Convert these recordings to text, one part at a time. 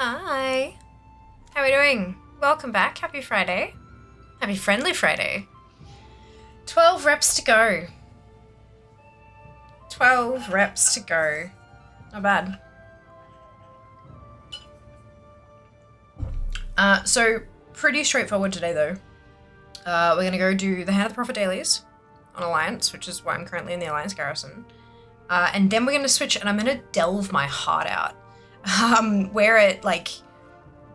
Hi. How are we doing? Welcome back. Happy Friday. Happy Friendly Friday. 12 reps to go. 12 reps to go. Not bad. So pretty straightforward today though. We're going to go do the Hand of the Prophet dailies on Alliance, which is why I'm currently in the Alliance Garrison. And then we're going to switch and I'm going to delve my heart out. We're at like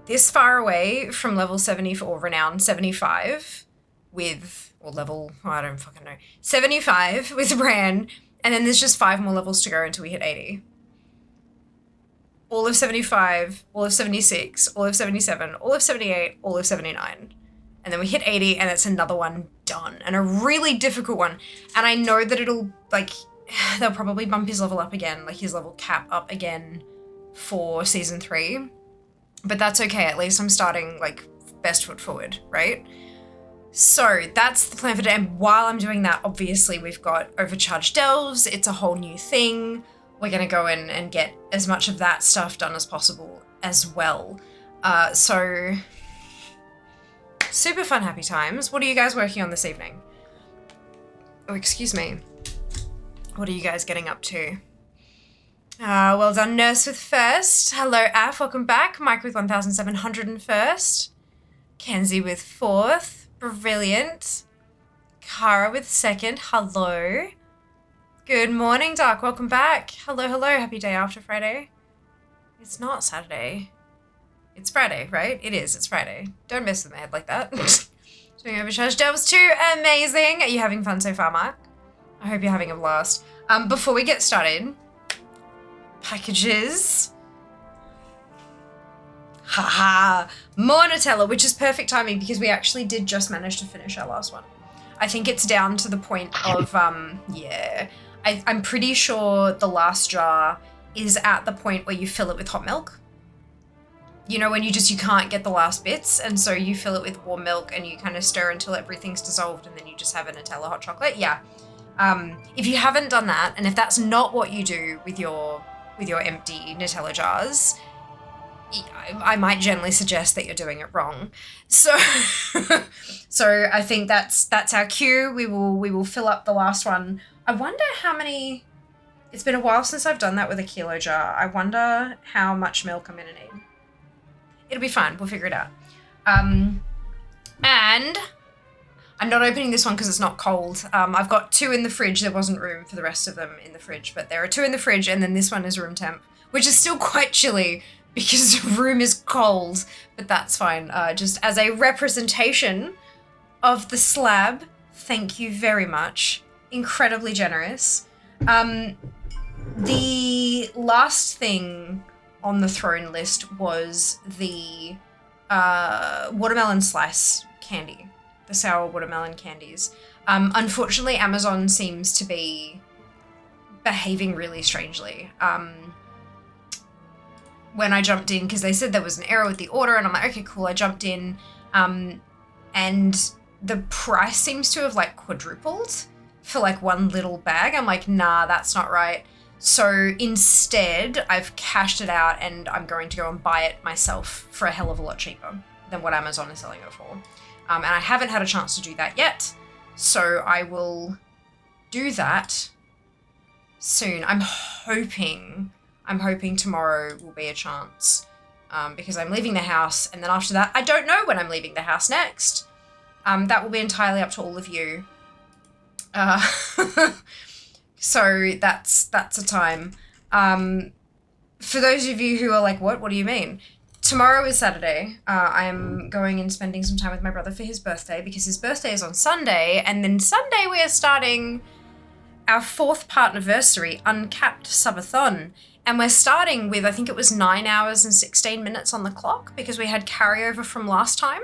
this far away from level 70 or renown 75 with, or level, I don't fucking know, 75 with Bran. And then there's just 5 more levels to go until we hit 80. All of 75, all of 76, all of 77, all of 78, all of 79. And then we hit 80 and it's another one done. And a really difficult one. And I know that it'll, like, they'll probably bump his level up again, like his level cap up again for season 3. But that's okay, at least I'm starting, like, best foot forward, right? So that's the plan for today. And while I'm doing that, obviously we've got overcharged delves. It's a whole new thing. We're going to go in and get as much of that stuff done as possible as well. So super fun, happy times. What are you guys working on this evening? Oh, excuse me. What are you guys getting up to? Well done, Nurse with first. Hello, Af, welcome back. Mike with 1,701st. Kenzie with 4th. Brilliant. Kara with 2nd. Hello. Good morning, Dark. Welcome back. Hello, hello. Happy day after Friday. It's not Saturday. It's Friday, right? It is. It's Friday. Don't mess with my head like that. Doing overcharged delves too. Amazing. Are you having fun so far, Mark? I hope you're having a blast. Before we get started, packages. Haha. More Nutella, which is perfect timing because we actually did just manage to finish our last one. I think it's down to the point of, yeah. I'm pretty sure the last jar is at the point where you fill it with hot milk. You know, when you can't get the last bits, and so you fill it with warm milk and you kind of stir until everything's dissolved and then you just have a Nutella hot chocolate. Yeah. If you haven't done that, and if that's not what you do with your empty Nutella jars, I might gently suggest that you're doing it wrong. So, so I think that's our cue. We will fill up the last one. I wonder how many. It's been a while since I've done that with a kilo jar. I wonder how much milk I'm gonna need. It'll be fine. We'll figure it out. And I'm not opening this one because it's not cold. I've got 2 in the fridge. There wasn't room for the rest of them in the fridge, but there are 2 in the fridge, and then this one is room temp, which is still quite chilly because the room is cold, but that's fine. Just as a representation of the slab, thank you very much. Incredibly generous. The last thing on the throne list was the watermelon slice candy. The sour watermelon candies. Unfortunately, Amazon seems to be behaving really strangely. When I jumped in, because they said there was an error with the order, and I'm like, okay, cool, I jumped in, and the price seems to have like quadrupled for like one little bag. I'm like, nah, that's not right. So instead, I've cashed it out and I'm going to go and buy it myself for a hell of a lot cheaper than what Amazon is selling it for. And I haven't had a chance to do that yet, so I will do that soon. I'm hoping tomorrow will be a chance, because I'm leaving the house, and then after that, I don't know when I'm leaving the house next. That will be entirely up to all of you. So that's a time. For those of you who are like, what do you mean? Tomorrow is Saturday. I'm going and spending some time with my brother for his birthday because his birthday is on Sunday. And then Sunday we are starting our 4th partnerversary Uncapped Subathon. And we're starting with, I think it was 9 hours and 16 minutes on the clock because we had carryover from last time.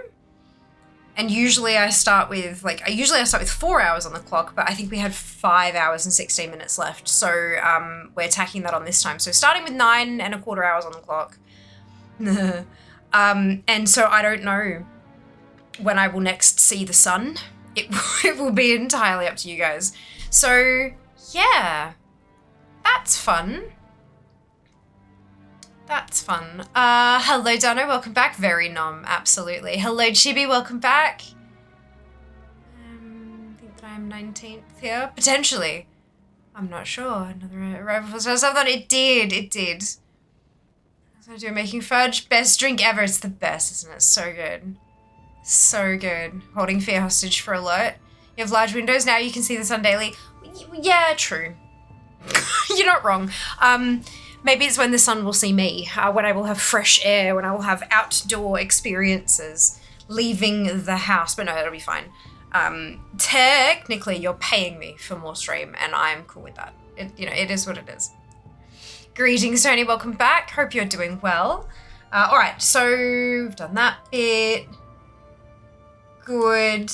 And usually I start with 4 hours on the clock, but I think we had 5 hours and 16 minutes left. So we're tacking that on this time. So starting with 9 and a quarter hours on the clock. And so I don't know when I will next see the sun. It will be entirely up to you guys. So yeah, that's fun. That's fun. Hello, Dano. Welcome back. Very nom. Absolutely. Hello, Chibi. Welcome back. I think that I'm 19th here. Potentially. I'm not sure. Another arrival for something. It did. So I do making fudge. Best drink ever. It's the best, isn't it? So good. So good. Holding fear hostage for alert. You have large windows. Now you can see the sun daily. Yeah, true. You're not wrong. Maybe it's when the sun will see me, when I will have fresh air, when I will have outdoor experiences, leaving the house. But no, it'll be fine. Technically, you're paying me for more stream, and I'm cool with that. It is what it is. Greetings, Tony. Welcome back. Hope you're doing well. All right, so we've done that bit. Good.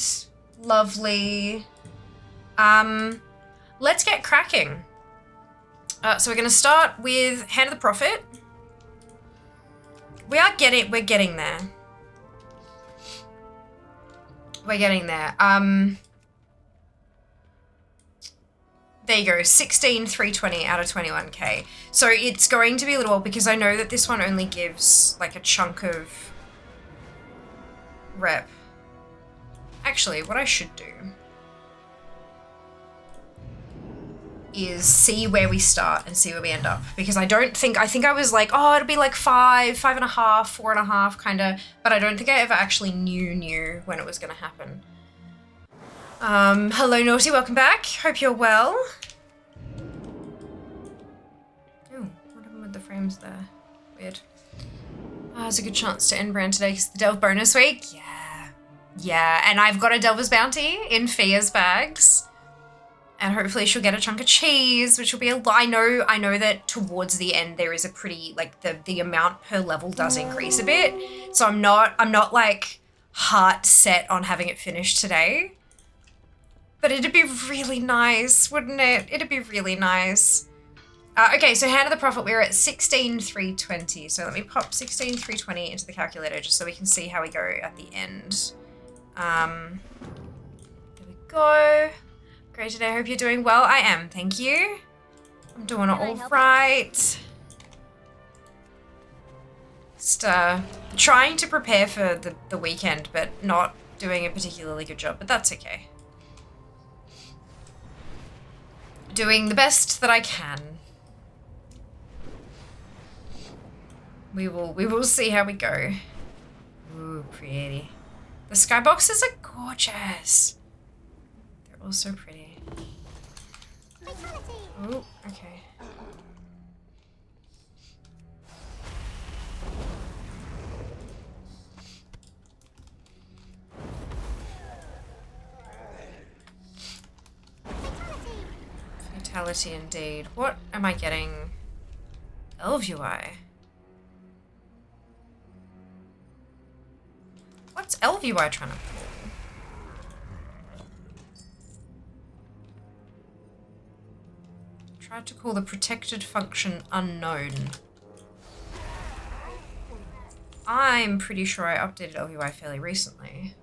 Lovely. Let's get cracking. So we're going to start with Hand of the Prophet. We're getting there. We're getting there. There you go, 16,320 out of 21k. So it's going to be a little while because I know that this one only gives like a chunk of rep. Actually, what I should do is see where we start and see where we end up. Because I think I was like, oh, it'll be like 5, 5.5, 4.5 kind of, but I don't think I ever actually knew when it was going to happen. Hello, Naughty, welcome back. Hope you're well. Ooh, what happened with the frames there? Weird. It's a good chance to end brand today because the Delve bonus week. Yeah, and I've got a Delver's Bounty in Fia's bags. And hopefully she'll get a chunk of cheese, which will be a lot. I know that towards the end there is a pretty, like, the amount per level does increase a bit. So I'm not like heart set on having it finished today. But it'd be really nice, wouldn't it? It'd be really nice. Okay, so Hand of the Prophet, we're at 16,320. So let me pop 16,320 into the calculator just so we can see how we go at the end. There we go. Great today, I hope you're doing well. I am, thank you. I'm doing all right. Just trying to prepare for the weekend, but not doing a particularly good job, but that's okay. Doing the best that I can. We will see how we go. Ooh, pretty. The skyboxes are gorgeous. They're all so pretty. Oh, okay. Fatality indeed. What am I getting? LVUI. What's LVUI trying to pull? Tried to call the protected function unknown. I'm pretty sure I updated LVUI fairly recently.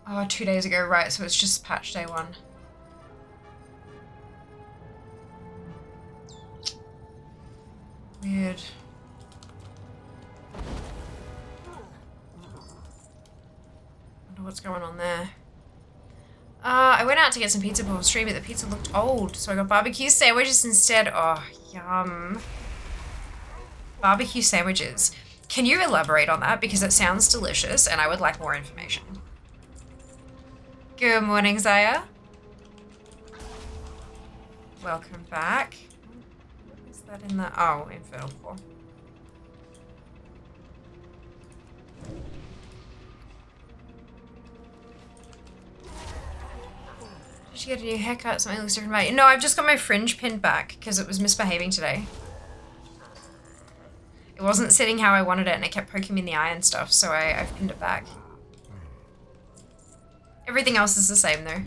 Oh, 2 days ago, right, so it's just patch day 1. Weird. Wonder what's going on there. I went out to get some pizza before stream, but the pizza looked old, so I got barbecue sandwiches instead. Oh, yum. Barbecue sandwiches. Can you elaborate on that? Because it sounds delicious and I would like more information. Good morning, Zaya. Welcome back. What is that in the... Oh, Infernal Core. Did you get a new haircut? Something looks different about you. No, I've just got my fringe pinned back because it was misbehaving today. It wasn't sitting how I wanted it and it kept poking me in the eye and stuff, so I've pinned it back. Everything else is the same though.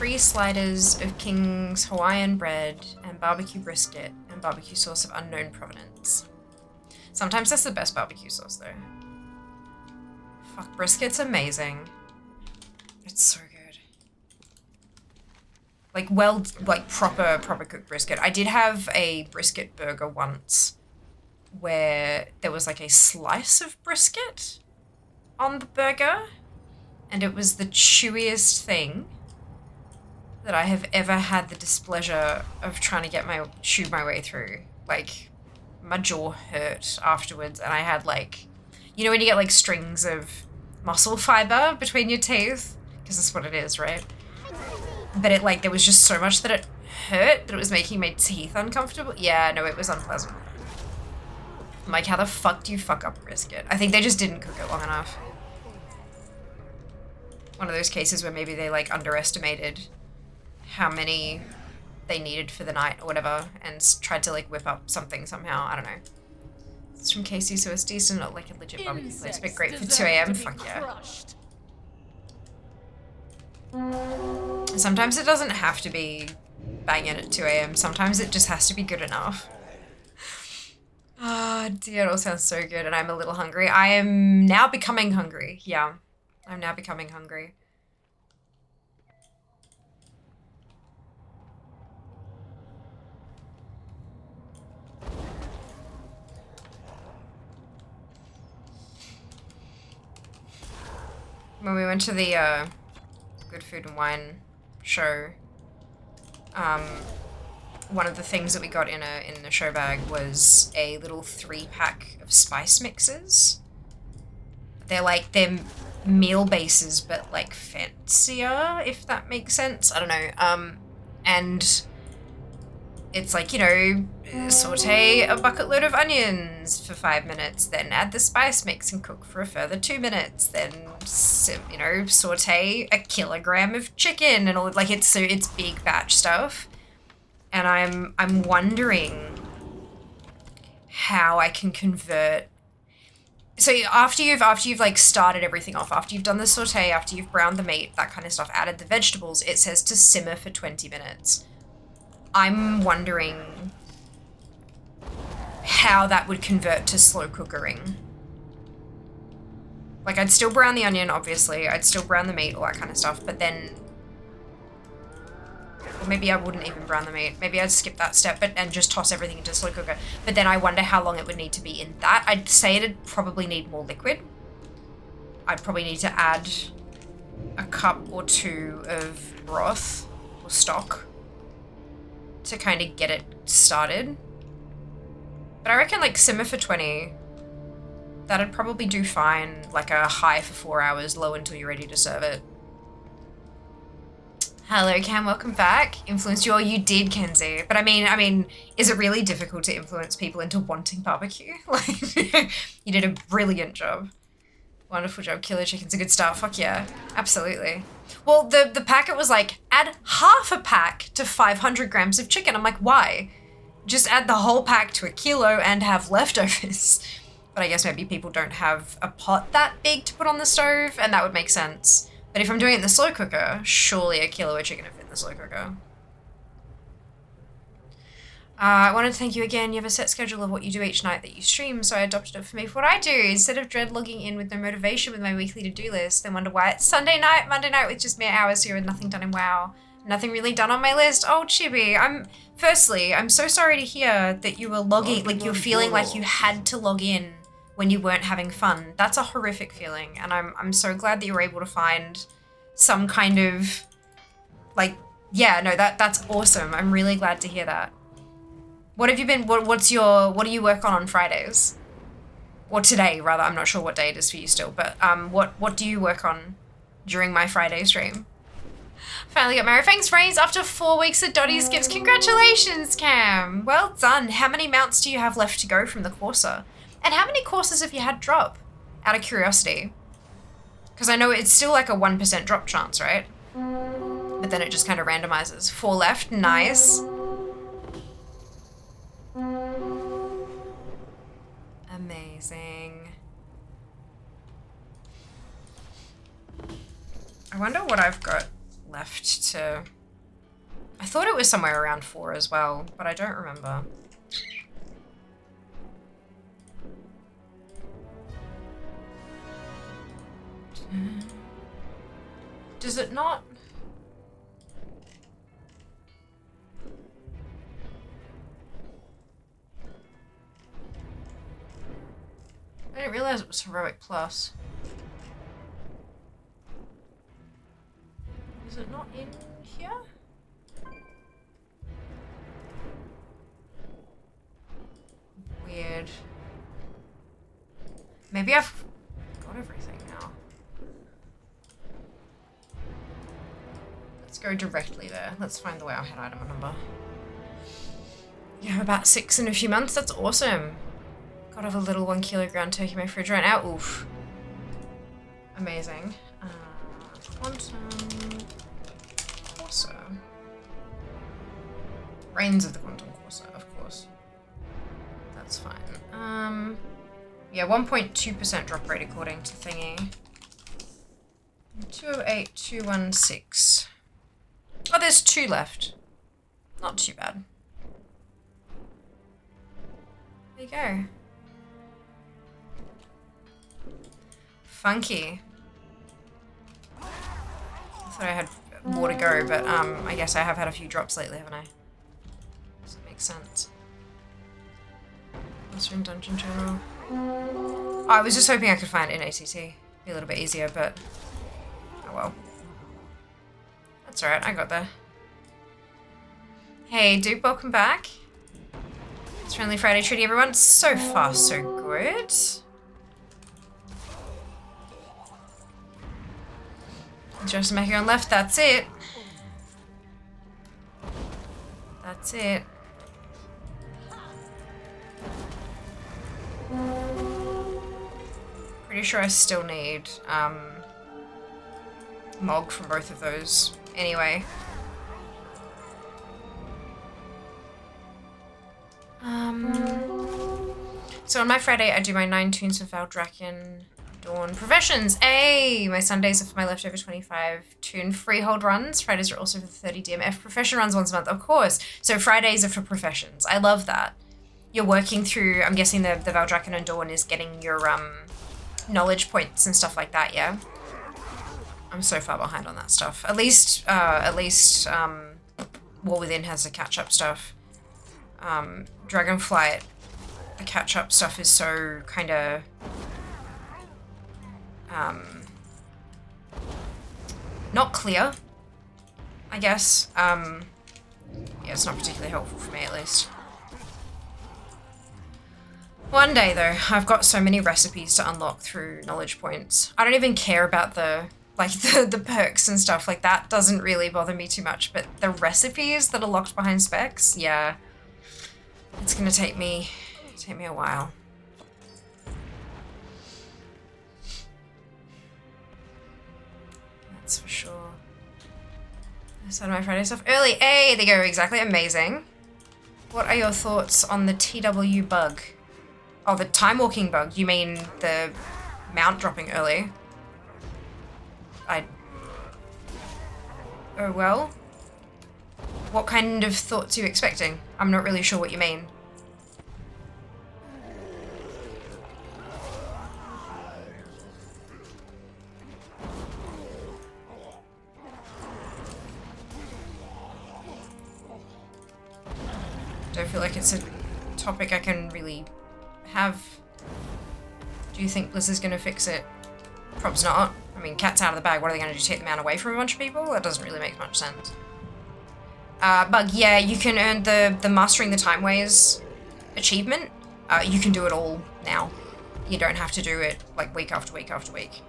3 sliders of King's Hawaiian bread and barbecue brisket and barbecue sauce of unknown provenance. Sometimes that's the best barbecue sauce though. Fuck, brisket's amazing. It's so good. Like, well, like proper cooked brisket. I did have a brisket burger once where there was like a slice of brisket on the burger, and it was the chewiest thing that I have ever had the displeasure of trying to chew my way through. Like, my jaw hurt afterwards, and I had like, you know when you get like strings of muscle fiber between your teeth? Because that's what it is, right? But it like, there was just so much that it hurt that it was making my teeth uncomfortable. Yeah, no, it was unpleasant. I'm like, how the fuck do you fuck up brisket? I think they just didn't cook it long enough. One of those cases where maybe they like underestimated how many they needed for the night or whatever and tried to like whip up something somehow. I don't know. It's from Casey, so it's decent, not like a legit barbecue place, but great for 2 a.m. Fuck yeah. Sometimes it doesn't have to be banging at 2 a.m. Sometimes it just has to be good enough. Oh dear, it all sounds so good and I'm a little hungry. I am now becoming hungry. Yeah, I'm now becoming hungry. When we went to the Good Food and Wine show, one of the things that we got in the show bag was a little 3-pack of spice mixes. They're meal bases, but like fancier, if that makes sense. I don't know. And it's like, you know, saute a bucket load of onions for 5 minutes, then add the spice mix and cook for a further 2 minutes, then, you know, saute a kilogram of chicken and all. Like, it's big batch stuff. And I'm wondering how I can convert. So after you've like started everything off, after you've done the saute, after you've browned the meat, that kind of stuff, added the vegetables, it says to simmer for 20 minutes. I'm wondering how that would convert to slow cookering. Like, I'd still brown the onion, obviously. I'd still brown the meat, all that kind of stuff, but then, or maybe I wouldn't even brown the meat. Maybe I'd skip that step and just toss everything into slow cooker. But then I wonder how long it would need to be in that. I'd say it'd probably need more liquid. I'd probably need to add a cup or 2 of broth or stock to kind of get it started. But I reckon like simmer for 20, that'd probably do fine. Like a high for 4 hours, low until you're ready to serve it. Hello Cam, welcome back. Influenced you? Oh, you did, Kenzie. But I mean, is it really difficult to influence people into wanting barbecue? Like, you did a brilliant job. Wonderful job. Killer chicken's a good start. Fuck yeah, absolutely. Well, the packet was like, add half a pack to 500 grams of chicken. I'm like, why? Just add the whole pack to a kilo and have leftovers. But I guess maybe people don't have a pot that big to put on the stove, and that would make sense. But if I'm doing it in the slow cooker, surely a kilo of chicken would fit in the slow cooker. I wanted to thank you again. You have a set schedule of what you do each night that you stream, so I adopted it for me for what I do. Instead of dread logging in with no motivation with my weekly to-do list, then wonder why it's Sunday night, Monday night with just mere hours here and nothing done in WoW. Nothing really done on my list. Oh, Chibi, firstly, I'm so sorry to hear that you were logging, like you're feeling like you had to log in when you weren't having fun. That's a horrific feeling, and I'm so glad that you were able to find some kind of, like, yeah, no, that's awesome. I'm really glad to hear that. What have you been, what do you work on Fridays? Or today, rather, I'm not sure what day it is for you still, but what do you work on during my Friday stream? Finally got married. Thanks, Raze, after 4 weeks of Dottie skips. Congratulations, Cam. Well done. How many mounts do you have left to go from the Corsa? And how many courses have you had drop? Out of curiosity. Because I know it's still like a 1% drop chance, right? But then it just kind of randomizes. 4 left. Nice. Amazing. I wonder what I've got left to I thought it was somewhere around 4 as well, but I don't remember. Does it not? I didn't realize it was Heroic Plus. Is it not in here? Weird. Maybe I've got everything now. Let's go directly there. Let's find the wowhead item number. You have about 6 in a few months. That's awesome. Got have a little 1 kilogram turkey in my fridge right now. Oof. Amazing. Quantum Corsa. Reigns of the Quantum Corsa, of course. That's fine. Yeah, 1.2% drop rate according to thingy. 208216. Oh, there's 2 left. Not too bad. There you go. Funky. I thought I had more to go, but I guess I have had a few drops lately, haven't I? Does that make sense? Monster in Dungeon Journal. Oh, I was just hoping I could find it in ACT. Be a little bit easier, but oh well. That's alright, I got there. Hey, Duke, welcome back. It's Friendly Friday treating everyone. So far, so good. Just making on left, that's it. That's it. Pretty sure I still need Mog from both of those. Anyway. So on my Friday I do my 9 tunes of Valdrakken Dawn Professions. Hey! My Sundays are for my leftover 25 tune freehold runs. Fridays are also for the 30 DMF profession runs once a month, of course. So Fridays are for professions. I love that. You're working through, I'm guessing the Valdrakken and Dawn is getting your knowledge points and stuff like that, yeah? I'm so far behind on that stuff. At least War Within has the catch-up stuff. Dragonflight, the catch-up stuff is so kind of not clear, I guess. Yeah, it's not particularly helpful for me, at least. One day, though, I've got so many recipes to unlock through knowledge points. I don't even care about the perks and stuff. Like, that doesn't really bother me too much, but the recipes that are locked behind specs, yeah, it's gonna take me a while. That's for sure. I started my Friday stuff early. Hey, there you go, exactly, amazing. What are your thoughts on the TW bug? Oh, the time walking bug. You mean the mount dropping early? Oh well. What kind of thoughts are you expecting? I'm not really sure what you mean. Don't feel like it's a topic I can really have. Do you think Blizzard's gonna fix it? Probably not. I mean, cat's out of the bag. What are they gonna do? Take the mount away from a bunch of people? That doesn't really make much sense. Bug, yeah, you can earn the Mastering the Time Ways achievement. You can do it all now. You don't have to do it like week after week after week.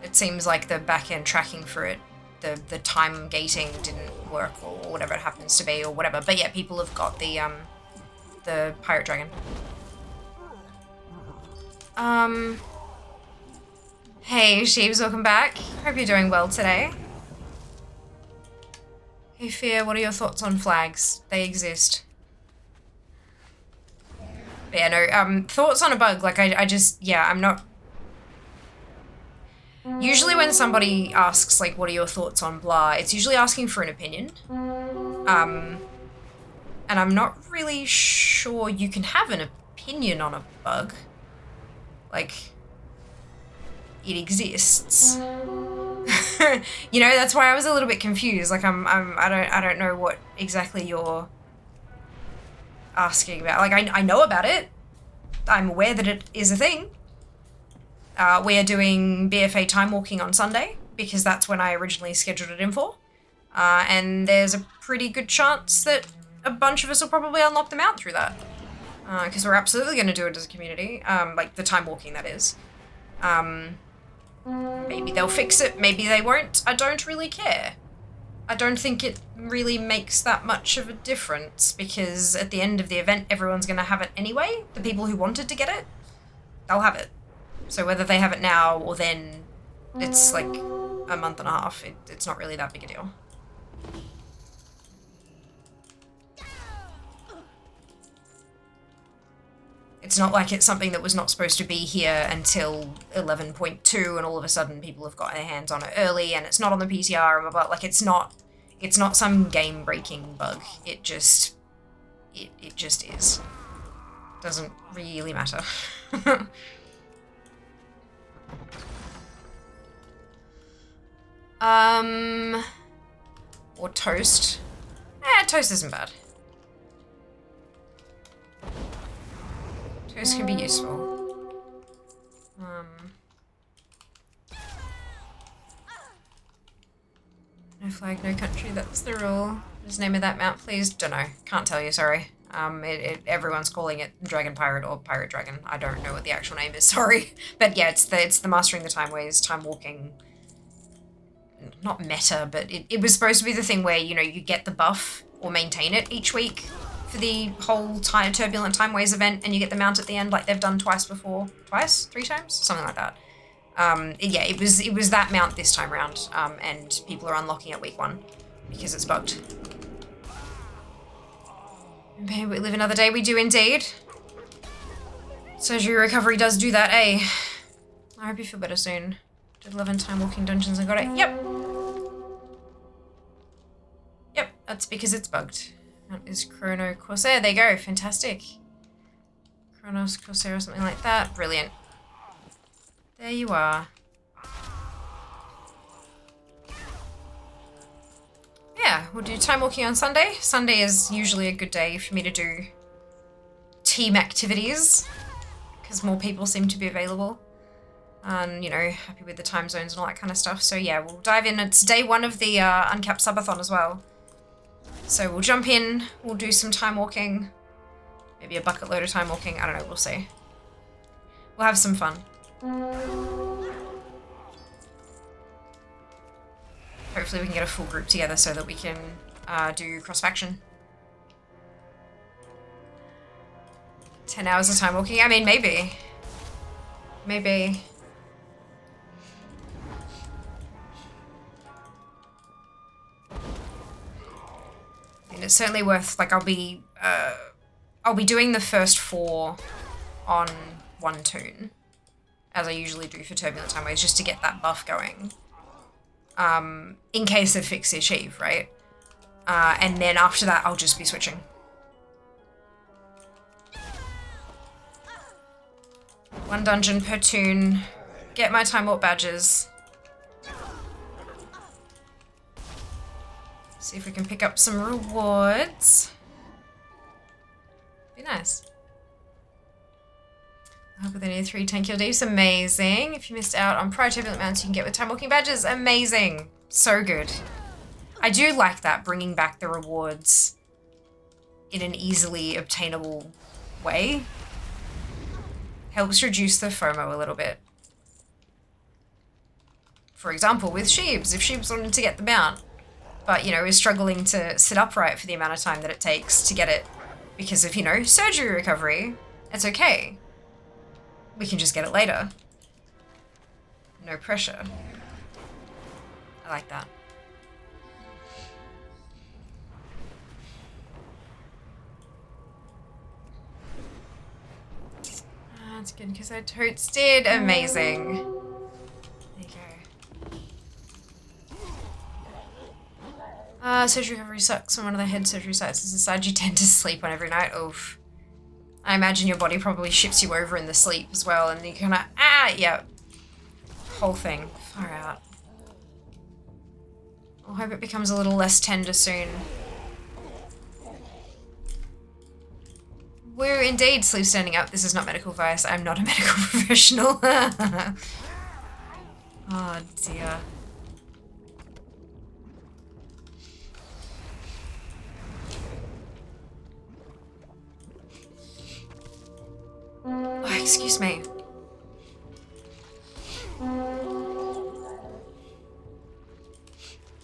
It seems like the back-end tracking for it, the time gating didn't work, or whatever it happens to be, or whatever. But yeah, people have got the Pirate Dragon. Hey, Sheebs, welcome back. Hope you're doing well today. Hey, Fear, what are your thoughts on flags? They exist. But yeah, no, thoughts on a bug, like, I just, yeah, I'm not Usually when somebody asks, like, what are your thoughts on blah, it's usually asking for an opinion. And I'm not really sure you can have an opinion on a bug. Like, it exists. You know, that's why I was a little bit confused. Like, I don't know what exactly you're asking about. Like, I know about it. I'm aware that it is a thing. We are doing BFA time walking on Sunday because that's when I originally scheduled it in for. And there's a pretty good chance that a bunch of us will probably unlock them out through that. Because we're absolutely going to do it as a community. Like the time walking, that is. Maybe they'll fix it, maybe they won't. I don't really care. I don't think it really makes that much of a difference because at the end of the event, everyone's going to have it anyway. The people who wanted to get it, they'll have it. So whether they have it now or then, it's like a month and a half. It's not really that big a deal. It's not like it's something that was not supposed to be here until 11.2 and all of a sudden people have got their hands on it early and it's not on the PTR, but like it's not some game-breaking bug. It just is. Doesn't really matter. Or toast. Toast isn't bad. Toast can be useful. No flag, no country, that's the rule. What's the name of that mount, please? Dunno. Can't tell you, sorry. Everyone's calling it Dragon Pirate or Pirate Dragon. I don't know what the actual name is, sorry. But yeah, it's the Mastering the Time Ways, time walking. Not meta, but it was supposed to be the thing where, you know, you get the buff or maintain it each week for the whole Turbulent Time Ways event, and you get the mount at the end like they've done twice before. Twice? 3 times? Something like that. Yeah, it was that mount this time around, and people are unlocking it week 1 because it's bugged. Okay, we live another day, we do indeed. Surgery recovery does do that, eh? I hope you feel better soon. Did 11 time walking dungeons and got it. Yep. Yep, that's because it's bugged. That is Chrono Corsair. There you go. Fantastic. Chronos Corsair or something like that. Brilliant. There you are. Yeah, we'll do time walking on Sunday. Sunday is usually a good day for me to do team activities because more people seem to be available. And, you know, happy with the time zones and all that kind of stuff. So yeah, we'll dive in. It's day 1 of the Uncapped Subathon as well. So we'll jump in, we'll do some time walking. Maybe a bucket load of time walking, I don't know, we'll see. We'll have some fun. Hopefully we can get a full group together so that we can do cross-faction. 10 hours of time walking, I mean, maybe. Maybe. And it's certainly worth, like, I'll be doing the first 4 on 1 toon, as I usually do for Turbulent Time Ways, just to get that buff going. In case of Fix the Achieve, right? And then after that, I'll just be switching. One dungeon per toon. Get my Time Warp badges. See if we can pick up some rewards. Be nice. I hope with any 3 tank kill deeps, amazing. If you missed out on prior turbulent mounts, you can get with time walking badges, amazing. So good. I do like that, bringing back the rewards in an easily obtainable way. Helps reduce the FOMO a little bit. For example, with Sheebs, if Sheebs wanted to get the mount, but, you know, is struggling to sit upright for the amount of time that it takes to get it because of, you know, surgery recovery, it's okay. We can just get it later. No pressure. I like that. That's good because I totes did. Amazing. There you go. Surgery recovery sucks when one of the head surgery sites is inside. You tend to sleep on every night. Oof. I imagine your body probably ships you over in the sleep as well, and you kind of, yeah. Whole thing. Far out. I hope it becomes a little less tender soon. We're indeed sleep standing up. This is not medical advice. I'm not a medical professional. Oh dear. Oh, excuse me.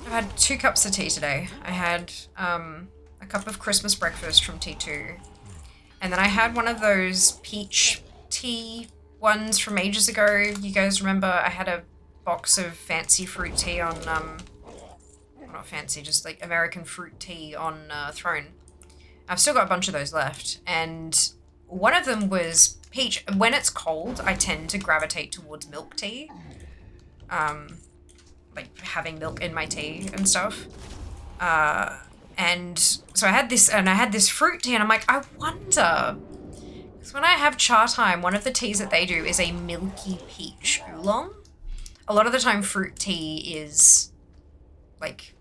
I've had 2 cups of tea today. I had a cup of Christmas breakfast from T2. And then I had one of those peach tea ones from ages ago. You guys remember I had a box of fancy fruit tea on, well, not fancy, just like American fruit tea on Throne. I've still got a bunch of those left. And one of them was peach. When it's cold, I tend to gravitate towards milk tea. Like having milk in my tea and stuff. And so I had this fruit tea, and I'm like, I wonder, because when I have cha time, one of the teas that they do is a milky peach oolong. A lot of the time fruit tea is like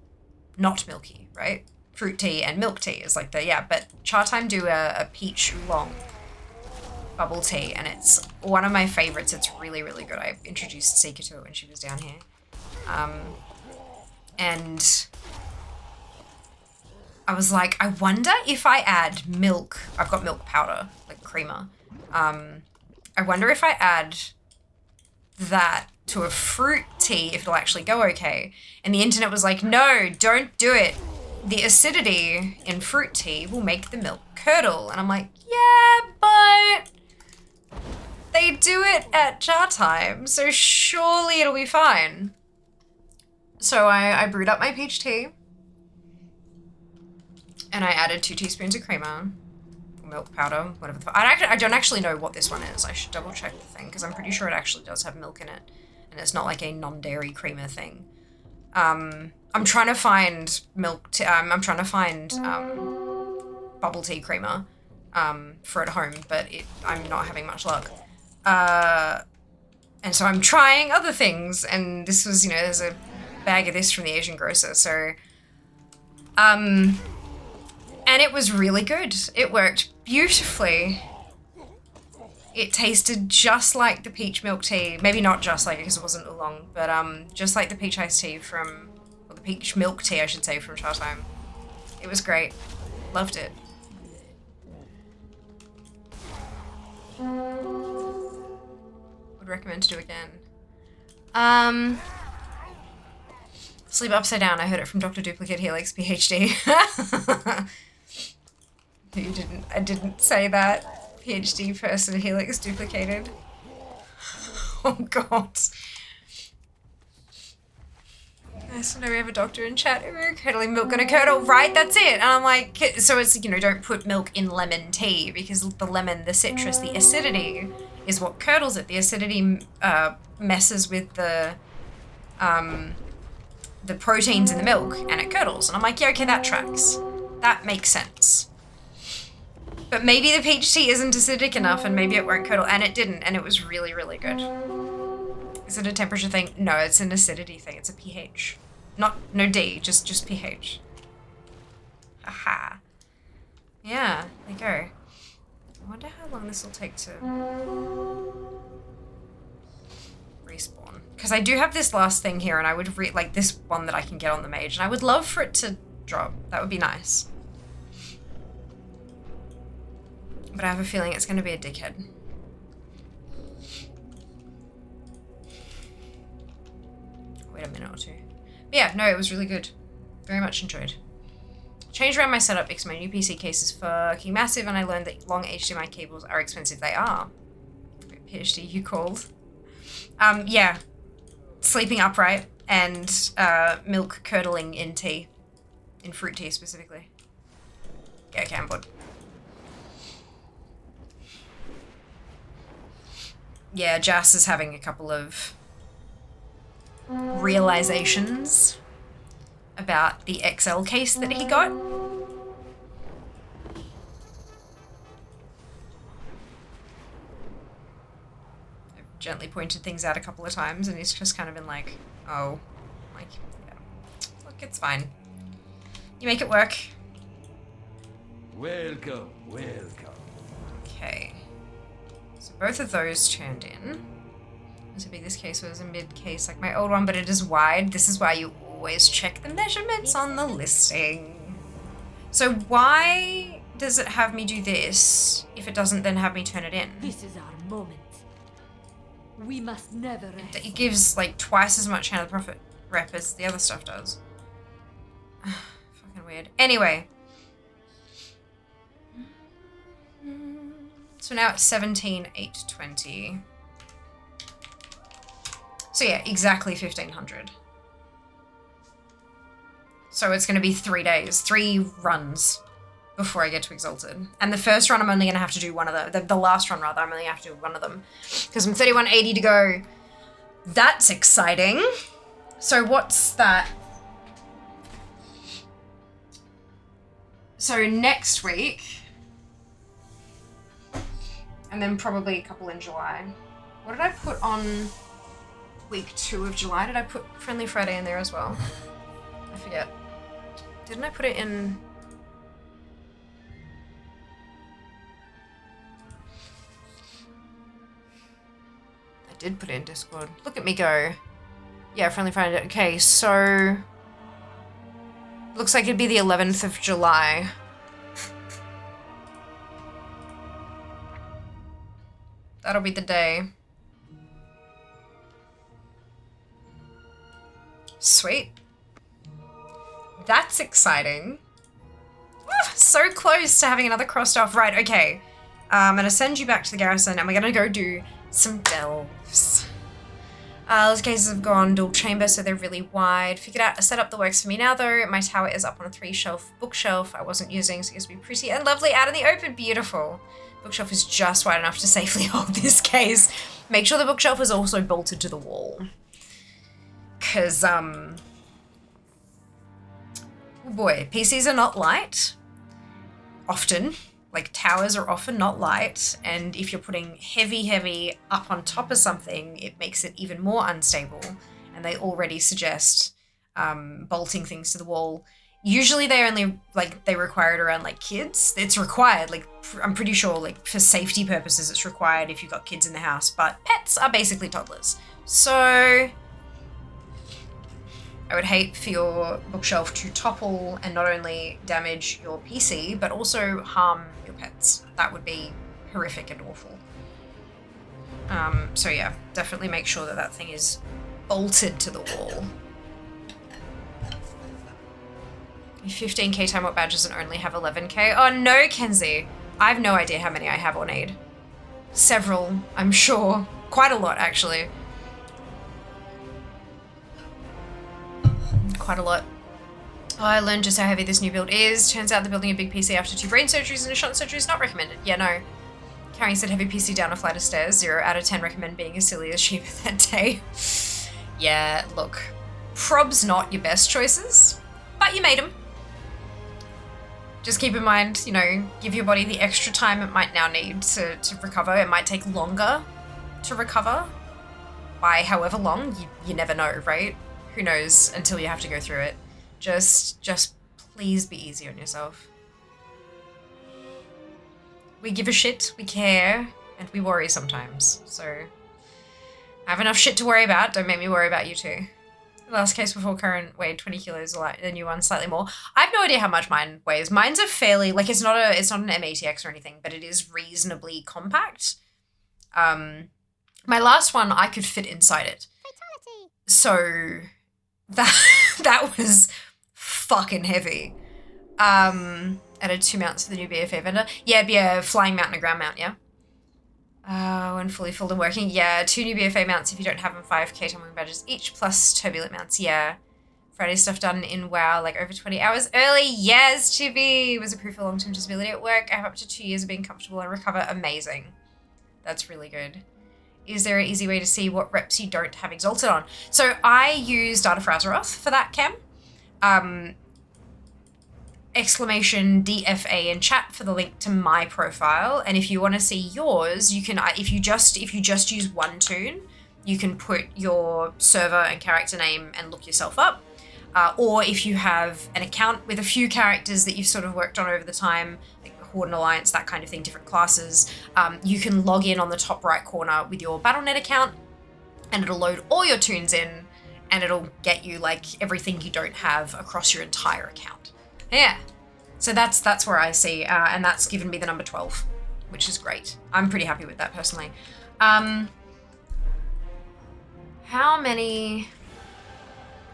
not milky, right? Fruit tea and milk tea is like but cha time do a peach oolong bubble tea, and it's one of my favorites. It's really, really good. I introduced Sika to it when she was down here. And I was like, I wonder if I add milk. I've got milk powder, like creamer. I wonder if I add that to a fruit tea, if it'll actually go okay. And the internet was like, no, don't do it. The acidity in fruit tea will make the milk curdle. And I'm like, yeah, but they do it at jar time, so surely it'll be fine. So I brewed up my peach tea, and I added 2 teaspoons of creamer, milk powder, whatever the fuck. I don't actually know what this one is. I should double check the thing, because I'm pretty sure it actually does have milk in it, and it's not like a non-dairy creamer thing. I'm trying to find I'm trying to find bubble tea creamer for at home, but I'm not having much luck. And so I'm trying other things, and this was, there's a bag of this from the Asian grocer, so and it was really good. It worked beautifully. It tasted just like the peach milk tea. Maybe not just like it, because it wasn't oolong, but just like the peach iced tea or the peach milk tea, I should say, from Cha Time. It was great. Loved it. Would recommend to do again. Sleep upside down. I heard it from Dr. Duplicate Helix, PhD. I didn't say that. PhD person Helix duplicated. Oh god. So now we have a doctor in chat. Curdling milk gonna curdle, right? That's it. And I'm like, so it's, don't put milk in lemon tea, because the lemon, the citrus, the acidity is what curdles it. The acidity messes with the proteins in the milk, and it curdles. And I'm like, yeah, okay, that tracks. That makes sense. But maybe the peach tea isn't acidic enough, and maybe it won't curdle, and it didn't, and it was really, really good. Is it a temperature thing? No, it's an acidity thing. It's a pH. No D, just pH. Haha. Yeah, there you go. I wonder how long this will take to respawn. Because I do have this last thing here, and I would like this one that I can get on the mage, and I would love for it to drop. That would be nice. But I have a feeling it's going to be a dickhead. Wait a minute or two. But yeah, no, it was really good. Very much enjoyed. Changed around my setup because my new PC case is fucking massive, and I learned that long HDMI cables are expensive. They are. PhD, you called. Yeah. Sleeping upright and milk curdling in tea. In fruit tea specifically. Yeah, okay, I'm bored. Yeah, Jas is having a couple of realizations. about the XL case that he got. I've gently pointed things out a couple of times and he's just kind of been like, oh, like, yeah. Look, it's fine. You make it work. Welcome, welcome. Okay. So both of those turned in. This would be this case was a mid case like my old one, but it is wide. This is why you always check the measurements on the listing. So why does it have me do this if it doesn't then have me turn it in? This is our moment. We must never rest. It gives like twice as much hand of profit rep as the other stuff does. Fucking weird. Anyway. So now it's 17,820. So yeah, exactly 1,500. So it's going to be 3 days, 3 runs before I get to Exalted. And the first run, I'm only going to have to do one of them. The last run, rather, I'm only going to have to do one of them. Because I'm 3180 to go. That's exciting. So what's that? So next week, and then probably a couple in July. What did I put on week 2 of July? Did I put Friendly Friday in there as well? I forget. Didn't I put it in? I did put it in Discord. Look at me go. Yeah, Friendly Friday. Okay, so looks like it'd be the 11th of July. That'll be the day. Sweet. That's exciting. So close to having another crossed off. Right, okay. I'm going to send you back to the garrison and we're going to go do some delves. Those cases have gone dual chamber, so they're really wide. Figured out a setup that works for me now, though. My tower is up on a 3-shelf bookshelf I wasn't using, so it gets to be pretty and lovely out in the open. Beautiful. Bookshelf is just wide enough to safely hold this case. Make sure the bookshelf is also bolted to the wall. Because, oh boy, PCs are not light. Often. Like, towers are often not light, and if you're putting heavy up on top of something, it makes it even more unstable, and they already suggest bolting things to the wall. Usually they only, like, they require it around, like, kids. It's required, like, I'm pretty sure, like, for safety purposes it's required if you've got kids in the house, but pets are basically toddlers. So I would hate for your bookshelf to topple and not only damage your PC, but also harm your pets. That would be horrific and awful. So yeah, definitely make sure that that thing is bolted to the wall. 15k time what badges and only have 11k? Oh no, Kenzie. I have no idea how many I have or need. Several, I'm sure. Quite a lot, actually. Quite a lot. Oh, I learned just how heavy this new build is. Turns out the building a big PC after 2 brain surgeries and a shot surgery is not recommended. Yeah, no. Carrying said heavy PC down a flight of stairs. 0 out of 10 recommend being as silly as Shiva that day. Yeah, look. Prob's not your best choices, but you made them. Just keep in mind, you know, give your body the extra time it might now need to recover. It might take longer to recover. By however long, you never know, right? Who knows until you have to go through it. Just please be easy on yourself. We give a shit, we care, and we worry sometimes. So I have enough shit to worry about. Don't make me worry about you too. The last case before current weighed 20 kilos, the new one slightly more. I have no idea how much mine weighs. Mine's a fairly, like, it's not an M80X or anything, but it is reasonably compact. My last one, I could fit inside it. Fatality. So that was fucking heavy. Added 2 mounts to the new BFA vendor. Yeah, it'd be a flying mount and a ground mount, yeah. When fully filled and working, yeah, 2 new BFA mounts if you don't have them, 5k tumbling badges each, plus turbulent mounts, yeah. Friday stuff done in WoW, like over 20 hours early, yes, Chibi! Was approved for long-term disability at work. I have up to 2 years of being comfortable and recover, amazing. That's really good. Is there an easy way to see what reps you don't have exalted on? So I use Data for Azeroth for that chem. exclamation DFA in chat for the link to my profile, and if you want to see yours, you can, if you just use one toon, you can put your server and character name and look yourself up. Or if you have an account with a few characters that you've sort of worked on over the time, like the Horde and Alliance, that kind of thing, different classes, you can log in on the top right corner with your Battle.net account, and it'll load all your toons in, and it'll get you like everything you don't have across your entire account. Yeah. So that's where I see, and that's given me the number 12, which is great. I'm pretty happy with that personally. How many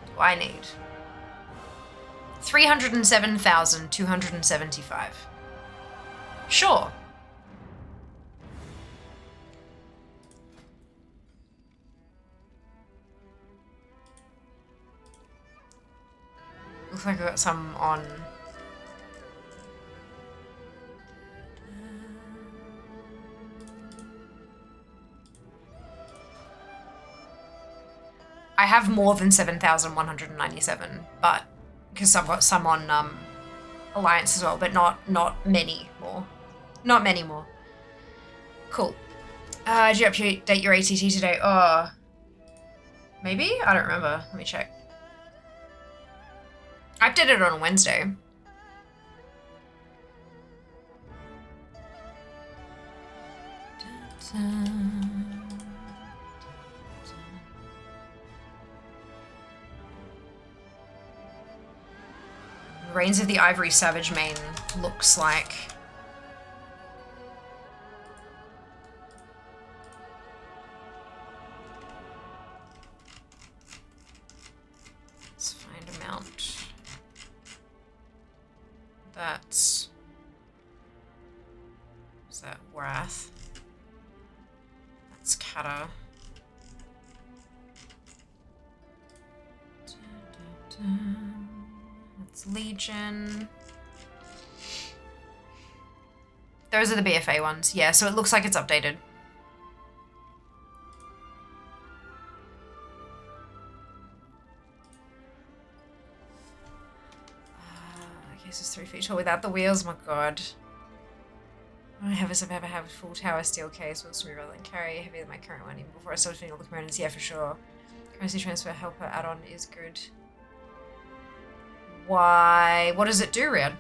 do I need? 307,275. Sure. Looks like I got some on. I have more than 7,197, but because I've got some on Alliance as well, but not many more. Not many more. Cool. Did you update your ATT today? Oh, maybe? I don't remember. Let me check. I updated it on Wednesday. Reigns of the Ivory Savage main looks like. Let's find a mount. That's. Is that Wrath? That's Kata. That's Legion. Those are the BFA ones. Yeah, so it looks like it's updated. Okay, so it's 3 feet tall without the wheels. My god. I have as I've ever had a full tower steel case. Wants to be rather than carry heavier than my current one. Even before I started doing all the components, yeah, for sure. Currency transfer helper add-on is good. Why? What does it do, Riyadh?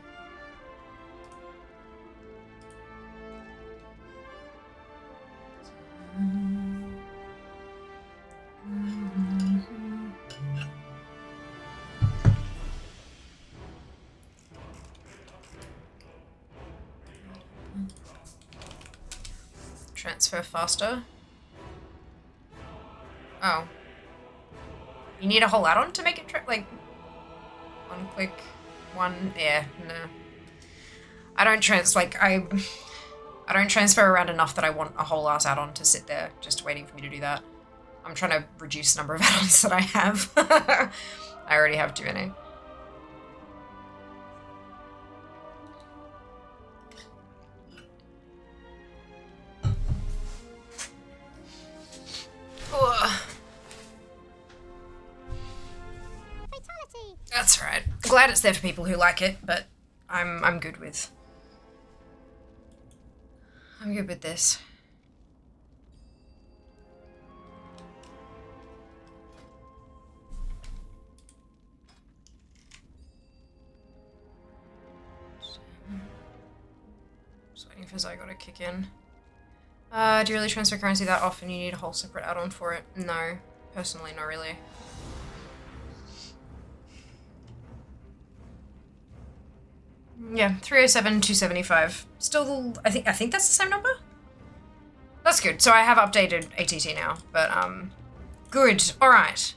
Transfer faster. Oh. You need a whole add-on to make it like one click, one, yeah, no. I don't transfer around enough that I want a whole ass add-on to sit there just waiting for me to do that. I'm trying to reduce the number of add-ons that I have. I already have too many. Ugh. That's right. Glad it's there for people who like it, but I'm good with. I'm good with this. Just waiting for Zygo to kick in. Do you really transfer currency that often? You need a whole separate add-on for it? No. Personally, not really. Yeah, 307, 275. Still, I think that's the same number? That's good. So I have updated ATT now, but, good. All right.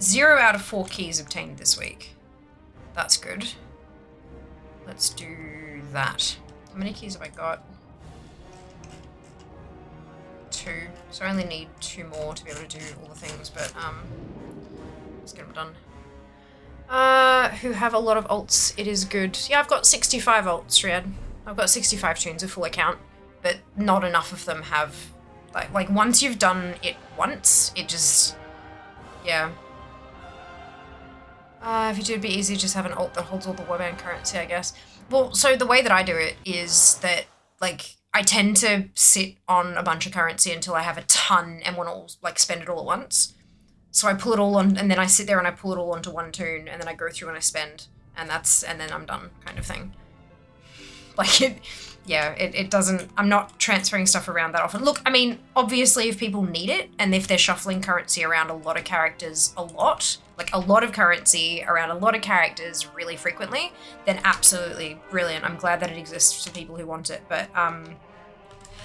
0 out of 4 keys obtained this week. That's good. Let's do that. How many keys have I got? 2. So I only need 2 more to be able to do all the things, but, let's get them done. Who have a lot of alts, it is good. Yeah, I've got 65 alts, Riyadh. I've got 65 tunes, a full account, but not enough of them have, like once you've done it once, it just, Yeah. If you do, it'd be easy, just have an alt that holds all the warband currency, I guess. Well, so the way that I do it is that, like, I tend to sit on a bunch of currency until I have a ton and want to, like, spend it all at once. So I pull it all on, and then I sit there and I pull it all onto one toon, and then I go through and I spend, and then I'm done, kind of thing. Like, it doesn't, I'm not transferring stuff around that often. Look, I mean, obviously if people need it, and if they're shuffling currency around a lot of characters a lot, like a lot of currency around a lot of characters really frequently, then absolutely brilliant. I'm glad that it exists for people who want it, but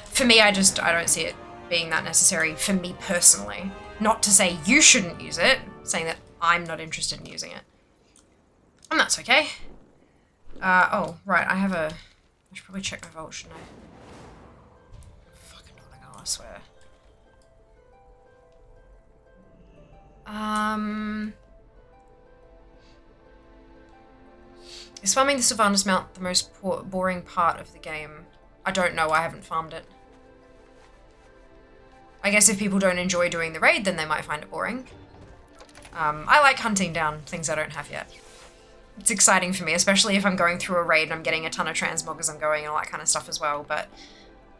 for me, I don't see it being that necessary for me personally. Not to say you shouldn't use it, saying that I'm not interested in using it. And that's okay. Oh, right, I should probably check my vault, shouldn't I? Fucking not, I swear. Is farming the Sylvanas mount the most boring part of the game? I don't know, I haven't farmed it. I guess if people don't enjoy doing the raid, then they might find it boring. I like hunting down things I don't have yet. It's exciting for me, especially if I'm going through a raid and I'm getting a ton of transmog as I'm going and all that kind of stuff as well, but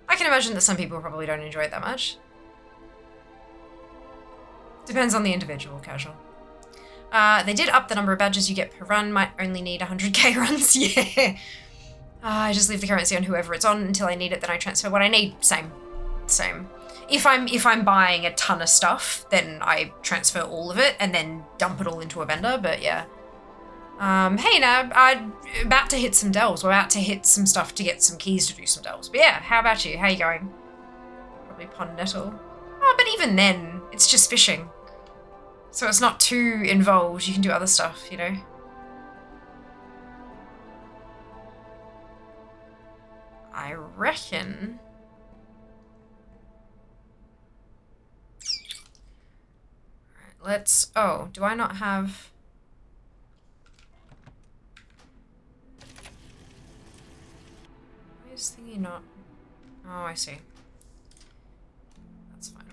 I can imagine that some people probably don't enjoy it that much. Depends on the individual, casual. They did up the number of badges you get per run, might only need 100k runs, yeah. I just leave the currency on whoever it's on until I need it, then I transfer what I need. Same. If I'm buying a ton of stuff, then I transfer all of it and then dump it all into a vendor, but yeah. Hey now, I'm about to hit some delves. We're about to hit some stuff to get some keys to do some delves. But yeah, how about you? How you going? Probably pond nettle. Oh, but even then, it's just fishing. So it's not too involved. You can do other stuff, you know? I reckon... Alright, let's... Oh, do I not have... Why is thingy not... Oh, I see. That's fine.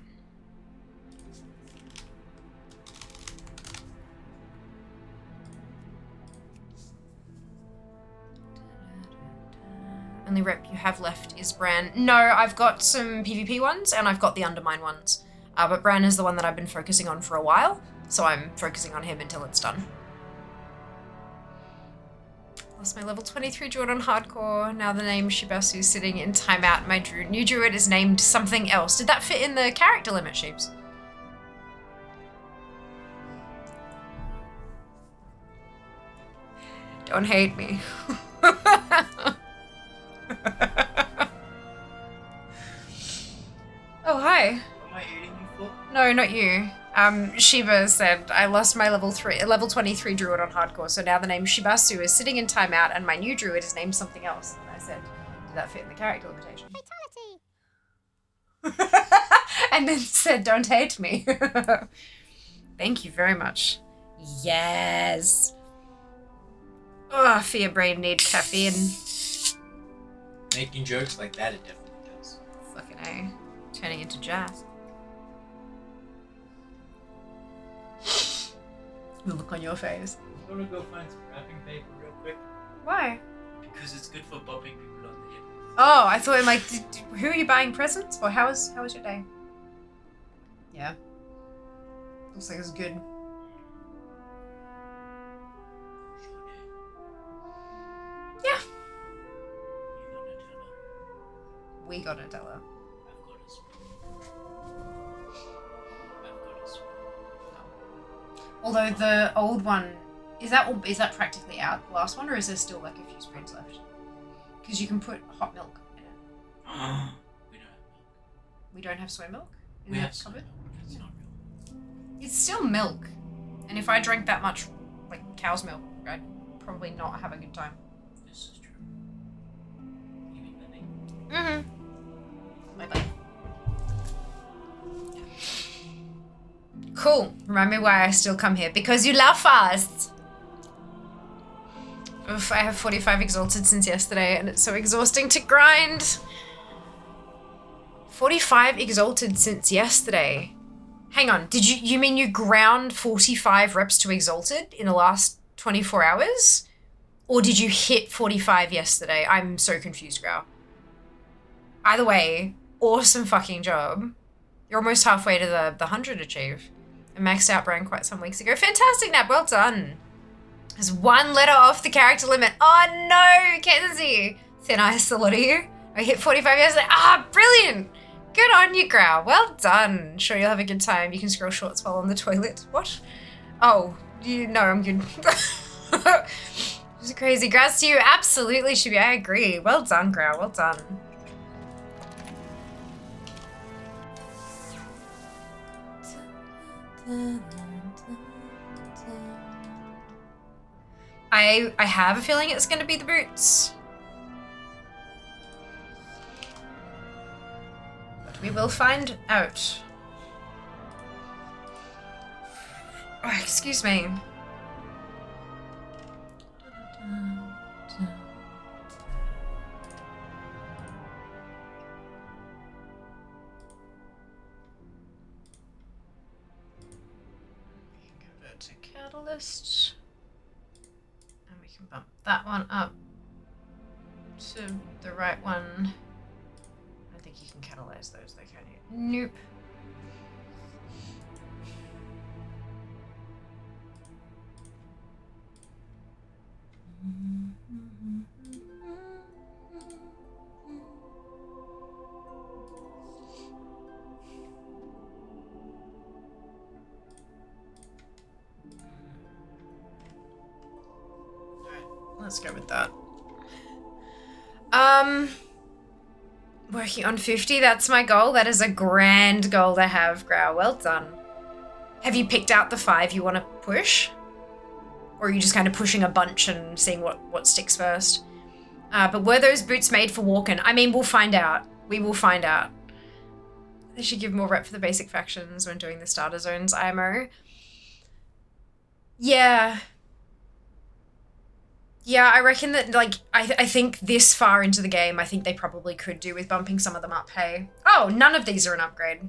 Only rep you have left is Bran. No, I've got some PvP ones and I've got the Undermine ones. But Bran is the one that I've been focusing on for a while, so I'm focusing on him until it's done. Lost my level 23 druid on hardcore. Now the name Shibasu is sitting in timeout. My new druid is named something else. Did that fit in the character limit, Sheeps? Don't hate me. Oh, hi. Am I eating you for? No, not you. Shiba said, I lost my level 23 druid on hardcore, so now the name Shibasu is sitting in timeout and my new druid is named something else. And I said, did that fit in the character limitation? Fatality! And then said, don't hate me. Thank you very much. Yes. Oh, for your brain need caffeine. Making jokes like that, it definitely does. Fucking A. Turning into jazz. The look on your face. I'm gonna go find some wrapping paper real quick. Why? Because it's good for bopping people on the head. Oh, I thought like, who are you buying presents for? How was your day? Yeah. Looks like it's good. Yeah. We got Nutella. Although the old one, is that practically out, the last one, or is there still like a few spoons left? Because you can put hot milk in it. We don't have milk. We don't have soy milk in We the have soy cupboard? milk. It's not real. It's still milk. And if I drank that much, like, cow's milk, I'd probably not have a good time. This is true. You mean the name? Mm-hmm. Bye-bye. Cool. Remind me why I still come here. Because you love us! Oof, I have 45 exalted since yesterday, and it's so exhausting to grind. 45 exalted since yesterday. Hang on, you mean you ground 45 reps to Exalted in the last 24 hours? Or did you hit 45 yesterday? I'm so confused, Grau. Either way, awesome fucking job. You're almost halfway to the 100 achieve. I maxed out Brain quite some weeks ago. Fantastic, Nap, well done. There's one letter off the character limit. Oh no, Kenzie. Thin Ice, a lot of you. I hit 45 yesterday. Ah, brilliant. Good on you, Grau. Well done. Sure you'll have a good time. You can scroll shorts while on the toilet. What? Oh, no, I'm good. It's crazy. Grats to you. Absolutely should be. I agree. Well done, Grau. Well done. I have a feeling it's going to be the boots. But we will find out. Oh, excuse me. Convert to catalyst. And we can bump that one up to the right one. I think you can catalyze those though, can you? Nope. Let's go with that. Working on 50, that's my goal. That is a grand goal to have, Grau. Well done. Have you picked out the 5 you want to push? Or are you just kind of pushing a bunch and seeing what sticks first? But were those boots made for walking? I mean, we'll find out. We will find out. They should give more rep for the basic factions when doing the starter zones, IMO. Yeah. Yeah, I reckon that, like, I think this far into the game, I think they probably could do with bumping some of them up, hey? Oh, none of these are an upgrade.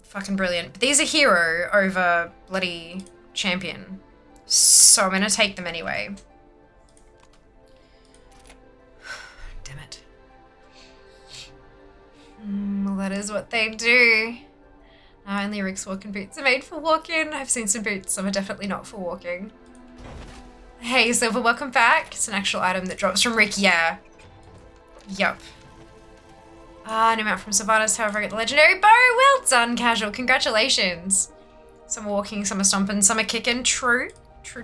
Fucking brilliant. But these are hero over bloody champion. So I'm gonna take them anyway. Damn it. Well, that is what they do. Only Rick's walking boots are made for walking. I've seen some boots, some are definitely not for walking. Hey, Silver, welcome back. It's an actual item that drops from Rick, yeah. Yup. New mount from Savanas, however I get the legendary bow. Well done, Casual, congratulations. Some are walking, some are stomping, some are kicking. True. True.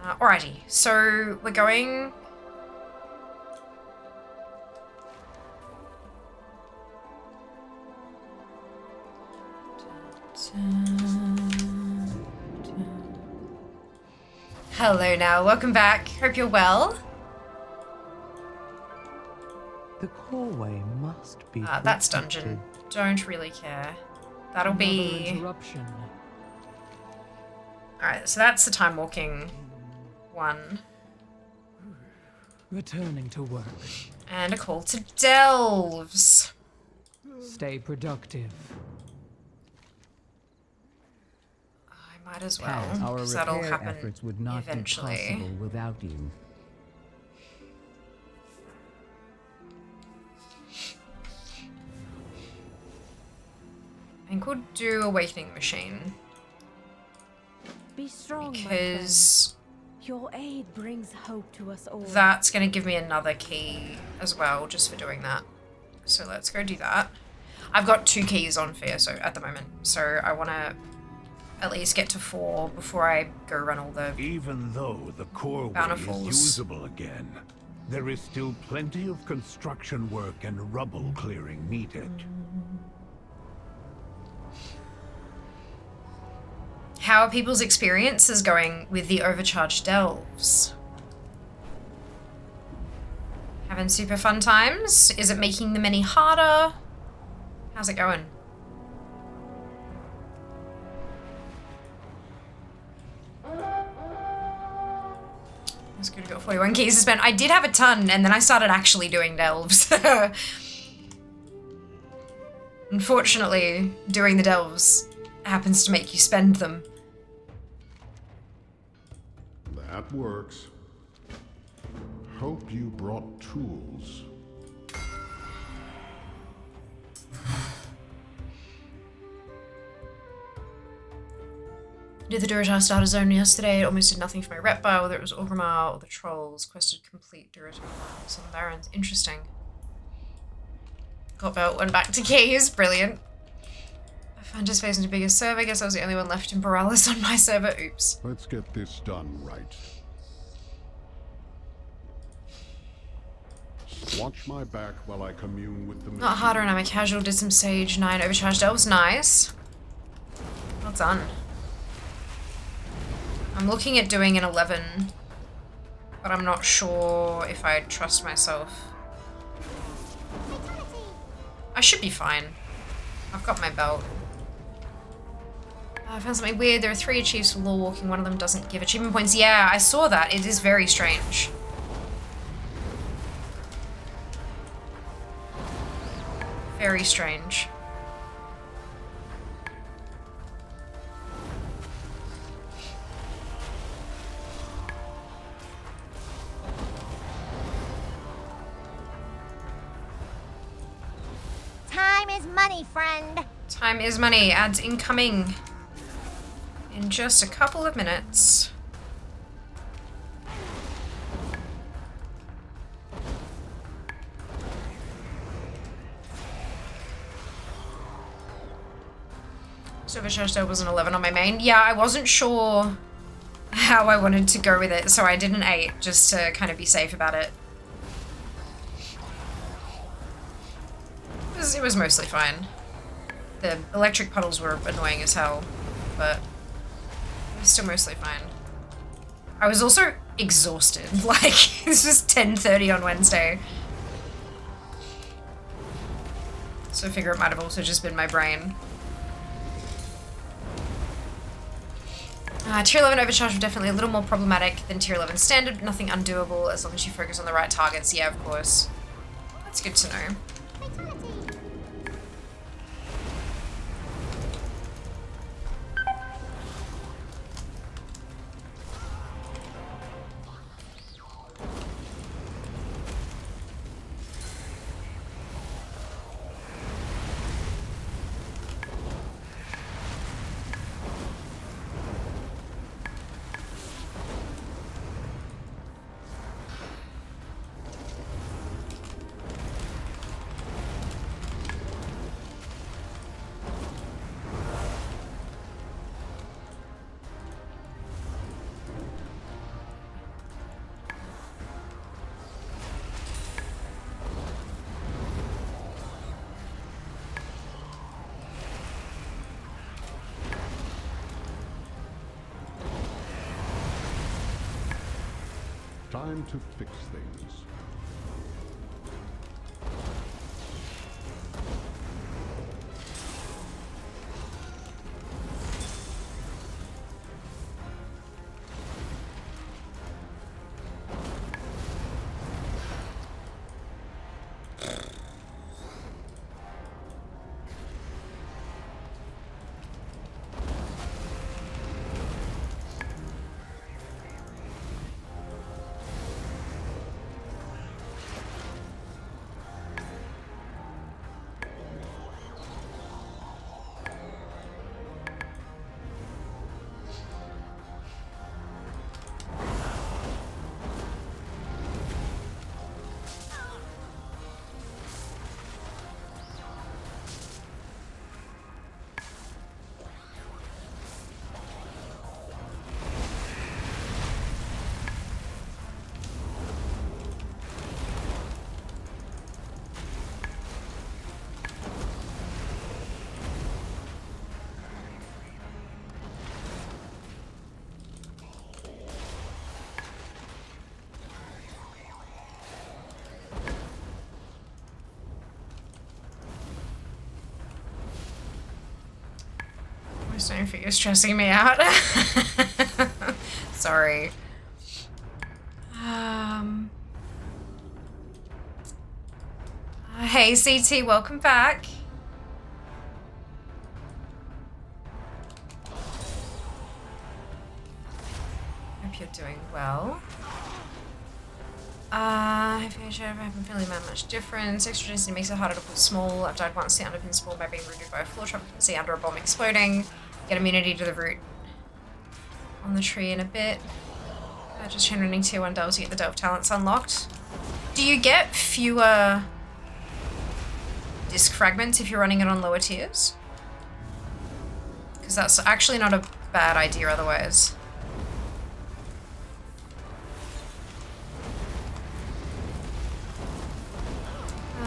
Alrighty, so we're going... Hello now, welcome back. Hope you're well. The causeway must be that's dungeon. Don't really care. That'll be... interruption. Alright, so that's the time walking one. Returning to work. And a call to delves. Stay productive. I might as well, Our because that'll repair happen efforts would not eventually. be possible without you. I think we'll do Awakening Machine. Be strong, Because your aid brings hope to us all. that's going to give me another key as well, just for doing that. So let's go do that. I've got 2 keys on Fierce at the moment, so I want to at least get to 4 before I go run all the... Even though the core way Bountifuls. is usable again, there is still plenty of construction work and rubble clearing needed. How are people's experiences going with the overcharged delves? Having super fun times? Is it making them any harder? How's it going? That's good, I got 41 keys to spend. I did have a ton, and then I started actually doing delves. Unfortunately, doing the delves happens to make you spend them. That works. Hope you brought tools. Did the Duratar starter zone yesterday? It almost did nothing for my rep bar, whether it was Orgrimmar or the trolls. Quested complete Duratar on the Barons. Interesting. Got belt, went back to keys. Brilliant. I found his face into biggest server. I guess I was the only one left in Borealis on my server. Oops. Let's get this done right. Watch my back while I commune with the machine. Not harder and I'm a casual. Did some Sage 9 overcharged elves. Nice. Well done. I'm looking at doing an 11, but I'm not sure if I trust myself. I should be fine. I've got my belt. I found something weird. There are 3 achieves for law walking. One of them doesn't give achievement points. Yeah, I saw that. It is very strange. Very strange. Time is money, friend. Time is money. Ads incoming in just a couple of minutes. Silver Chester was an 11 on my main. Yeah, I wasn't sure how I wanted to go with it, so I did an 8 just to kind of be safe about it. It was mostly fine. The electric puddles were annoying as hell, but it was still mostly fine. I was also exhausted. Like, this was 10:30 on Wednesday. So I figure it might have also just been my brain. Tier 11 overcharge were definitely a little more problematic than Tier 11 standard, but nothing undoable as long as you focus on the right targets. Yeah, of course. That's good to know. Time to fix things. Don't think you're stressing me out. Sorry. Hey CT, welcome back. Hope you're doing well. I haven't really made much difference. Extra density makes it harder to pull small. I've died once. The underpin spawned by being rooted by a floor trap. You can see under a bomb exploding. Get immunity to the root on the tree in a bit. Just chain running tier 1 delves, you get the delve talents unlocked. Do you get fewer disc fragments if you're running it on lower tiers? Because that's actually not a bad idea otherwise.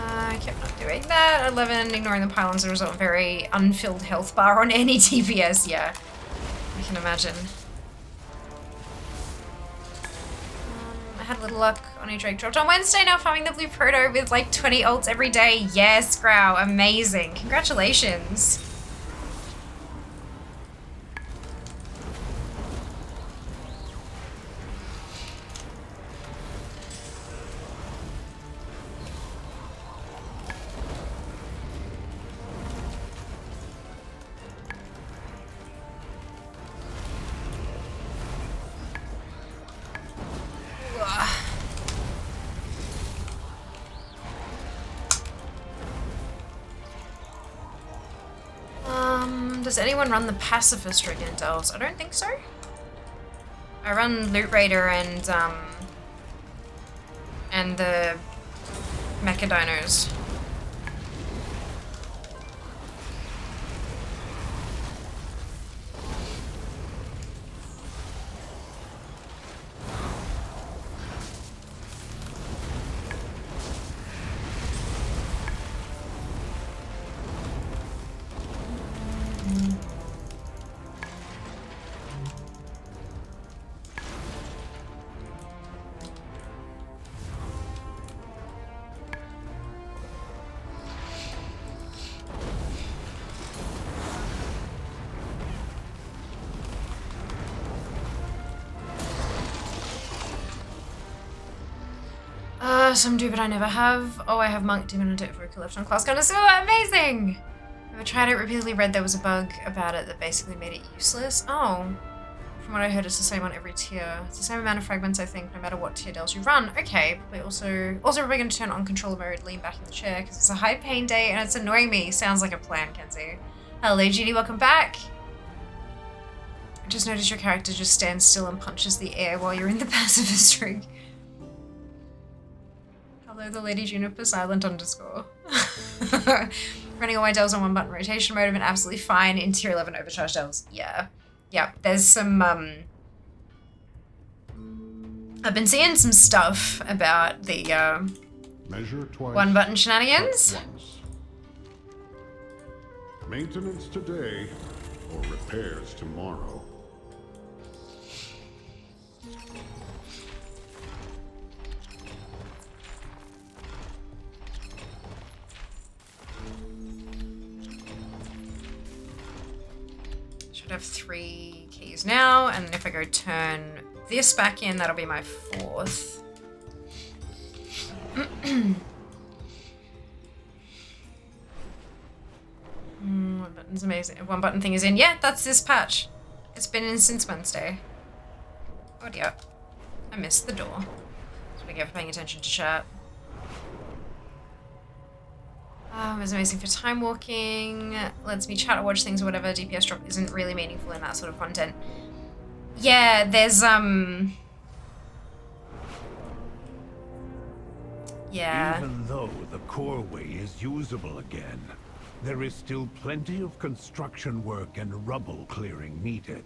I kept not doing that. 11, ignoring the pylons, the result very unfilled health bar on any TPS, yeah. I can imagine. I had a little luck on a Drake dropped on Wednesday, now farming the blue proto with like 20 ults every day. Yes, Growl, amazing. Congratulations. Does anyone run the Pacifist rig in Delves? I don't think so. I run Loot Raider and the Mecha Dinos. Some do, but I never have. Oh, I have Monk, Demon, and Vocal left on class gunner. So amazing! I tried it, repeatedly read there was a bug about it that basically made it useless. Oh. From what I heard, it's the same on every tier. It's the same amount of fragments, I think, no matter what tier delves you run. Okay, probably also probably going to turn on controller mode, lean back in the chair, because it's a high pain day and it's annoying me. Sounds like a plan, Kenzie. Hello, GD, welcome back. I just noticed your character just stands still and punches the air while you're in the pacifist rig. Hello, the Lady Juniper silent _. Running away delves on 1-button rotation mode have been absolutely fine in tier 11 overcharge delves. Yeah. Yeah, there's some, I've been seeing some stuff about the, Measure twice, 1-button shenanigans. cut once. Maintenance today, or repairs tomorrow. Should have 3 keys now, and if I go turn this back in, that'll be my 4th. One button's amazing. If 1-button thing is in, yeah, that's this patch. It's been in since Wednesday. Oh dear. I missed the door. That's what I get for paying attention to chat. It was amazing for time walking, lets me chat or watch things or whatever. DPS drop isn't really meaningful in that sort of content. Yeah, there's, yeah. Even though the coreway is usable again, there is still plenty of construction work and rubble clearing needed.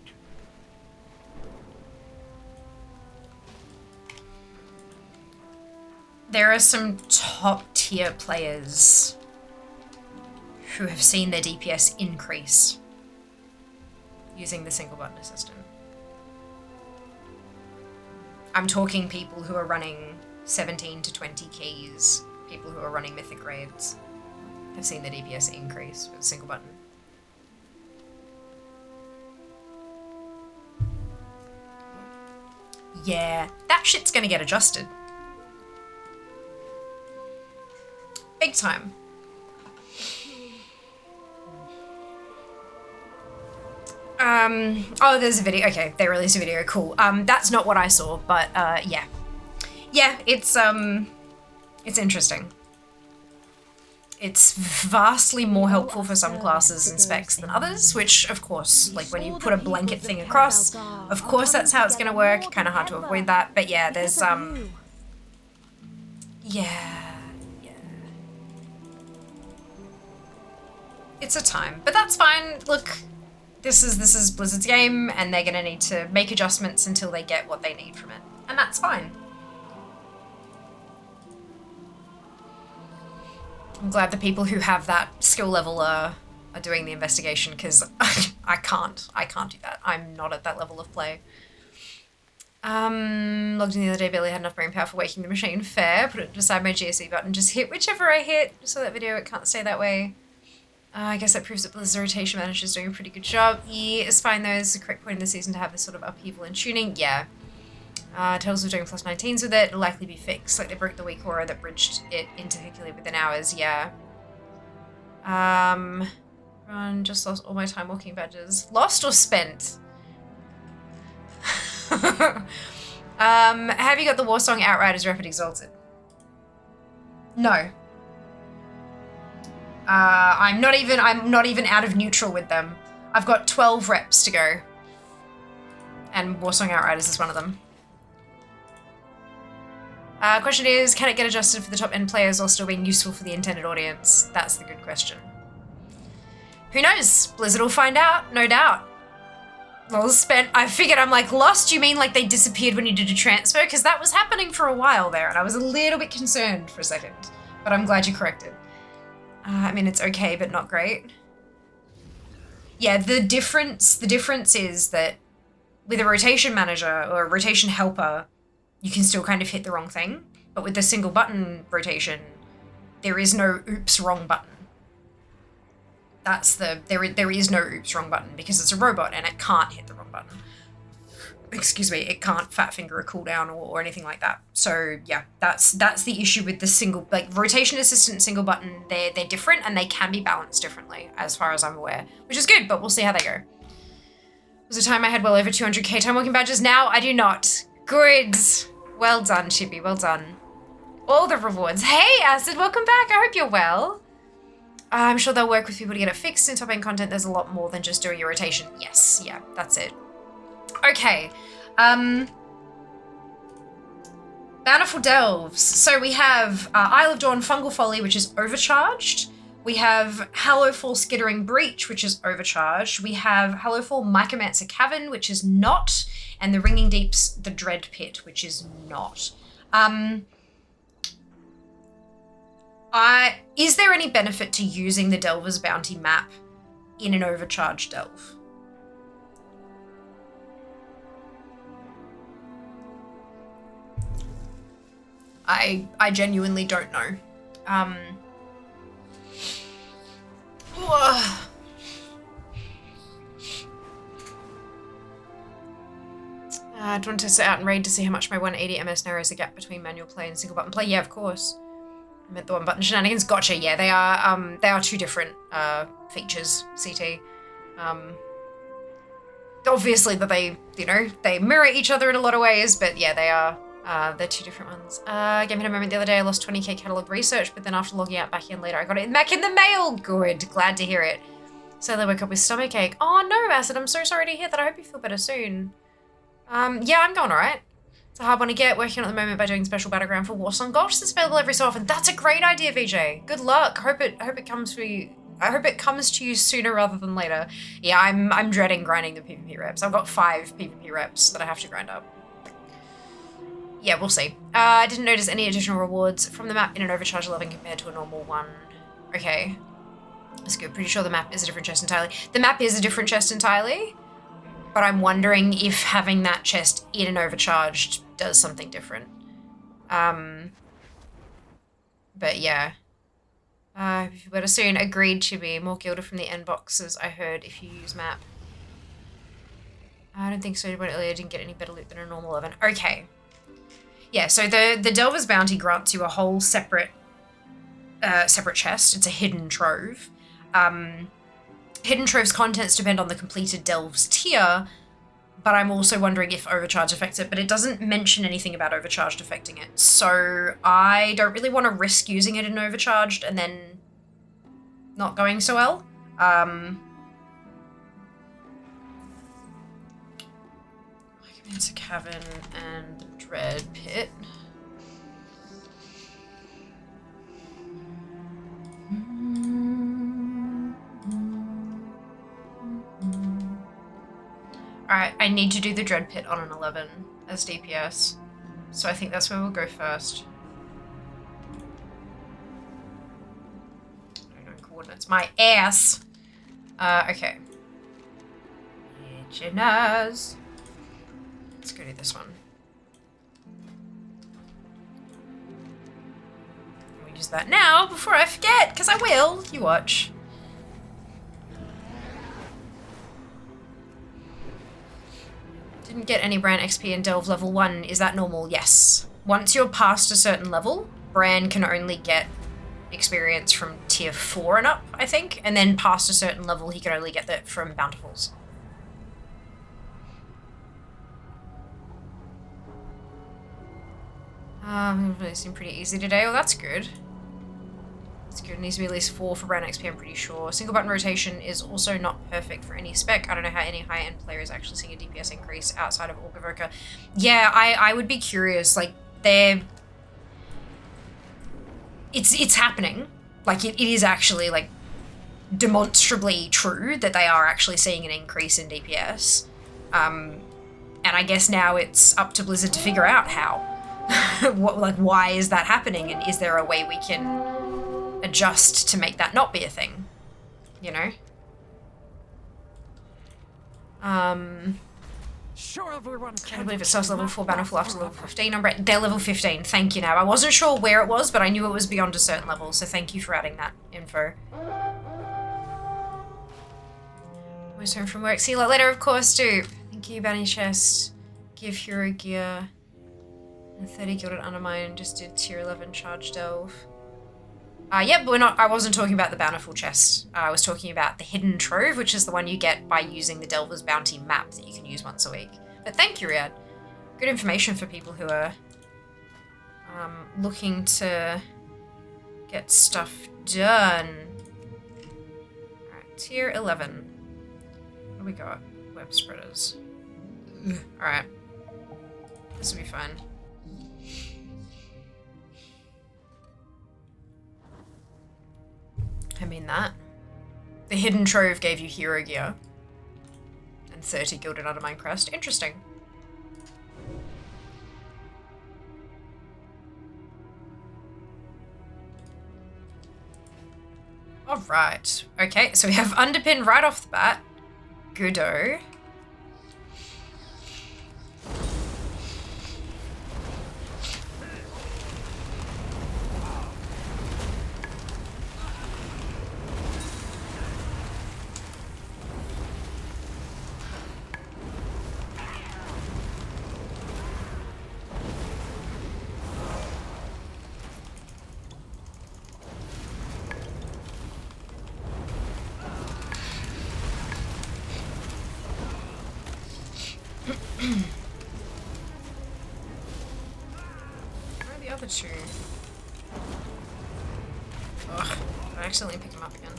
There are some top tier players who have seen their DPS increase using the single button assistant. I'm talking people who are running 17 to 20 keys, people who are running mythic grades have seen their DPS increase with a single button. Yeah, that shit's gonna get adjusted. Big time. Oh, there's a video. Okay, they released a video. Cool. That's not what I saw, but yeah. Yeah, it's interesting. It's vastly more helpful for some classes and specs than others, which of course, like when you put a blanket thing across, of course that's how it's gonna work. Kind of hard to avoid that, but yeah, there's yeah. It's a time, but that's fine. Look, this is Blizzard's game, and they're gonna need to make adjustments until they get what they need from it, and that's fine. I'm glad the people who have that skill level are doing the investigation, because I can't do that. I'm not at that level of play. Logged in the other day, barely had enough brain power for waking the machine. Fair. Put it beside my GSE button. Just hit whichever I hit. Just saw that video. It can't stay that way. I guess that proves that Blizzard's rotation manager is doing a pretty good job. Yeah, it's fine though. It's the correct point in the season to have this sort of upheaval in tuning. Yeah. Tales of doing plus 19s with it. It'll likely be fixed. Like they broke the weak aura that bridged it into Hercules within hours. Yeah. Run. Just lost all my time walking badges. Lost or spent? Have you got the war song Outriders Rapid Exalted? No. I'm not even out of neutral with them. I've got 12 reps to go. And Warsong Outriders is one of them. Question is, can it get adjusted for the top end players while still being useful for the intended audience? That's the good question. Who knows? Blizzard will find out, no doubt. I figured, I'm like, lost? You mean like they disappeared when you did a transfer? Because that was happening for a while there, and I was a little bit concerned for a second. But I'm glad you corrected. I mean, it's okay, but not great. Yeah, the difference is that with a rotation manager or a rotation helper, you can still kind of hit the wrong thing. But with the single button rotation, there is no oops wrong button. There is no oops wrong button because it's a robot and it can't hit the wrong button. Excuse me, it can't fat finger a cooldown or anything like that. So yeah, that's the issue with the single, like rotation assistant single button. They're different and they can be balanced differently as far as I'm aware, which is good, but we'll see how they go. Was a time I had well over 200k time walking badges. Now I do not. Good. Well done, Chippy. Well done. All the rewards. Hey, Acid, welcome back. I hope you're well. I'm sure they'll work with people to get it fixed. In top-end content, there's a lot more than just doing your rotation. Yes, yeah, that's it. Okay. Bountiful Delves. So we have Isle of Dawn Fungal Folly, which is overcharged. We have Hallowfall Skittering Breach, which is overcharged. We have Hallowfall Mycomancer Cavern, which is not. And the Ringing Deeps, the Dread Pit, which is not. Is there any benefit to using the Delver's Bounty map in an overcharged delve? I genuinely don't know. I want to sit out and raid to see how much my 180 MS narrows the gap between manual play and single button play. Yeah, of course. I meant the one button shenanigans. Gotcha. Yeah, they are two different features. CT. Obviously that they mirror each other in a lot of ways, but yeah, they're two different ones. Gave me a moment the other day. I lost 20k catalog research, but then after logging out back in later, I got it back in the mail. Good. Glad to hear it. So they woke up with stomachache. Oh no, Acid. I'm so sorry to hear that. I hope you feel better soon. Yeah, I'm going all right. It's a hard one to get. Working on at the moment by doing special battleground for Warsong Gosh. It's available every so often. That's a great idea, VJ. Good luck. Hope it comes for you. I hope it comes to you sooner rather than later. Yeah, I'm dreading grinding the PvP reps. I've got 5 PvP reps that I have to grind up. Yeah, we'll see. I didn't notice any additional rewards from the map in an overcharge 11 compared to a normal one. Okay. That's good. Pretty sure the map is a different chest entirely. The map is a different chest entirely, but I'm wondering if having that chest in an overcharged does something different. But yeah. If you better soon. Agreed to be more gilded from the end boxes, I heard, if you use map. I don't think so. But earlier I didn't get any better loot than a normal 11. Okay. Yeah, so the Delver's Bounty grants you a whole separate chest. It's a hidden trove. Hidden Trove's contents depend on the completed Delves tier, but I'm also wondering if Overcharge affects it, but it doesn't mention anything about Overcharged affecting it. So I don't really want to risk using it in Overcharged and then not going so well. It's a Cavern and the Dread Pit. Alright, I need to do the Dread Pit on an 11 as DPS. So I think that's where we'll go first. I don't know coordinates. My ass! Okay. Itchiness. Let's go do this one. We'll use that now before I forget, because I will. You watch. Didn't get any Bran XP in Delve level 1. Is that normal? Yes. Once you're past a certain level, Bran can only get experience from tier 4 and up, I think. And then past a certain level, he can only get that from Bountifuls. They seem pretty easy today. Oh, that's good. That's good. It needs to be at least 4 for Bran XP, I'm pretty sure. Single button rotation is also not perfect for any spec. I don't know how any high-end player is actually seeing a DPS increase outside of Orc Evoker. Yeah, I would be curious. Like, it's happening. Like, it is actually, like, demonstrably true that they are actually seeing an increase in DPS. And I guess now it's up to Blizzard to figure out how. Why is that happening, and is there a way we can adjust to make that not be a thing? You know? Sure, everyone Can't believe it starts level 4 Bountiful after level 15. They're level 15. Thank you now. I wasn't sure where it was, but I knew it was beyond a certain level, so thank you for adding that info. Always home from work. See you lot later, of course, do. Thank you, Bounty Chest. Give Hero Gear. And 30 Gilded Undermine. Just did tier 11 Charge Delve. Yeah, but I wasn't talking about the Bountiful Chest. I was talking about the Hidden Trove, which is the one you get by using the Delver's Bounty map that you can use once a week. But thank you, Riyadh. Good information for people who are looking to get stuff done. Alright, tier 11. What do we got? Web spreaders. Alright. This will be fun. I mean that. The Hidden Trove gave you Hero Gear. And 30 Gilded Undermine Crest. Interesting. Alright. Okay, so we have Underpin right off the bat. Goodo. Where are the other two? Ugh, I accidentally picked him up again.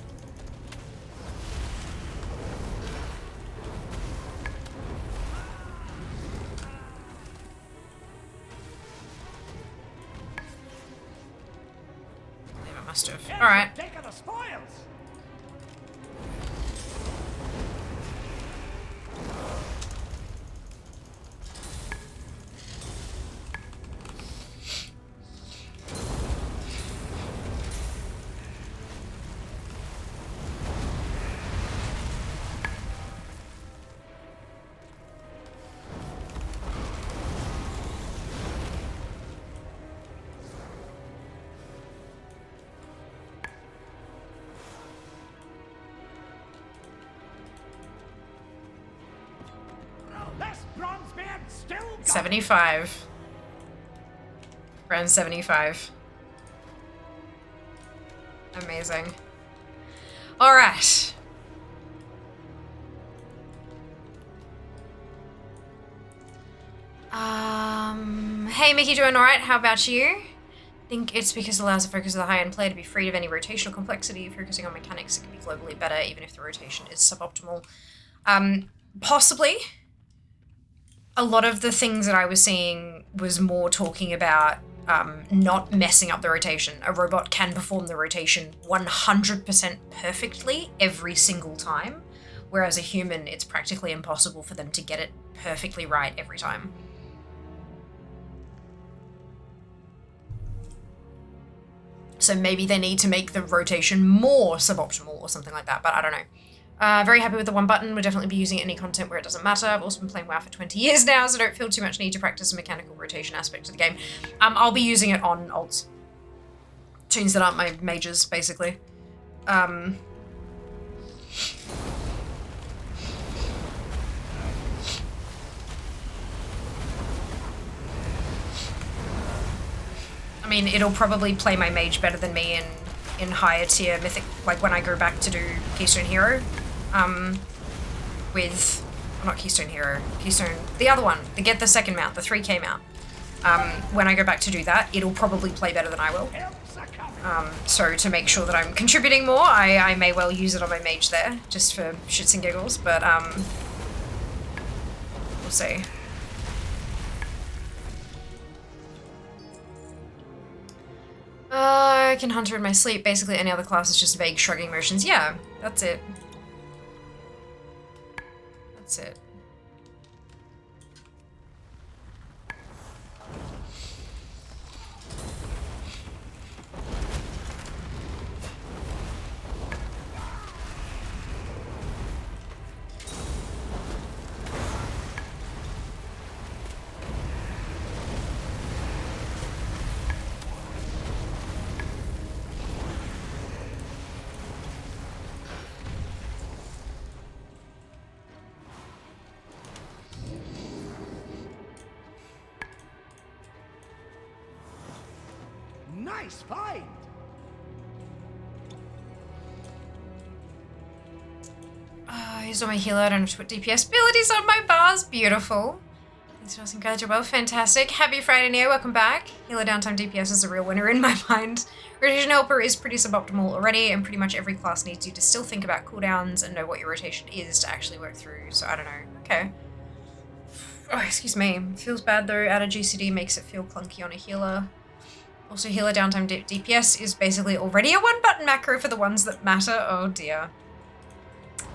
I believe I must have. Alright. Take the spoils. This bronze beard still got 75. Round 75. Amazing. Alright. Hey Mickey, doing alright? How about you? Think it's because it allows the focus of the high-end player to be freed of any rotational complexity. Focusing on mechanics, it can be globally better, even if the rotation is suboptimal. Possibly. A lot of the things that I was seeing was more talking about not messing up the rotation. A robot can perform the rotation 100% perfectly every single time, whereas a human, it's practically impossible for them to get it perfectly right every time. So maybe they need to make the rotation more suboptimal or something like that, but I don't know. Very happy with the one button. We'll definitely be using it in any content where it doesn't matter. I've also been playing WoW for 20 years now, so I don't feel too much need to practice the mechanical rotation aspect of the game. I'll be using it on alts. Tunes that aren't my mages, basically. I mean, it'll probably play my mage better than me in higher tier mythic, like when I go back to do Keystone Hero, with, not Keystone Hero, Keystone, the other one, the second mount, the 3k mount. When I go back to do that, it'll probably play better than I will. So to make sure that I'm contributing more, I may well use it on my mage there, just for shits and giggles, but we'll see. I can hunter in my sleep. Basically any other class is just vague shrugging motions. Yeah, that's it. That's it. Nice fight! He's on my healer. I don't have to put DPS abilities on my bars. Beautiful. Thanks for asking, guys. You're both fantastic. Happy Friday, Neo. Welcome back. Healer downtime DPS is a real winner in my mind. Rotation Helper is pretty suboptimal already, and pretty much every class needs you to still think about cooldowns and know what your rotation is to actually work through. So I don't know. Okay. Oh, excuse me. Feels bad though. Added GCD makes it feel clunky on a healer. Also, healer downtime DPS is basically already a one-button macro for the ones that matter. Oh dear.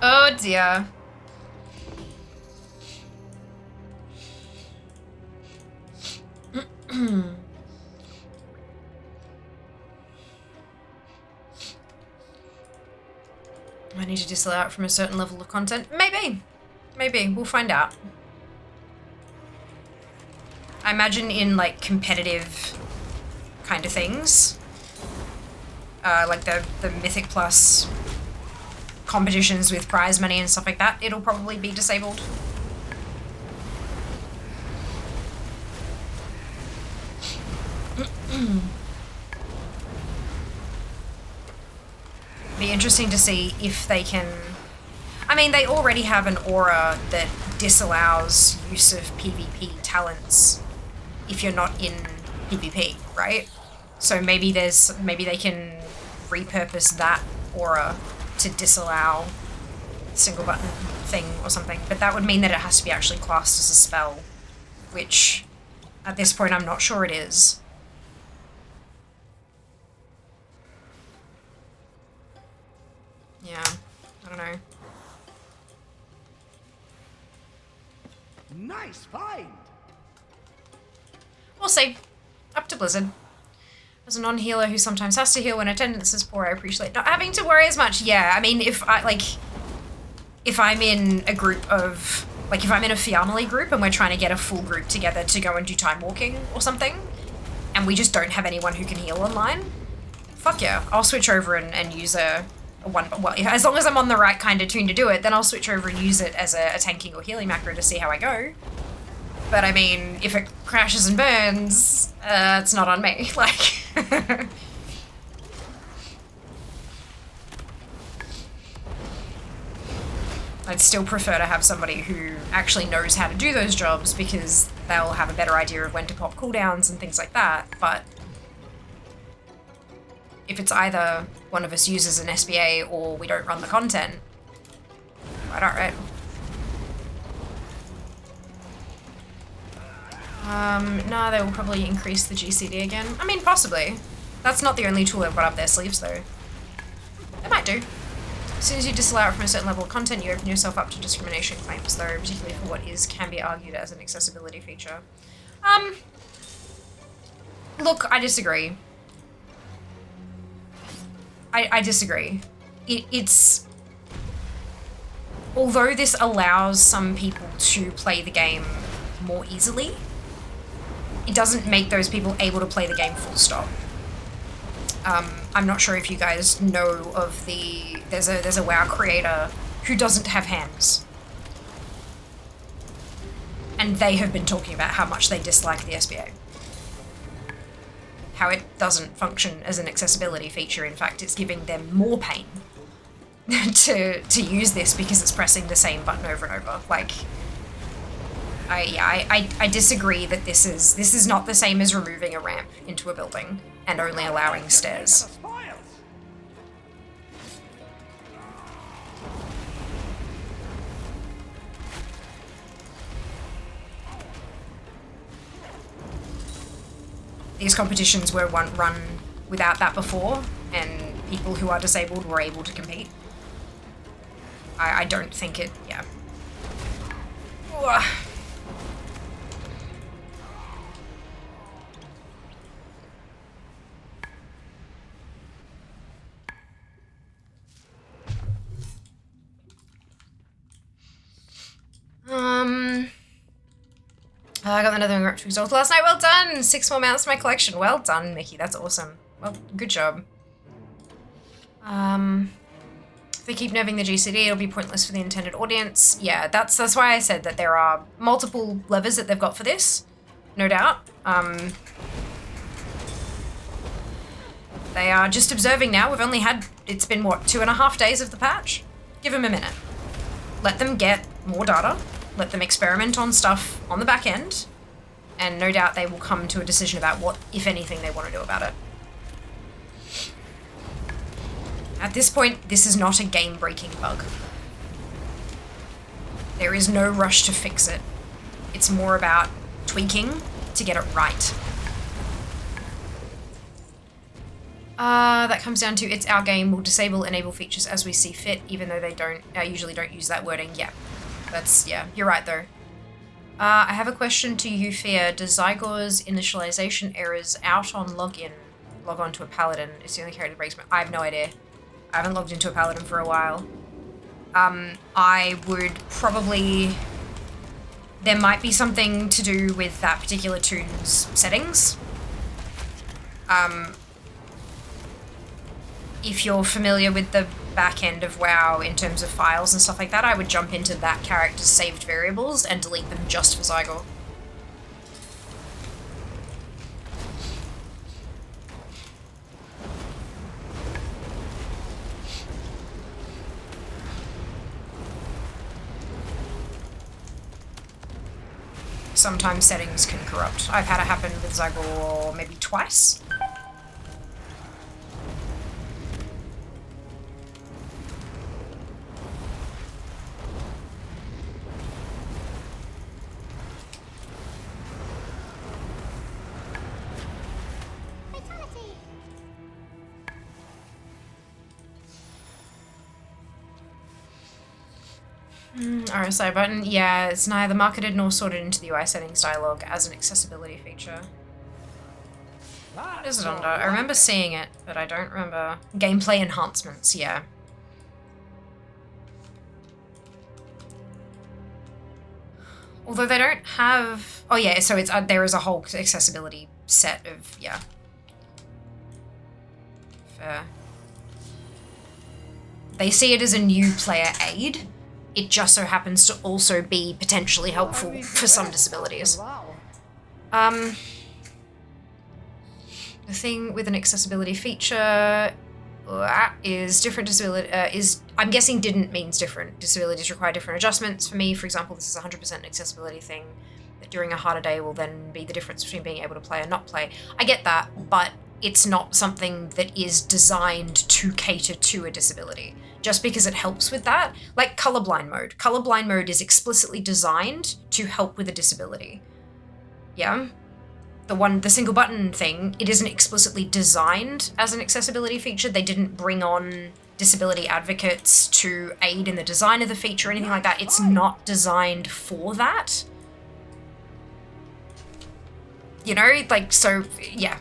Oh dear. I need to disallow it from a certain level of content. Maybe. Maybe. We'll find out. I imagine in, like, competitive kind of things, like the Mythic Plus competitions with prize money and stuff like that, it'll probably be disabled. Be interesting to see if they can... I mean, they already have an aura that disallows use of PvP talents if you're not in PvP, right? So maybe they can repurpose that aura to disallow single button thing or something, but that would mean that it has to be actually classed as a spell, which at this point I'm not sure it is. Yeah, I don't know. Nice fight! We'll see. Up to Blizzard. As a non-healer who sometimes has to heal when attendance is poor, I appreciate not having to worry as much. Yeah, I mean, if I'm in a group of, like, if I'm in a family group and we're trying to get a full group together to go and do time walking or something, and we just don't have anyone who can heal online, fuck yeah, I'll switch over and use a one, well, as long as I'm on the right kind of tune to do it, then I'll switch over and use it as a tanking or healing macro to see how I go. But I mean, if it crashes and burns, it's not on me, like. I'd still prefer to have somebody who actually knows how to do those jobs because they'll have a better idea of when to pop cooldowns and things like that, but if it's either one of us uses an SBA or we don't run the content, quite alright. No, they will probably increase the GCD again. I mean, possibly. That's not the only tool I've got up their sleeves, though. They might do. As soon as you disallow it from a certain level of content, you open yourself up to discrimination claims, though, particularly for what can be argued as an accessibility feature. Look, I disagree. I disagree. It's... Although this allows some people to play the game more easily, it doesn't make those people able to play the game full stop. I'm not sure if you guys know of the... There's a WoW creator who doesn't have hands. And they have been talking about how much they dislike the SBA. How it doesn't function as an accessibility feature. In fact, it's giving them more pain to use this because it's pressing the same button over and over. Like, I disagree that this is not the same as removing a ramp into a building and only allowing stairs. These competitions were run without that before, and people who are disabled were able to compete. I don't think it, yeah. Ugh. I got another Warcraft result last night. Well done! 6 more mounts in my collection. Well done, Mickey. That's awesome. Well, good job. If they keep nerfing the GCD, it'll be pointless for the intended audience. Yeah, that's why I said that there are multiple levers that they've got for this. No doubt. They are just observing now. We've only had, it's been what, 2.5 days of the patch? Give them a minute. Let them get more data. Let them experiment on stuff on the back end, and no doubt they will come to a decision about what, if anything, they want to do about it. At this point, this is not a game-breaking bug. There is no rush to fix it. It's more about tweaking to get it right. That comes down to, it's our game, we'll disable, enable features as we see fit, even though they don't, usually don't use that wording. Yeah. That's, yeah, you're right though. I have a question to you, Fear. Does Zygor's initialization errors out on login log on to a paladin? It's the only character that breaks my... I have no idea. I haven't logged into a paladin for a while. I would probably... There might be something to do with that particular toon's settings. If you're familiar with the back end of WoW in terms of files and stuff like that, I would jump into that character's saved variables and delete them just for Zygor. Sometimes settings can corrupt. I've had it happen with Zygor maybe twice. RSI button, yeah, it's neither marketed nor sorted into the UI settings dialog as an accessibility feature. What is it under? I remember seeing it, but I don't remember. Gameplay enhancements, yeah. Although they don't have... Oh yeah, so it's there is a whole accessibility set of, yeah. Fair. They see it as a new player aid. It just so happens to also be potentially helpful for some disabilities. The thing with an accessibility feature, is different disability, I'm guessing didn't means different. Disabilities require different adjustments. For me, for example, this is a 100% accessibility thing. That during a harder day will then be the difference between being able to play and not play. I get that, but it's not something that is designed to cater to a disability. Just because it helps with that. Like colorblind mode. Colorblind mode is explicitly designed to help with a disability. Yeah? The single button thing, it isn't explicitly designed as an accessibility feature. They didn't bring on disability advocates to aid in the design of the feature or anything like that. It's not designed for that. You know, like, so, yeah.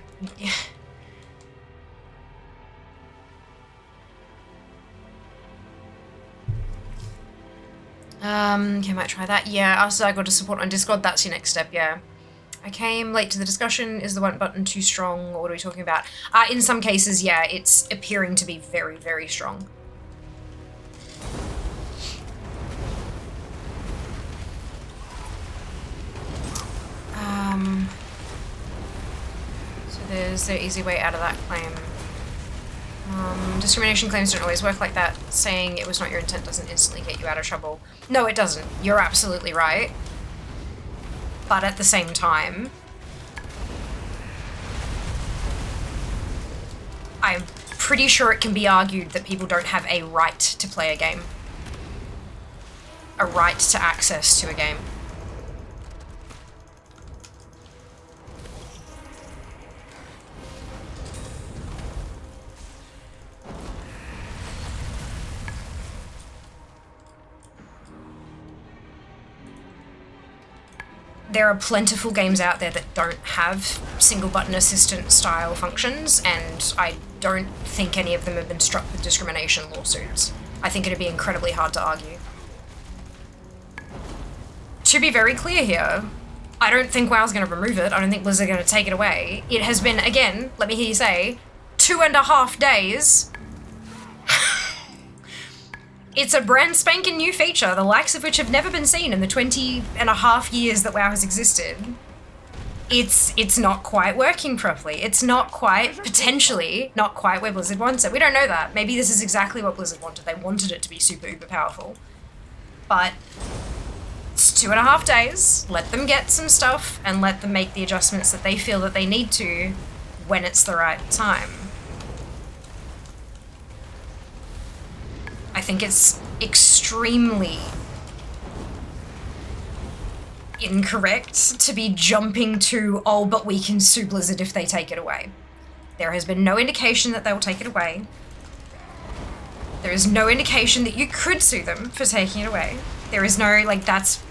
Okay, might try that. Yeah, after I got to support on Discord, that's your next step, yeah. I came late to the discussion. Is the one button too strong? Or what are we talking about? In some cases, yeah, it's appearing to be very, very strong. So there's the easy way out of that claim. Discrimination claims don't always work like that. Saying it was not your intent doesn't instantly get you out of trouble. No, it doesn't. You're absolutely right. But at the same time, I'm pretty sure it can be argued that people don't have a right to play a game. A right to access to a game. There are plentiful games out there that don't have single button assistant style functions, and I don't think any of them have been struck with discrimination lawsuits. I think it'd be incredibly hard to argue. To be very clear here, I don't think WoW's going to remove it. I don't think Blizzard are going to take it away. It has been, again, let me hear you say, 2.5 days. It's a brand spanking new feature, the likes of which have never been seen in the 20.5 years that WoW has existed. It's not quite working properly. It's not quite, potentially, not quite where Blizzard wants it. We don't know that. Maybe this is exactly what Blizzard wanted. They wanted it to be super uber powerful. But it's 2.5 days. Let them get some stuff and let them make the adjustments that they feel that they need to when it's the right time. I think it's extremely incorrect to be jumping to, oh, but we can sue Blizzard if they take it away. There has been no indication that they will take it away. There is no indication that you could sue them for taking it away. There is no, like, let's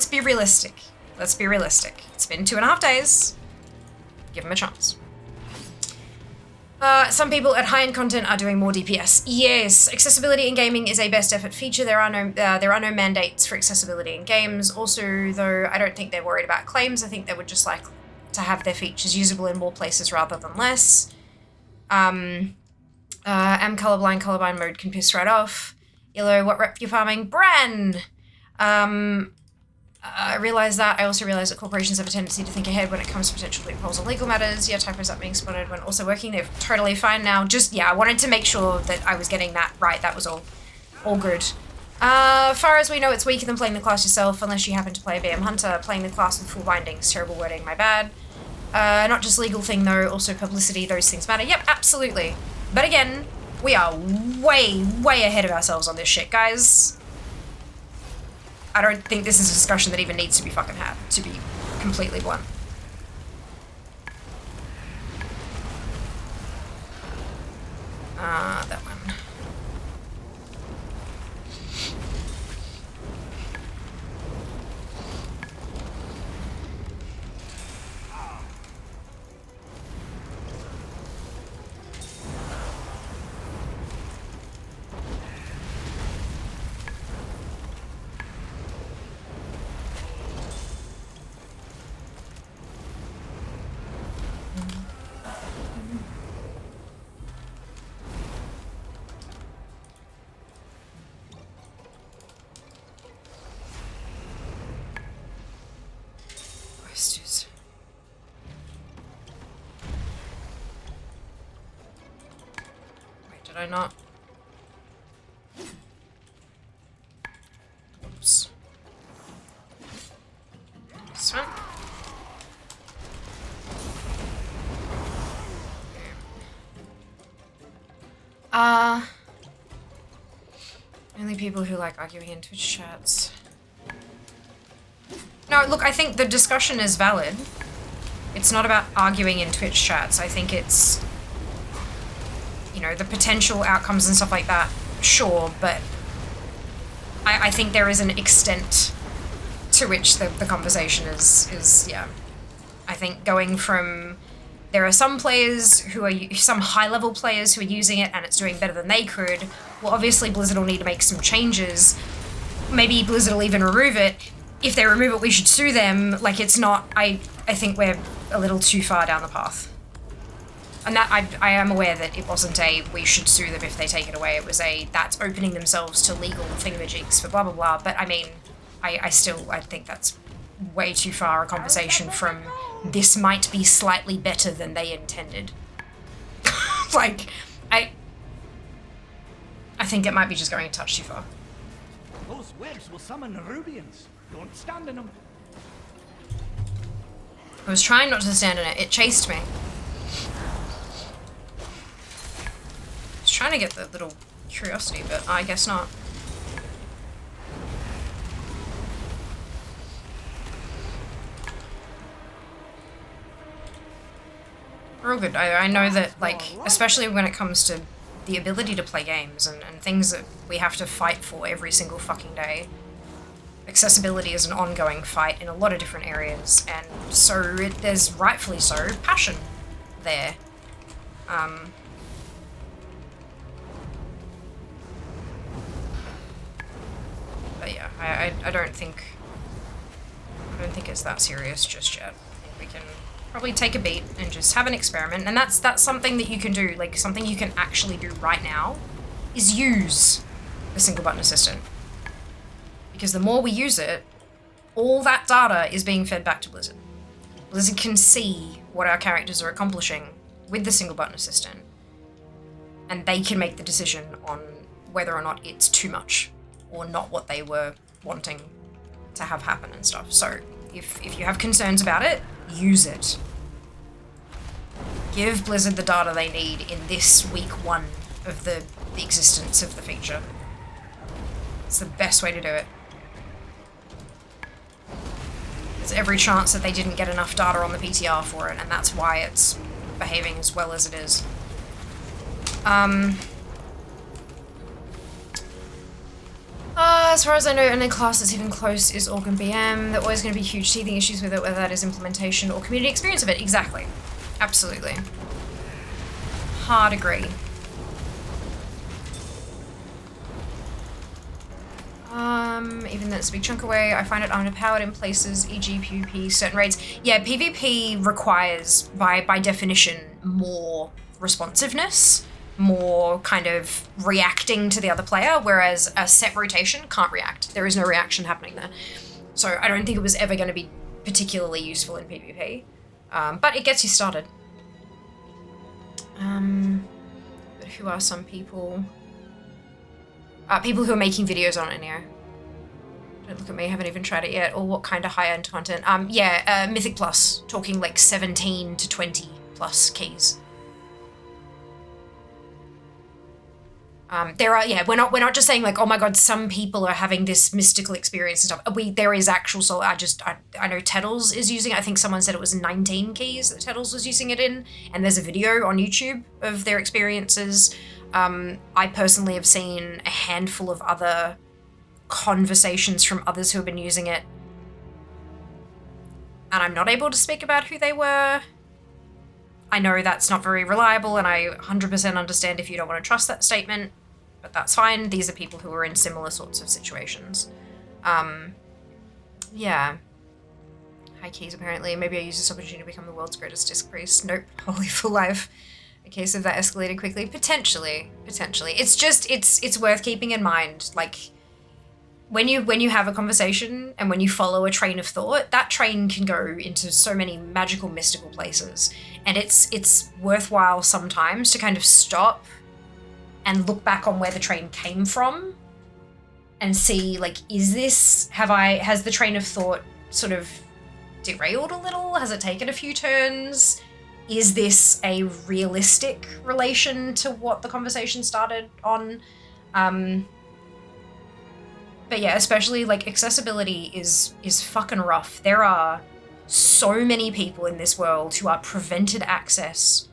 be realistic. Let's be realistic. It's been 2.5 days. Give them a chance. Some people at high-end content are doing more DPS. Yes, accessibility in gaming is a best effort feature. There are no mandates for accessibility in games. Also, though, I don't think they're worried about claims. I think they would just like to have their features usable in more places rather than less. Am colorblind. Colorblind mode can piss right off. Yellow, what rep you farming? Bran! I realize that. I also realize that corporations have a tendency to think ahead when it comes to potential loopholes and legal matters. Yeah, typos up being spotted when also working. They're totally fine now. Just, yeah, I wanted to make sure that I was getting that right. That was all good. Far as we know, it's weaker than playing the class yourself, unless you happen to play a BM Hunter. Playing the class with full bindings. Terrible wording, my bad. Not just legal thing, though. Also publicity. Those things matter. Yep, absolutely. But again, we are way, way ahead of ourselves on this shit, guys. I don't think this is a discussion that even needs to be fucking had, to be completely blunt. That one. Did I not? Whoops. This one? Only people who like arguing in Twitch chats. No, look, I think the discussion is valid. It's not about arguing in Twitch chats. I think it's, you know, the potential outcomes and stuff like that, sure, but I think there is an extent to which the conversation is, yeah. I think going from, there are some players who are, some high-level players who are using it and it's doing better than they could. Well, obviously Blizzard will need to make some changes. Maybe Blizzard will even remove it. If they remove it, we should sue them. Like, it's not, I think we're a little too far down the path. And that, I am aware that it wasn't a, we should sue them if they take it away. It was a, that's opening themselves to legal thingamajigs for blah, blah, blah. But I mean, I think that's way too far a conversation from this might be slightly better than they intended. Like, I think it might be just going a touch too far. Those webs will summon Nerubians. Don't stand in them. I was trying not to stand in it. It chased me. I was trying to get the little curiosity, but I guess not. We're all good. I know that, like, especially when it comes to the ability to play games and things that we have to fight for every single fucking day, accessibility is an ongoing fight in a lot of different areas, and so there's rightfully so passion there. But yeah, I don't think it's that serious just yet. I think we can probably take a beat and just have an experiment, and that's something that you can do, like something you can actually do right now is use the single button assistant. Because the more we use it, all that data is being fed back to Blizzard. Blizzard can see what our characters are accomplishing with the single button assistant, and they can make the decision on whether or not it's too much or not what they were wanting to have happen and stuff. So if you have concerns about it, use it. Give Blizzard the data they need in this week 1 of the existence of the feature. It's the best way to do it. There's every chance that they didn't get enough data on the PTR for it, and that's why it's behaving as well as it is. As far as I know, only class that's even close is Organ BM. There are always going to be huge teething issues with it, whether that is implementation or community experience of it. Exactly. Absolutely. Hard agree. Even though it's a big chunk away, I find it underpowered in places, e.g. PvP, certain raids. Yeah, PvP requires, by definition, more responsiveness, more kind of reacting to the other player, whereas a set rotation can't react. There is no reaction happening there. So I don't think it was ever going to be particularly useful in PvP. But it gets you started. But who are some people? People who are making videos on it now. Don't look at me, haven't even tried it yet. Or what kind of high-end content? Mythic Plus, talking like 17 to 20 plus keys. There are, yeah, we're not just saying like, oh my god, some people are having this mystical experience and stuff. There is actual, so I know Teddles is using it. I think someone said it was 19 keys that Teddles was using it in, and there's a video on YouTube of their experiences. I personally have seen a handful of other conversations from others who have been using it, and I'm not able to speak about who they were. I know that's not very reliable, and I 100% understand if you don't want to trust that statement, but that's fine. These are people who are in similar sorts of situations. Yeah. High keys, apparently. Maybe I use this opportunity to become the world's greatest disc priest. Nope. Holy for life. A case of that escalated quickly. Potentially. It's just, it's worth keeping in mind. Like, when you have a conversation and when you follow a train of thought, that train can go into so many magical, mystical places. And it's worthwhile sometimes to kind of stop and look back on where the train came from and see, like, has the train of thought sort of derailed a little? Has it taken a few turns? Is this a realistic relation to what the conversation started on? But yeah, especially like accessibility is fucking rough. There are so many people in this world who are prevented access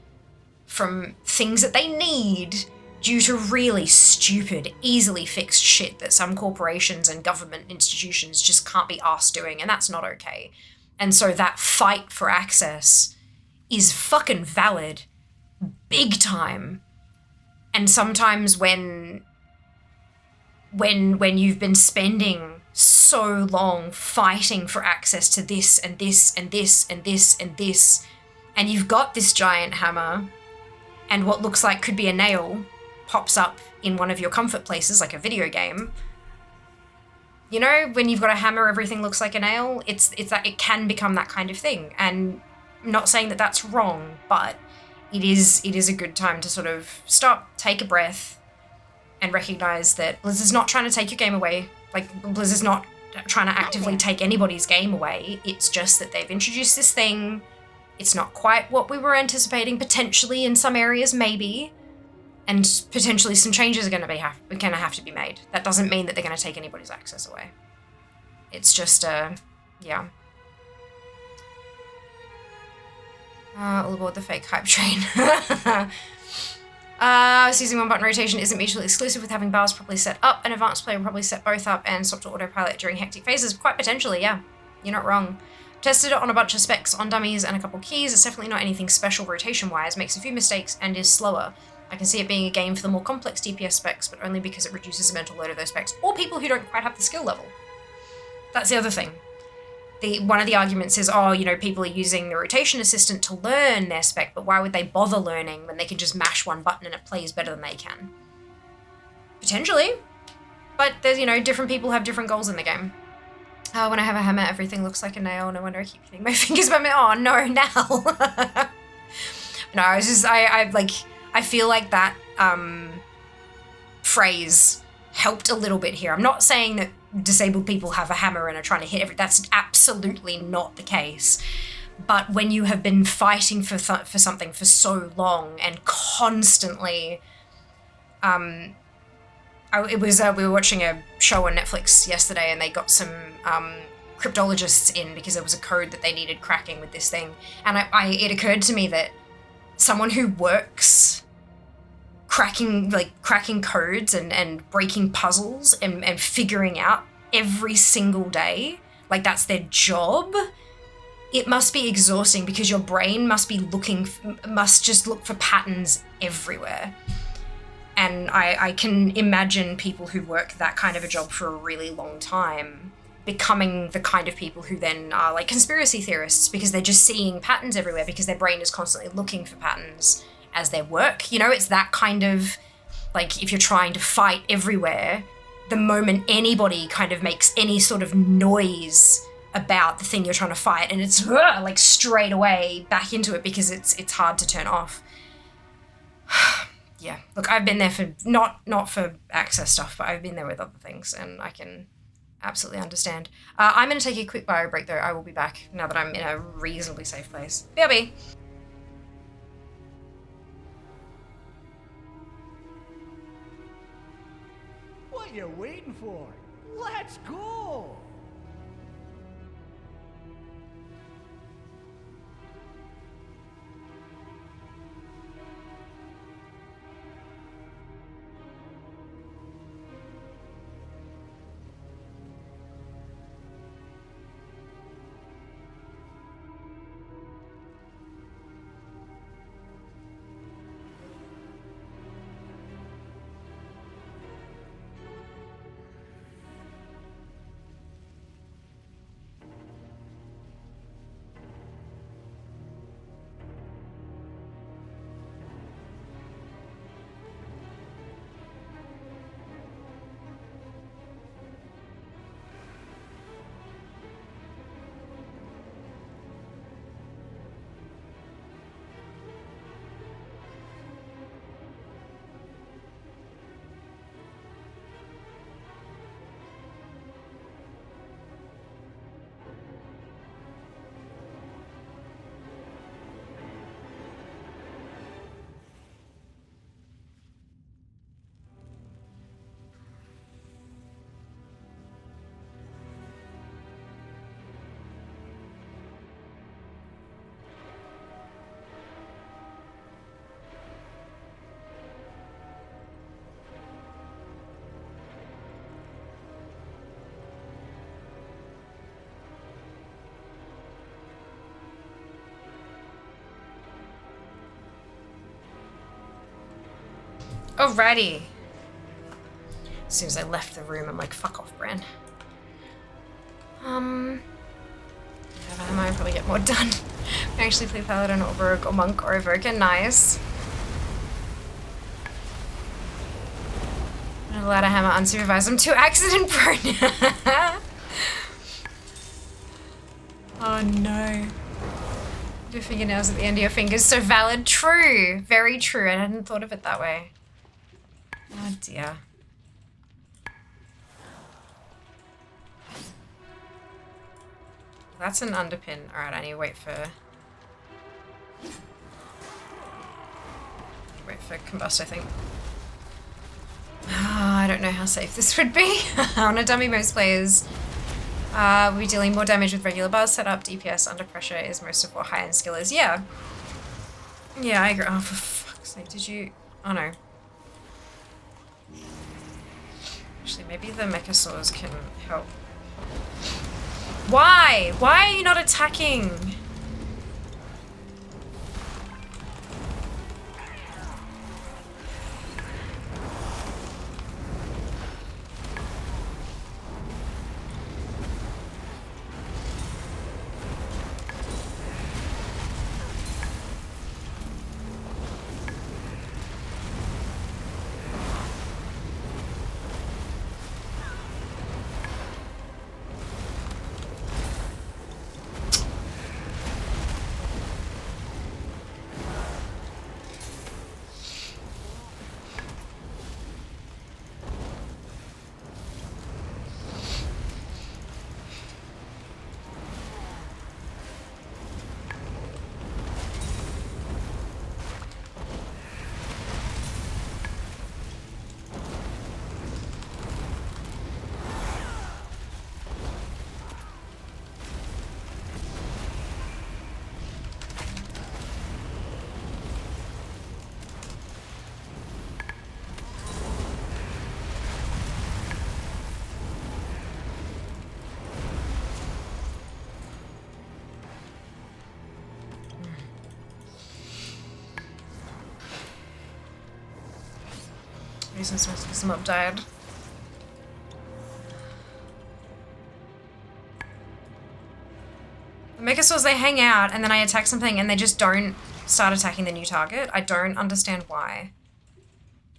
from things that they need due to really stupid, easily fixed shit that some corporations and government institutions just can't be arsed doing, and that's not okay. And so that fight for access is fucking valid, big time. And sometimes when you've been spending so long fighting for access to this and this and this and this and this, and you've got this giant hammer, and what looks like could be a nail pops up in one of your comfort places, like a video game. You know, when you've got a hammer, everything looks like a nail. It's that it can become that kind of thing. And I'm not saying that that's wrong, but it is a good time to sort of stop, take a breath, and recognize that Blizzard's not trying to take your game away. Like, Blizzard's not trying to actively take anybody's game away. It's just that they've introduced this thing. It's not quite what we were anticipating, potentially in some areas, maybe. And potentially some changes are going to have to be made. That doesn't mean that they're going to take anybody's access away. It's just, yeah. All aboard the fake hype train. Using one button rotation isn't mutually exclusive with having bars properly set up. An advanced player will probably set both up and swap to autopilot during hectic phases. Quite potentially, yeah. You're not wrong. Tested it on a bunch of specs on dummies and a couple keys. It's definitely not anything special rotation-wise. Makes a few mistakes and is slower. I can see it being a game for the more complex DPS specs, but only because it reduces the mental load of those specs, or people who don't quite have the skill level. That's the other thing. One of the arguments is, oh, you know, people are using the rotation assistant to learn their spec, but why would they bother learning when they can just mash one button and it plays better than they can? Potentially. But there's, you know, different people have different goals in the game. When I have a hammer, everything looks like a nail. No wonder I keep hitting my fingers by my... Oh, no, now. No, it's just... I feel like that phrase helped a little bit here. I'm not saying that disabled people have a hammer and are trying to hit everything. That's absolutely not the case. But when you have been fighting for something for so long and constantly... we were watching a show on Netflix yesterday, and they got some cryptologists in because there was a code that they needed cracking with this thing. And it occurred to me that someone who works cracking codes and breaking puzzles and figuring out every single day, like that's their job, it must be exhausting because your brain must just look for patterns everywhere. And I can imagine people who work that kind of a job for a really long time becoming the kind of people who then are like conspiracy theorists because they're just seeing patterns everywhere because their brain is constantly looking for patterns as their work. You know, it's that kind of, like, if you're trying to fight everywhere, the moment anybody kind of makes any sort of noise about the thing you're trying to fight, and it's like straight away back into it because it's hard to turn off. Yeah, look, I've been there for, not for access stuff, but I've been there with other things, and I can absolutely understand. I'm going to take a quick bio break, though. I will be back now that I'm in a reasonably safe place. BRB. What are you waiting for? Let's go! Alrighty. As soon as I left the room, I'm like, fuck off, Bran. I might probably get more done. I actually play Paladin or Rogue or Monk or Evoker. Nice. I'm allowed to hammer unsupervised. I'm too accident prone. Oh no. Your fingernails at the end of your fingers. So valid. True. Very true. I hadn't thought of it that way. Oh dear. That's an underpin. Alright, I need to wait for combust, I think. I don't know how safe this would be. On a dummy, most players will be dealing more damage with regular bars setup. DPS under pressure is most of what high-end skill is. Yeah. Yeah, I agree. Oh, for fuck's sake, did you... Oh no. Actually, maybe the mechasaurs can help. Why? Why are you not attacking? Since some mob died. The mechasaurs, they hang out and then I attack something and they just don't start attacking the new target. I don't understand why.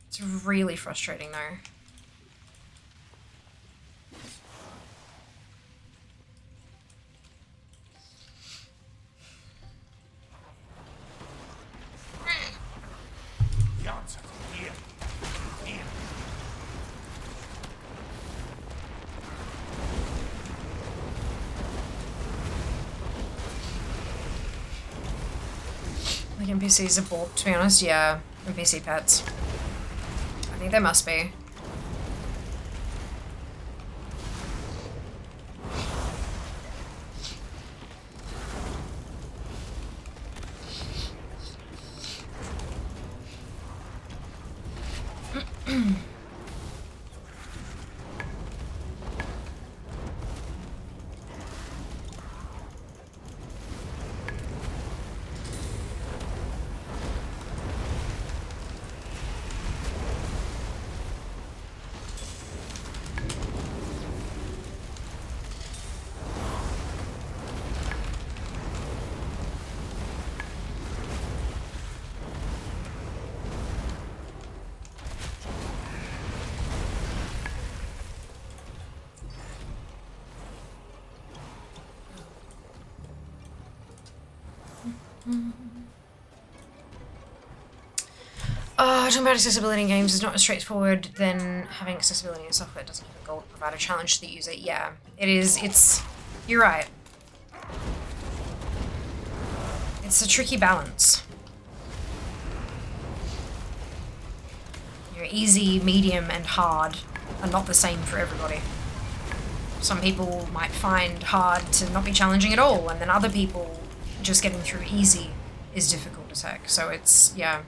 It's really frustrating though. Like NPCs are bought, to be honest, yeah. NPC pets. I think there must be. Talking about accessibility in games is not as straightforward than having accessibility in software. It doesn't have a goal to provide a challenge to the user. Yeah, it is. You're right. It's a tricky balance. Your easy, medium, and hard are not the same for everybody. Some people might find hard to not be challenging at all, and then other people just getting through easy is difficult to tech. So it's, yeah.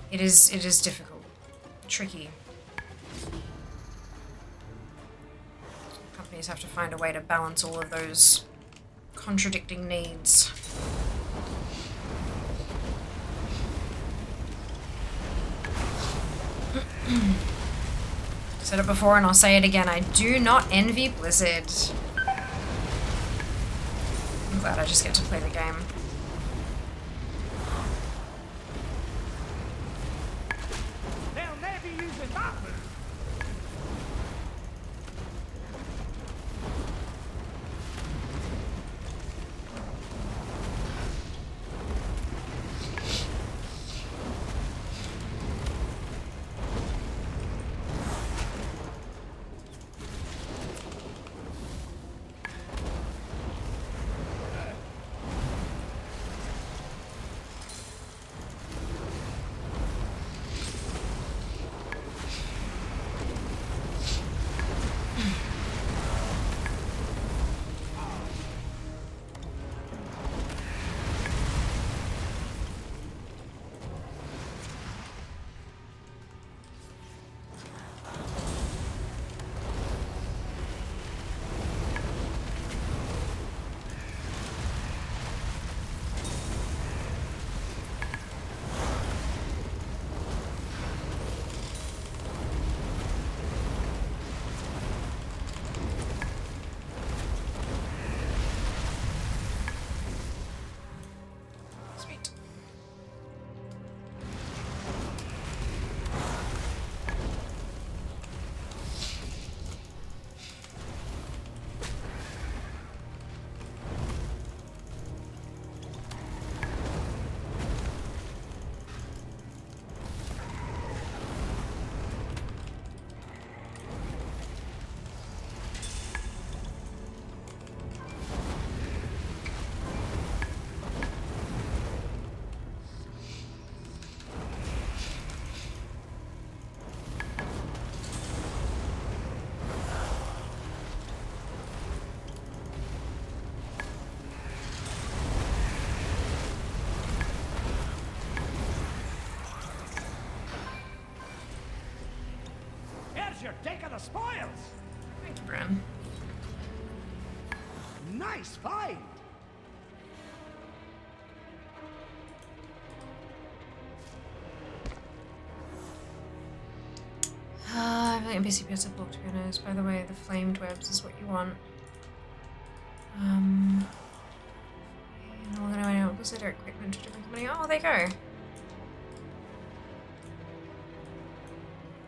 It is difficult. Tricky. Companies have to find a way to balance all of those contradicting needs. Said it before and I'll say it again. I do not envy Blizzard. I'm glad I just get to play the game. They'll never use it that move. Sweet. Here's your take of the spoils. Thank you, Bran. Nice find. I feel like NPC appears to block to be honest. By the way, the flamed webs is what you want. No longer know anyone consider equipment to different company. Oh, there you go.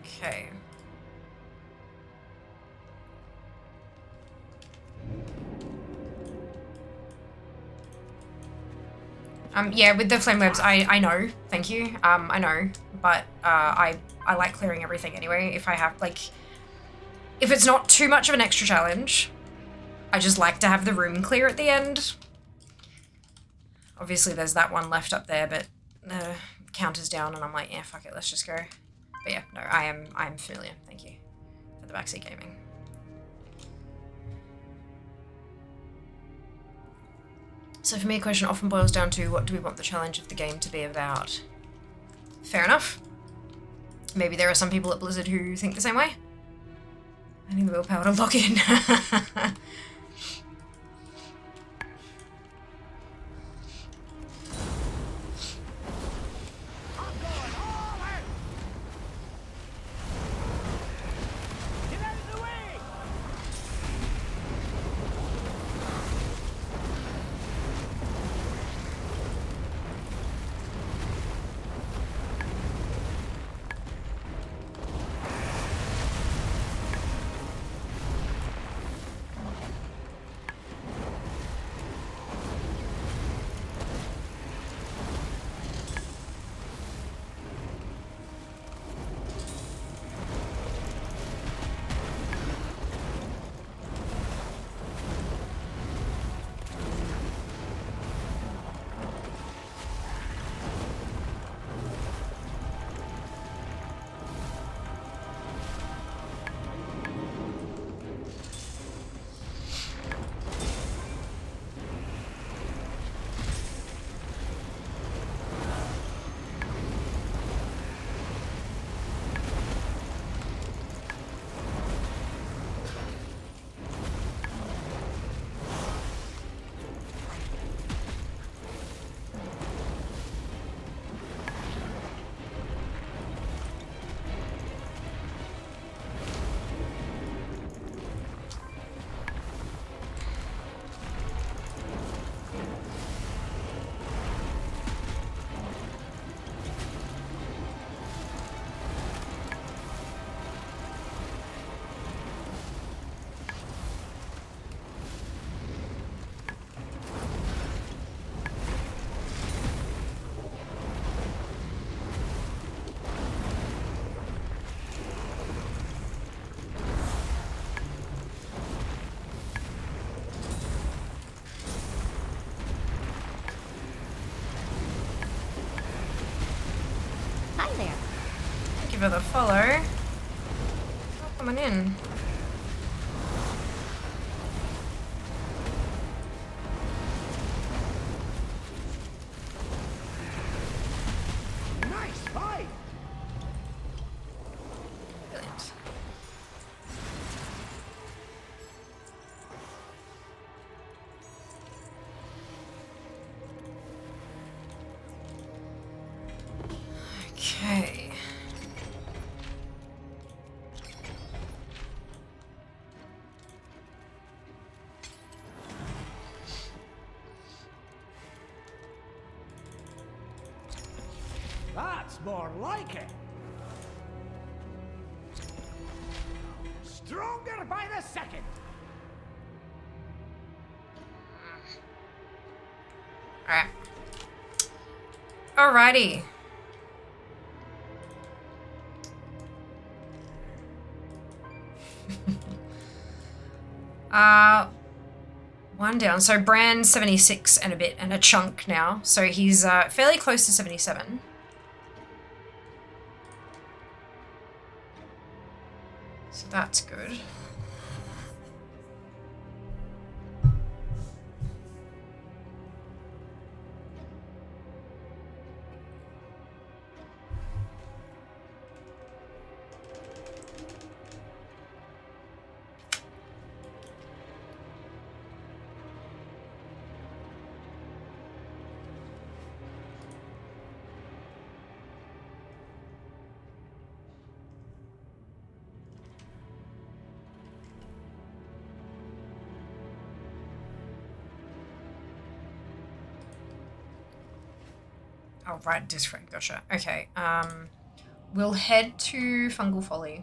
Okay. Yeah, with the flame webs, I know, thank you. I know, but I like clearing everything anyway. If I have, like, if it's not too much of an extra challenge, I just like to have the room clear at the end. Obviously there's that one left up there, but the counter's down and I'm like, yeah, fuck it, let's just go. But yeah, no, I'm familiar, thank you for the backseat gaming. So for me, a question often boils down to what do we want the challenge of the game to be about? Fair enough. Maybe there are some people at Blizzard who think the same way. I need the willpower to log in. there. Give her the follow. Oh, coming in. Nice fight! Brilliant. Okay. That's more like it. Stronger by the second. Alright. Alrighty. One down. So Brand's 76 and a bit and a chunk now. So he's fairly close to 77. So that's good. Oh, right, discred, gotcha. Okay, we'll head to Fungal Folly.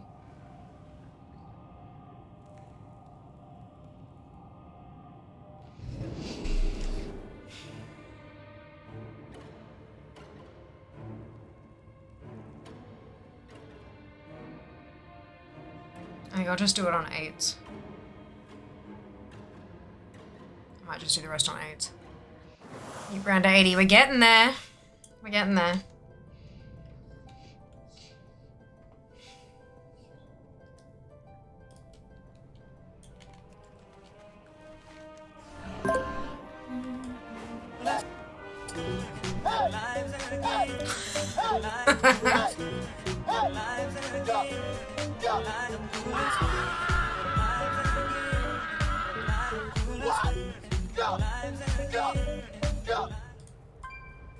I think I'll just do it on 8. I might just do the rest on 8. Keep around to 80. We're getting there. We're getting there.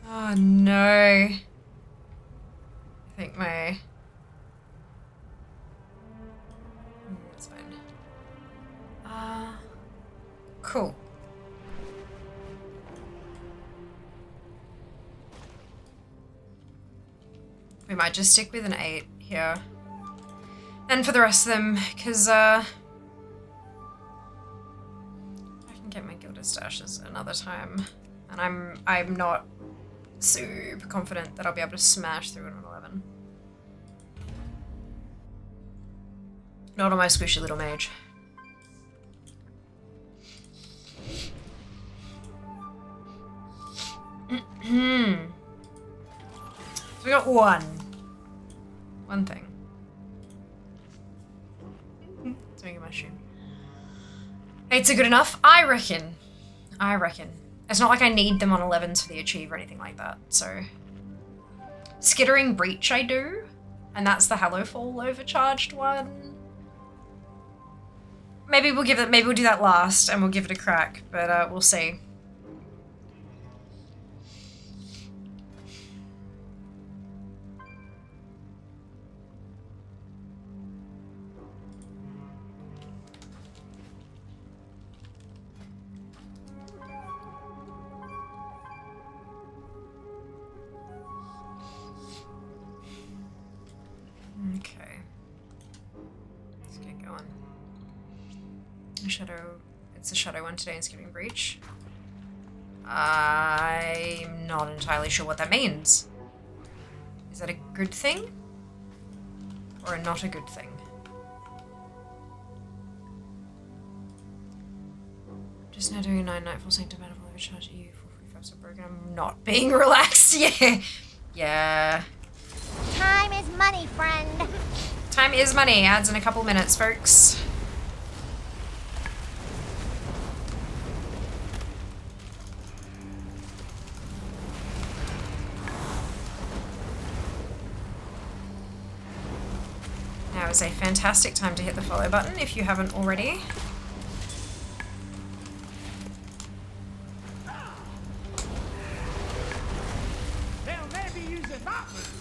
Oh no. I think my... That's fine. Cool. We might just stick with an 8 here. And for the rest of them, because I can get my gilded stashes another time. And I'm not super confident that I'll be able to smash through it on 11. Not on my squishy little mage. So we got one thing. Doing a mushroom. 8's are good enough, I reckon. It's not like I need them on 11s for the achieve or anything like that, so. Skittering Breach I do, and that's the Hallowfall overcharged one. Maybe we'll do that last and we'll give it a crack, but we'll see. Okay. Let's get going. It's the shadow one today in Skipping Breach. I'm not entirely sure what that means. Is that a good thing? Or not a good thing? Just now doing a 9 Nightfall Sanctum Manifold overcharge you for 45 so broken. I'm not being relaxed, yeah. Yeah. Time money, friend. Time is money. Adds in a couple minutes, folks. Now is a fantastic time to hit the follow button if you haven't already. They'll never use a that move.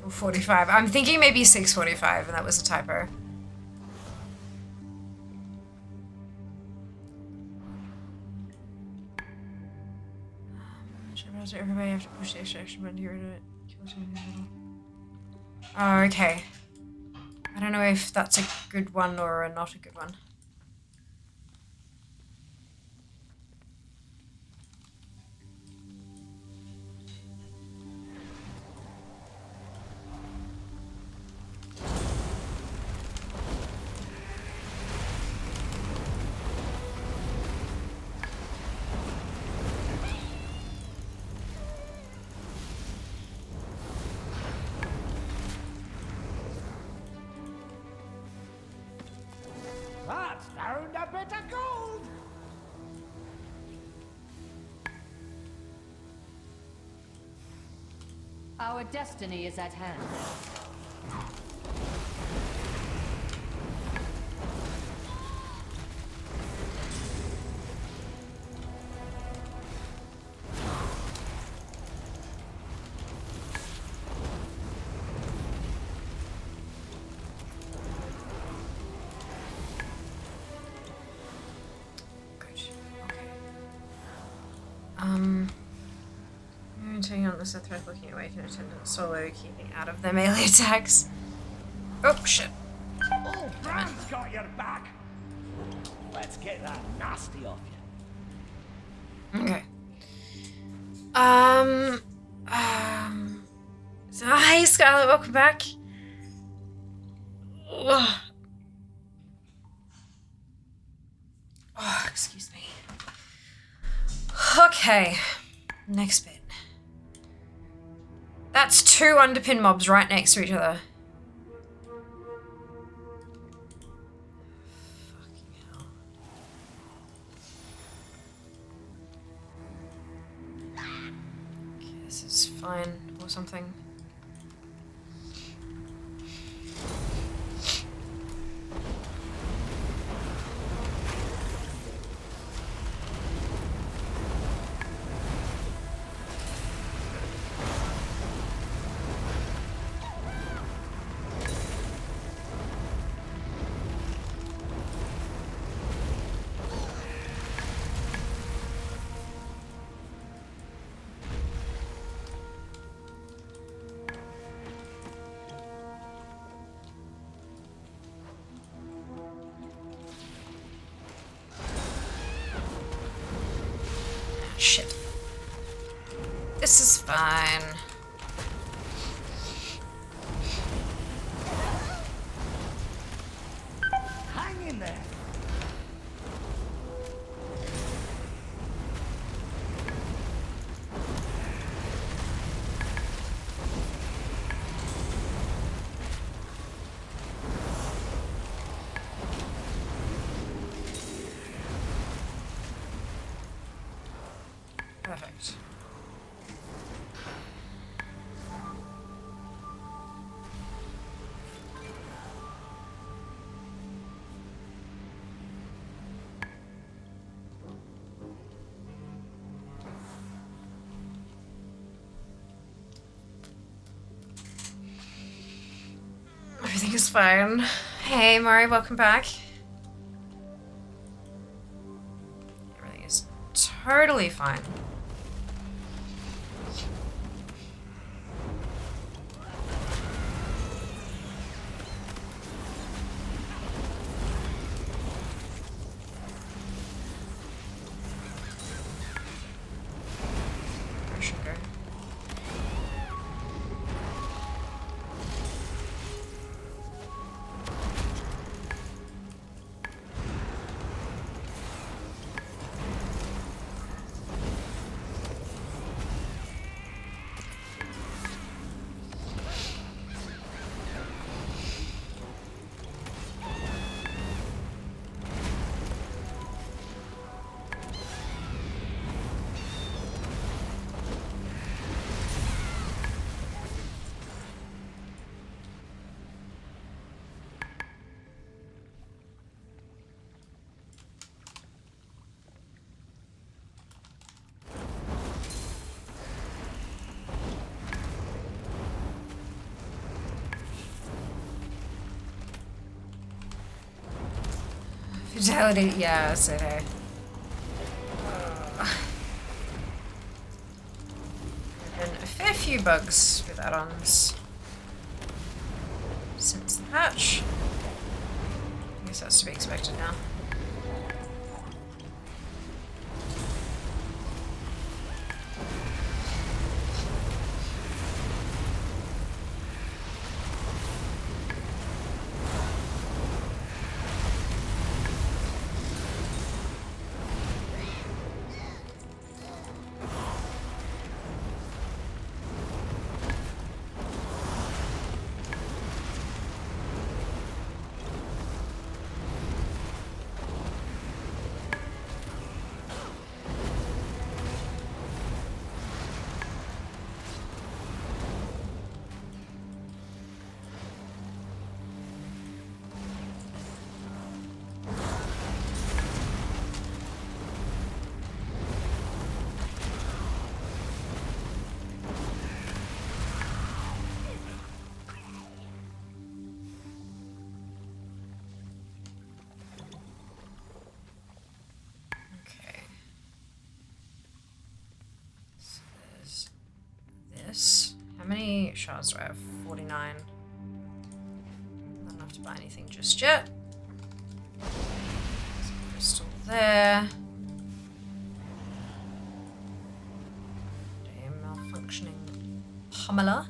Or 45. I'm thinking maybe 6:45, and that was a typo. Everybody have to push the extraction button to get rid of it. Oh, okay. I don't know if that's a good one or not a good one. That's found a bit of gold. Our destiny is at hand. Taking on the Sith threat, looking away, can attendant solo, keeping out of their melee attacks. Oh shit. Oh, Bran's got your back. Let's get that nasty off you. Okay. So, hi Scarlett, welcome back. Ugh. Oh, excuse me. Okay. Next bit. That's 2 underpin mobs right next to each other. Fucking hell. Okay, this is fine or something. Shit. This is fine. Hang in there. Perfect. Everything is fine. Hey, Mari, welcome back. Everything is totally fine. Fatality, yeah, so hey. There've been a fair few bugs with add-ons since the patch. I guess that's to be expected now. Okay. So there's this. How many shards do I have? 49. Not enough to buy anything just yet. There's a crystal there. A malfunctioning pummeler.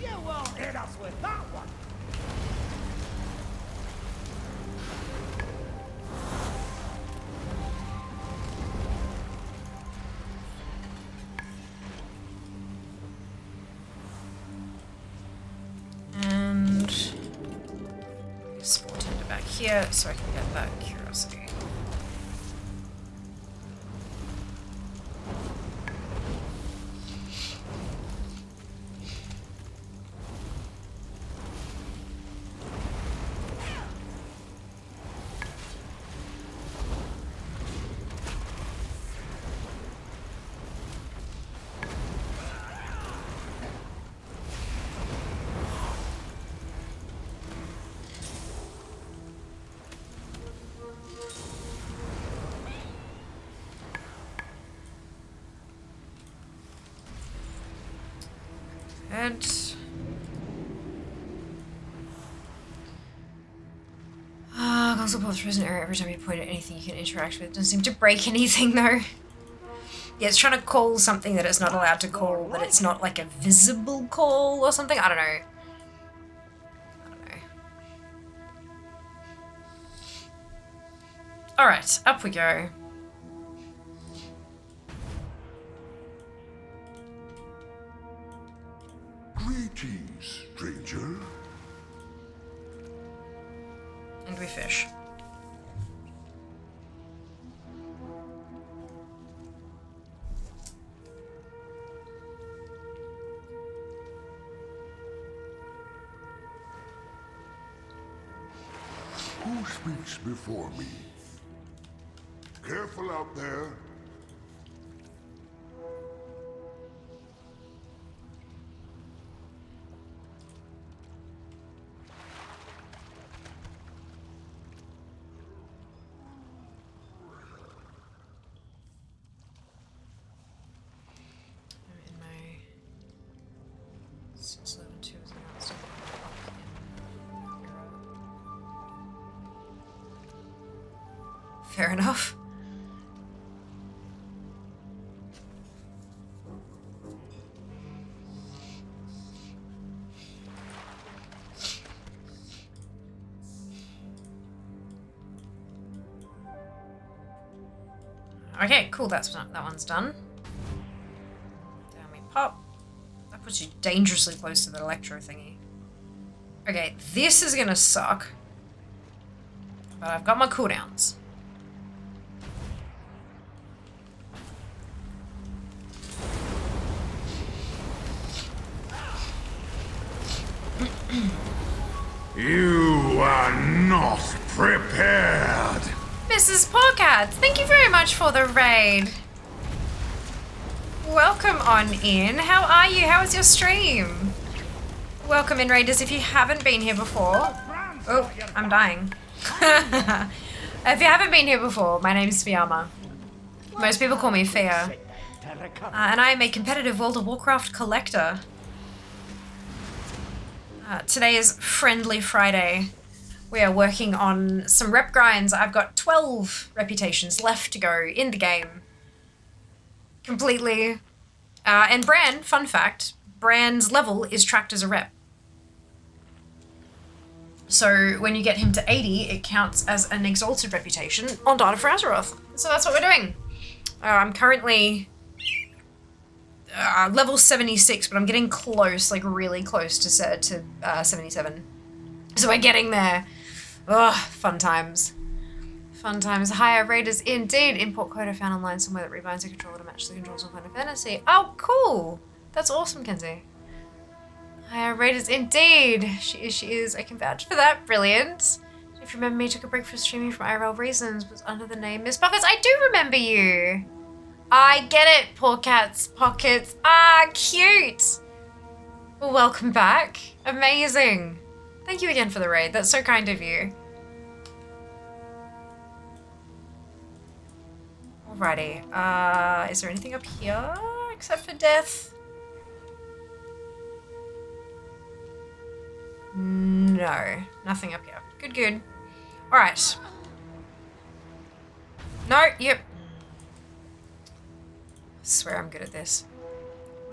You won't hit us with that one. And sport tender back here so I can get that curiosity. Good. Console pop throws an error every time you point at anything you can interact with. It doesn't seem to break anything though. Yeah, it's trying to call something that it's not allowed to call, but it's not like a visible call or something. I don't know. Alright, up we go. Greetings, stranger. And we fish. Who speaks before me? Careful out there. In my 611.2 is announced. Fair enough. Okay, cool, that one's done. Down we pop. That puts you dangerously close to the electro thingy. Okay, this is gonna suck. But I've got my cooldowns. You are not prepared. Mrs. Pockats, thank you very much for the raid. Welcome on in. How are you? How was your stream? Welcome in, Raiders, if you haven't been here before. Oh, I'm dying. If you haven't been here before, my name's Fiamma. Most people call me Fia. And I am a competitive World of Warcraft collector. Today is Friendly Friday. We are working on some rep grinds. I've got 12 reputations left to go in the game. Completely. And Bran, fun fact, Bran's level is tracked as a rep. So when you get him to 80, it counts as an exalted reputation on Data for Azeroth. So that's what we're doing. I'm currently level 76, but I'm getting close, like really close to 77. So we're getting there. Ugh, fun times. Fun times. Higher Raiders indeed. Import code I found online somewhere that rebinds the controller to match the controls of Final Fantasy. Oh, cool. That's awesome, Kenzie. Higher Raiders indeed. She is. I can vouch for that. Brilliant. If you remember me, took a break from streaming for IRL reasons. Was under the name Miss Buckets. I do remember you. I get it. Poor cat's pockets. Ah, cute. Well, welcome back. Amazing. Thank you again for the raid. That's so kind of you. Alrighty. Is there anything up here except for death? No, nothing up here. Good, good. Alright. No, yep. I swear I'm good at this.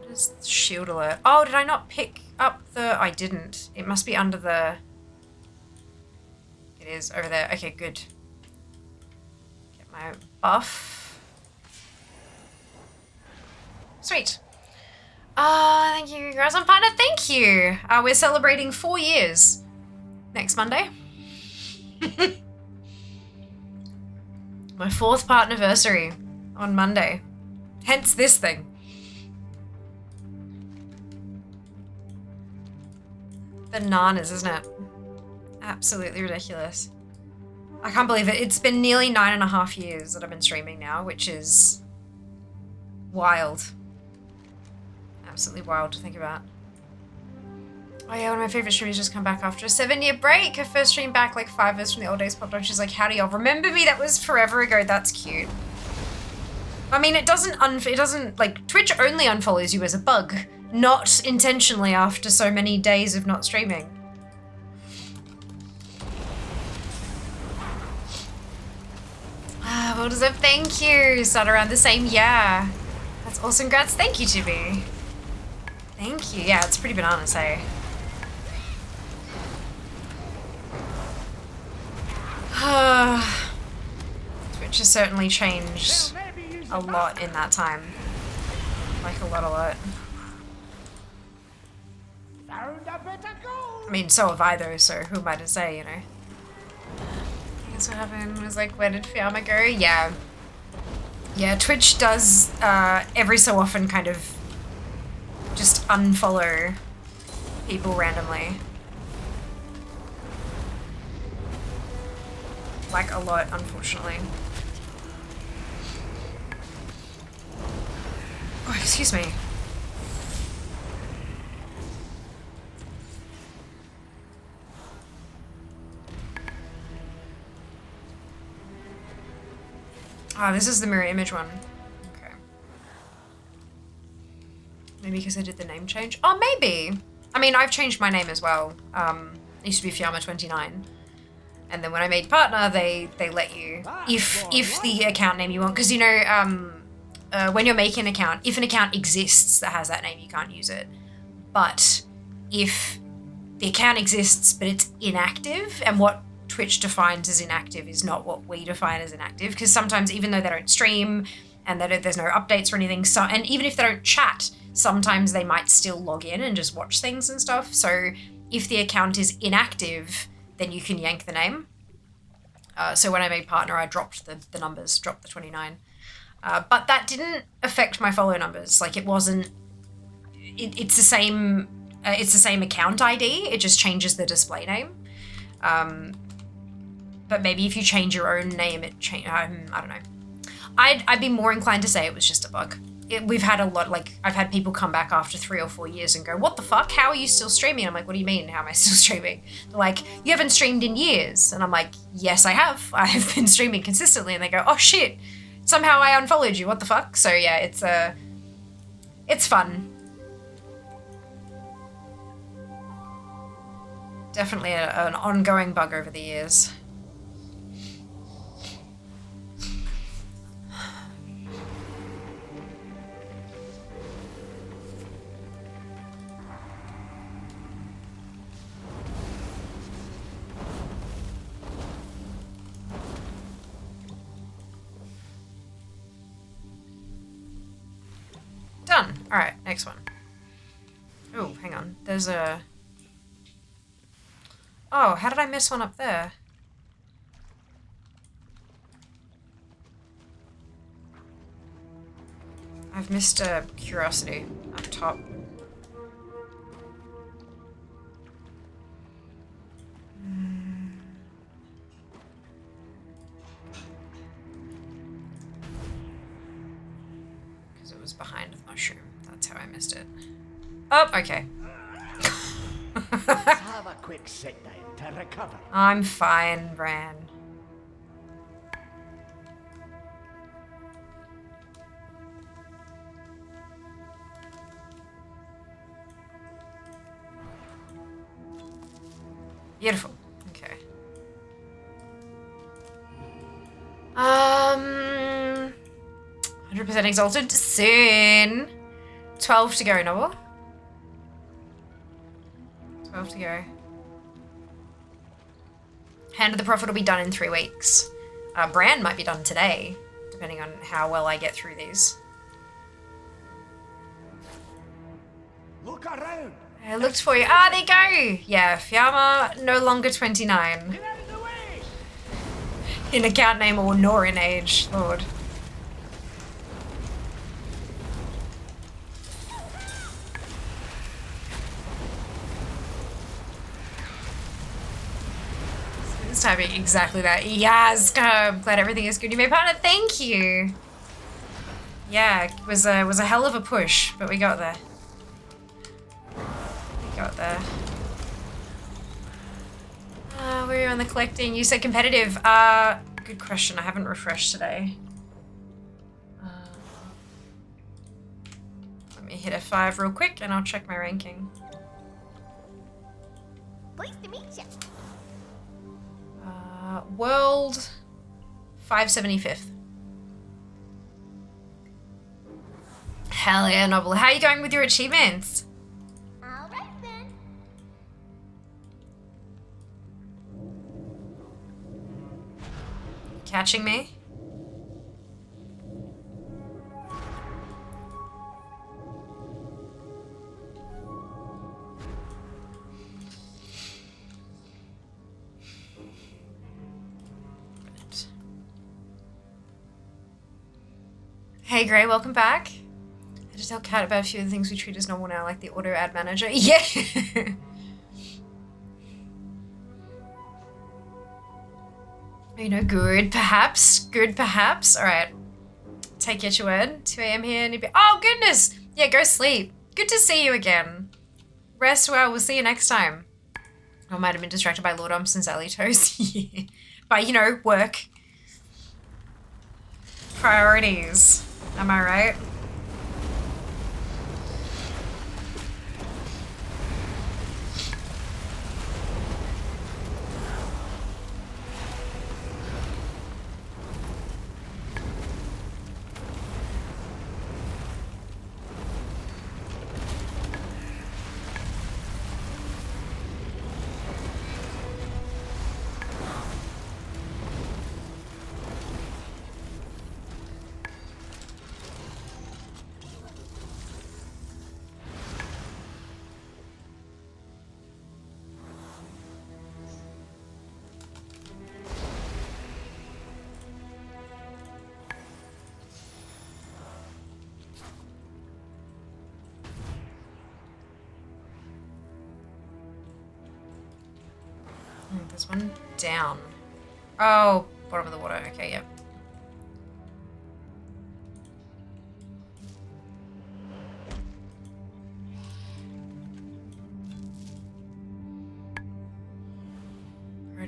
What is shield alert? Oh, did I not pick up the... I didn't. It must be under the... It is over there. Okay, good. Get my buff. Sweet. Thank you, guys. I'm partner. Thank you. We're celebrating 4 years next Monday. My 4th partnerversary on Monday. Hence this thing. Bananas, isn't it? Absolutely ridiculous. I can't believe it. It's been nearly 9.5 years that I've been streaming now, which is wild. Absolutely wild to think about. Oh yeah, one of my favorite streamers just come back after a 7-year break. Her first stream back, like 5 years from the old days popped on. She's like, how do y'all remember me? That was forever ago. That's cute. I mean, it doesn't, like, Twitch only unfollows you as a bug, not intentionally after so many days of not streaming. Well deserved, thank you. Start around the same year. That's awesome, congrats. Thank you, Chibi. Thank you. Yeah, it's pretty bananas, hey? Twitch has certainly changed a lot in that time. Like, a lot. I mean, so have I, though, so who am I to say, you know? I guess what happened was, like, where did Fiamma go? Yeah. Yeah, Twitch does, every so often kind of just unfollow people randomly. Like, a lot, unfortunately. Oh, excuse me. Ah, this is the mirror image one. Okay. Maybe because I did the name change? Oh, maybe. I mean, I've changed my name as well. It used to be Fiamma29. And then when I made partner, they let you, if the account name you want, because you know, when you're making an account, if an account exists that has that name, you can't use it. But if the account exists, but it's inactive, and what Twitch defines as inactive is not what we define as inactive, because sometimes even though they don't stream and there's no updates or anything, so, and even if they don't chat, sometimes they might still log in and just watch things and stuff. So if the account is inactive, then you can yank the name. So when I made partner, I dropped the numbers, dropped the 29. But that didn't affect my follow numbers. Like, it wasn't, it's the same account ID, it just changes the display name. But maybe if you change your own name, it change. I don't know. I'd be more inclined to say it was just a bug. we've had a lot, like, I've had people come back after 3 or 4 years and go, what the fuck? How are you still streaming? I'm like, what do you mean? How am I still streaming? They're like, you haven't streamed in years. And I'm like, yes, I have. I've been streaming consistently. And they go, oh shit, somehow I unfollowed you. What the fuck? So yeah, it's fun. Definitely an ongoing bug over the years. Done. All right, next one. Oh, hang on. There's a... Oh, how did I miss one up there? I've missed a curiosity up top. Because it was behind the mushroom. That's how I missed it. Oh, okay. Let's have a quick sit down to recover. I'm fine, Bran. Beautiful. Okay. 100% exalted soon. 12 to go, Noble. 12 to go. Hand of the Prophet will be done in 3 weeks. Bran might be done today, depending on how well I get through these. Look around. I looked for you. Ah, there you go. Yeah, Fiamma, no longer 29. Get out of the way. In account name or nor in age, Lord. It's typing exactly that. Yes, I'm glad everything is good. You made partner. Thank you. Yeah, it was a hell of a push, but we got there. We got there. We're on the collecting. You said competitive. Good question. I haven't refreshed today. Let me hit F5 real quick and I'll check my ranking. Pleased to meet you. World 575th. Hell yeah, Noble. How are you going with your achievements? All right then. Catching me? Hey Gray, welcome back. I just tell Kat about a few of the things we treat as normal now, like the auto ad manager. Yeah! You know, good perhaps. Good perhaps. Alright. Take your word. 2 a.m. here. Oh goodness! Yeah, go sleep. Good to see you again. Rest well. We'll see you next time. I might have been distracted by Lord Umps and Sally Toast. Yeah. But, you know, work. Priorities. Am I right? There's one down. Oh, bottom of the water. Okay, yep.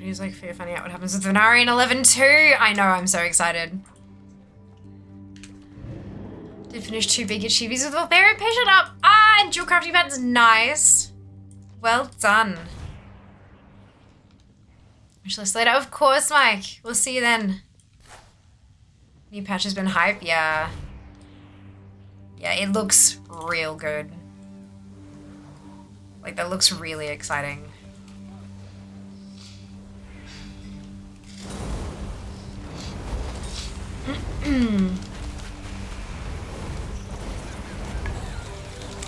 He's like, fear finding out what happens with Venari in 11-2. I know, I'm so excited. Did finish 2 big achievies with Barbarian Patient up. Ah, and dual crafting patterns, nice. Well done. Wish list later, of course, Mike. We'll see you then. New patch has been hype, yeah. Yeah, it looks real good. Like, that looks really exciting.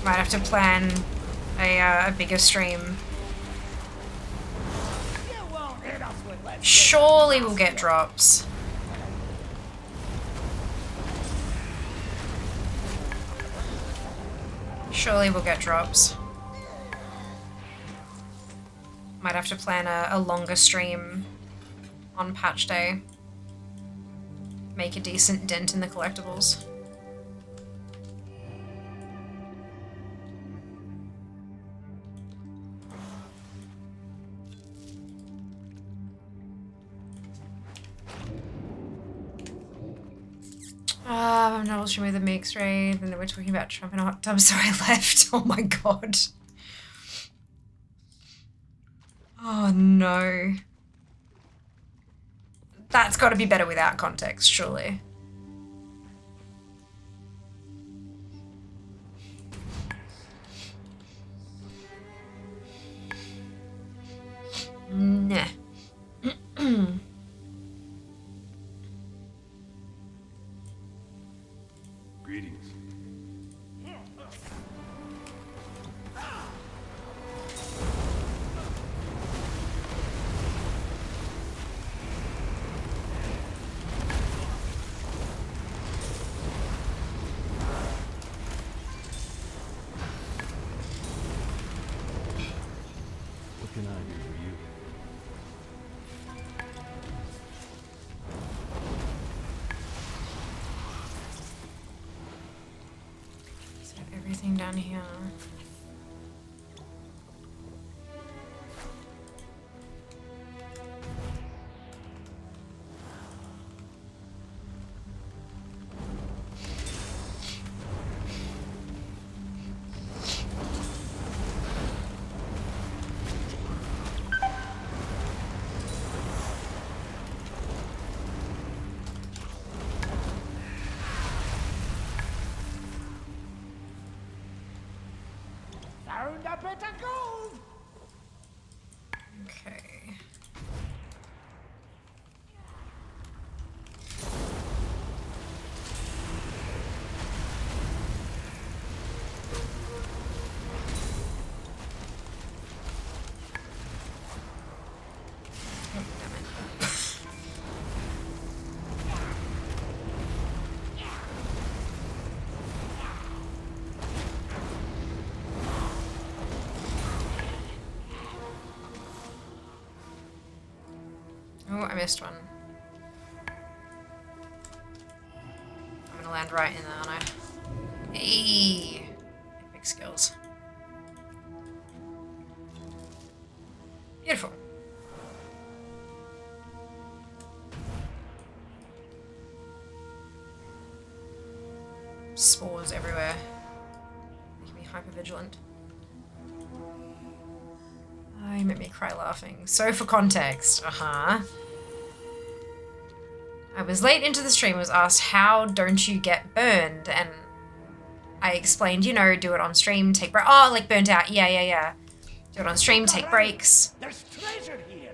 Might have to plan a bigger stream. Surely we'll get drops. Surely we'll get drops. Might have to plan a longer stream on patch day. Make a decent dent in the collectibles. I'm not streaming with a mixed raid, and then we're talking about Trump in a hot tub, so I left. Oh my god. Oh no. That's got to be better without context, surely. Nah. Greetings. What can I do for you? Set everything down here. Found a bit of gold. Okay. Oh, damn it. Oh, I missed one. I'm gonna land right in there, aren't I? Hey! Epic skills. Beautiful. Spores everywhere. Making me hypervigilant. Oh, you made me cry laughing. So for context, I was late into the stream, was asked, how don't you get burned? And I explained, you know, do it on stream, take break. Oh, like burnt out. Yeah. Do it on stream, take breaks. There's treasure here.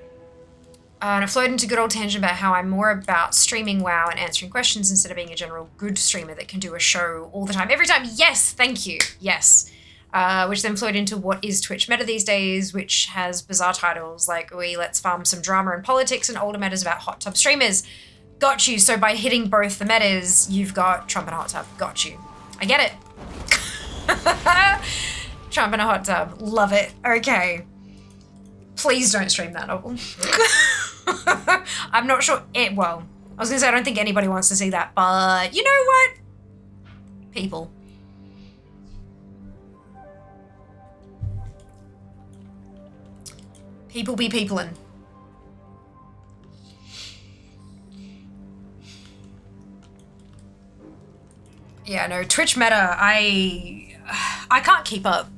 And I flowed into good old tangent about how I'm more about streaming WoW and answering questions instead of being a general good streamer that can do a show all the time. Every time. Yes, thank you. Yes. Which then flowed into what is Twitch meta these days, which has bizarre titles like, let's farm some drama and politics, and older metas about hot tub streamers. Got you. So by hitting both the metas, you've got Trump and a hot tub. Got you. I get it. Trump and a hot tub. Love it. Okay. Please don't stream that novel. I'm not sure well, I was gonna say I don't think anybody wants to see that, but you know what? People. People be peoplin'. Yeah, no, Twitch meta, I can't keep up.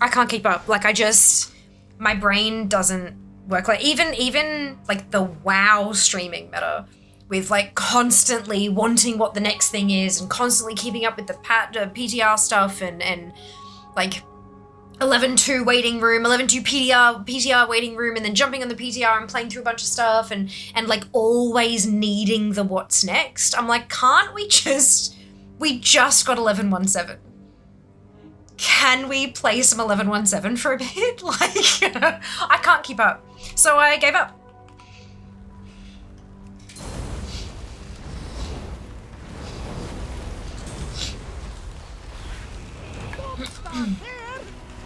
I can't keep up. Like, my brain doesn't work. Like, even like the WoW streaming meta with like constantly wanting what the next thing is and constantly keeping up with the PTR stuff and like 11-2 waiting room, 11-2 PTR waiting room, and then jumping on the PTR and playing through a bunch of stuff and like always needing the what's next. I'm like, can't we just got 11-1-7. Can we play some 11-1-7 for a bit? Like, I can't keep up. So I gave up.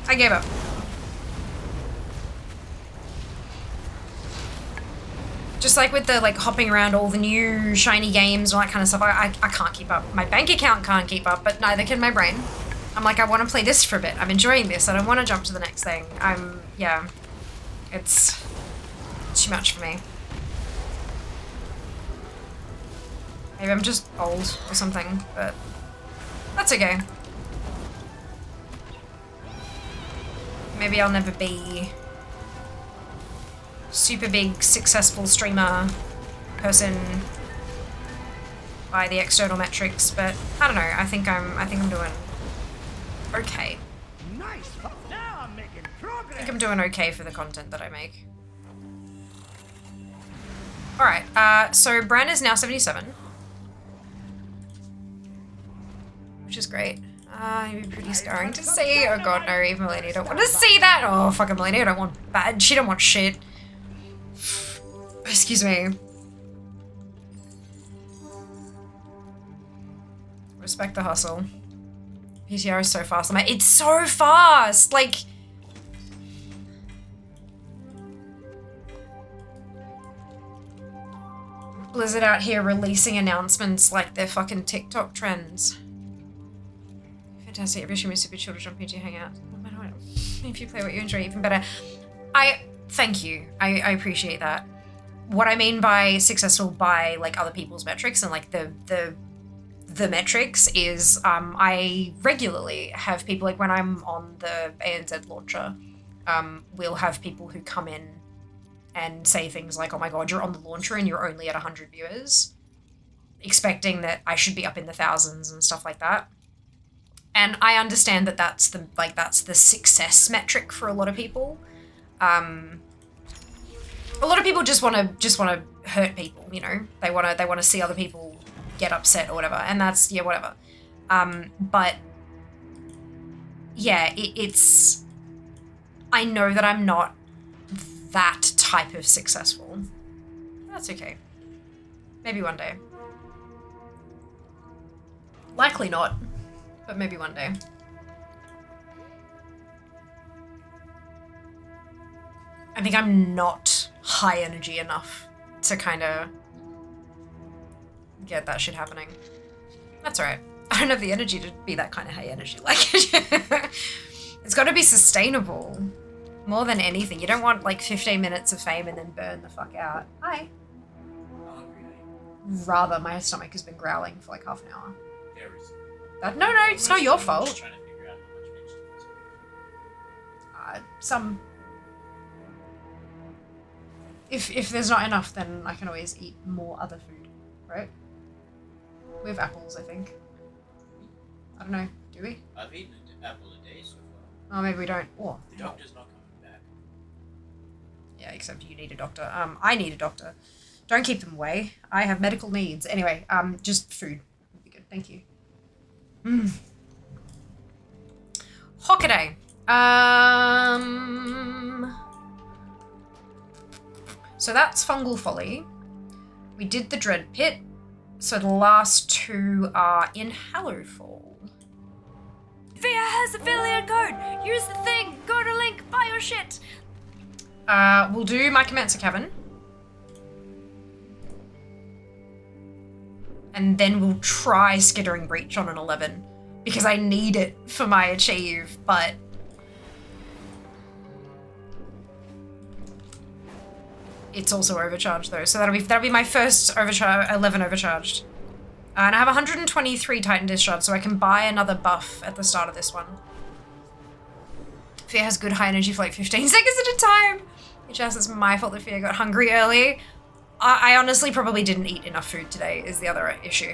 I gave up. Just like with the like hopping around all the new shiny games and all that kind of stuff, I can't keep up. My bank account can't keep up, but neither can my brain. I'm like, I want to play this for a bit. I'm enjoying this. I don't want to jump to the next thing. Yeah, it's too much for me. Maybe I'm just old or something, but that's okay. Maybe I'll never be super big, successful streamer person by the external metrics, but I don't know. I think I'm doing okay. Nice. Now I'm making progress. I think I'm doing okay for the content that I make. All right. So Bran is now 77, which is great. It'd be pretty scarring to see. Oh god, no, even Melania don't want to see that. Oh, fucking Melania don't want bad. She don't want shit. Excuse me. Respect the hustle. PTR is so fast. It's so fast! Like... Blizzard out here releasing announcements like they're fucking TikTok trends. Fantastic. Every stream is super chill to jump into your hangout. If you play what you enjoy, even better. Thank you. I appreciate that. What I mean by successful by like other people's metrics and like the metrics is I regularly have people, like when I'm on the ANZ launcher, we'll have people who come in and say things like, oh my god, you're on the launcher and you're only at 100 viewers, expecting that I should be up in the thousands and stuff like that. And I understand that that's the success metric for a lot of people. A lot of people just want to hurt people, you know. They want to see other people get upset or whatever, and that's, yeah, whatever. But yeah, it's I know that I'm not that type of successful. That's okay. Maybe one day. Likely not, but maybe one day. I think I'm not high energy enough to kind of get that shit happening. That's alright. I don't have the energy to be that kind of high energy. Like, it's got to be sustainable more than anything. You don't want like 15 minutes of fame and then burn the fuck out. Hi. Rather, my stomach has been growling for like half an hour. No, it's not your fault. Trying to figure out how much vegetables. Some. If there's not enough, then I can always eat more other food, right? We have apples, I think. I don't know. Do we? I've eaten an apple a day so far. Oh, maybe we don't. Oh, The doctor's not coming back. yeah. Except you need a doctor. I need a doctor. Don't keep them away. I have medical needs. Anyway, just food would be good. Thank you. Hockaday. So that's Fungal Folly. We did the Dread Pit. So the last two are in Hallowfall. Via has affiliate code. Use the thing. Go to link. Buy your shit. We'll do my Commencer Cavern. And then we'll try Skittering Breach on an 11. Because I need it for my achieve, but... It's also overcharged though, so that'll be my first 11 overcharged. And I have 123 Titan Discharge, so I can buy another buff at the start of this one. Fear has good high energy for like 15 seconds at a time. Which it's my fault that Fear got hungry early. I honestly probably didn't eat enough food today is the other issue.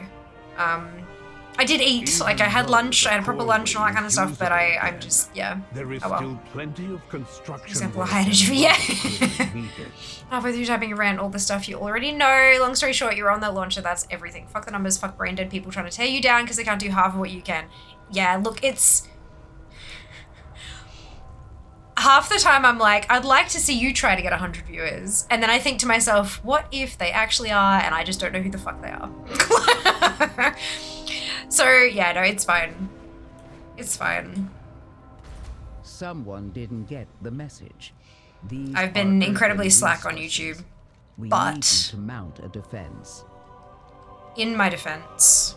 I did eat, like I had lunch, I had a proper lunch and all that kind of stuff, but I'm just, yeah. There is oh well. still plenty of construction. Example of high energy, yeah. Halfway through typing a rant, all the stuff you already know. Long story short, you're on the launcher, that's everything. Fuck the numbers, fuck brain dead people trying to tear you down because they can't do half of what you can. Yeah, look, it's... Half the time I'm like, I'd like to see you try to get 100 viewers. And then I think to myself, what if they actually are and I just don't know who the fuck they are? So, yeah, no, it's fine. It's fine. Someone didn't get the message. These I've been are incredibly urban slack on resources. YouTube, We but need you to mount a defense. in my defense,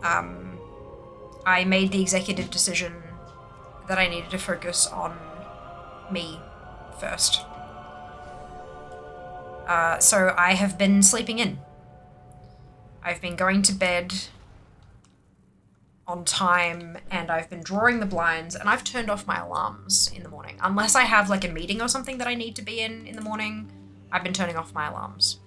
I made the executive decision that I needed to focus on me first. So I have been sleeping in. I've been going to bed on time and I've been drawing the blinds and I've turned off my alarms in the morning. Unless I have like a meeting or something that I need to be in the morning, I've been turning off my alarms.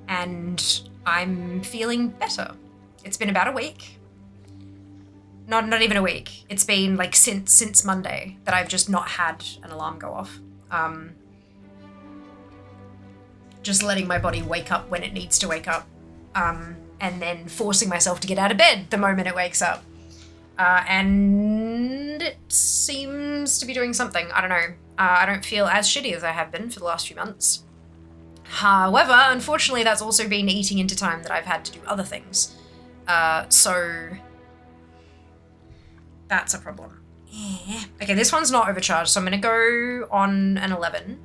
And I'm feeling better. It's been about a week. Not even a week. It's been like since Monday that I've just not had an alarm go off. Just letting my body wake up when it needs to wake up. And then forcing myself to get out of bed the moment it wakes up. And it seems to be doing something. I don't know. I don't feel as shitty as I have been for the last few months. However, unfortunately, that's also been eating into time that I've had to do other things. So that's a problem. Yeah. Okay, this one's not overcharged, so I'm going to go on an 11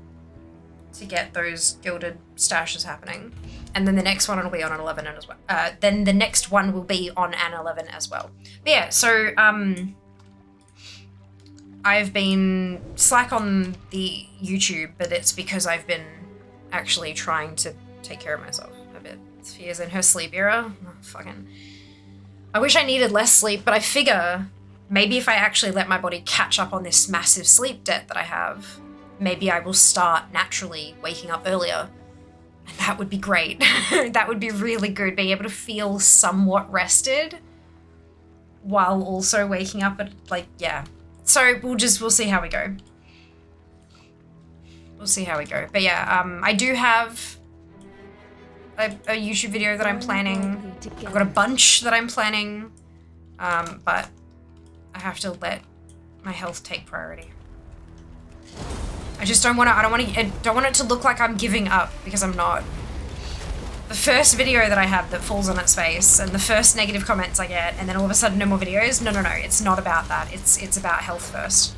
to get those gilded stashes happening. And then the next one will be on an 11 as well. Then the next one will be on an 11 as well. But yeah, so I've been slack on the YouTube, but it's because I've been actually trying to take care of myself a bit. Fear's in her sleep era. Oh, fucking. I wish I needed less sleep, but I figure maybe if I actually let my body catch up on this massive sleep debt that I have, maybe I will start naturally waking up earlier. And that would be great. That would be really good, being able to feel somewhat rested while also waking up at, like, yeah. So we'll see how we go. We'll see how we go. But yeah, I do have a YouTube video that I'm planning. I've got a bunch that I'm planning, but I have to let my health take priority. I just don't want to, I don't want it to look like I'm giving up, because I'm not. The first video that I have that falls on its face and the first negative comments I get and then all of a sudden no more videos, no, it's not about that. It's about health first.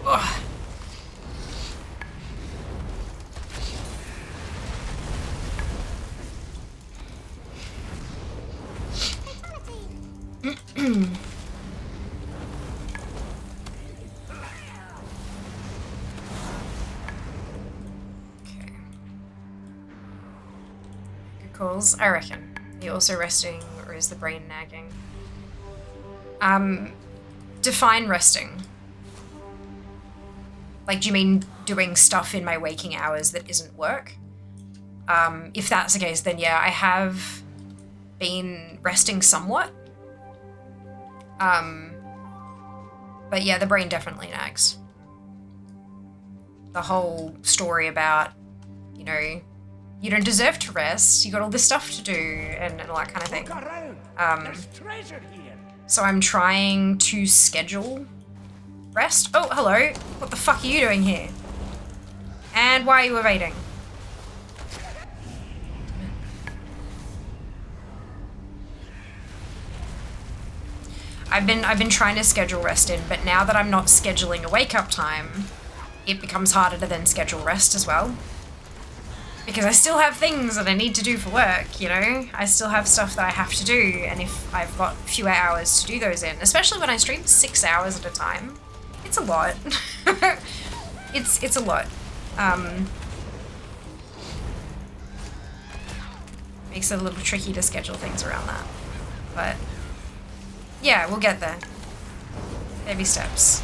Ugh. Okay. Good calls, I reckon. Are you also resting, or is the brain nagging? Define resting. Like, do you mean doing stuff in my waking hours that isn't work? If that's the case, then yeah, I have been resting somewhat. But yeah, the brain definitely nags. The whole story about, you know, you don't deserve to rest, you got all this stuff to do, and all that kind of thing. There's treasure here. So I'm trying to schedule rest. Oh, hello. What the fuck are you doing here? And why are you evading? I've been trying to schedule rest in, but now that I'm not scheduling a wake up time, it becomes harder to then schedule rest as well. because I still have things that I need to do for work, you know? I still have stuff that I have to do, and if I've got fewer hours to do those in, especially when I stream 6 hours at a time, it's a lot. It's a lot. Makes it a little tricky to schedule things around that. But yeah, we'll get there. Baby steps.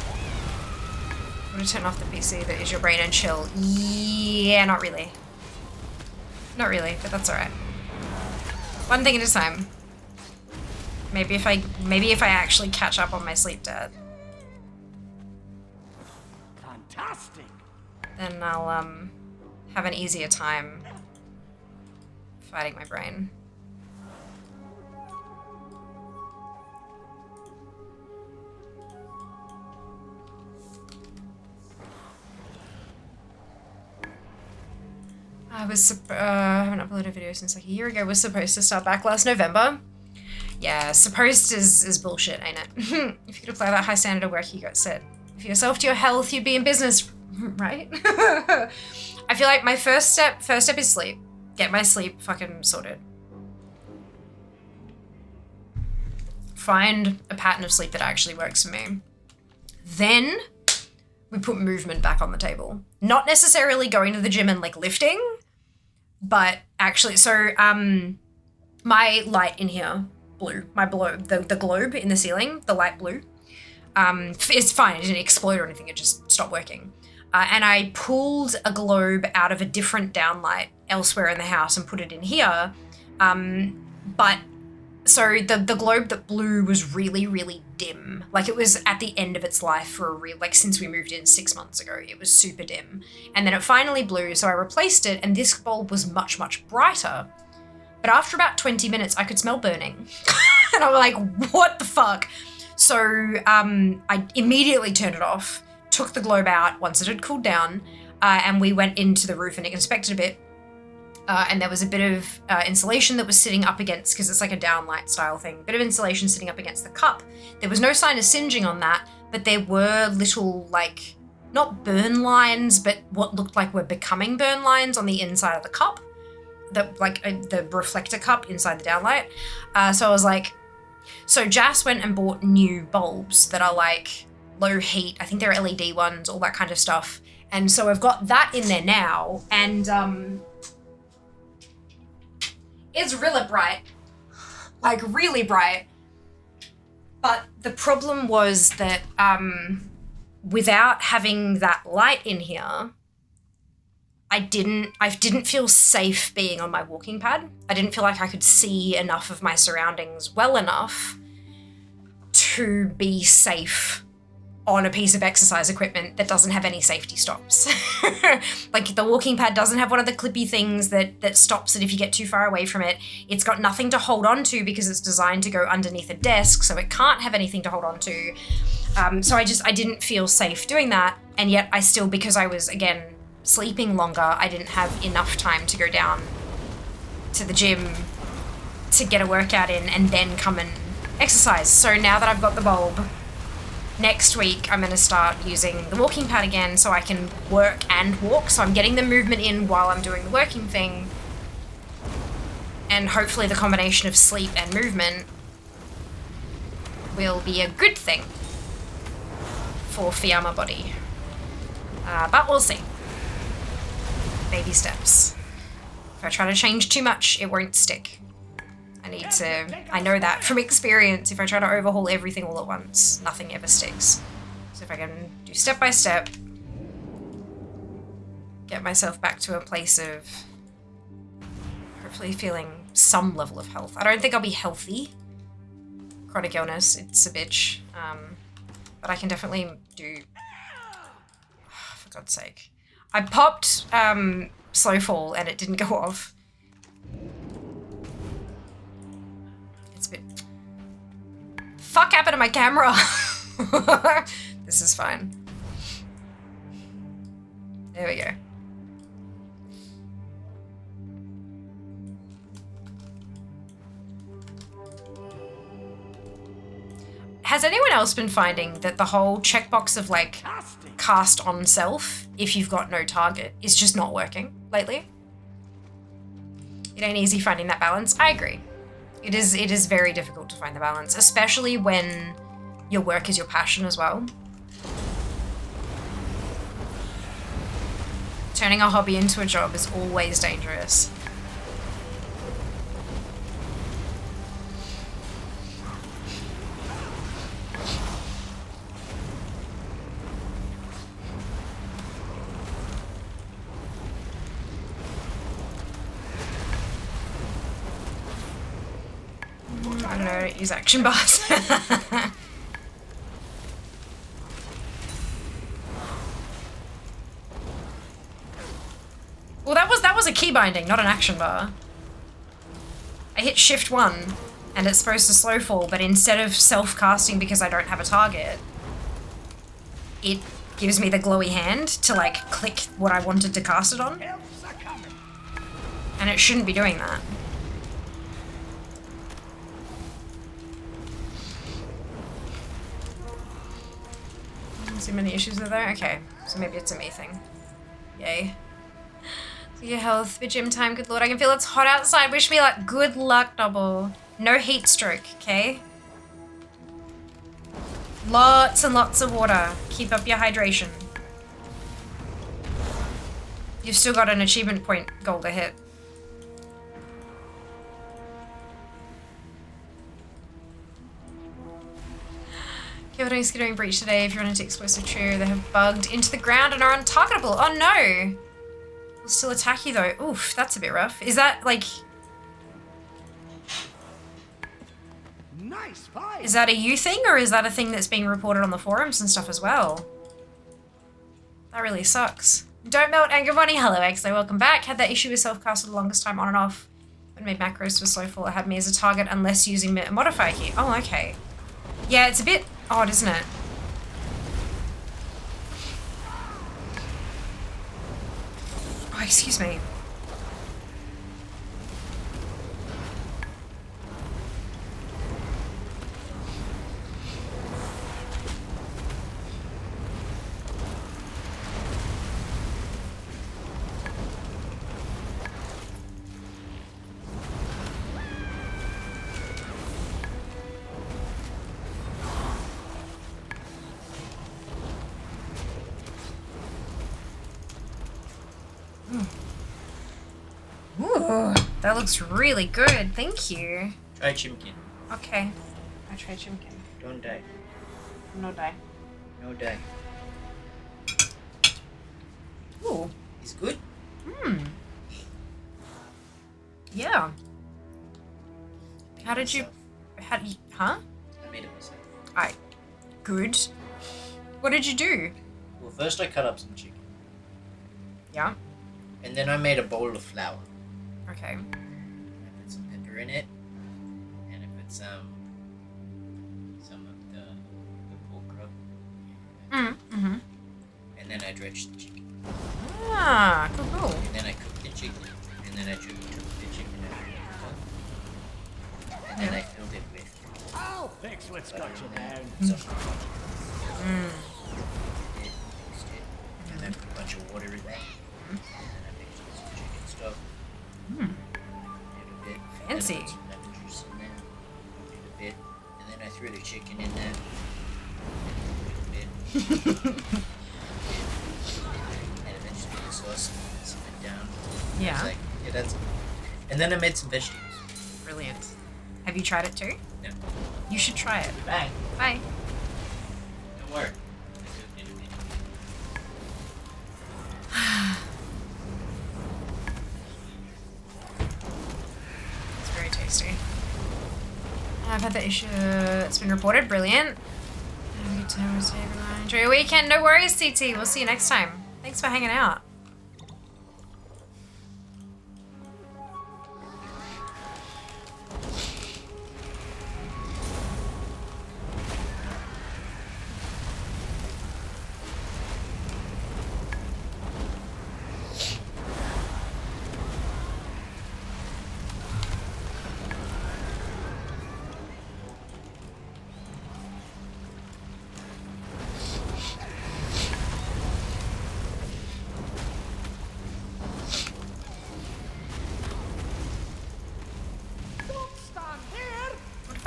I'm gonna turn off the PC that is your brain and chill. Yeah, not really. Not really, but that's alright. One thing at a time. Maybe if I actually catch up on my sleep debt. Fantastic. Then I'll have an easier time fighting my brain. I haven't uploaded a video since like a year ago. Was supposed to start back last November. Yeah, supposed is bullshit, ain't it? If you could apply that high standard of work you got set for yourself to your health, you'd be in business, right? I feel like my first step is sleep. Get my sleep fucking sorted. Find a pattern of sleep that actually works for me. Then we put movement back on the table. Not necessarily going to the gym and like lifting, but actually, so my light in here, blue, the globe in the ceiling, the light blue, it's fine, it didn't explode or anything, it just stopped working. And I pulled a globe out of a different downlight elsewhere in the house and put it in here. But so the globe that blew was really, really dim. Like it was at the end of its life for like since we moved in 6 months ago, it was super dim. And then it finally blew, so I replaced it, and this bulb was much, much brighter. But after about 20 minutes, I could smell burning. And I'm like, what the fuck? So I immediately turned it off, took the globe out once it had cooled down, and we went into the roof and inspected a bit. And there was a bit of insulation that was sitting up against, because it's like a downlight style thing, bit of insulation sitting up against the cup. There was no sign of singeing on that, but there were little, like, not burn lines, but what looked like were becoming burn lines on the inside of the cup, the reflector cup inside the downlight. So I was like, so Jas went and bought new bulbs that are like low heat. I think they're LED ones, all that kind of stuff. And so I've got that in there now, and it's really bright, like really bright. But the problem was that without having that light in here, I didn't feel safe being on my walking pad. I didn't feel like I could see enough of my surroundings well enough to be safe on a piece of exercise equipment that doesn't have any safety stops. Like the walking pad doesn't have one of the clippy things that stops it if you get too far away from it. It's got nothing to hold on to because it's designed to go underneath a desk, so it can't have anything to hold on to. So I didn't feel safe doing that. And yet I still, because I was, again, sleeping longer, I didn't have enough time to go down to the gym to get a workout in and then come and exercise. So now that I've got the bulb, next week I'm going to start using the walking pad again so I can work and walk. So I'm getting the movement in while I'm doing the working thing. And hopefully the combination of sleep and movement will be a good thing for Fiamma body. But we'll see. Baby steps. If I try to change too much, it won't stick. I know that from experience. If I try to overhaul everything all at once, nothing ever sticks. So if I can do step by step, get myself back to a place of hopefully feeling some level of health. I don't think I'll be healthy. Chronic illness, it's a bitch. But I can definitely do, for God's sake. I popped slow fall and it didn't go off. It's a bit... Fuck happened to my camera? This is fine. There we go. Has anyone else been finding that the whole checkbox of like cast on self if you've got no target is just not working lately? It ain't easy finding that balance. I agree. It is very difficult to find the balance, especially when your work is your passion as well. Turning a hobby into a job is always dangerous. I don't know, use action bars. Well, that was a key binding, not an action bar. I hit shift 1 and it's supposed to slow fall, but instead of self-casting because I don't have a target, it gives me the glowy hand to like click what I wanted to cast it on. And it shouldn't be doing that. See many issues are there? Okay, so maybe it's a me thing. Yay. So your health, the gym time, good lord, I can feel it's hot outside. Wish me luck. Good luck, double. No heat stroke, okay? Lots and lots of water. Keep up your hydration. You've still got an achievement point goal to hit. Kevin skittering breach today. If you're on an explosive tree, they have bugged into the ground and are untargetable. Oh no! Will still attack you though. Oof, that's a bit rough. Is that like... Nice fight. Is that a you thing or is that a thing that's being reported on the forums and stuff as well? That really sucks. Don't melt anger bunny. Hello XO, welcome back. Had that issue with self-cast for the longest time on and off. When made macros for slow fall, it had me as a target unless using a modifier key. Oh, okay. Yeah, it's a bit odd, isn't it? Oh, excuse me. Ooh, that looks really good. Thank you. Try Chimkin. Okay. I try Chimkin. Don't die. No die. No die. Ooh. He's good? Hmm. Yeah. How did you... Huh? I made it myself. Alright. Good. What did you do? Well, first I cut up some chicken. Yeah. And then I made a bowl of flour. Okay. I put some pepper in it. And I put some of the pork rub. Mm-hmm. And then I dredged the chicken. Ah, cool. And then I cooked the chicken. And then I took the chicken out. And then I filled it with... I'll fix what's got you down. And then put a bunch of water in there. And then I mixed some chicken stuff. A bit. Fancy. And I put some lemon juice in there. A bit. And then I threw the chicken in there. A bit. And eventually the sauce simmered down. Yeah. I was like, yeah, that's... And then I made some vegetables. Brilliant. Have you tried it too? No. You should try it. Bye. Bye. Don't worry. I cooked it a bit. It's very tasty. I've had the issue. It's been reported. Brilliant. Have a good time. We'll see everyone. Enjoy your weekend. No worries, TT. We'll see you next time. Thanks for hanging out.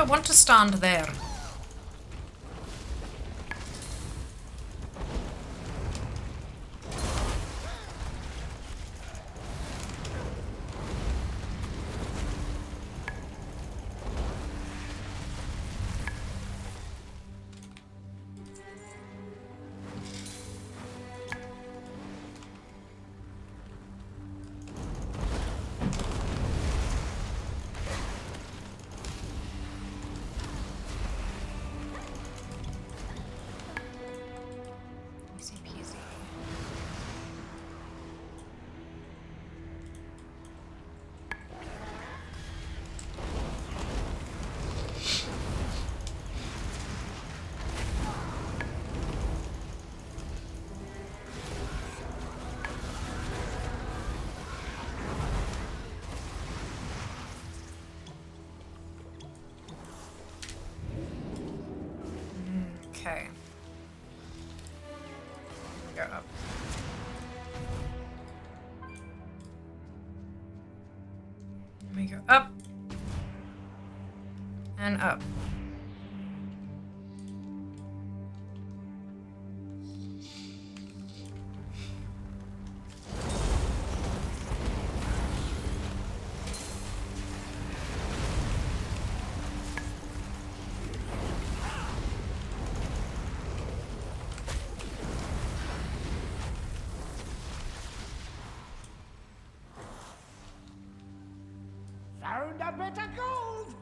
want to stand there. Easy peasy. Okay. Go up. Let me go up. And up. Found a bit of gold.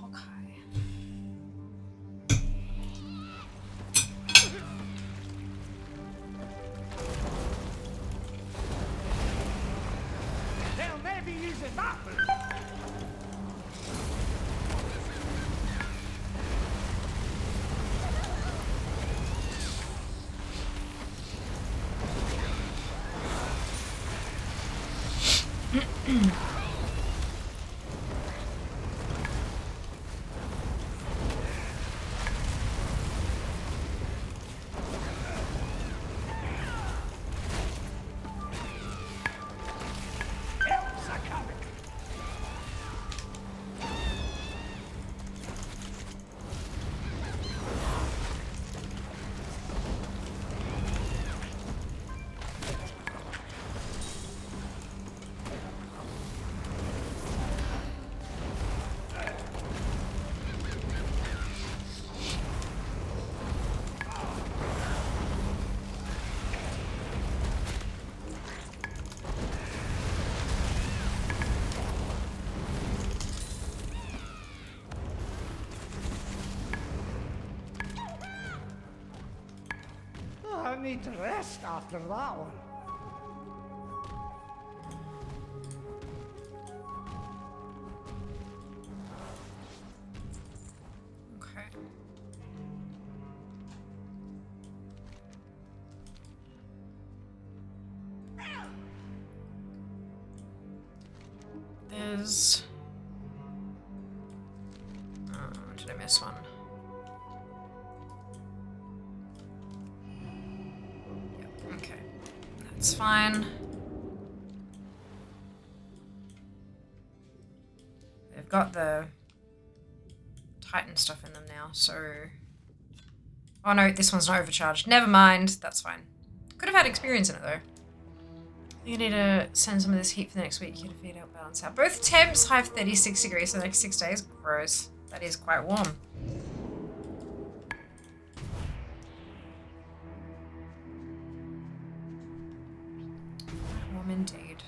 Okay. They'll maybe use it that way. Elves are coming. Oh, I need to rest after that one. Okay. There's... did I miss one? Yep, okay. That's fine. They've got the Titan stuff in them now, so... Oh no, this one's not overcharged. Never mind, that's fine. Could have had experience in it though. You need to send some of this heat for the next week. You to feed out, balance out. Both temps high 36 degrees for the next 6 days. Gross. That is quite warm. Warm indeed.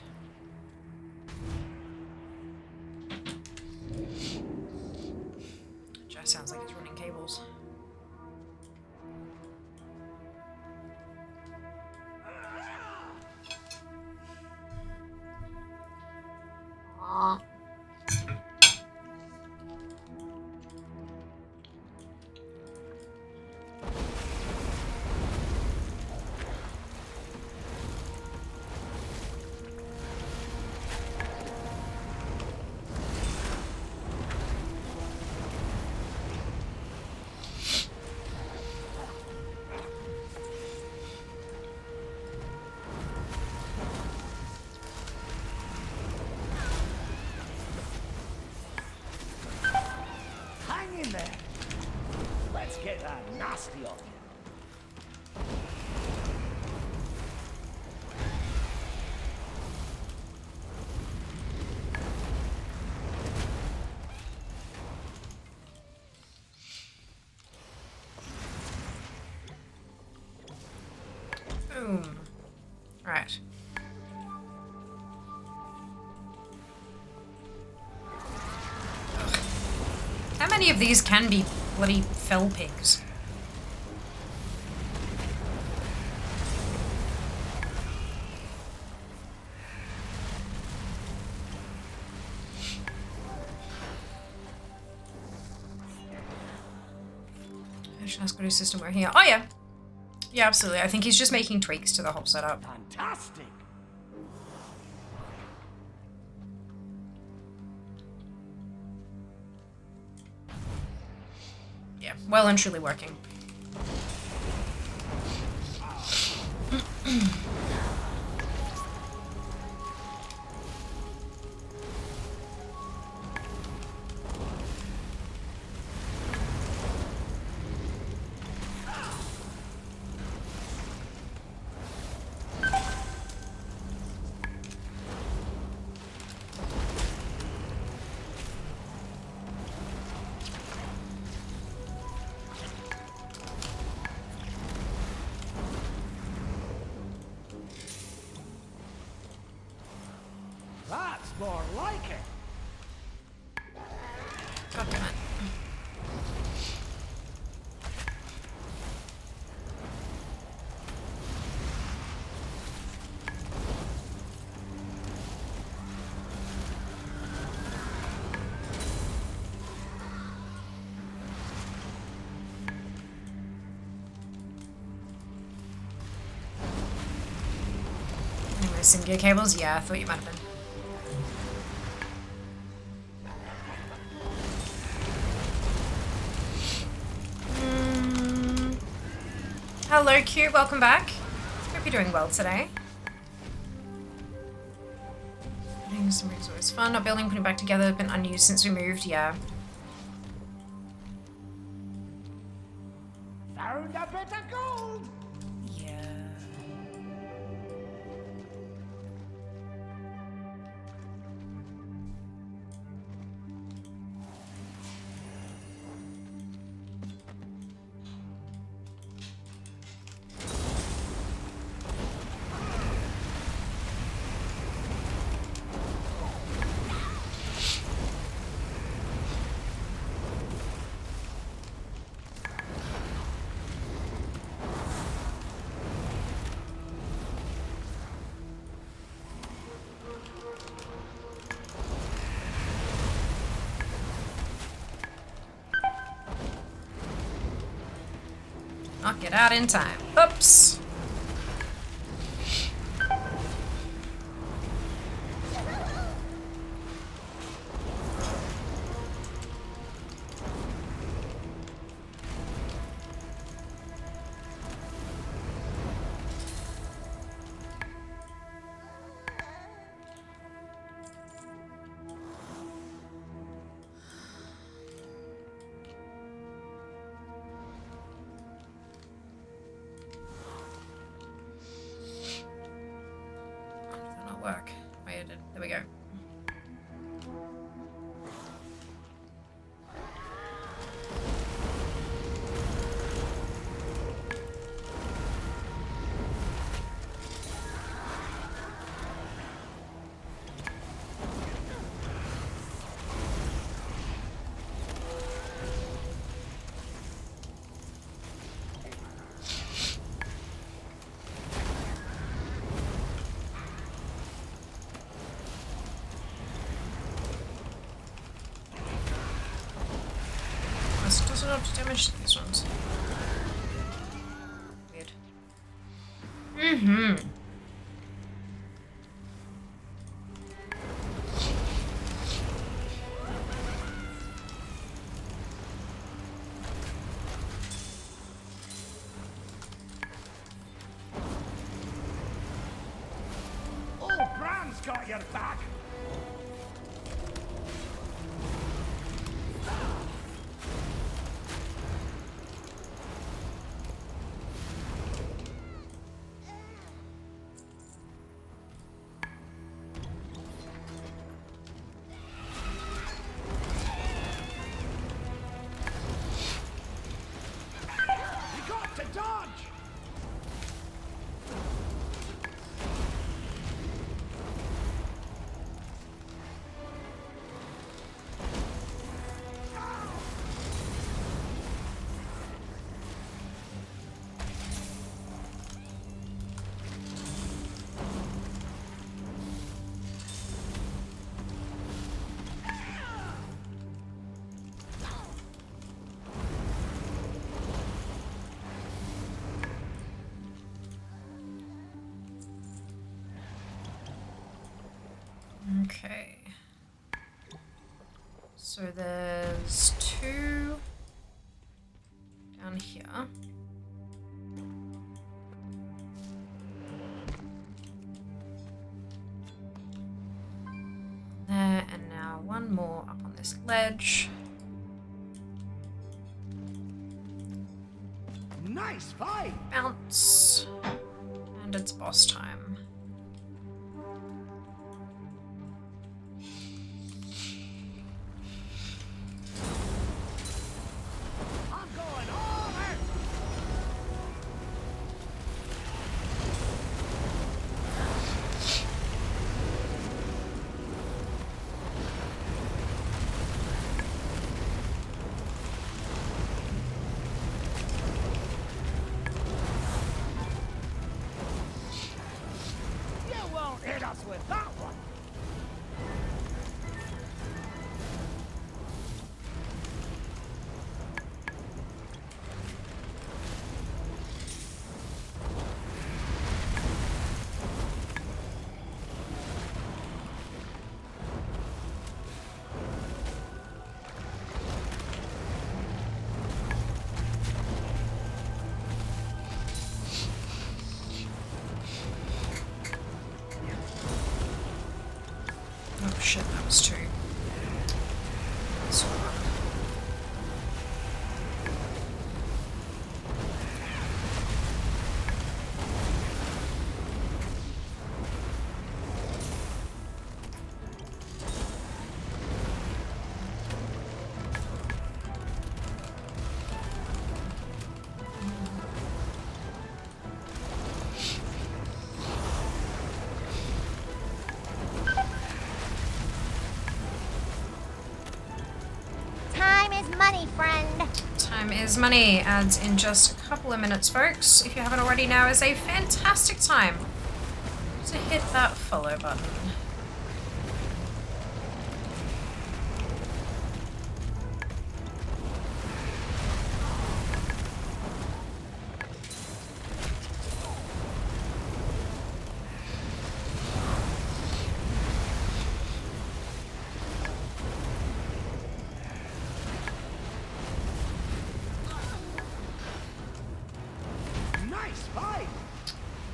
Just sounds like it's running cables. many of these can be bloody fell pigs? Let's go to system we're here. Oh yeah. Yeah, absolutely. I think he's just making tweaks to the whole setup. Fantastic. Yeah, well and truly working. That's more like it. God damn it. Anyway, sim gear cables? Yeah, I thought you might have been. Hello, Q. Welcome back. Hope you're doing well today. Putting some rigs always fun. Not building, putting back together. Been unused since we moved. Yeah. Found a bit of gold. Yeah. Not get out in time. Oops. Work. Wait, it did. There we go. Doesn't have to damage these ones. Weird. Mm-hmm. Oh, Bran's got your back. Dodge! Okay. So there's 2 down here. There, and now 1 more up on this ledge. Nice fight! Bounce. And it's boss time. I'm going all out! You won't hit us with that one! Oh shit, that was 2. So, Time is money, friend. time is money. Adds in just a couple of minutes, folks. If you haven't already, now is a fantastic time to hit that follow button. Nice fight!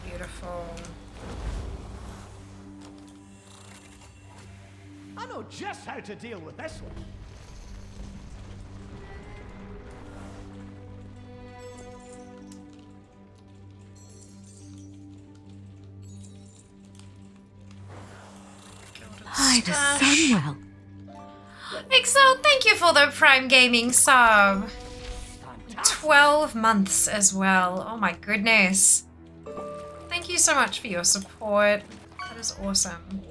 Beautiful. I know just how to deal with this one. Hi, the Sunwell. Excel, thank you for the Prime Gaming sub. 12 months as well. Oh my goodness. Thank you so much for your support. That is awesome.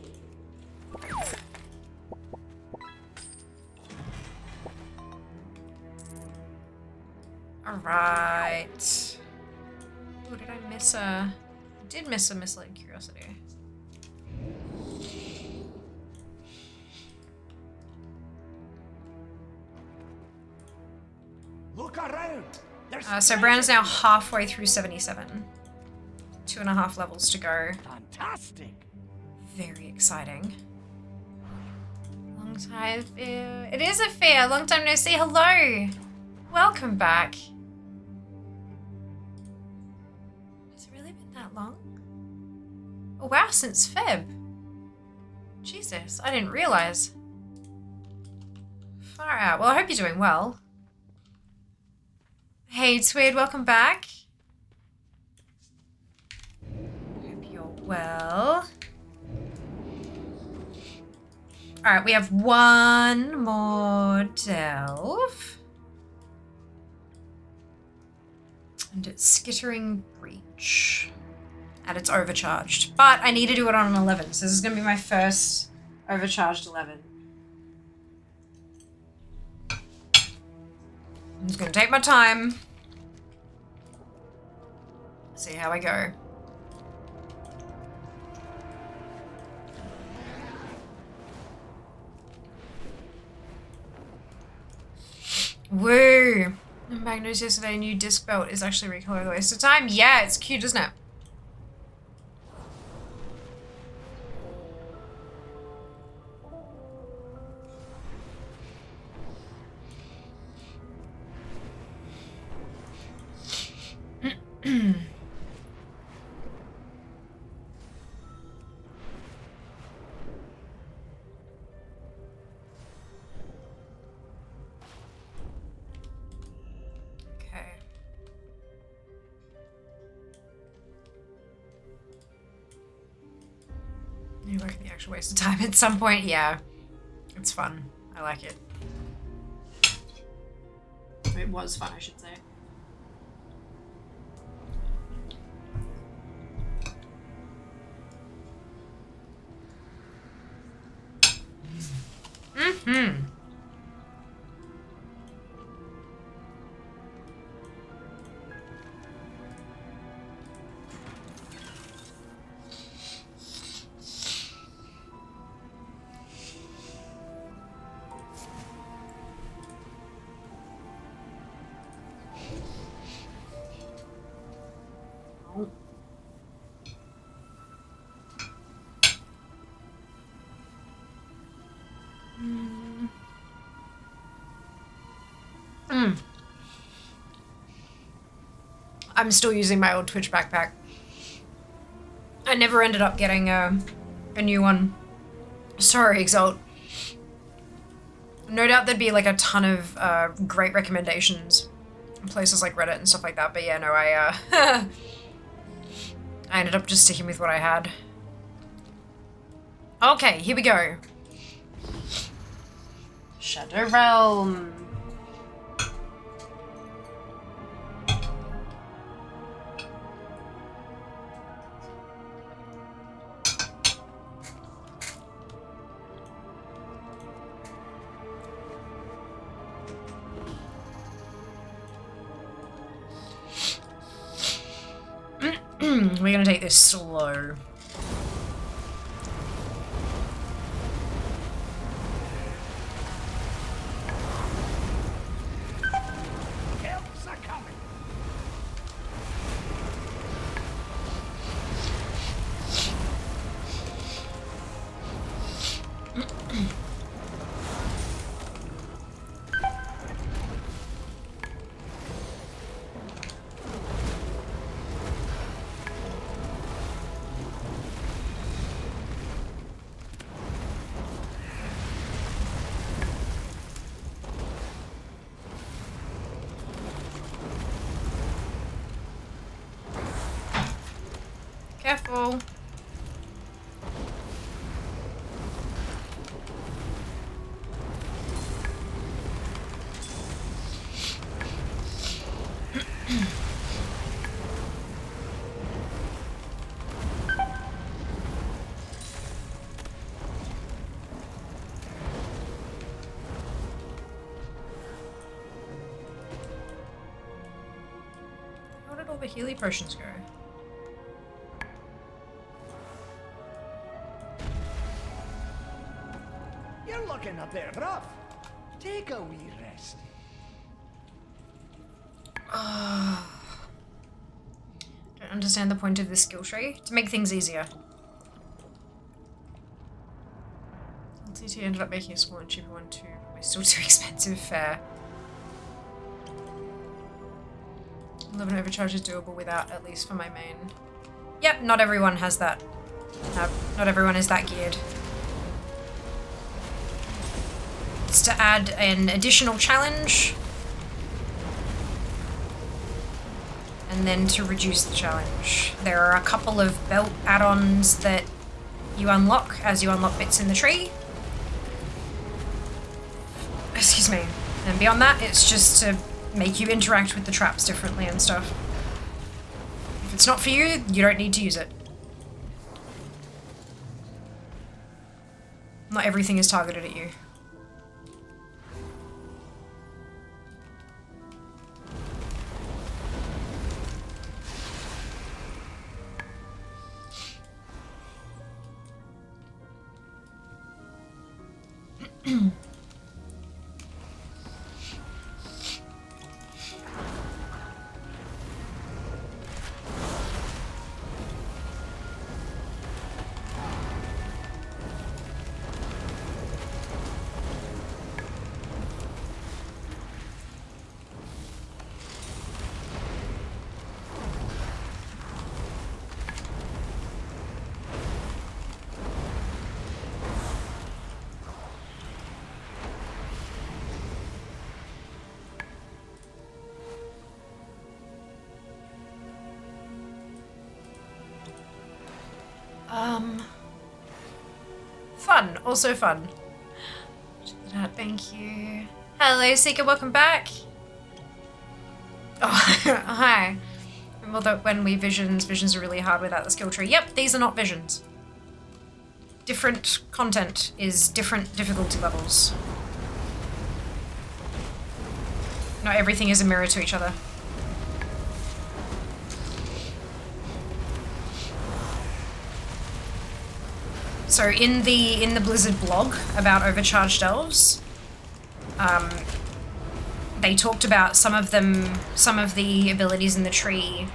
Alright. Oh, did I miss a... I did miss a misled curiosity. Look around. There's So Bran is now halfway through 77. 2.5 levels to go. fantastic. Very exciting. Long time fair. It is a fair. Long time no see. Hello. Welcome back. Has it really been that long? Oh wow, since Feb. Jesus, I didn't realize. Far out. Well, I hope you're doing well. Hey, Tweed, welcome back. Hope you're well. Alright, we have 1 more delve. And it's Skittering Breach. And it's overcharged. But I need to do it on an 11, so this is going to be my first overcharged 11. I'm just going to take my time. See how I go. Woo! Mag noticed yesterday a new disc belt is actually recolor the waste of time. Yeah, it's cute, isn't it? Okay. You reckon the actual waste of time at some point? Yeah. It's fun. I like it. It was fun, I should say. Mm-hmm. I'm still using my old Twitch backpack. I never ended up getting a new one. Sorry, Exalt. No doubt there'd be like a ton of great recommendations in places like Reddit and stuff like that, but yeah, no, I I ended up just sticking with what I had. Okay, here we go. Shadow Realm. We're gonna take this slow. Helps are coming. Careful. How did all the Healy potions go? You're looking a bit rough. Take a wee rest. Don't understand the point of this skill tree. To make things easier. LTT ended up making a smaller and cheaper one too. Probably still too expensive, fair. 11 overcharge is doable without, at least for my main. Yep, not everyone has that. Not everyone is that geared. It's to add an additional challenge. And then to reduce the challenge. There are a couple of belt add-ons that you unlock as you unlock bits in the tree. Excuse me. And beyond that, it's just to make you interact with the traps differently and stuff. If it's not for you, you don't need to use it. Not everything is targeted at you. Fun, also fun. Thank you. Hello, Seeker, welcome back. Oh, hi. Remember that when we visions are really hard without the skill tree. Yep, these are not visions. Different content is different difficulty levels. Not everything is a mirror to each other. So in the Blizzard blog about overcharged elves, they talked about some of the abilities in the tree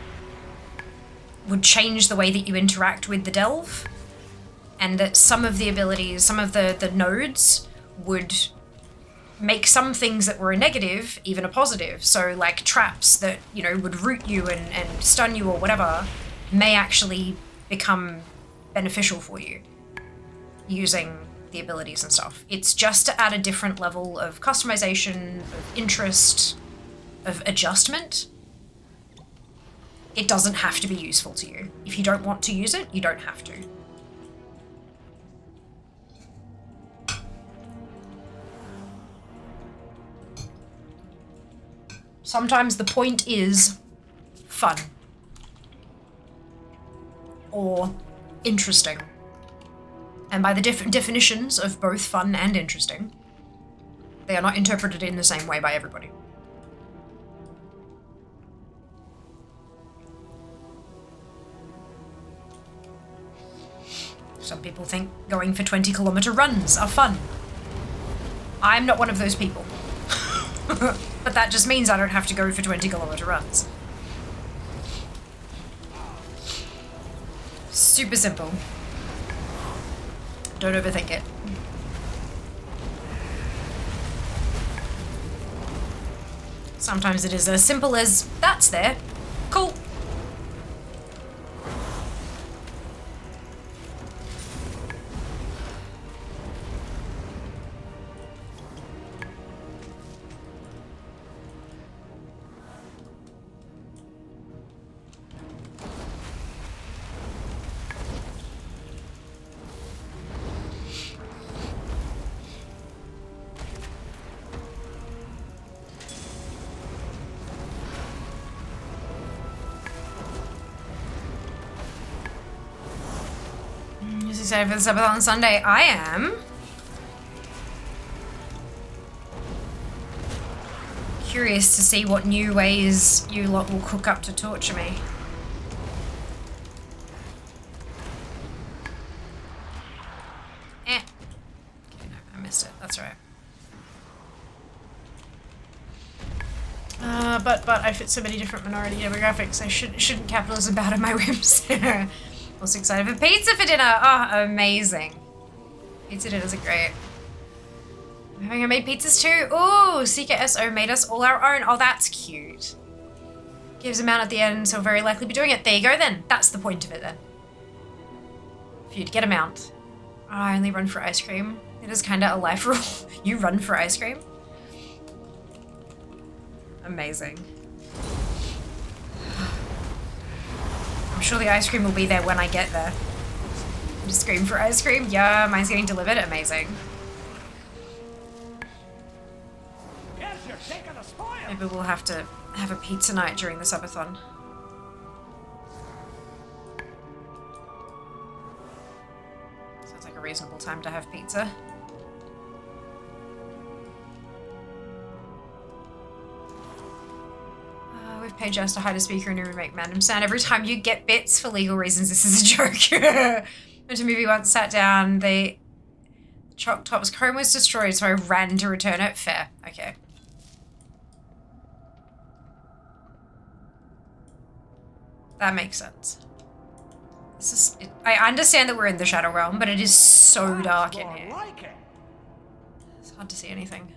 would change the way that you interact with the delve, and that some of the abilities, some of the nodes would make some things that were a negative even a positive. So like traps that, you know, would root you and stun you or whatever may actually become beneficial for you using the abilities and stuff. It's just to add a different level of customization, of interest, of adjustment. It doesn't have to be useful to you. If you don't want to use it, you don't have to. Sometimes the point is fun. Or interesting. And by the definitions of both fun and interesting, they are not interpreted in the same way by everybody. Some people think going for 20-kilometer runs are fun. I'm not one of those people. But that just means I don't have to go for 20-kilometer runs. Super simple. Don't overthink it. Sometimes it is as simple as, that's there. Cool. Excited for the Sabbath on Sunday? I am. Curious to see what new ways you lot will cook up to torture me. Okay, no, I missed it. That's right. But I fit so many different minority demographics. I shouldn't capitalism bow to my whims. Also excited for pizza for dinner. Oh, amazing. Pizza dinners are great. I'm having homemade pizzas too. Ooh, Seeker SO made us all our own. Oh, that's cute. Gives a mount at the end, so we'll very likely be doing it. There you go then. That's the point of it then. For you to get a mount. Oh, I only run for ice cream. It is kind of a life rule. You run for ice cream? Amazing. I'm sure the ice cream will be there when I get there. Just scream for ice cream. Yeah, mine's getting delivered. Amazing. Maybe we'll have to have a pizza night during the subathon. Sounds like a reasonable time to have pizza. We've paid just to hide a speaker in a room and make random sound every time you get bits for legal reasons. This is a joke. Went to a movie once, sat down, the chalk top's chrome was destroyed, so I ran to return it. Fair. Okay. That makes sense. This is, I understand that we're in the Shadow Realm, but it is so dark in here. It's hard to see anything.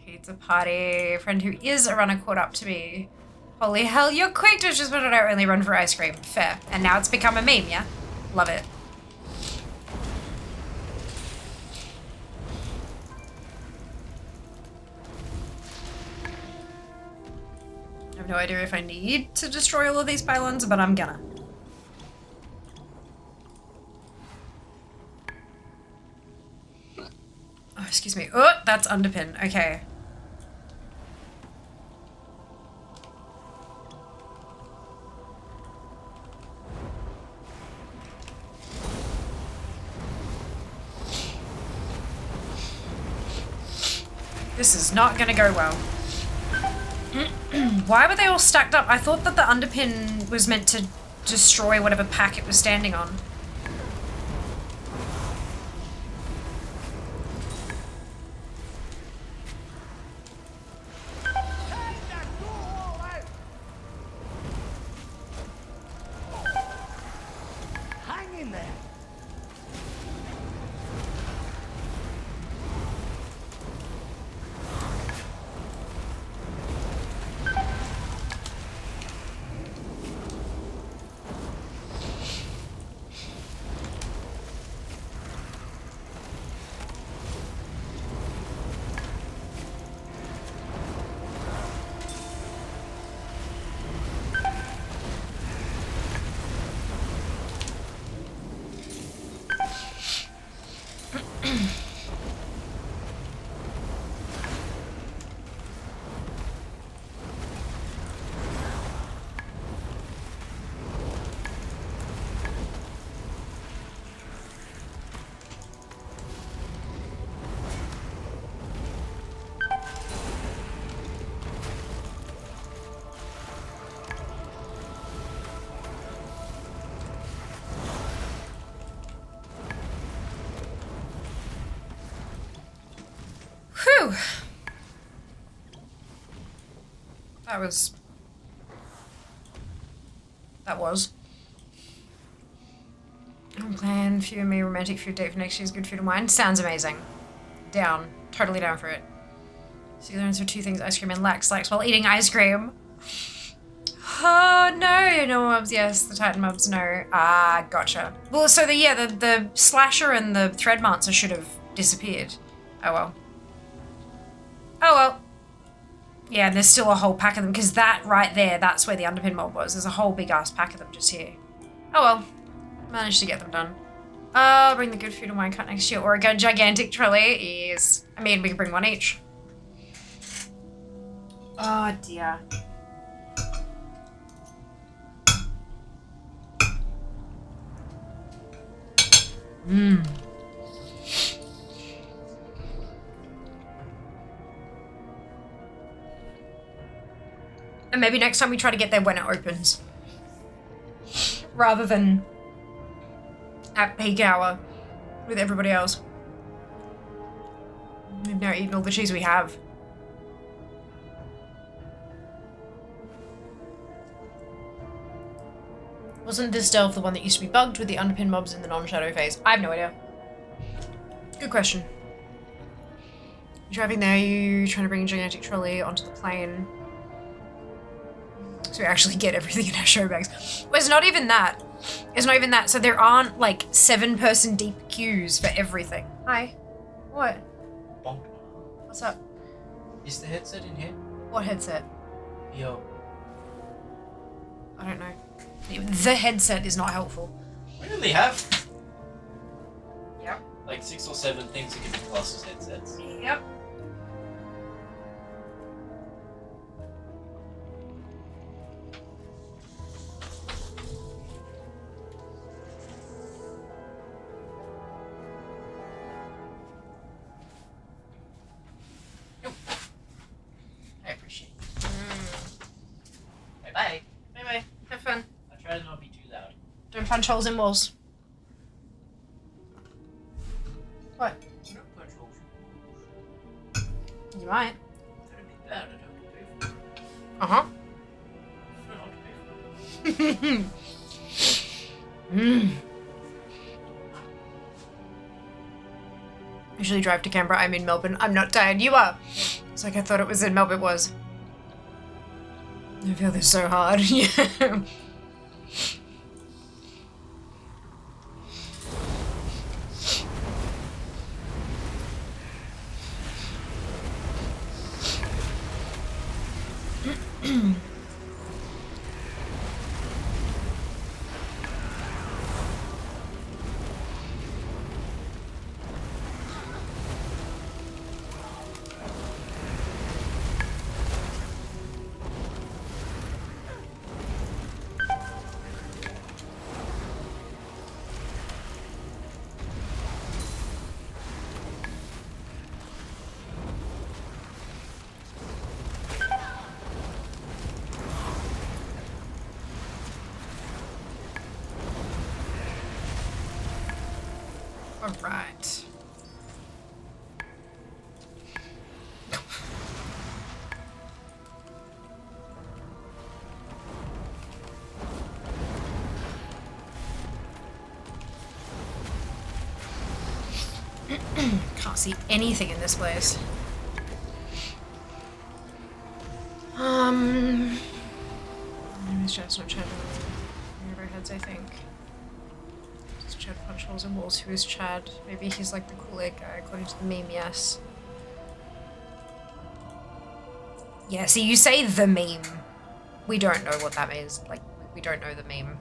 Pizza party. A friend who is a runner caught up to me. Holy hell, you're quick to just put it out, only run for ice cream. Fair. And now it's become a meme, yeah? Love it. I have no idea if I need to destroy all of these pylons, but I'm gonna. excuse me. Oh, that's underpin. Okay. This is not gonna go well. Why were they all stacked up? I thought that the underpin was meant to destroy whatever pack it was standing on. Hang in there. Whew. That was. Plan for you and me, romantic food date for next year's good food and wine. Sounds amazing. Down. Totally down for it. So you learn for two things, ice cream and lax while eating ice cream. Oh no, no mobs, yes, the Titan mobs, no. Ah, gotcha. Well, so the slasher and the threadmancer should have disappeared. Oh well. Oh well. Yeah, and there's still a whole pack of them, because that right there, that's where the underpin mob was. There's a whole big ass pack of them just here. Oh well. Managed to get them done. Bring the good food and wine cart next year, or a gigantic trolley. Yes. I mean, we can bring one each. Oh dear. Mmm. And maybe next time we try to get there when it opens. Rather than at peak hour with everybody else. We've now eaten all the cheese we have. Wasn't this delve the one that used to be bugged with the underpin mobs in the non-shadow phase? I have no idea. Good question. Driving there, you trying to bring a gigantic trolley onto the plane. So we actually get everything in our show bags. Well, it's not even that. It's not even that. So there aren't like 7-person deep queues for everything. Hi. What? Bonk. What's up? Is the headset in here? What headset? Yo. I don't know. The headset is not helpful. We only have Yep. like 6 or 7 things that can be classed as headsets. Yep. I appreciate it. Bye-bye. Bye-bye. Have fun. I try to not be too loud. Don't punch holes in walls. What? I don't punch holes in walls. You might. That'd be bad. I'd have to pay for it. Uh-huh. I don't have to pay for it. Mm. Usually drive to Canberra. I'm in Melbourne. I'm not tired. You are. It's like I thought it was in Melbourne. It was. I feel this so hard. Yeah. Alright. Can't see anything in this place. Maybe it's not Chad over heads, I think. Does Chad punch holes in walls? Who is Chad? Maybe he's like the Kool-Aid guy, according to the meme, yes. Yeah, see, you say the meme. We don't know what that means. Like, we don't know the meme.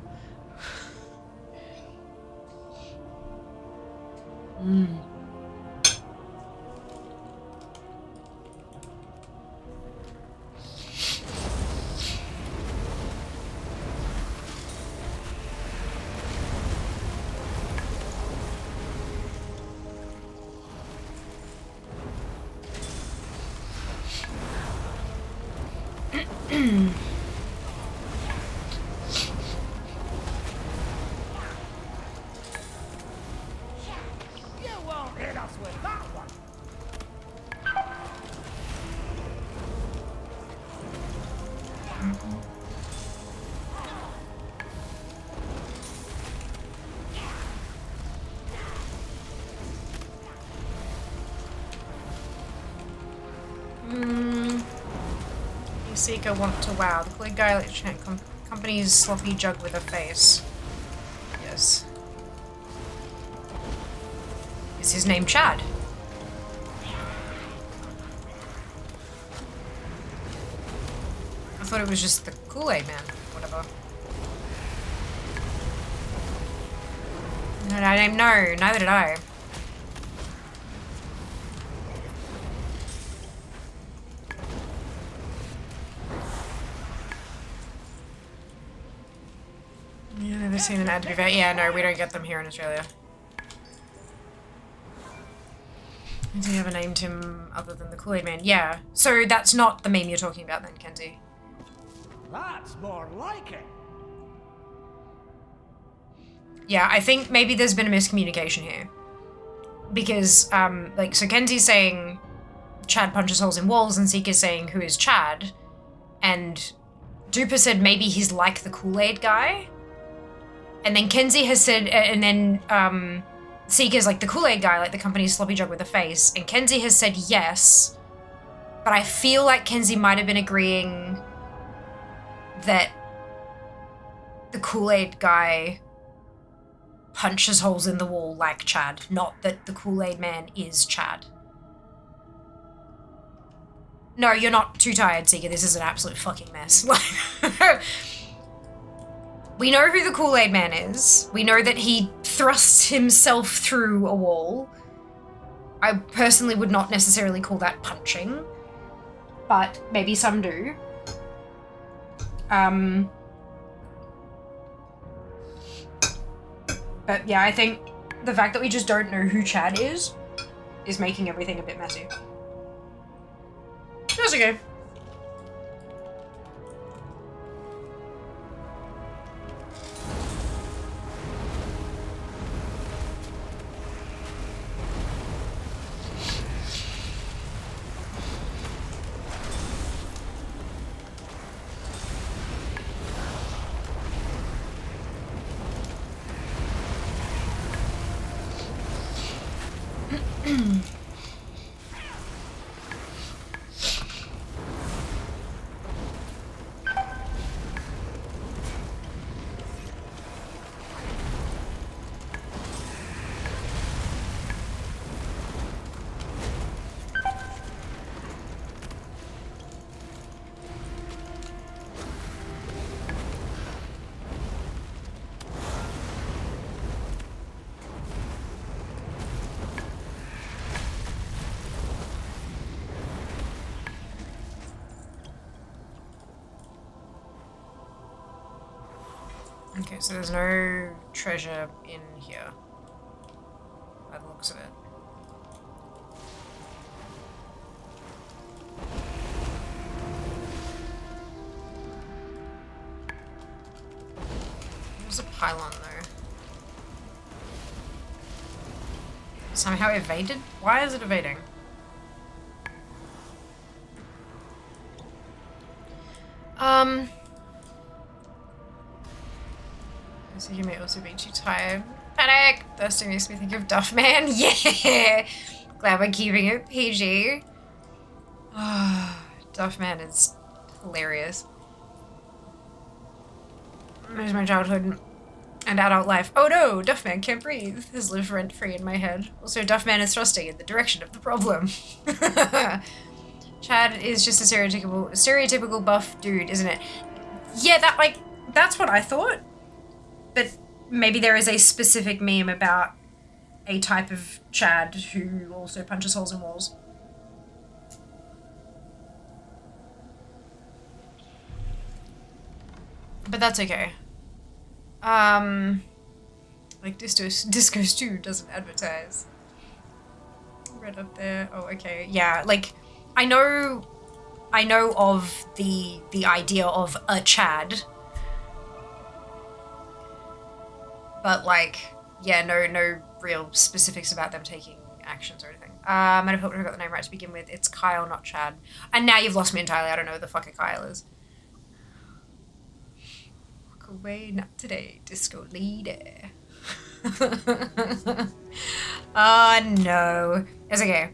Seeker want to wow. The Kool-Aid guy like chant company's sloppy jug with a face. Yes. Is his name Chad? I thought it was just the Kool-Aid man. Whatever. No, neither did I. Seen an ad to be fair. Yeah, no, we don't get them here in Australia. Do you ever named him other than the Kool-Aid Man? Yeah. So that's not the meme you're talking about then, Kenzie. That's more like it. Yeah, I think maybe there's been a miscommunication here. Because, like, so Kenzie's saying Chad punches holes in walls and Seeker's saying who is Chad. And Duper said maybe he's like the Kool-Aid guy. And then Kenzie has said, and then Seeker's like the Kool-Aid guy, like the company's sloppy jug with a face. And Kenzie has said yes, but I feel like Kenzie might have been agreeing that the Kool-Aid guy punches holes in the wall like Chad, not that the Kool-Aid man is Chad. No, you're not too tired, Seeker. This is an absolute fucking mess. We know who the Kool-Aid man is. We know that he thrusts himself through a wall. I personally would not necessarily call that punching, but maybe some do. But yeah, I think the fact that we just don't know who Chad is making everything a bit messy. That's okay. Okay, so there's no treasure in here, by the looks of it. There's a pylon though. somehow evaded? Why is it evading? So you may also be too tired. Panic! Thirsting makes me think of Duff Man. Yeah! Glad we're keeping it PG. Duff Man is hilarious. There's my childhood and adult life. Oh no! Duff Man can't breathe. Has lived rent-free in my head. Also, Duff Man is thrusting in the direction of the problem. Chad is just a stereotypical buff dude, isn't it? Yeah, that's what I thought. But maybe there is a specific meme about a type of Chad who also punches holes in walls. But that's okay. Like Disco Stew doesn't advertise. Right up there. Oh, okay. Yeah, like I know of the idea of a Chad. But like, yeah, no real specifics about them taking actions or anything. Might have helped if I got the name right to begin with. It's Kyle, not Chad. And now you've lost me entirely. I don't know who the fuck a Kyle is. Walk away, not today, disco lady. Oh no. It's okay.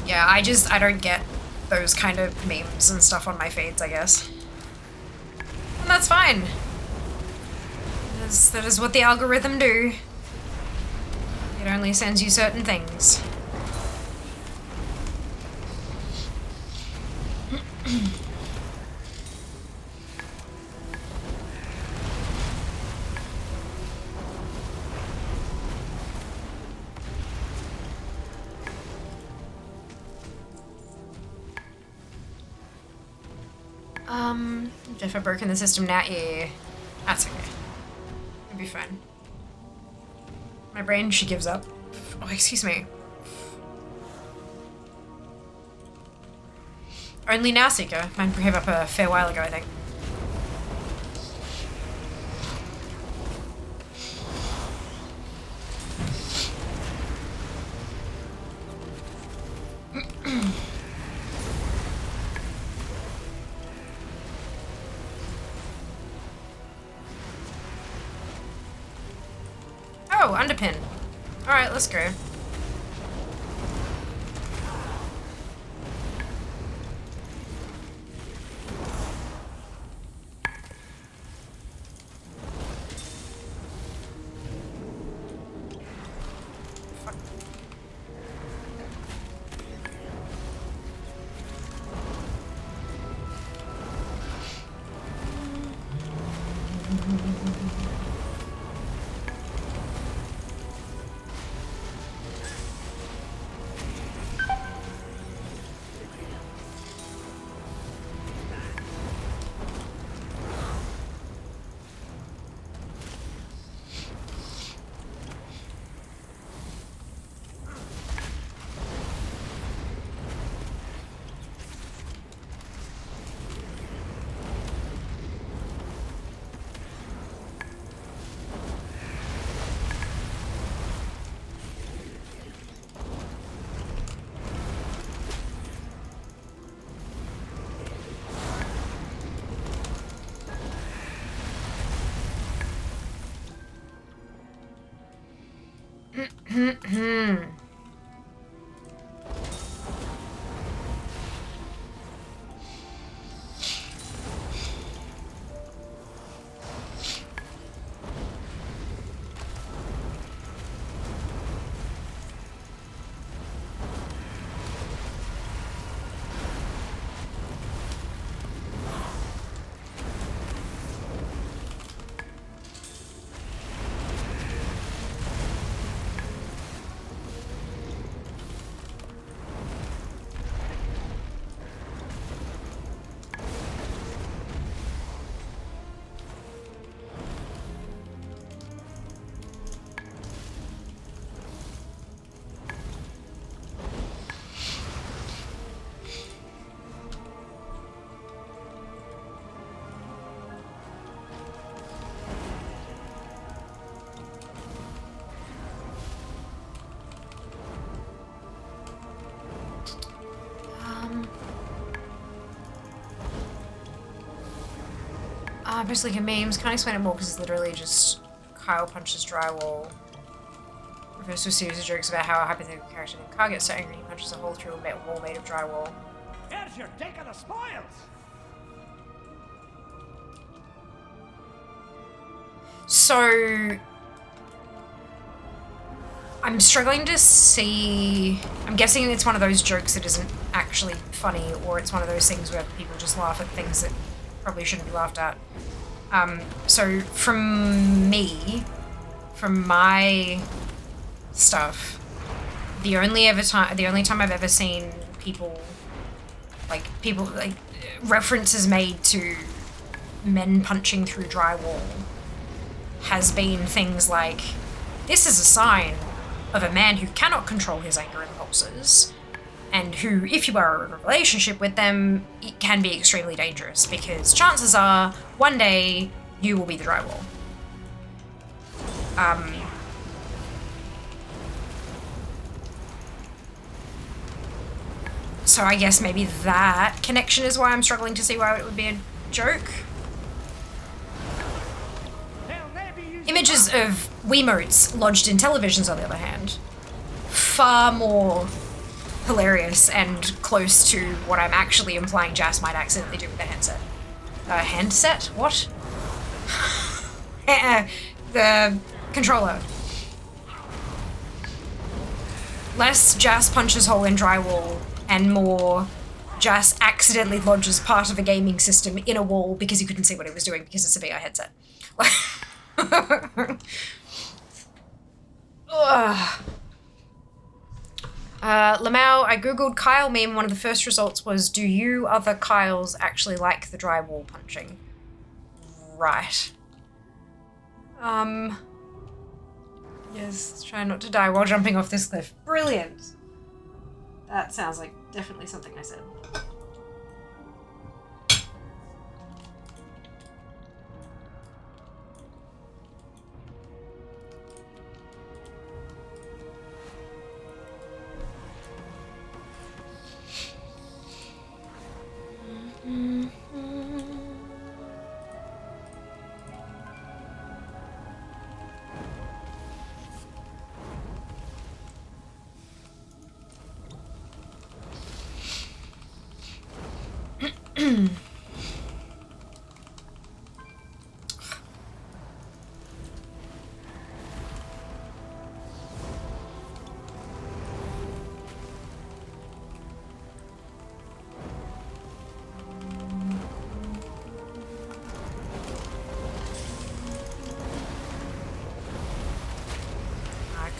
Yeah, I don't get those kind of memes and stuff on my feeds, I guess. And that's fine. That is what the algorithm do. It only sends you certain things. If I've broken the system now, yeah. That's okay. It'll be fine. My brain, she gives up. Oh, excuse me. Only now, Seeker. Mine gave up a fair while ago, I think. Oh, underpin. Alright, let's go. Post link and memes. Can't explain it more because it's literally just Kyle punches drywall. Refers to a series of jokes about how a hypothetical character named Kyle gets so angry he punches a hole through a wall made of drywall. Here's your take of the spoils. So I'm struggling to see. I'm guessing it's one of those jokes that isn't actually funny, or it's one of those things where people just laugh at things that probably shouldn't be laughed at. So from my stuff, the only time I've ever seen people like references made to men punching through drywall has been things like, this is a sign of a man who cannot control his anger impulses, and who, if you are in a relationship with them, it can be extremely dangerous, because chances are one day you will be the drywall. So I guess maybe that connection is why I'm struggling to see why it would be a joke. Images of Wiimotes lodged in televisions, on the other hand, far more hilarious and close to what I'm actually implying Jas might accidentally do with the handset. Handset? What? The controller. Less Jas punches hole in drywall, and more Jas accidentally lodges part of a gaming system in a wall because he couldn't see what he was doing because it's a VR headset. Lamau, I googled Kyle meme. One of the first results was, do you other Kyles actually like the drywall punching? Right. Yes, try not to die while jumping off this cliff. Brilliant. That sounds like definitely something I said.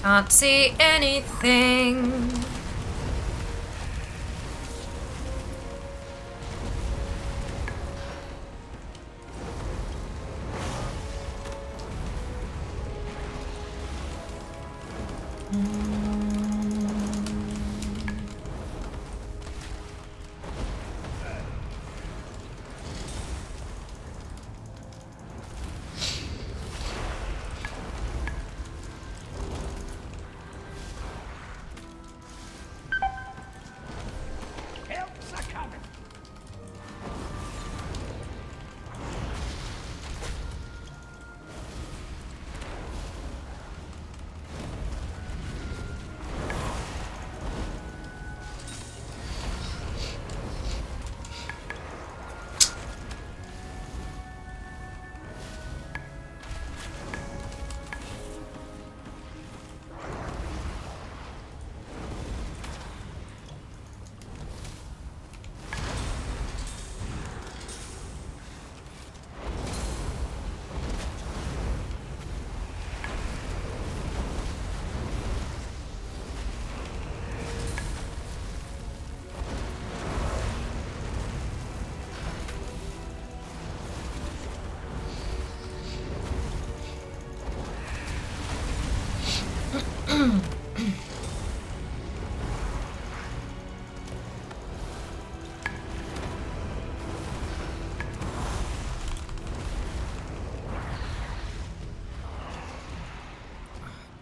Can't see anything.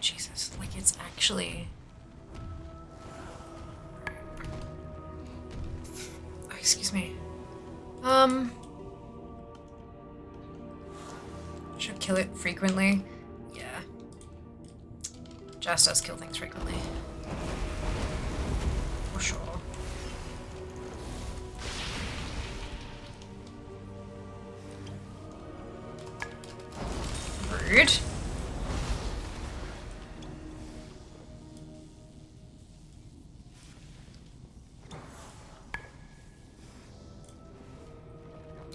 Jesus, like it's actually... Oh, excuse me. kill it frequently. Yeah. Jas does kill things frequently. For sure. Rude.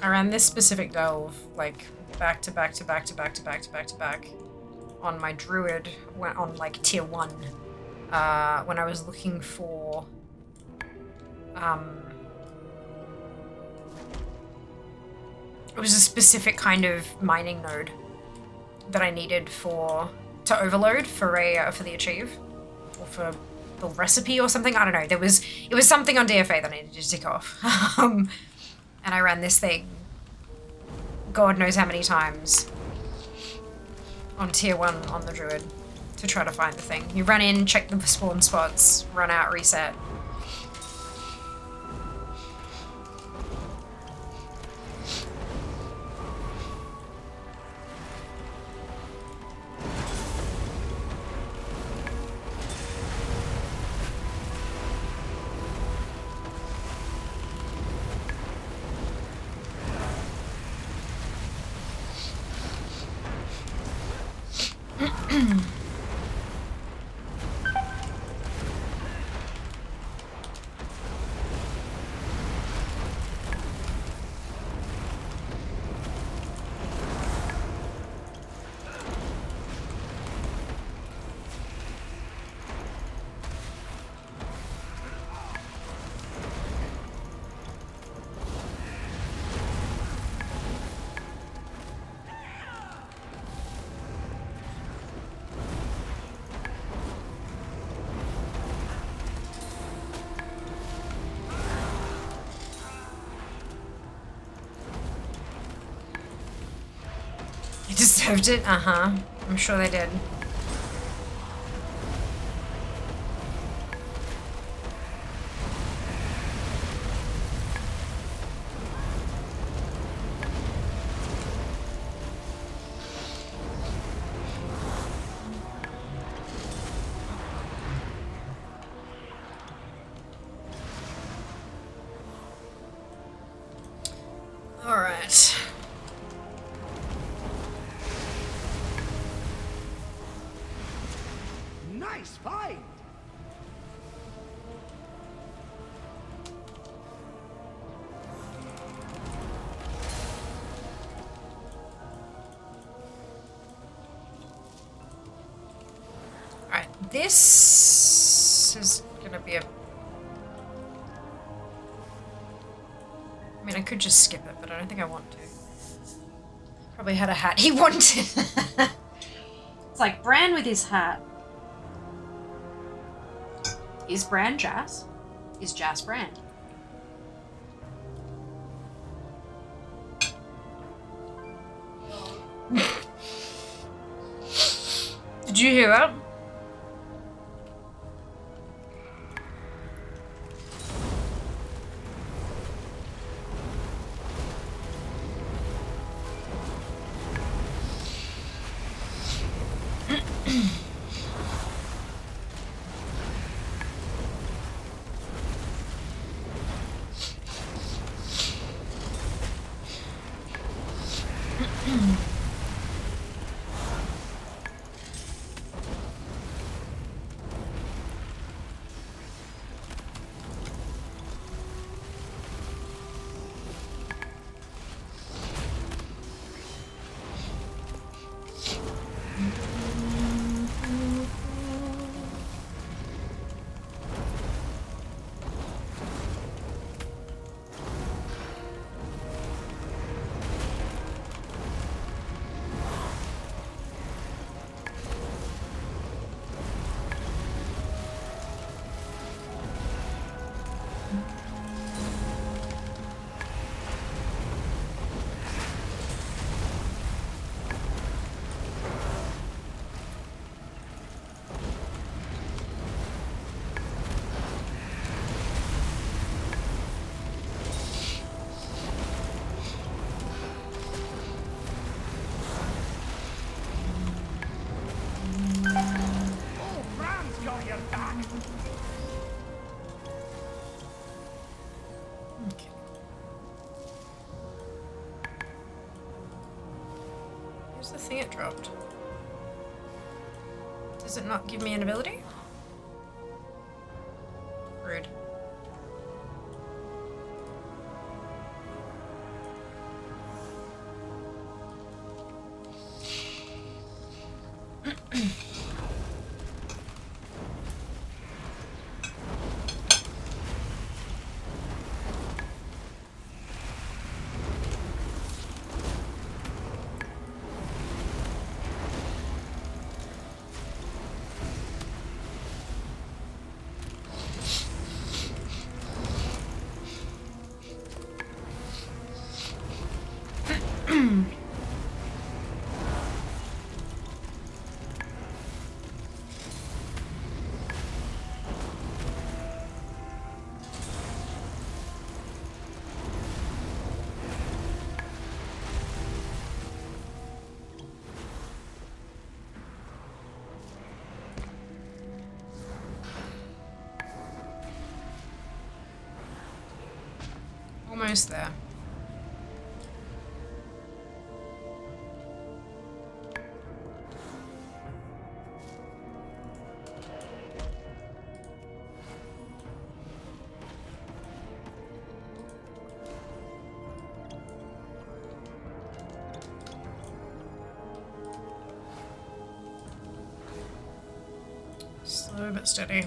I ran this specific delve like back to back to back to back to back to back to back on my druid on like tier 1 when I was looking for it was a specific kind of mining node that I needed to overload for the achieve or for the recipe or something. I don't know. It was something on DFA that I needed to tick off. And I ran this thing God knows how many times on tier 1 on the druid to try to find the thing. You run in, check the spawn spots, run out, reset. They deserved it? Uh-huh. I'm sure they did. All right. Nice find! Alright, this is gonna be a... I mean, I could just skip it, but I don't think I want to. Probably had a hat he wanted. It's like Bran with his hat. Is Bran Jas? Is Jas Bran? Did you hear that? Where's the thing it dropped? Does it not give me an ability? Rude. Almost there. Slow but steady.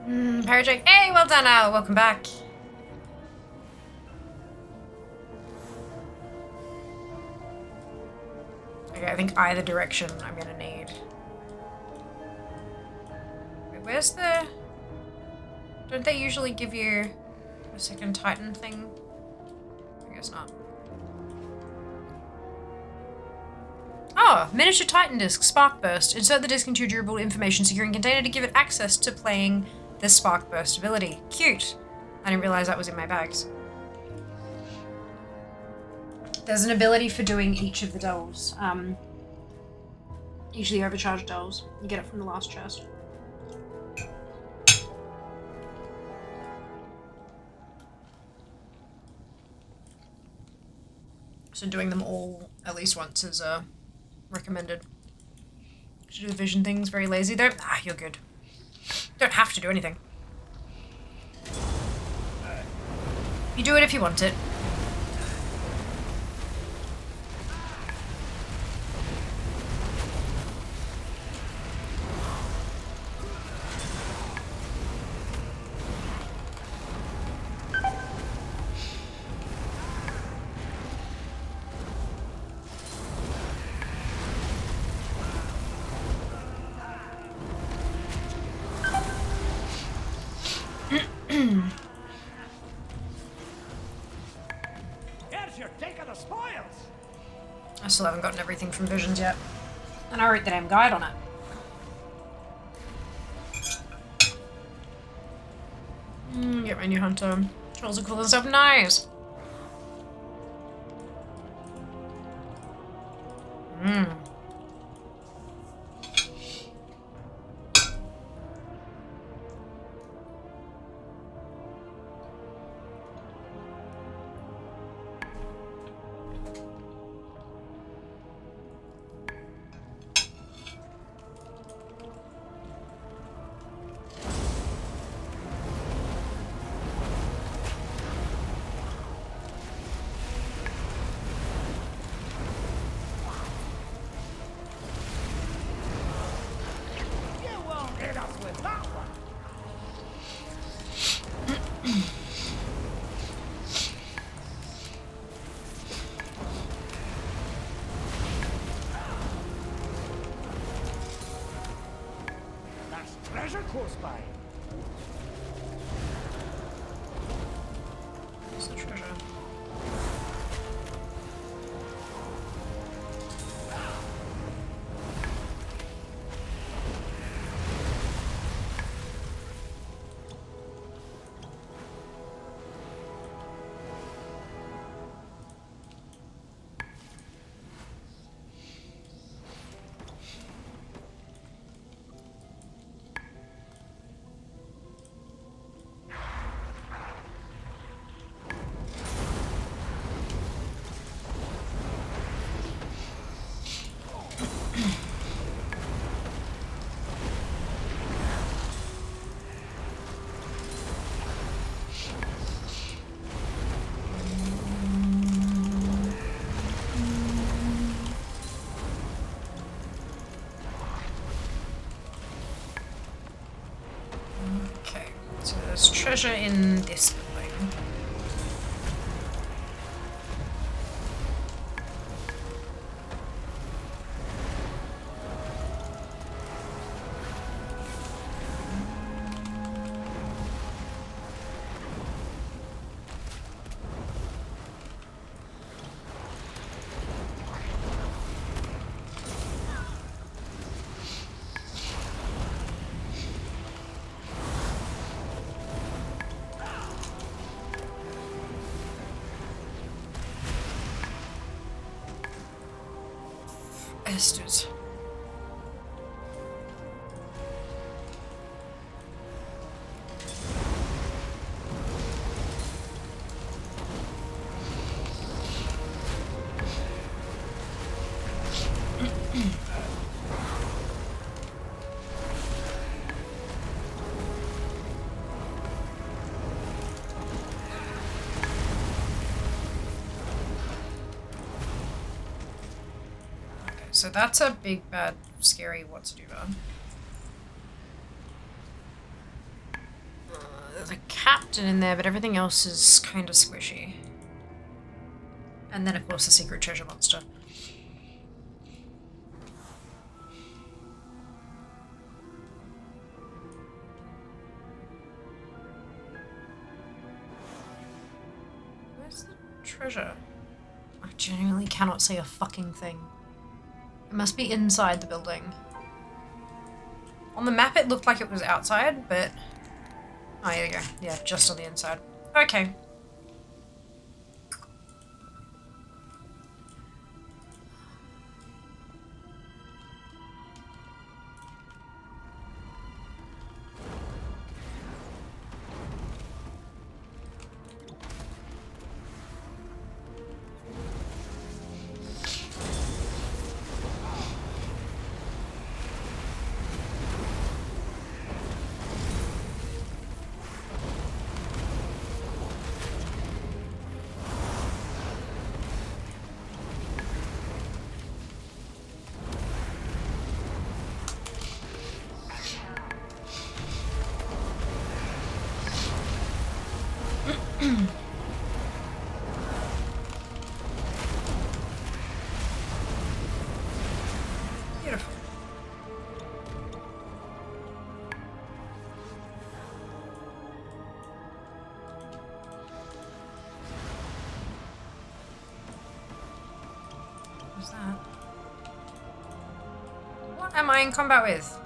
Parajake, hey, well done, Al. Welcome back. Okay, I think either direction I'm gonna need. Wait, where's the... Don't they usually give you a second Titan thing? I guess not. Oh, miniature Titan disc, Spark Burst. Insert the disc into your durable information securing container to give it access to playing the Spark Burst ability. Cute. I didn't realize that was in my bags. There's an ability for doing each of the dolls. Each of the overcharged dolls. You get it from the last chest. So doing them all at least once is recommended. To do the vision things, very lazy though. Ah, you're good. Don't have to do anything. You do it if you want it. Here's your take of the spoils. I still haven't gotten everything from Visions yet. And I wrote the damn guide on it. Get my new hunter. Trolls are cool and stuff. Nice! Treasure close by. Where's the treasure? treasure in this building. Bastards. So that's a big, bad, scary what's-do-bad. There's a captain in there, but everything else is kind of squishy. And then, of course, the secret treasure monster. Where's the treasure? I genuinely cannot see a fucking thing. It must be inside the building. On the map it looked like it was outside, but... Oh, here we go. Yeah, just on the inside. Okay. Beautiful. What's that? What am I in combat with?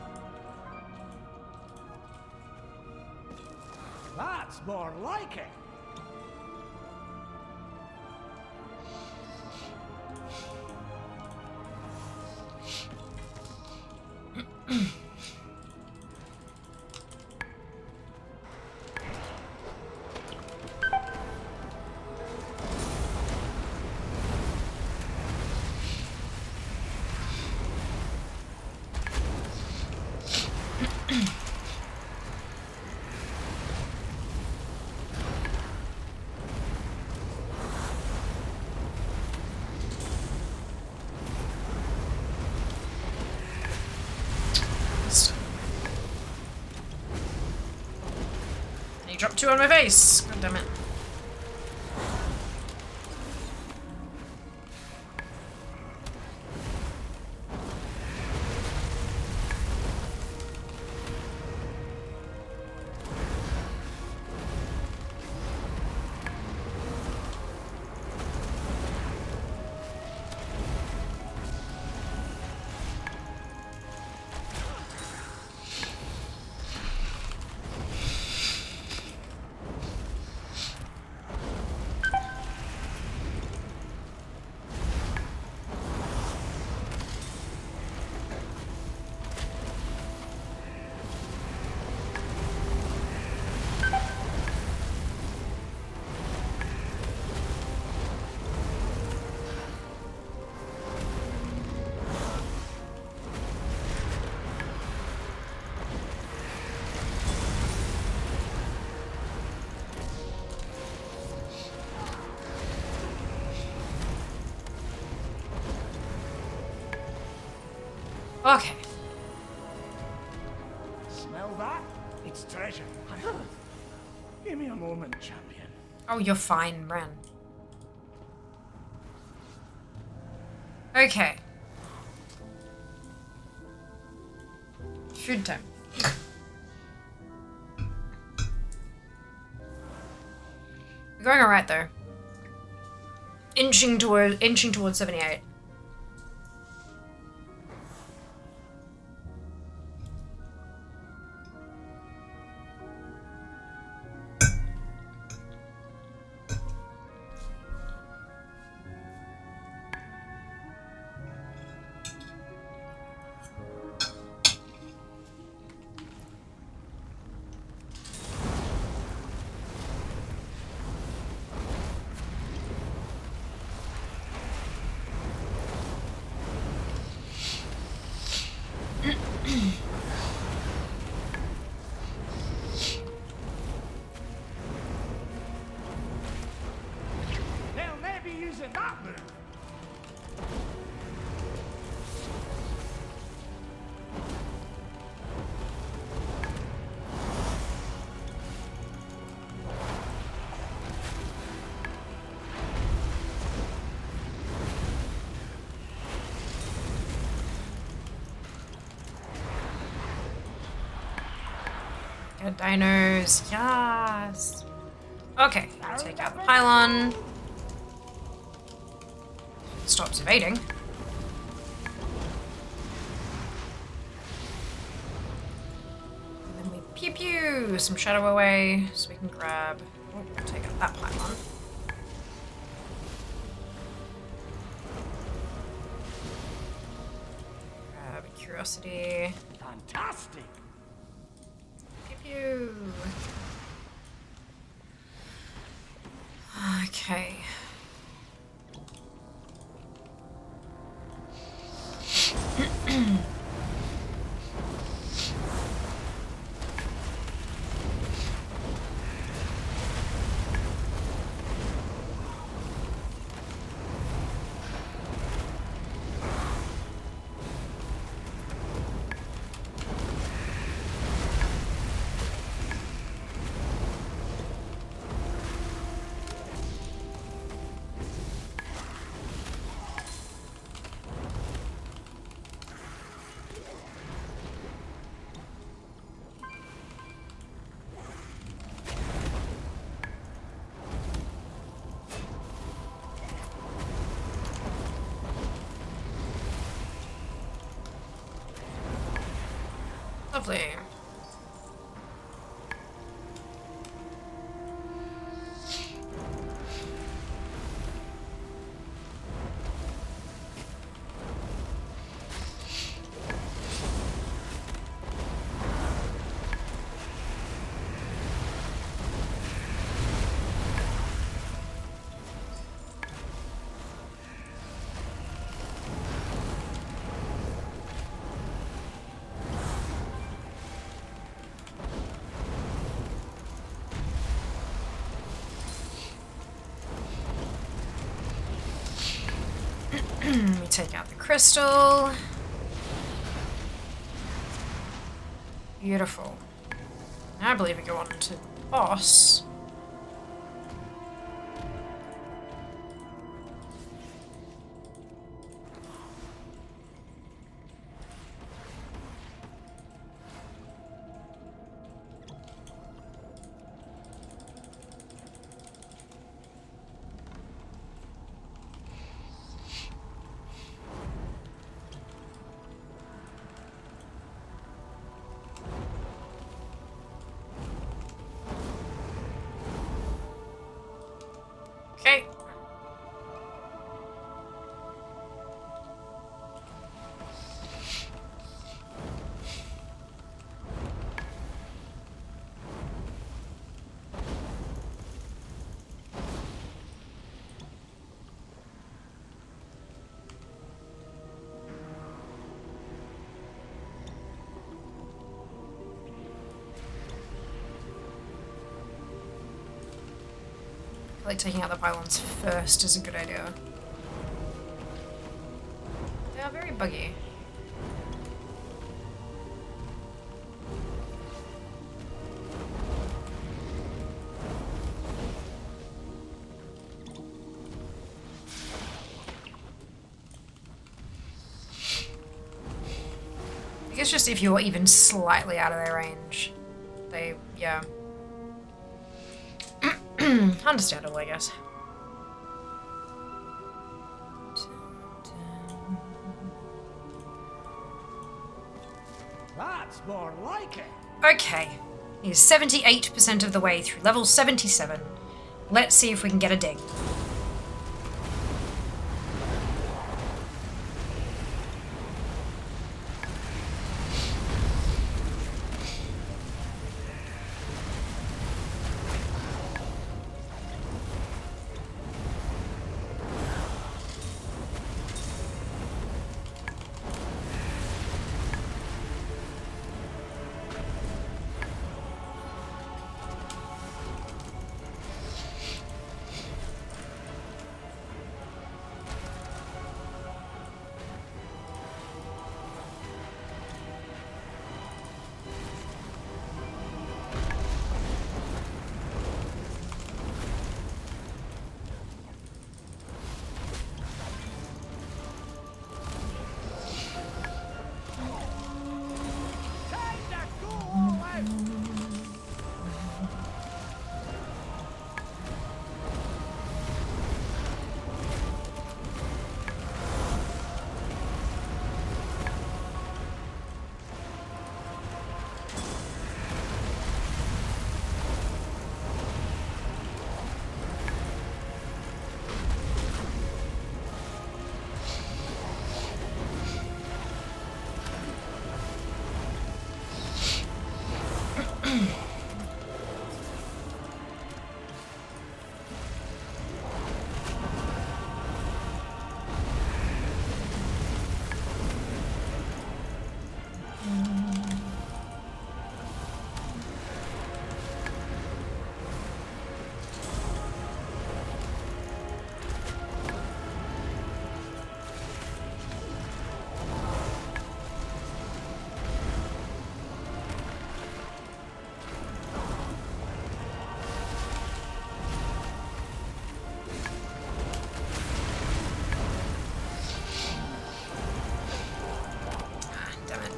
That's more like it. And he dropped two on my face. God damn it. Okay. Smell that? It's treasure. Give me a moment, champion. Oh, you're fine, Ren. Okay. Food time. We're going alright though. Inching towards 78. They'll never be using that move. Good dinos. Yes. Okay, I'll take out the pylon. Stops evading. And then we pew pew some shadow away so we can grab. Oh, we'll take out that pylon. Grab a curiosity. Fantastic. Pew pew. Okay. Lovely. We take out the crystal. Beautiful. Now I believe we go on to the boss. Okay. I feel like taking out the pylons first is a good idea. They are very buggy. It's just if you're even slightly out of their range. They, yeah. Understandable, I guess. That's more like it. Okay. He's 78% of the way through level 77. Let's see if we can get a ding.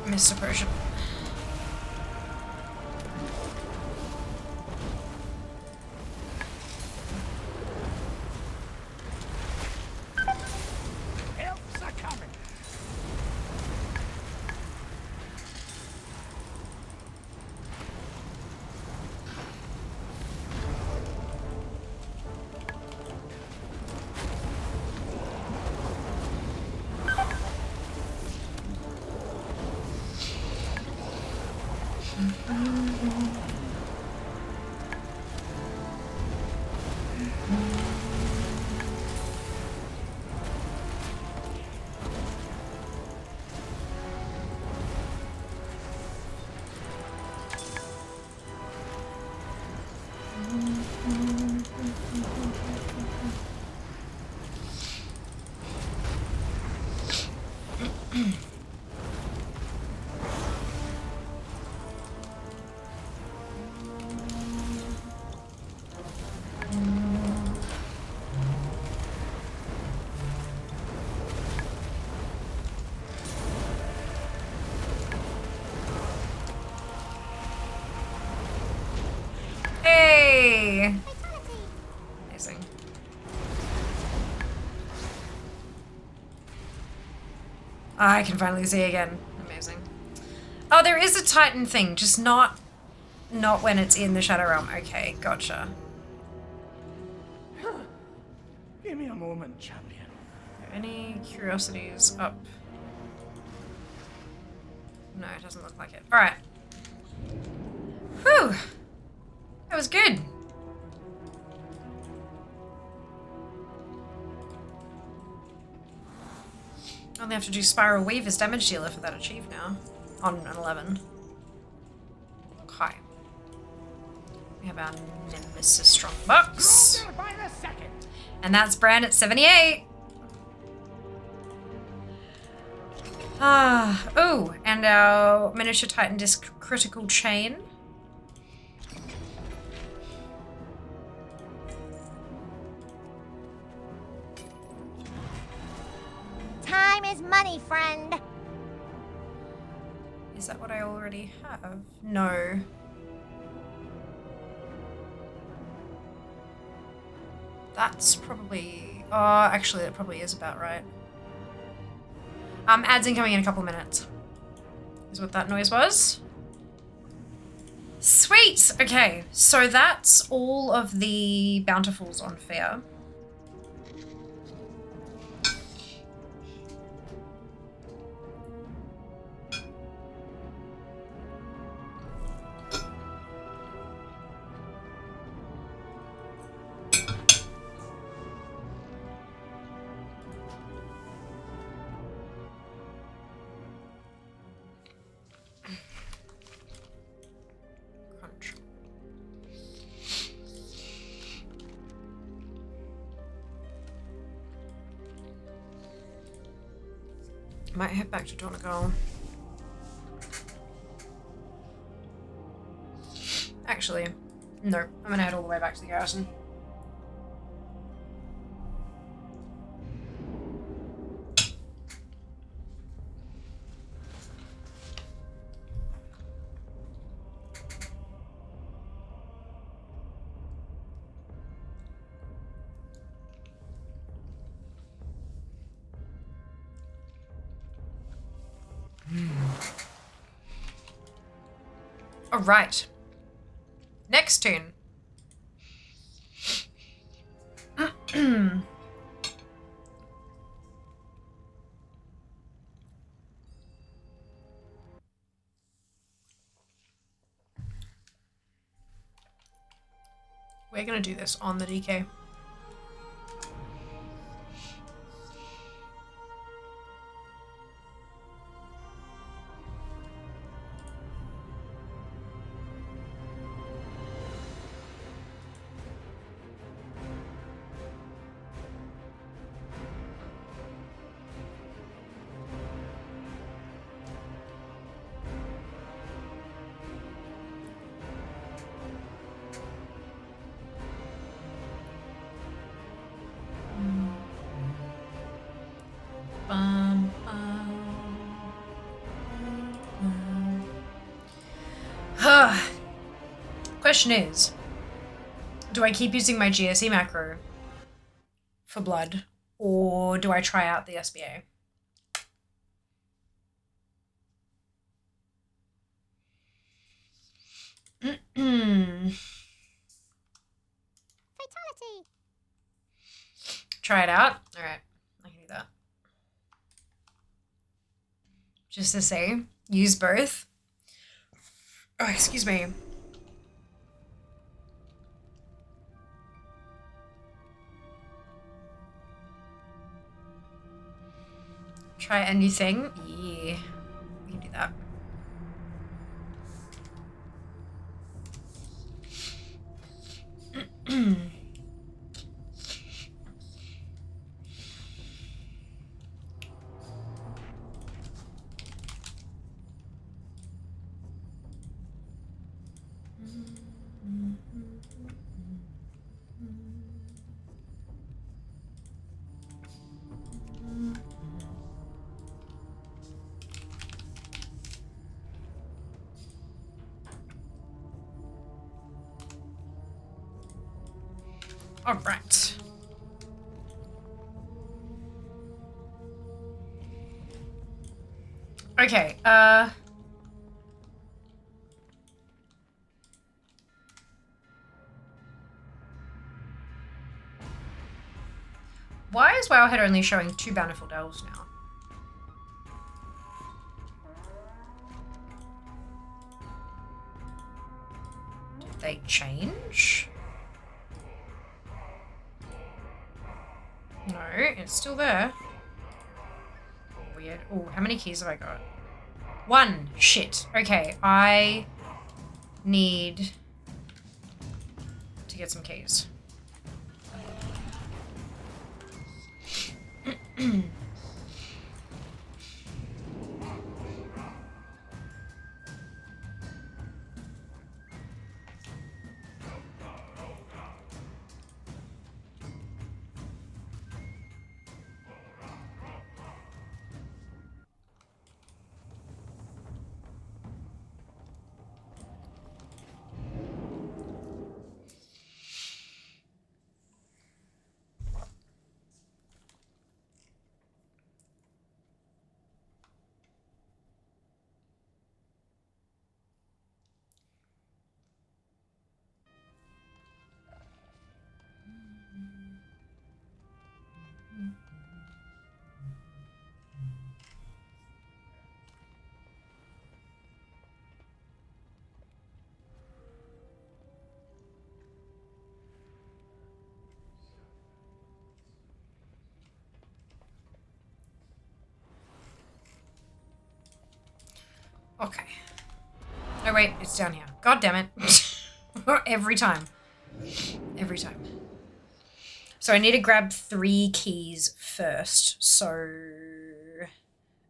Mr. Persian. Helps are coming. Hey! Amazing. I can finally see again. Amazing. Oh, there is a Titan thing, just not when it's in the Shadow Realm. Okay, gotcha. Give me a moment, champion. Are there any curiosities up? No, it doesn't look like it. Alright. Whew! That was good. Only have to do Spiral Weave as damage dealer for that achieve now. On an 11. Okay. We have our Nemesis Strongbox. Stronger by the second. And that's Brand at 78. Oh, and our Miniature Titan Disc Critical Chain. Time is money, friend. Is that what I already have? No. That's probably... Oh, actually, that probably is about right. Ads incoming in a couple minutes. Is what that noise was. Sweet! Okay, so that's all of the bountifuls on fair. Crunch. Might head back to Donegal. Actually, no. I'm gonna head all the way back to the garrison. All right. Next tune. We're gonna do this on the DK. Question is, do I keep using my GSE macro for blood, or do I try out the SBA? Fatality. Try it out? Alright, I can do that. Just to say, use both. Oh, excuse me. Try a new thing? Yeah, we can do that. All right. Okay, why is Wowhead only showing 2 bountiful delves now? Did they change? No, it's still there. Weird. Oh, how many keys have I got? 1. Shit. Okay, I need to get some keys. Okay. No, wait, it's down here. God damn it. Every time. Every time. So I need to grab 3 keys first. So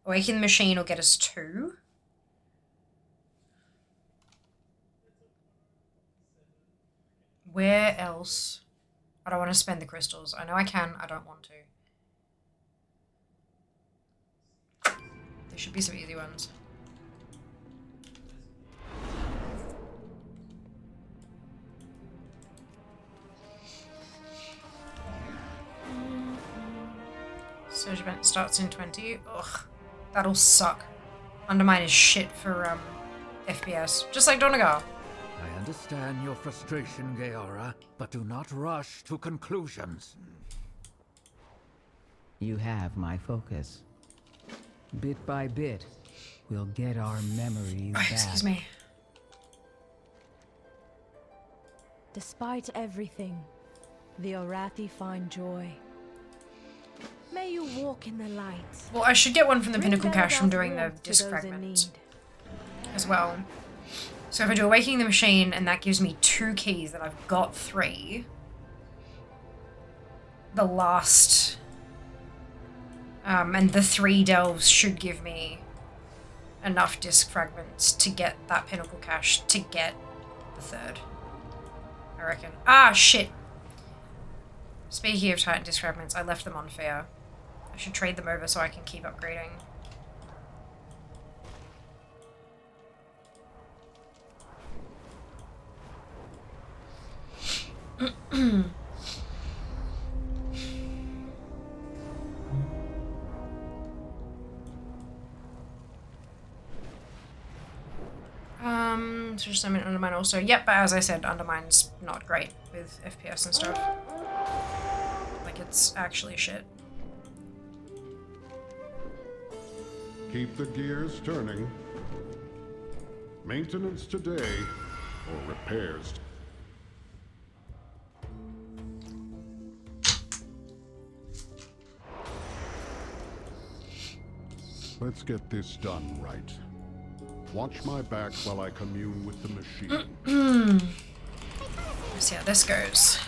awaken the machine will get us 2. Where else? I don't want to spend the crystals. I know I can. I don't want to. There should be some easy ones. Surge event starts in 20. Ugh. That'll suck. Undermine is shit for FPS. Just like Donegal. I understand your frustration, Gaora, but do not rush to conclusions. You have my focus. Bit by bit, we'll get our memories back. Excuse me. Despite everything, the Orathi find joy. May you walk in the light. Well, I should get one from the Bring Pinnacle Cache from Veridal's doing the warmth to disc those in fragment need. as well. So if I do Awakening the Machine, and that gives me 2 keys, then I've got 3. The last... and the 3 delves should give me enough disc fragments to get that Pinnacle Cache to get the 3rd. I reckon. Ah, shit! Speaking of Titan disc fragments, I left them on fair. I should trade them over so I can keep upgrading. So just Undermine also. Yep, but as I said, Undermine's not great with FPS and stuff. Like, it's actually shit. Keep the gears turning. Maintenance today, or repairs. Let's get this done right. Watch my back while I commune with the machine. Let's see how this goes.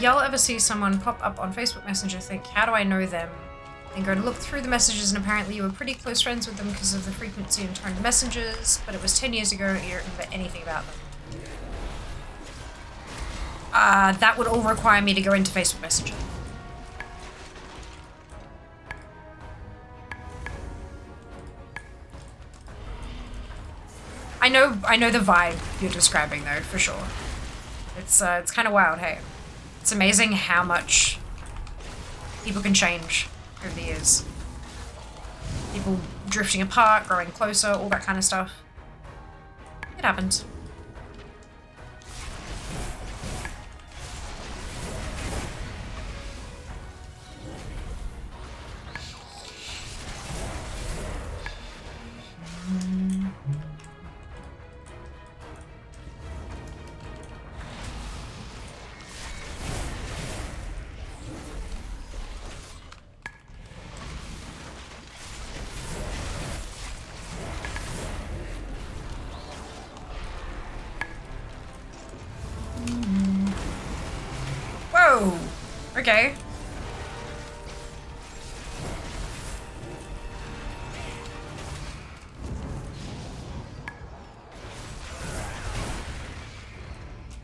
Y'all ever see someone pop up on Facebook Messenger, think, how do I know them? Then go to look through the messages and apparently you were pretty close friends with them because of the frequency and tone of messages, but it was 10 years ago and you don't remember anything about them. That would all require me to go into Facebook Messenger. I know the vibe you're describing though, for sure. It's kind of wild, hey. It's amazing how much people can change over the years. People drifting apart, growing closer, all that kind of stuff. It happens. Whoa! Okay.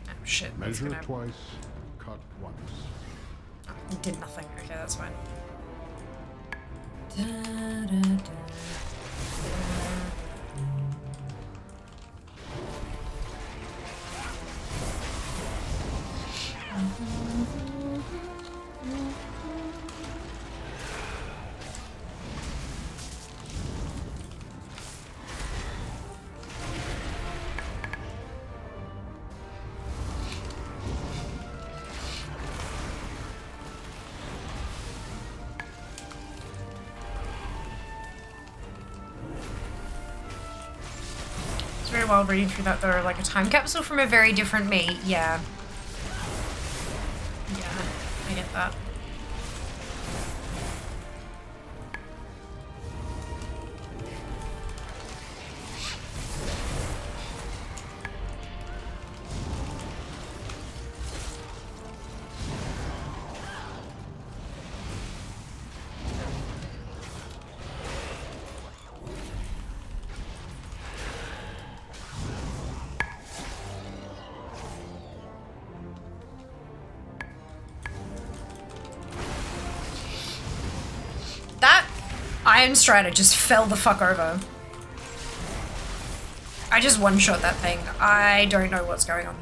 Oh shit, that's Measure gonna... twice, cut once. Oh, it did nothing. Okay, that's fine. Da, da, da. It's very wild reading through that though, like a time capsule from a very different me. Yeah. Yeah, I get that. That Iron Strider just fell the fuck over. I just one-shot that thing. I don't know what's going on.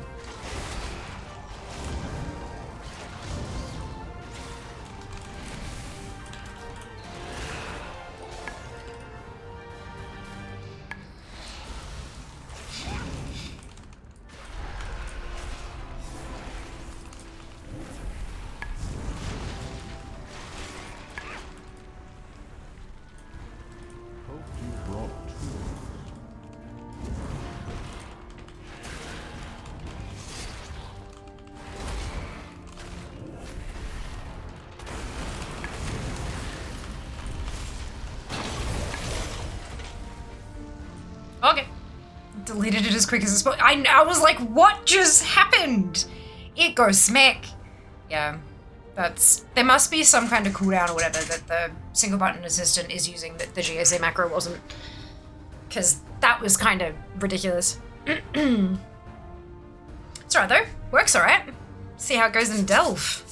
Hope you brought tools. Okay. Deleted it as quick as possible. I was like, what just happened? It goes smack. Yeah. There must be some kind of cooldown or whatever that the single button assistant is using that the GSA macro wasn't. Because that was kind of ridiculous. It's alright though. Works alright. See how it goes in Delve.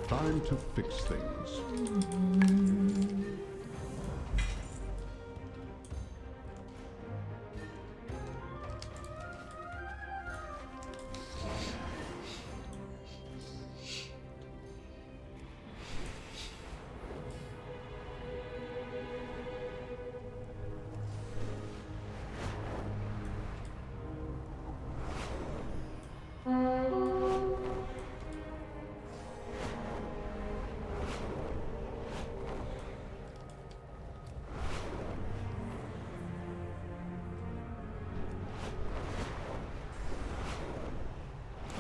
Time to fix things.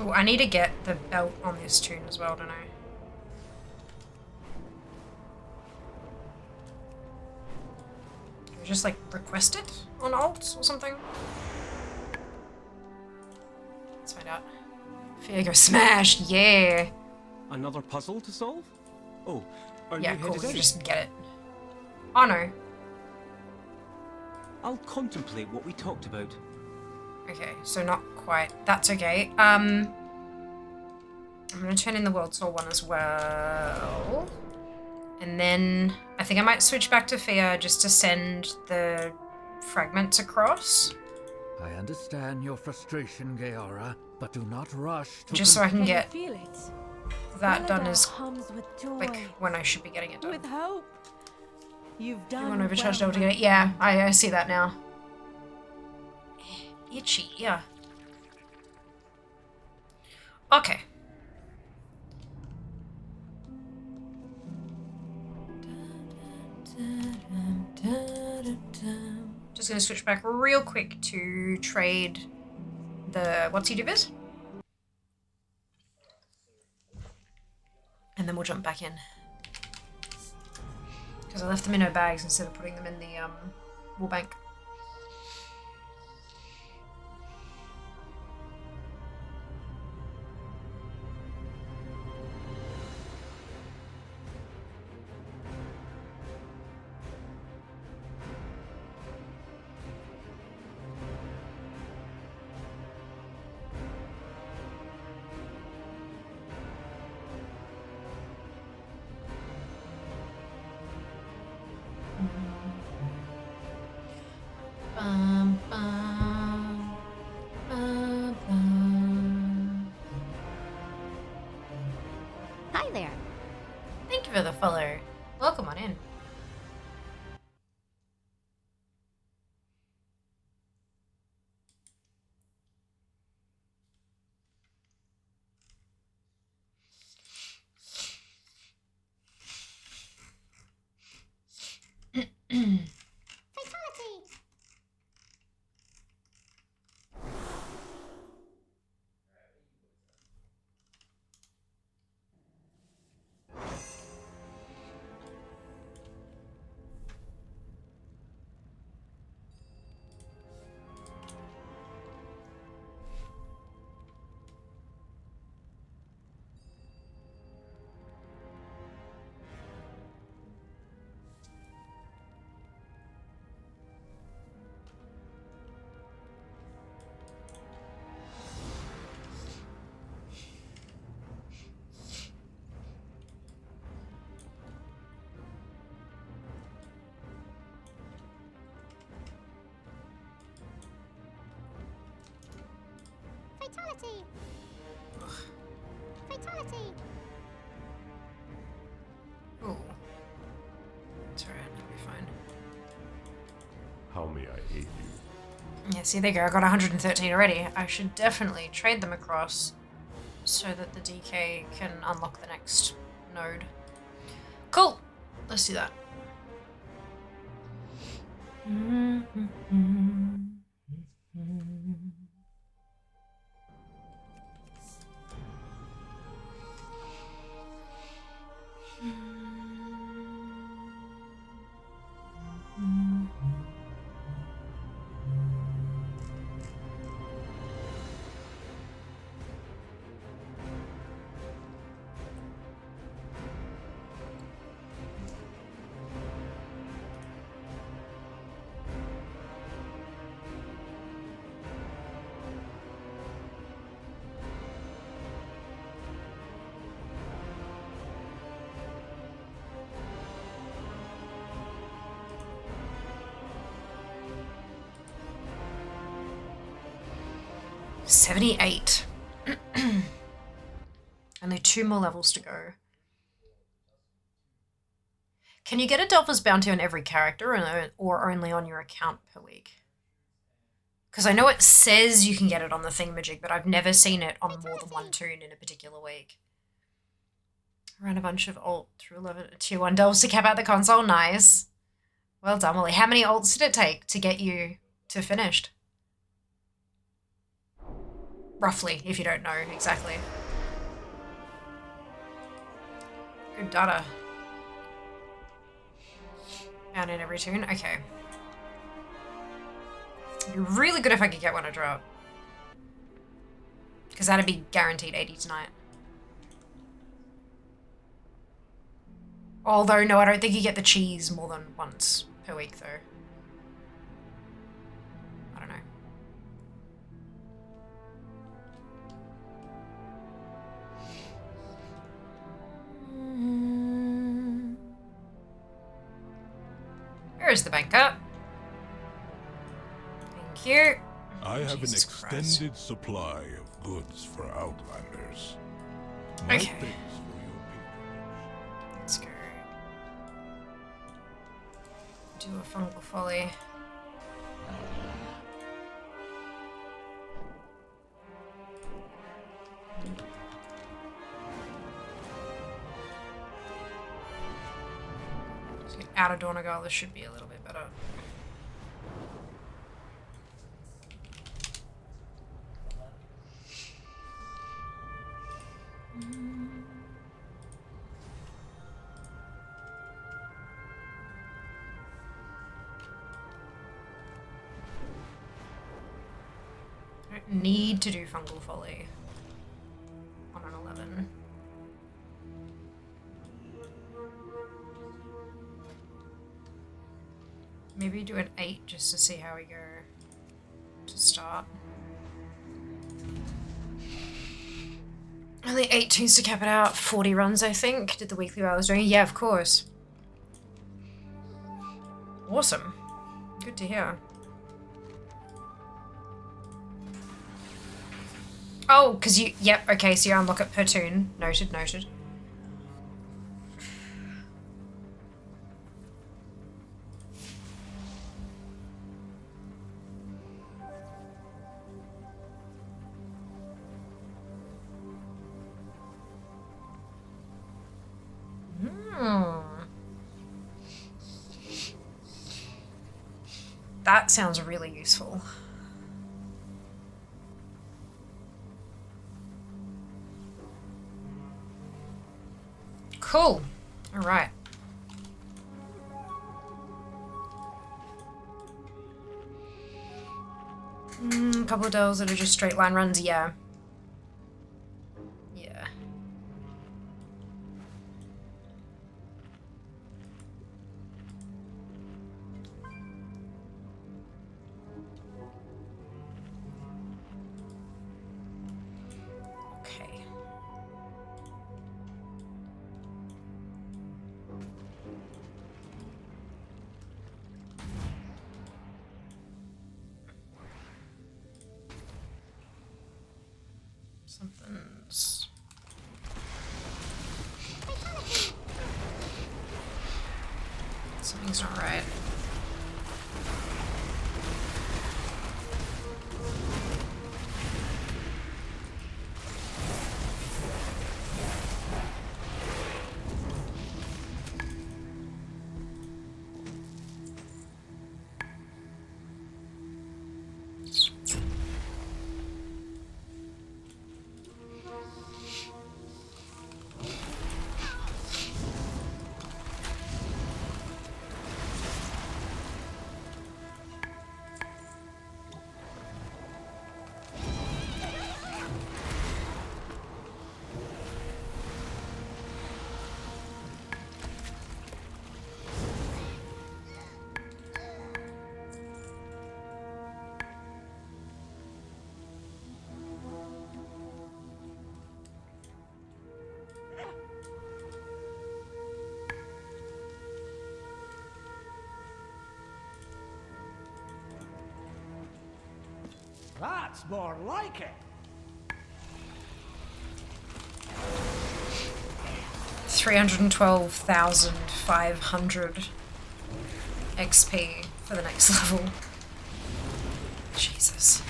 Ooh, I need to get the belt on this tune as well, don't I? Do I just like request it on alt or something? Let's find out. Fiego smash, yeah! Another puzzle to solve? Oh, are yeah, you cool, headed we out? can just get it. Oh no. I'll contemplate what we talked about. Okay, so not quite. That's okay. I'm gonna turn in the World Soul one as well. And then I think I might switch back to Fia just to send the fragments across. I understand your frustration, Gaora, but do not rush to Just so I can get feel it? that done Melodar as hums with joy, like when I should be getting it done. with hope. You've You done want overcharged well, over to get it? Yeah, I see that now. Itchy, yeah. Okay. Just gonna switch back real quick to trade the what's he do this? And then we'll jump back in. Because I left them in her bags instead of putting them in the wall bank. Bum, bum, bum, bum. Hi there. Thank you for the follow. Welcome on in. Fatality. Fatality. Fatality. Ooh. It's alright, it'll be fine. How may I aid you? Yeah, see, there you go. I got 113 already. I should definitely trade them across so that the DK can unlock the next node. Cool. Let's do that. $78. Only 2 more levels to go. Can you get a Delver's Bounty on every character or only on your account per week? Because I know it says you can get it on the thingamajig, but I've never seen it on more than one tune in a particular week. Ran a bunch of alt through 11 tier 1 delves to cap out the console. Nice. Well done, Willie. How many alts did it take to get you to finished? Roughly, if you don't know exactly. Good data. Found in every tune? Okay. It'd be really good if I could get one to drop. Because that'd be guaranteed 80 tonight. Although, no, I don't think you get the cheese more than once per week, though. I don't know. Where is the banker? Thank you. I have Jesus an Christ. extended supply of goods for Outlanders. My Okay. thanks for your patronage. Let's go. Do a fungal folly. Let's get out of Dornagal. This should be a little bit better. I don't need to do fungal folly on an 11. Maybe do an 8 just to see how we go to start. Only 8 tunes to cap it out. 40 runs, I think. Did the weekly I was doing. Yeah, of course. Awesome. Good to hear. Oh, because you... Yep, okay, so you unlock it per tune. Noted, noted. That sounds really useful. Cool. All right. A couple of dells that are just straight line runs, yeah. Yeah. Okay. Something's... Something's not right. That's more like it. 312,500 XP for the next level. Jesus.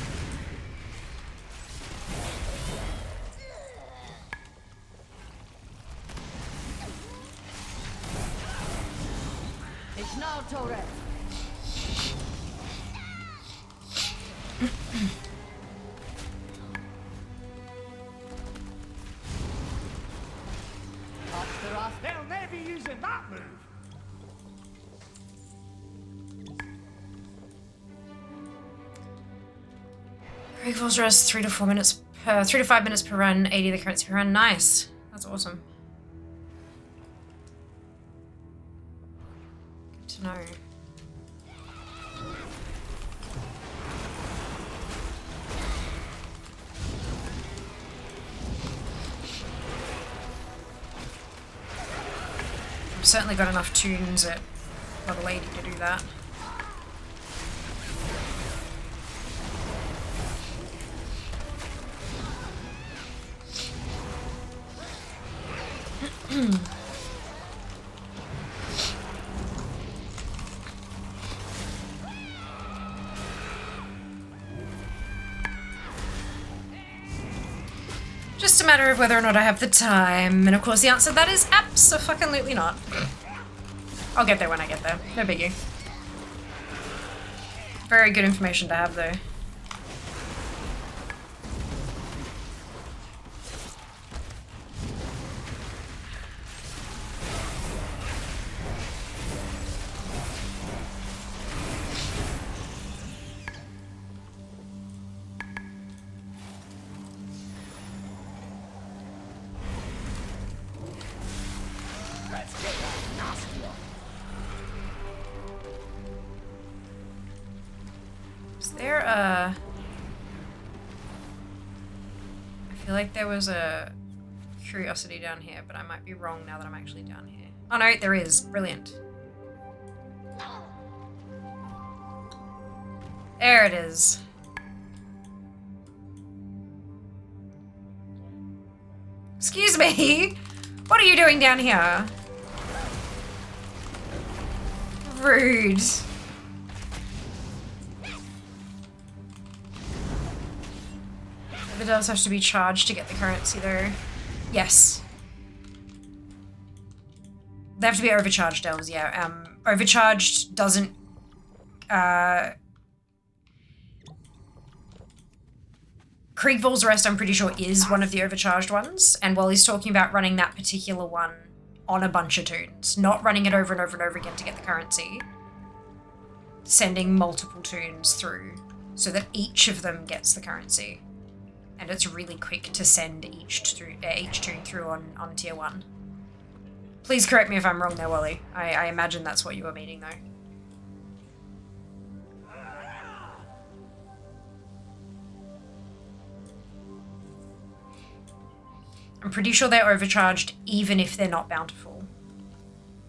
It's now Torres. Creek Falls rest 3 to 5 minutes per run, 80 the currency per run. Nice. That's awesome. Good to know. I've certainly got enough tunes at level 80 to do that. Just a matter of whether or not I have the time, and of course the answer to that is abso-fucking-lutely not. I'll get there when I get there, no biggie. Very good information to have though. I feel like there was a curiosity down here, but I might be wrong now that I'm actually down here. Oh no, there is. Brilliant. There it is. Excuse me! What are you doing down here? Rude. The delves have to be charged to get the currency though. Yes. They have to be overcharged delves, yeah. Overcharged doesn't... Kriegvoll's Rest, I'm pretty sure, is one of the overcharged ones. And while he's talking about running that particular one on a bunch of tunes, not running it over and over and over again to get the currency, sending multiple tunes through so that each of them gets the currency. And it's really quick to send each tune through on tier 1. Please correct me if I'm wrong there, Wally. I imagine that's what you were meaning, though. I'm pretty sure they're overcharged even if they're not bountiful.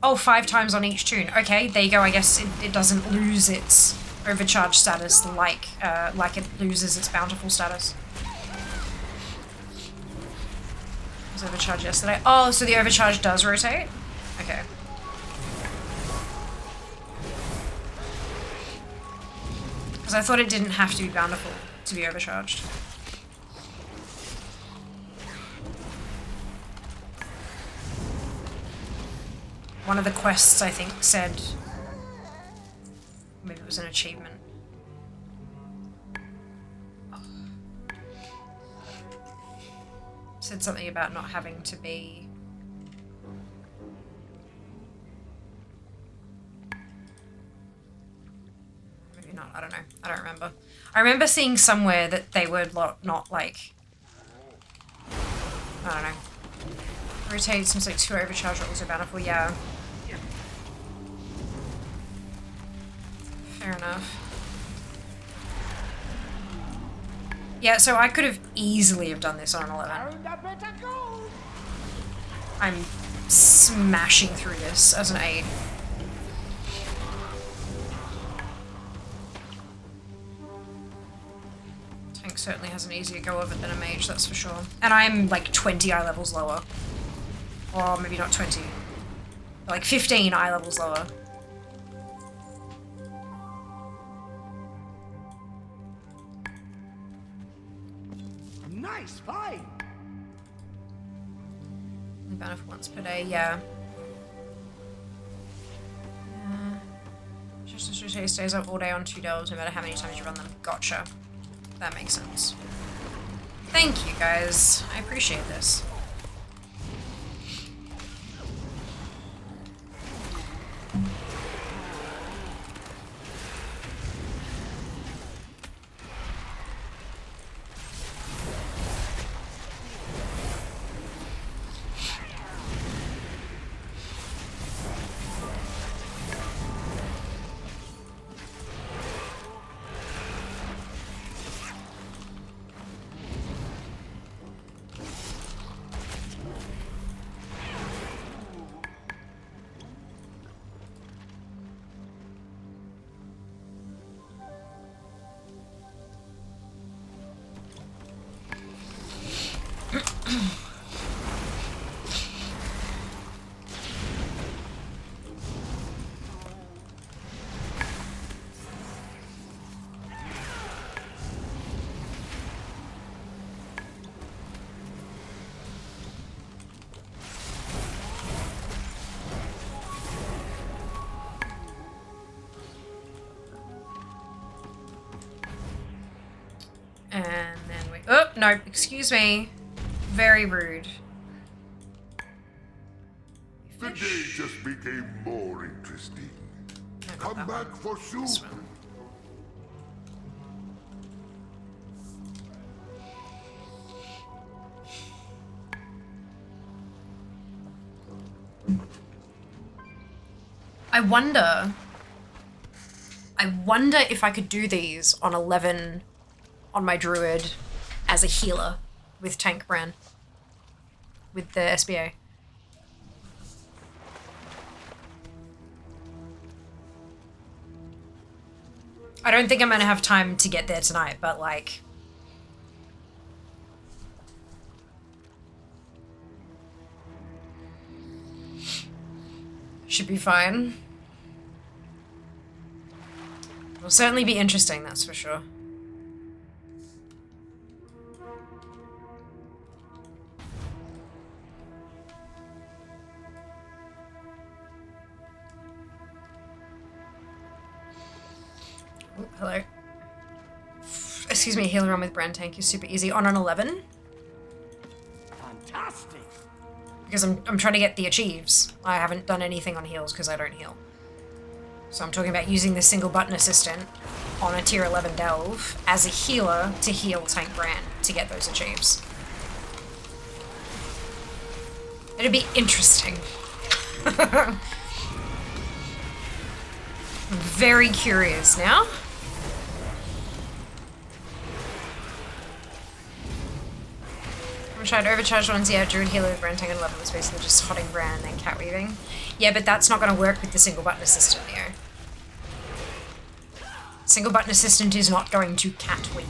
Oh, 5 times on each tune. Okay, there you go. I guess it doesn't lose its overcharged status like it loses its bountiful status. Was overcharged yesterday. Oh, so the overcharge does rotate? Okay. Because I thought it didn't have to be bountiful to be overcharged. One of the quests, I think, said... Maybe it was an achievement. Said something about not having to be... Maybe not, I don't know. I don't remember. I remember seeing somewhere that they were not like... I don't know. Rotate seems like 2 overcharge rolls are bountiful, yeah. Fair enough. Yeah, so I could have easily have done this on an 11. I'm smashing through this as an 8. Tank certainly has an easier go of it than a mage, that's for sure. And I'm like 20 eye levels lower. Or maybe not 20. Like 15 eye levels lower. Nice fight. Only bountiful once per day, yeah. Just rotate stays up all day on 2 delves, no matter how many times you run them. Gotcha. That makes sense. Thank you guys. I appreciate this. And then we... Oh, no, excuse me. Very rude. The day just became more interesting. Come back for soup. I wonder if I could do these on 11 on my druid as a healer with Tank Bran. With the SBA. I don't think I'm gonna have time to get there tonight, but like... should be fine. It'll certainly be interesting, that's for sure. Oh, hello. Excuse me, healer on with Brand Tank is super easy. On an 11? Fantastic! Because I'm trying to get the achieves. I haven't done anything on heals because I don't heal. So I'm talking about using the single button assistant on a tier 11 delve as a healer to heal Tank Bran to get those achieves. It'd be interesting. I'm very curious now. I tried overcharged ones, yeah, Druid Healer with Brand Tank and 11 was basically just hotting Bran and then cat weaving. Yeah, but that's not going to work with the single button assistant, Neo. Single button assistant is not going to cat weave.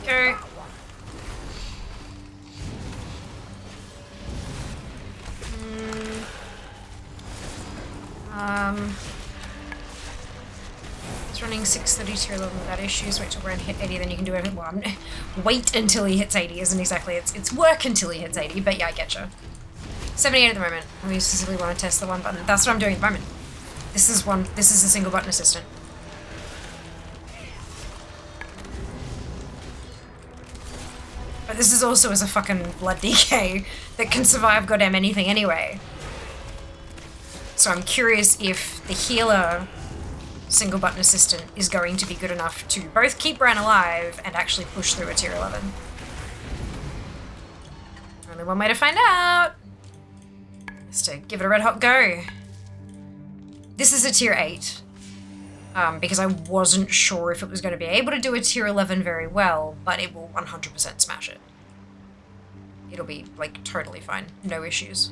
Go. It's running 632 11 without issues. Wait till Brand hit 80, then you can do it. Well, wait until he hits 80 isn't exactly. It's work until he hits 80, but yeah, I getcha. 78 at the moment. We specifically want to test the one button. That's what I'm doing at the moment. This is a single button assistant. But this is also as a fucking blood DK that can survive goddamn anything anyway. So I'm curious if the healer single button assistant is going to be good enough to both keep Bran alive and actually push through a tier 11. Only one way to find out is to give it a red hot go. This is a tier 8. Because I wasn't sure if it was going to be able to do a tier 11 very well, but it will 100% smash it. It'll be, like, totally fine. No issues.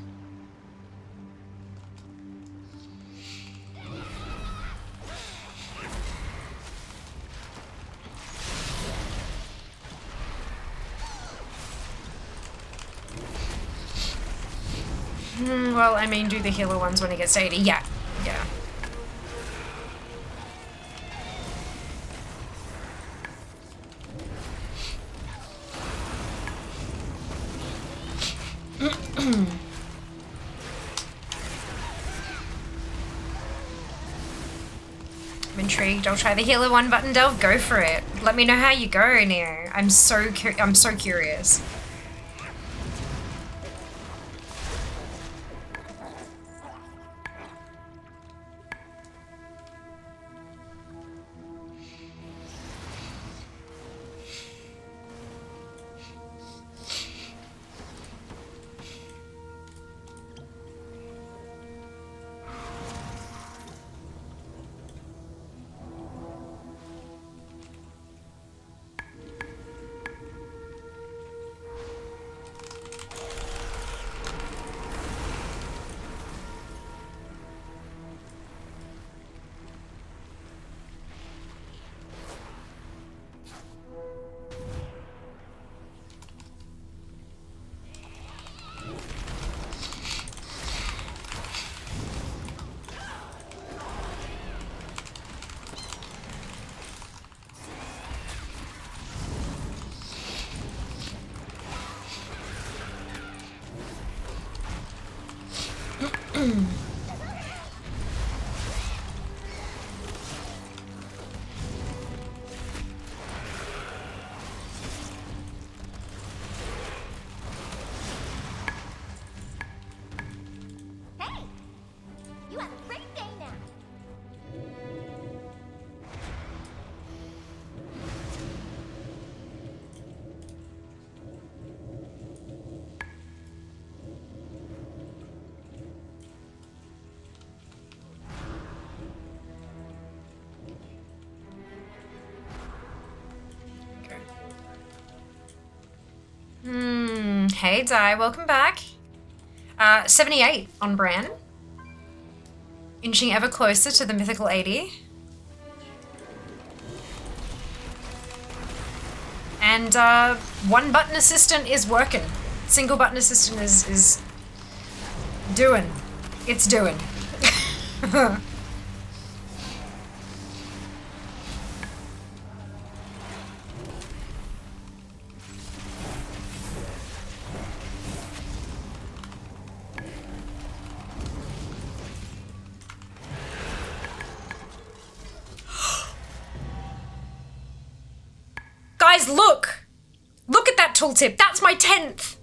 Well, I mean, do the healer ones when it gets to 80. Yeah. Yeah. I'm intrigued. I'll try the healer one button delve. Go for it. Let me know how you go, Neo. I'm so curious. Hey! You have a great day now. Hey, Di, welcome back. 78 on Bran. Inching ever closer to the mythical 80. And one button assistant is working. Single button assistant is doing. It's doing. Guys, look! Look at that tooltip. That's my 10th.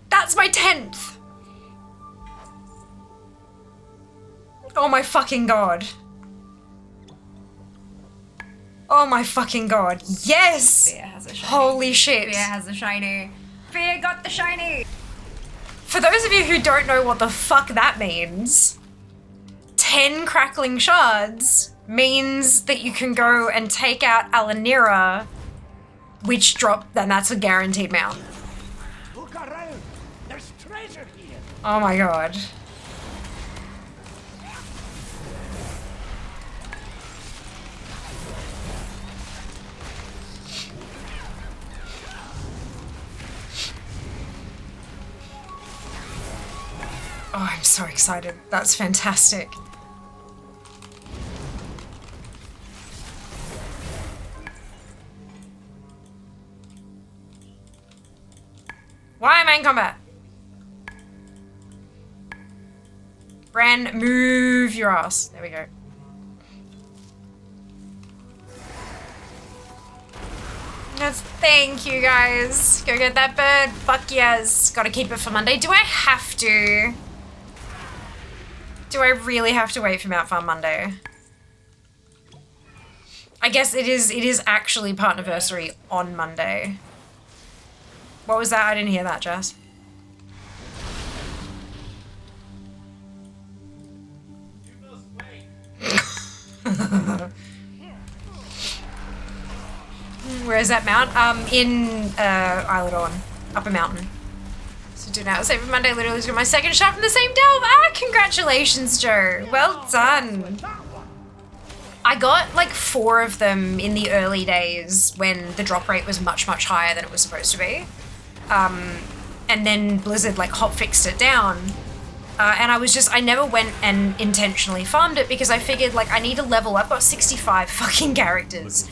That's my 10th. Oh my fucking god. Oh my fucking god. Yes! Fia has a shiny. Holy shit. Fia has a shiny. Fia got the shiny! For those of you who don't know what the fuck that means, 10 crackling shards means that you can go and take out Alanira, which drop, then that's a guaranteed mount. Look around! There's treasure here! Oh my god. Oh, I'm so excited. That's fantastic. Why am I in combat? Bran, move your ass. There we go. Yes, thank you guys. Go get that bird. Fuck yes. Gotta keep it for Monday. Do I have to? Do I really have to wait for Mount Farm Monday? I guess it is actually Partnerversary on Monday. What was that? I didn't hear that, Jess. Where is that mount? In Isle of Dawn, Upper Mountain. So do now save for Monday. Literally got my second shot from the same delve. Ah, congratulations, Joe. Well done. I got like 4 of them in the early days when the drop rate was much, much higher than it was supposed to be. And then Blizzard like hotfixed it down. And I never went and intentionally farmed it because I figured like I need to level. I've got 65 fucking characters.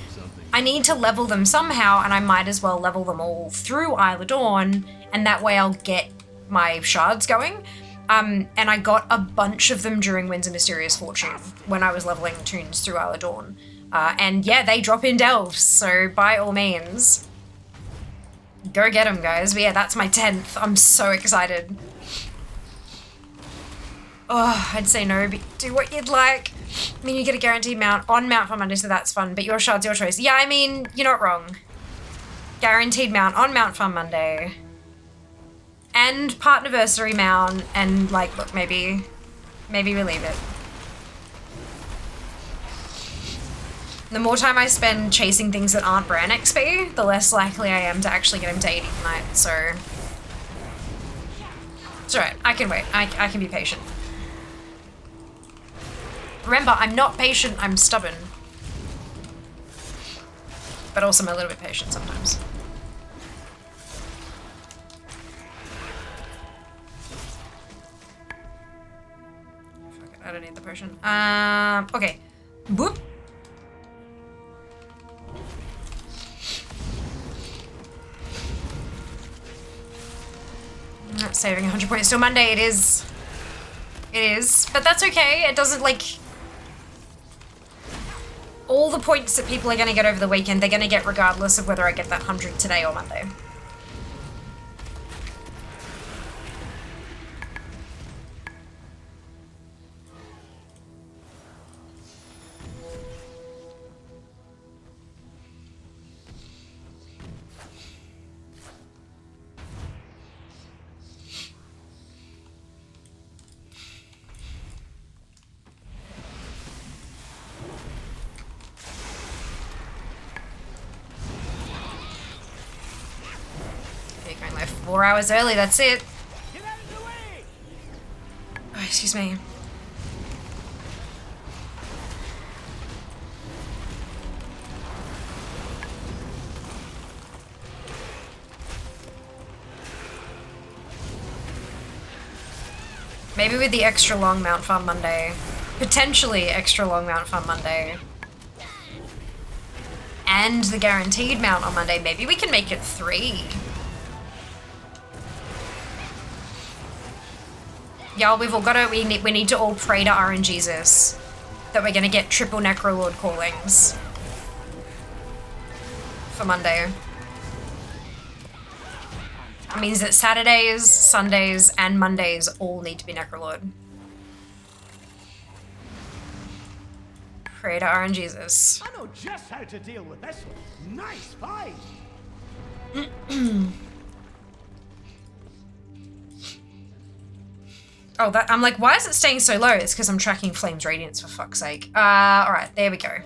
I need to level them somehow, and I might as well level them all through Isle of Dawn, and that way I'll get my shards going. And I got a bunch of them during Winds of Mysterious Fortune when I was leveling tunes through Isle of Dawn. And yeah, they drop in delves, so by all means, go get them, guys. But yeah, that's my 10th. I'm so excited. Oh, I'd say no, but do what you'd like. I mean, you get a guaranteed mount on Mount Farm Monday, so that's fun, but your shard's your choice. Yeah, I mean, you're not wrong. Guaranteed mount on Mount Farm Monday. And Partnerversary mount, and like, look, maybe we leave it. The more time I spend chasing things that aren't Bran XP, the less likely I am to actually get him to 80 tonight, so... It's alright, I can wait. I can be patient. Remember, I'm not patient, I'm stubborn. But also I'm a little bit patient sometimes. Fuck it, I don't need the potion. Okay. Boop. saving 100 points till Monday. It is. It is. But that's okay. It doesn't, like... All the points that people are going to get over the weekend, they're going to get regardless of whether I get that 100 today or Monday. Going like 4 hours early, that's it. Oh, excuse me. Maybe with the extra long Mount Farm Monday. Potentially extra long Mount Farm Monday. And the guaranteed mount on Monday, maybe we can make it 3. Y'all, we've all got to, we need to all pray to RNGesus that we're gonna get triple Necrolord callings for Monday. That means that Saturdays, Sundays, and Mondays all need to be Necrolord. Pray to RNGesus. I know just how to deal with this one. Nice fight. Oh, that I'm like, why is it staying so low? It's because I'm tracking Flame's Radiance, for fuck's sake. Alright, there we go.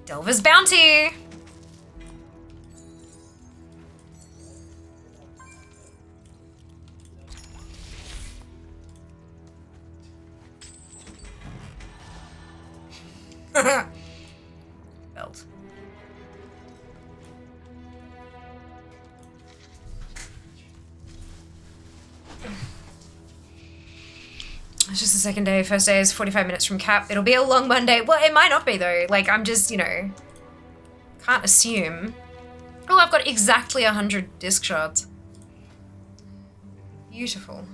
Delver's Bounty! Belt. It's just the second day. First day is 45 minutes from cap. It'll be a long Monday. Well, it might not be though. Like, I'm just, you know, can't assume. Oh, I've got exactly 100 disc shards. Beautiful.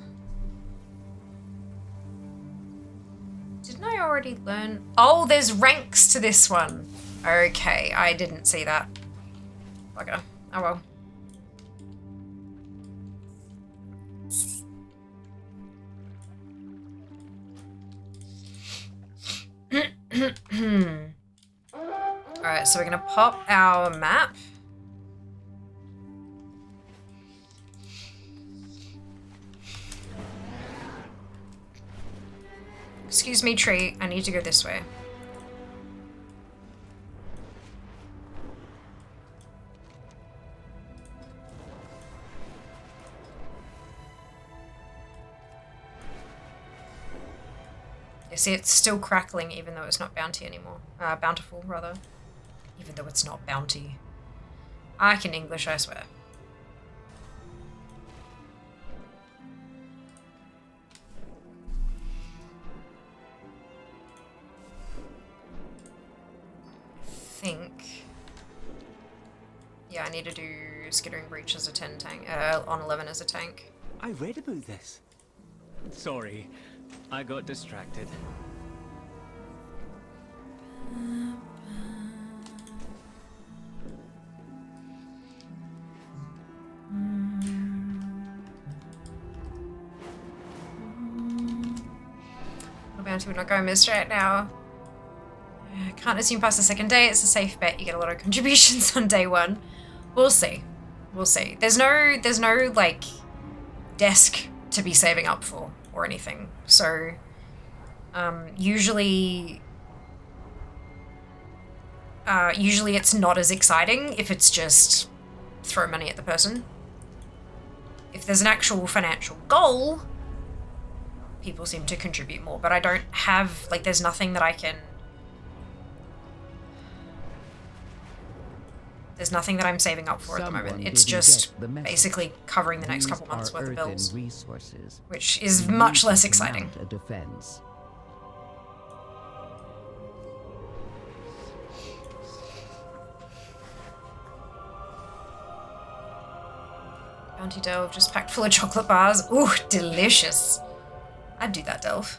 Didn't I already learn? Oh, there's ranks to this one. Okay, I didn't see that. Bugger. Oh well. Alright, so we're gonna pop our map. Excuse me, tree. I need to go this way. You see, it's still crackling even though it's not bounty anymore. Bountiful, rather. Even though it's not bounty. I can English, I swear. Yeah, I need to do Skittering Breach as a 10 tank, on 11 as a tank. I read about this. Sorry, I got distracted. Bounty would not go miss right now. Can't assume past the second day. It's a safe bet. You get a lot of contributions on day 1. We'll see. We'll see. There's no like desk to be saving up for or anything. So usually it's not as exciting if it's just throw money at the person. If there's an actual financial goal, people seem to contribute more, but I don't have, like, there's nothing that I can... There's nothing that I'm saving up for at the moment. It's just basically covering the next couple months worth of bills, which is much less exciting. Bounty delve just packed full of chocolate bars. Ooh, delicious. I'd do that delve.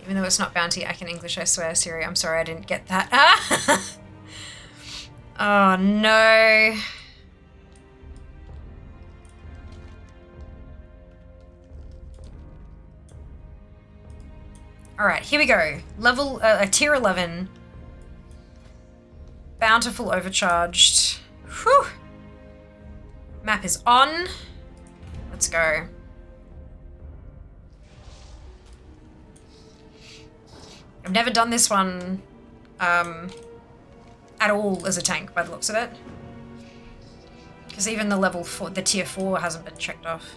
Even though it's not bounty, I can English, I swear. Siri, I'm sorry I didn't get that. Ah! Oh no. Alright, here we go. Level, tier 11. Bountiful overcharged. Whew. Map is on. Let's go. I've never done this one at all as a tank by the looks of it. Because even the level 4, the tier 4 hasn't been checked off.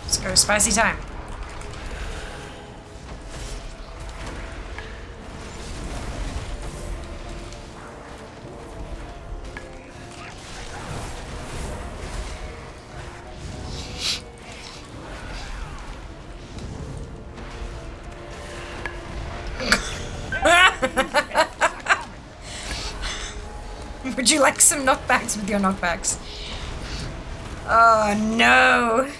Let's go, spicy time. Would you like some knockbacks with your knockbacks? Oh no!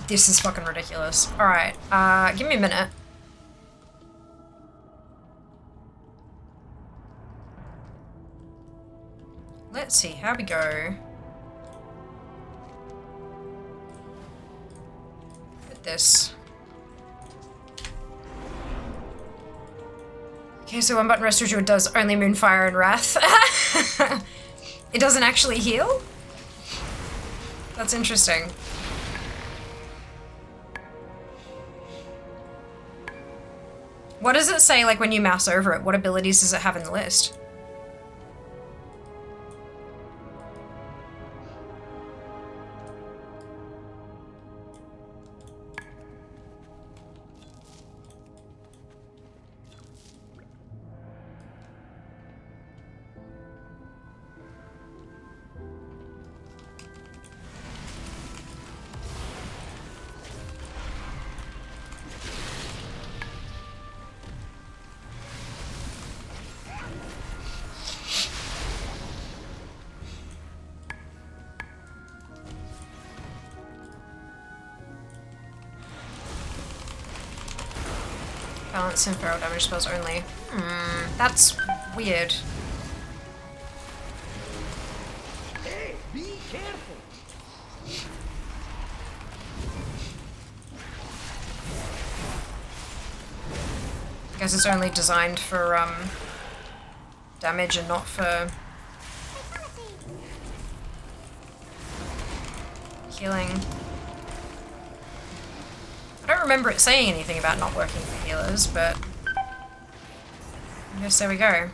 This is fucking ridiculous. Alright, give me a minute. Let's see, how we go. With this. Okay, so one button restore druid does only Moonfire and Wrath. It doesn't actually heal? That's interesting. What does it say, like, when you mouse over it? What abilities does it have in the list? Balance and feral damage spells only. That's weird. Hey, be careful. I guess it's only designed for damage and not for healing. I don't remember it saying anything about not working for healers, but I guess there we go.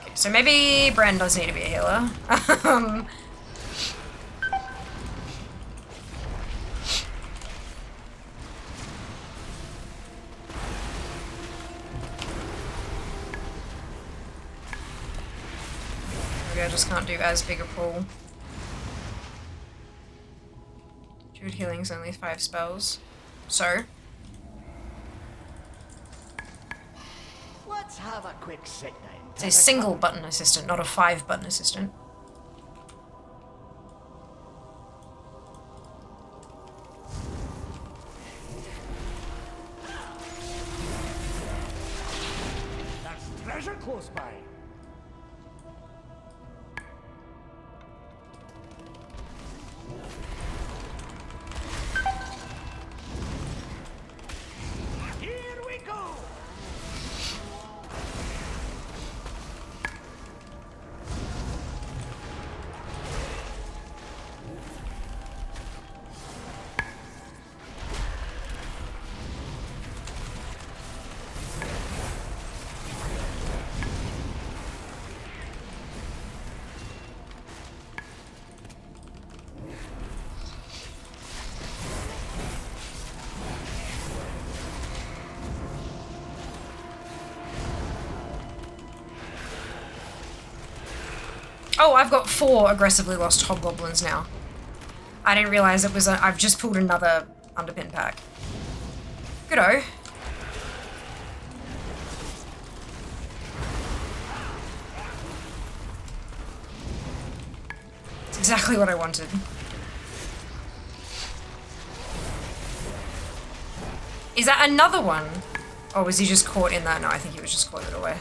Okay, so maybe Bran does need to be a healer. Maybe I just can't do as big a pull. Druid healing's only 5 spells. So? Let's have a quick sit down. It's a single button assistant, not a 5 button assistant. There's treasure close by. Here we go. Oh, I've got 4 aggressively lost hobgoblins now. I didn't realize it was I've just pulled another underpin pack. Good-o. It's exactly what I wanted. Is that another one? Or was he just caught in that? No, I think he was just caught it away.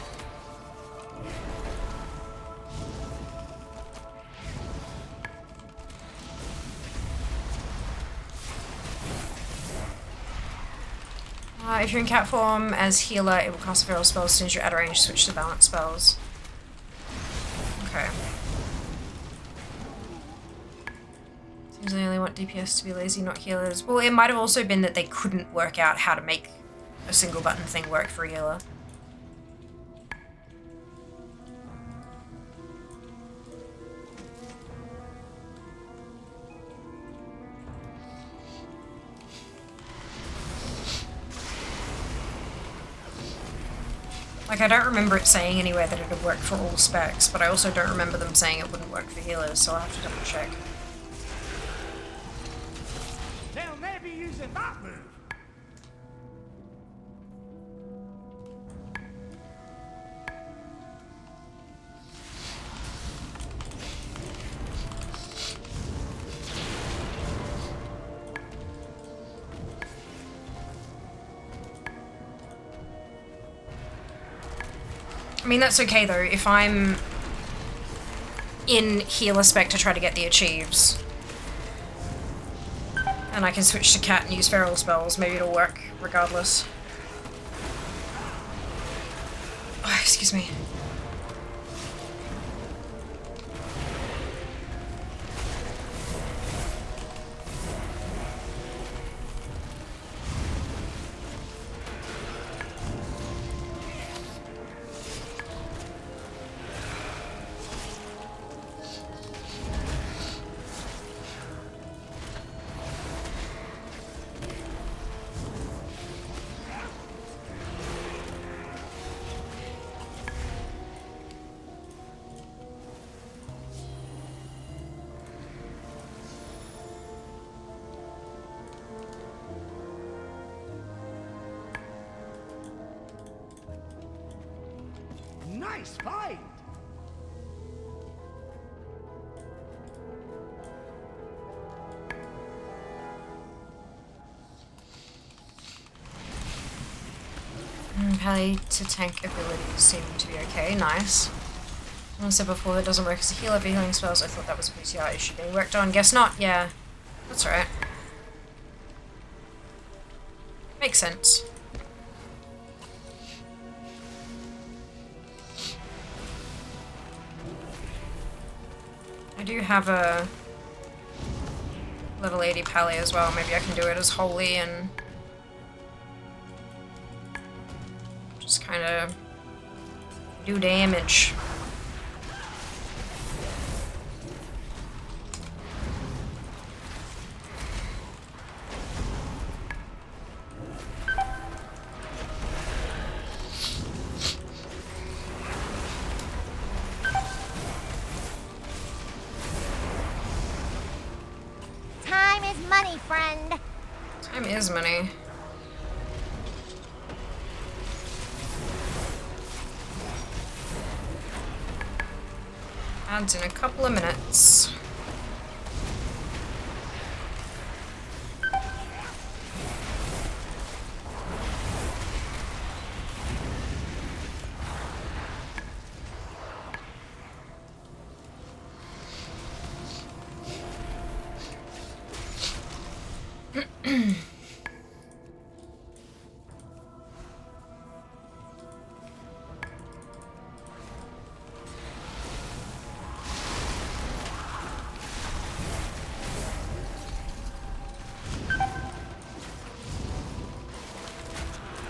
If you're in cat form as healer, it will cast feral spells as soon as you're out of range, switch to balance spells. Okay. Seems they only want DPS to be lazy, not healers. Well, it might have also been that they couldn't work out how to make a single button thing work for a healer. Like, I don't remember it saying anywhere that it would work for all specs, but I also don't remember them saying it wouldn't work for healers, so I'll have to double check. They'll never be using that move. I mean, that's okay though, if I'm in healer spec to try to get the achieves. And I can switch to cat and use feral spells, maybe it'll work regardless. Oh, excuse me. Nice find! Pally to tank abilities seem to be okay, nice. Someone said before that doesn't work as a healer for healing spells. I thought that was a PTR issue being worked on. Guess not, yeah. That's right. Makes sense. I do have a level 80 Pally as well. Maybe I can do it as holy and just kind of do damage. Time is money, friend. Time is money. Adds in a couple of minutes.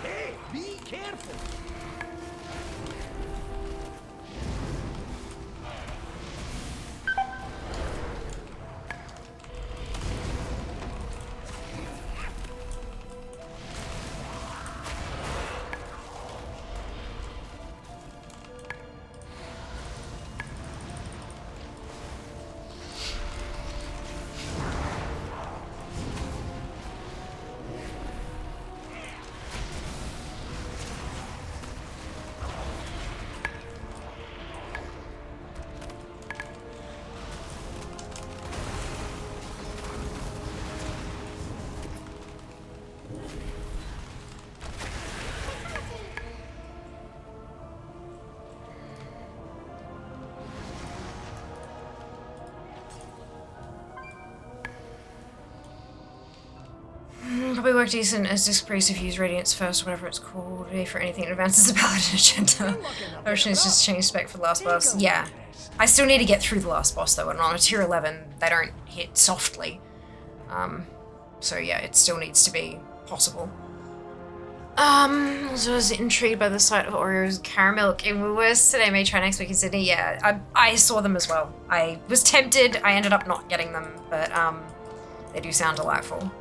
Hey, be careful! Probably work decent as disc priest if you use Radiance first, whatever it's called, for anything that advances the paladin agenda. Ocean is just change spec for the last boss. Yeah. I still need to get through the last boss though, and on a tier 11, they don't hit softly. So yeah, it still needs to be possible. So I was intrigued by the sight of Oreo's caramel in Woolworths today. May try next week in Sydney. Yeah, I saw them as well. I was tempted. I ended up not getting them, but they do sound delightful.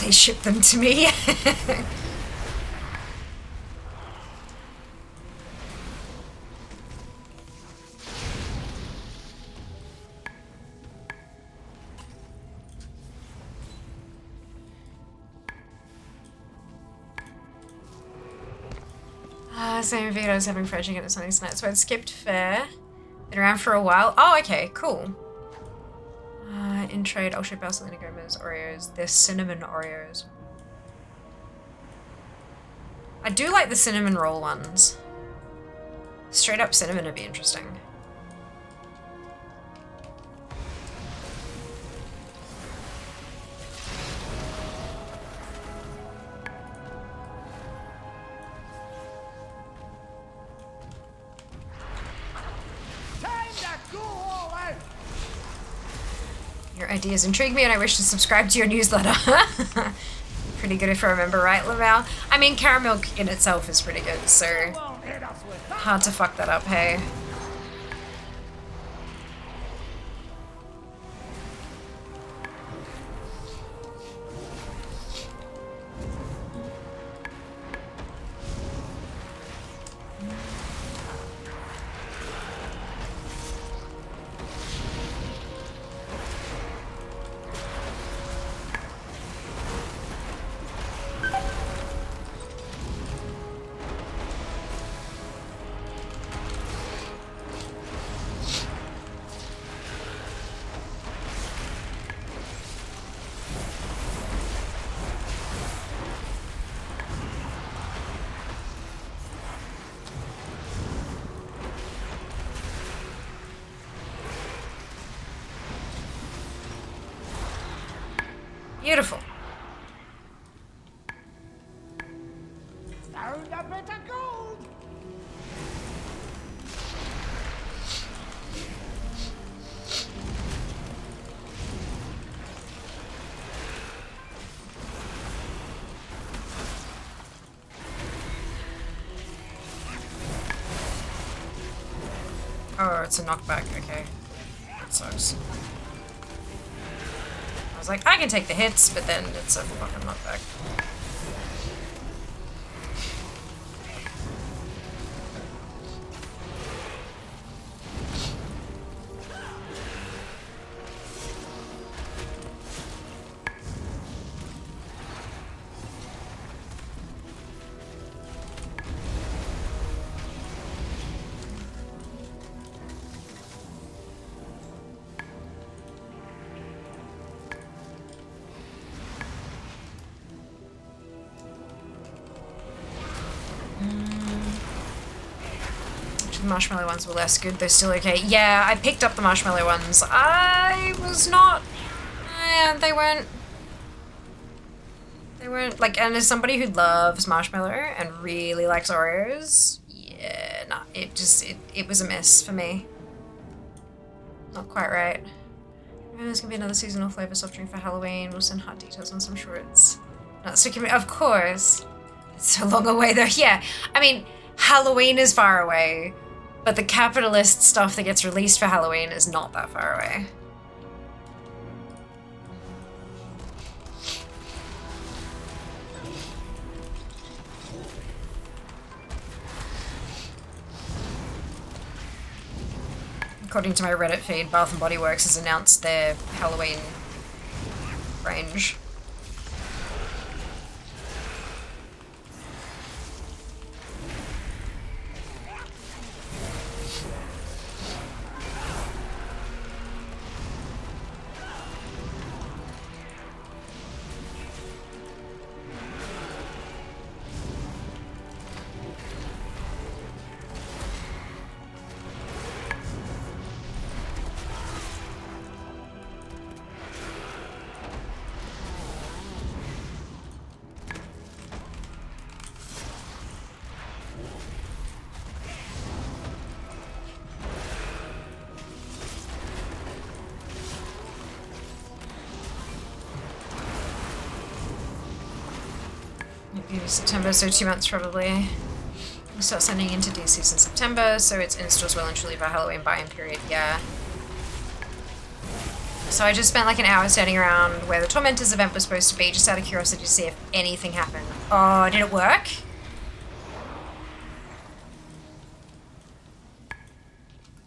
They ship them to me. Same video I was having French again at Sunday tonight, so I'd skipped fair. Been around for a while. Oh, okay, cool. In trade, I'll ship our Selena Gomez Oreos. They're cinnamon Oreos. I do like the cinnamon roll ones. Straight up cinnamon would be interesting. Your ideas intrigue me and I wish to subscribe to your newsletter. Pretty good if I remember right, Lamau. I mean, caramel in itself is pretty good, so hard to fuck that up, hey? Beautiful. Found a bit of gold. Oh, it's a knockback, okay. That sucks. I was like, I can take the hits, but then it's a fucking knockback. The marshmallow ones were less good. They're still okay. Yeah, I picked up the marshmallow ones. I was not... they weren't... They weren't... Like, and as somebody who loves marshmallow and really likes Oreos, yeah, nah, it just... It was a miss for me. Not quite right. Maybe there's gonna be another seasonal flavor soft drink for Halloween. We'll send hot details on some shorts. Not so of course. It's so long away though. Yeah, I mean, Halloween is far away. But the capitalist stuff that gets released for Halloween is not that far away. According to my Reddit feed, Bath & Body Works has announced their Halloween range. September, so 2 months probably. We start sending into DCs in September, so it's in stores well and truly by Halloween buy-in period, yeah. So I just spent like an hour standing around where the Tormentors event was supposed to be, just out of curiosity to see if anything happened. Oh, did it work?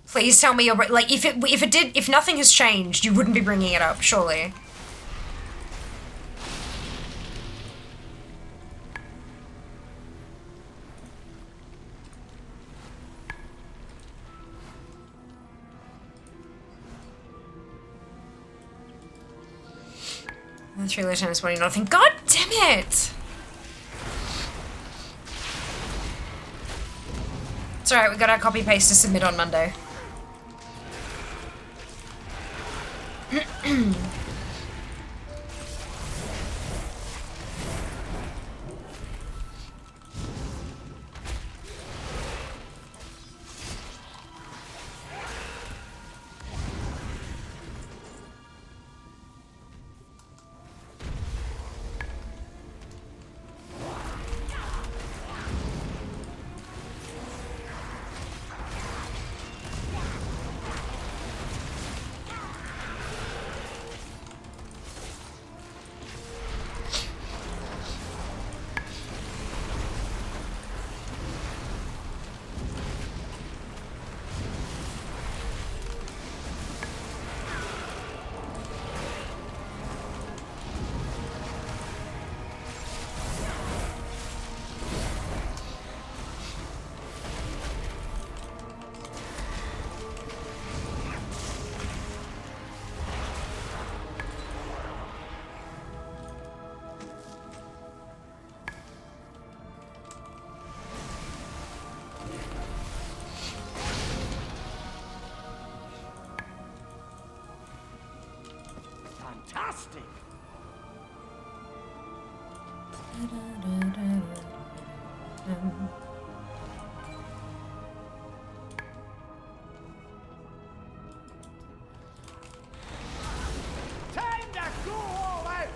Please tell me you're like if nothing has changed, you wouldn't be bringing it up, surely. The 3 lieutenants wanting nothing. God damn it! It's alright, we got our copy paste to submit on Monday. Fantastic. Time to go all out.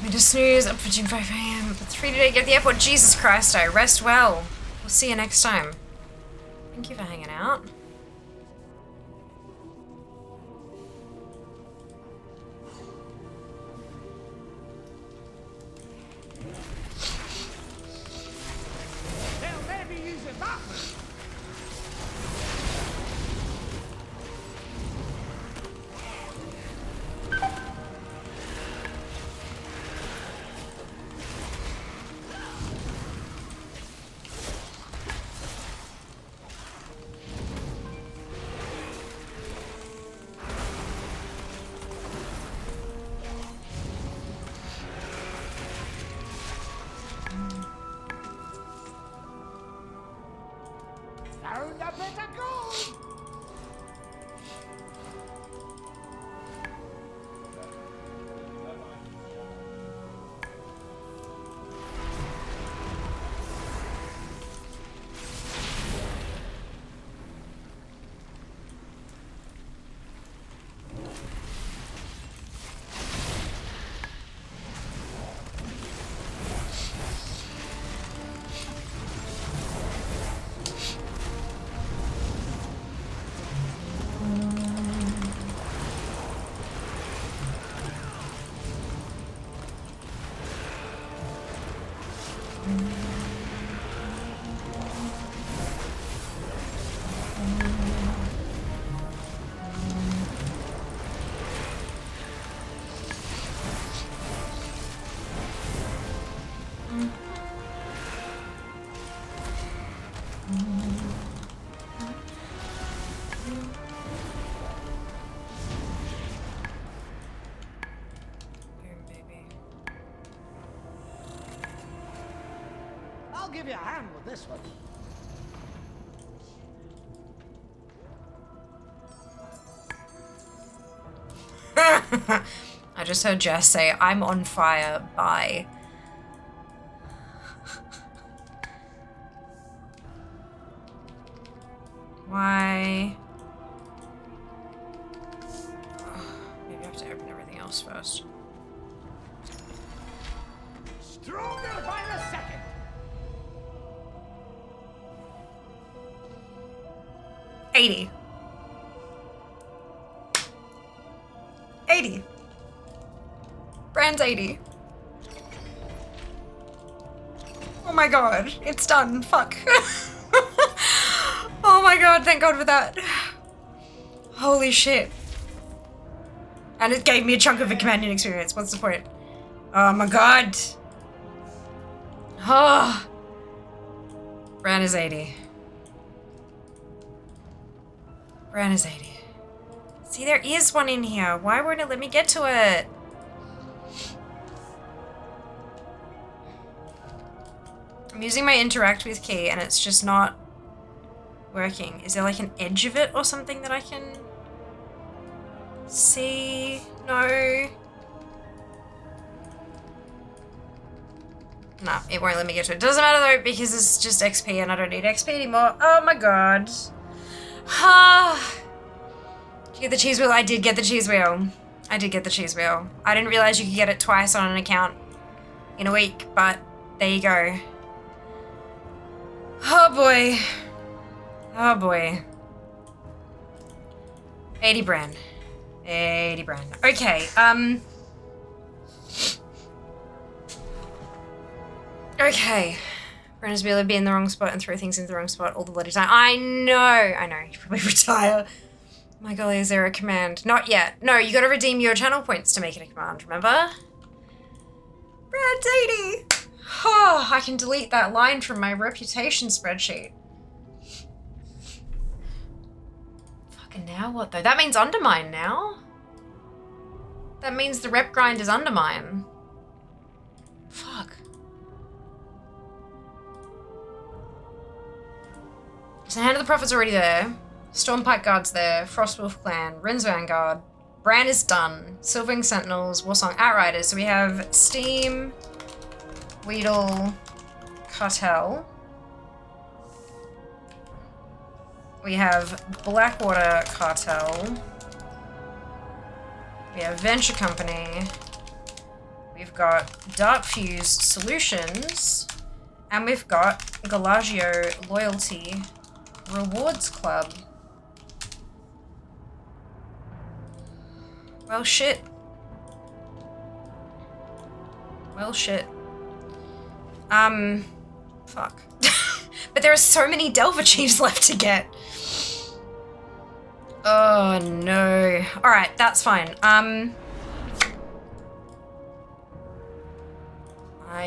We just snooze, up for 5 AM. But 3 today, get to the airport. Jesus Christ, I rest well. We'll see you next time. Thank you for hanging out. They'll never use it that way. Found a bit of gold. I'll give you a hand with this one. I just heard Jess say, I'm on fire, bye. Why? Maybe I have to open everything else first. Stronger by the second. $80. $80. Brand's 80. Oh my god, it's done. Fuck. Oh my god, thank god for that. Holy shit. And it gave me a chunk of a companion experience. What's the point? Oh my god. Oh. Brand is 80. Brand is 80. See, there is one in here. Why won't it let me get to it? I'm using my interact with key and it's just not working. Is there like an edge of it or something that I can see? No. Nah, it won't let me get to it. Doesn't matter though because it's just XP and I don't need XP anymore. Oh my god. Ah. Did you get the cheese wheel? I did get the cheese wheel. I did get the cheese wheel. I didn't realize you could get it twice on an account in a week, but there you go. Oh boy. Oh boy. 80 brand. 80 brand. Okay, okay. Brandon's really be in the wrong spot and throw things in the wrong spot all the bloody time. I know. You probably retire. My golly, is there a command? Not yet. No, you gotta redeem your channel points to make it a command, remember? Brand's 80! Oh, I can delete that line from my reputation spreadsheet. Fucking now what though? That means undermine now? That means the rep grind is undermine. Fuck. So Hand of the Prophet's already there. Stormpike Guard's there. Frostwolf Clan. Rin's Vanguard. Bran is done. Silverwing Sentinels. Warsong Outriders. So we have Steam, Weedle, Cartel. We have Blackwater Cartel. We have Venture Company. We've got Dark Fuse Solutions. And we've got Galagio Loyalty Rewards Club. Well, shit. Well, shit. Fuck. But there are so many Delver Chiefs left to get. Oh, no. Alright, that's fine. I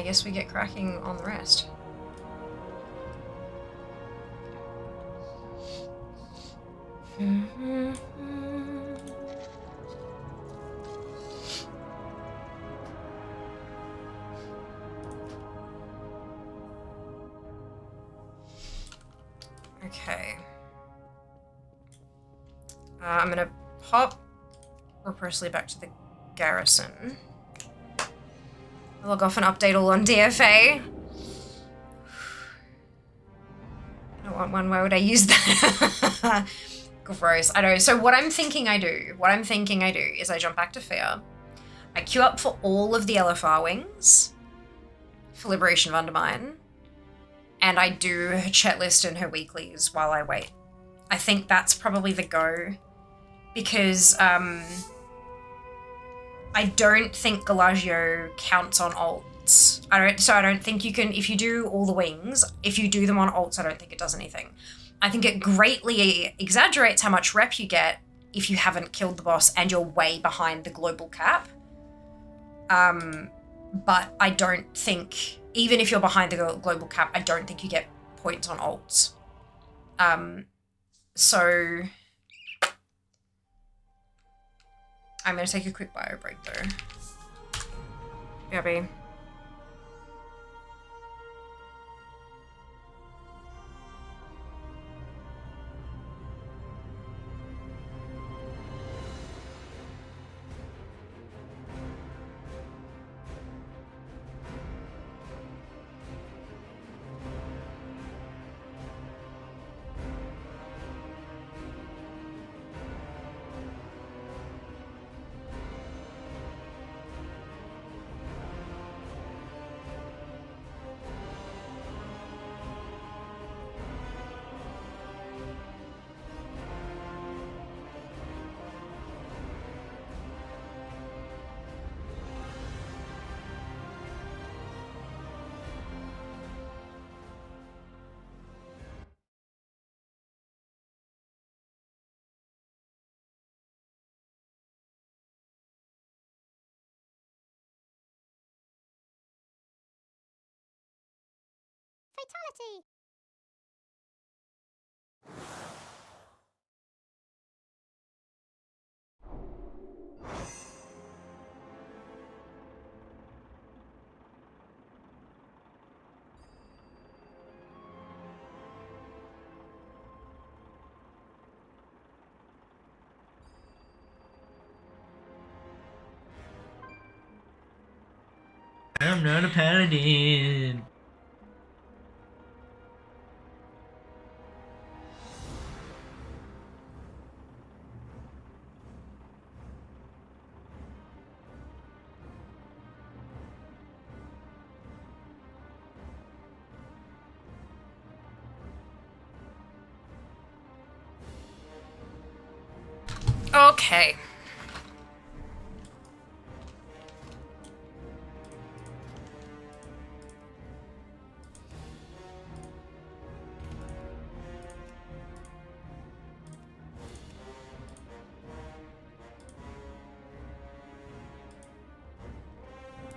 guess we get cracking on the rest. Okay. I'm gonna pop Repressly back to the garrison. Log off and update all on DFA. I don't want one. Why would I use that? Gross. I know. So what I'm thinking I do is I jump back to Fear. I queue up for all of the LFR wings for Liberation of Undermine. And I do her chat list and her weeklies while I wait. I think that's probably the go. Because I don't think Galagio counts on ults. I don't think you can, if you do all the wings, if you do them on ults, I don't think it does anything. I think it greatly exaggerates how much rep you get if you haven't killed the boss and you're way behind the global cap. But I don't think, even if you're behind the global cap, I don't think you get points on ults. So I'm gonna take a quick bio break though. Gabby. Fatality! I'm not a paladin. Okay.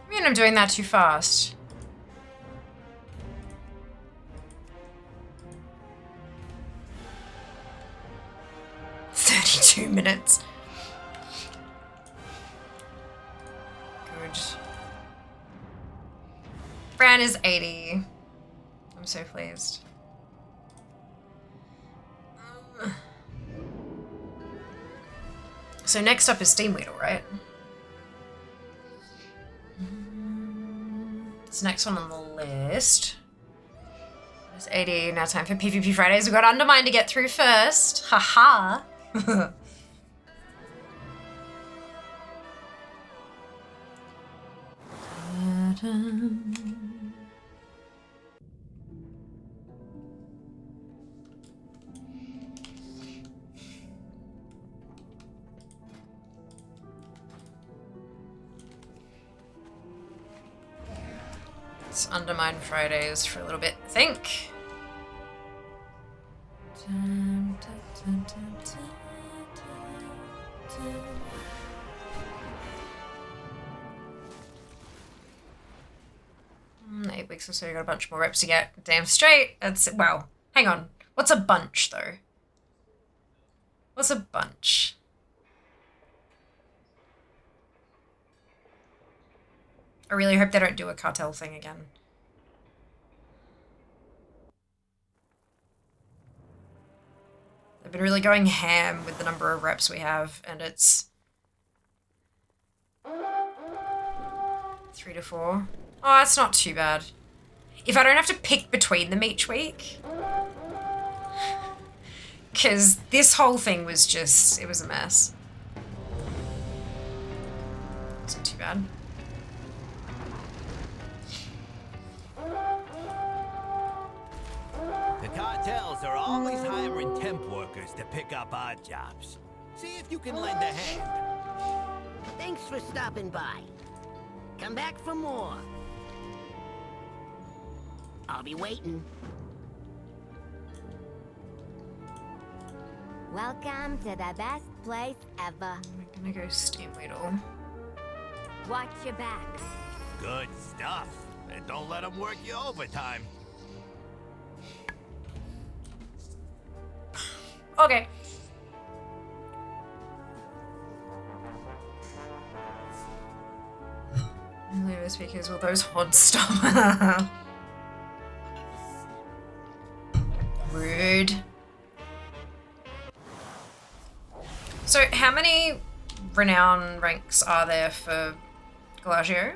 I mean, I'm doing that too fast. $32 Good. Bran is 80. I'm so pleased. So next up is Steam Weedle, right? It's the next one on the list. It's 80. Now time for PvP Fridays. We've got Undermine to get through first. Haha. Let's Undermine Fridays for a little bit, I think. Eight weeks or so, you got a bunch more reps to get. Damn straight. That's, well, hang on. What's a bunch, though? What's a bunch? I really hope they don't do a cartel thing again. They've been really going ham with the number of reps we have, and it's 3 to 4. Oh, that's not too bad. If I don't have to pick between them each week. Because this whole thing was just, it was a mess. It's not too bad. The cartels are always hiring temp workers to pick up odd jobs. See if you can lend a hand. Thanks for stopping by. Come back for more. I'll be waiting. Welcome to the best place ever. I'm gonna go Steam Weedle. Watch your back. Good stuff. And don't let them work you overtime. Okay. Leave speakers, will those horns stop? Rude. So how many renown ranks are there for Galagio?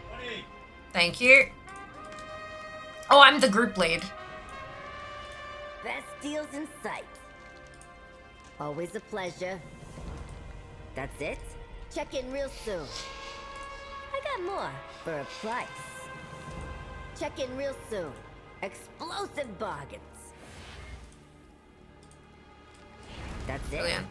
20. Thank you. Oh, I'm the group lead. Best deals in sight. Always a pleasure. That's it? Check in real soon. I got more for a price. Check in real soon. Explosive bargains. That's it. Brilliant.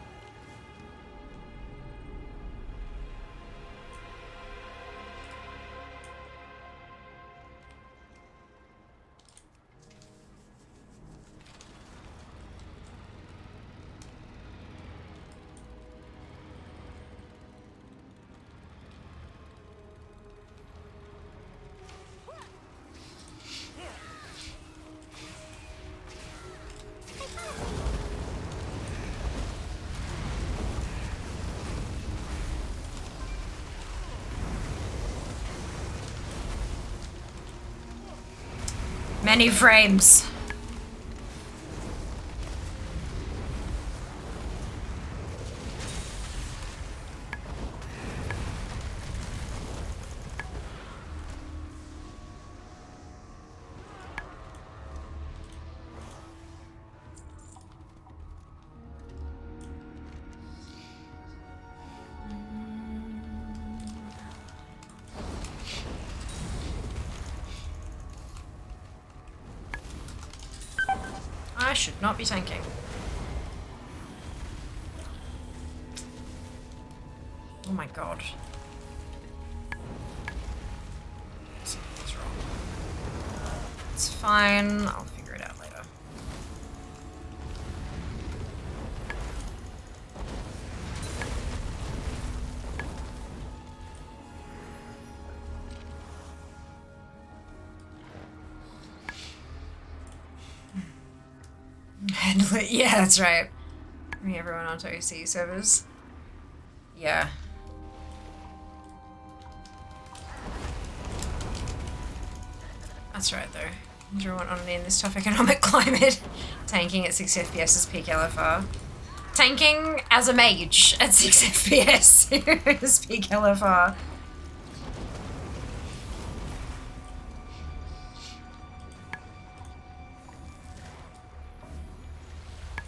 Many frames. I should not be tanking. Oh my god. Something's wrong. It's fine. I'll figure it out later. Handle it. Yeah, that's right. Bring everyone onto OC servers. Yeah. That's right, though. Everyone on in this tough economic climate. Tanking at 6 FPS is peak LFR. Tanking as a mage at 6 FPS is peak LFR.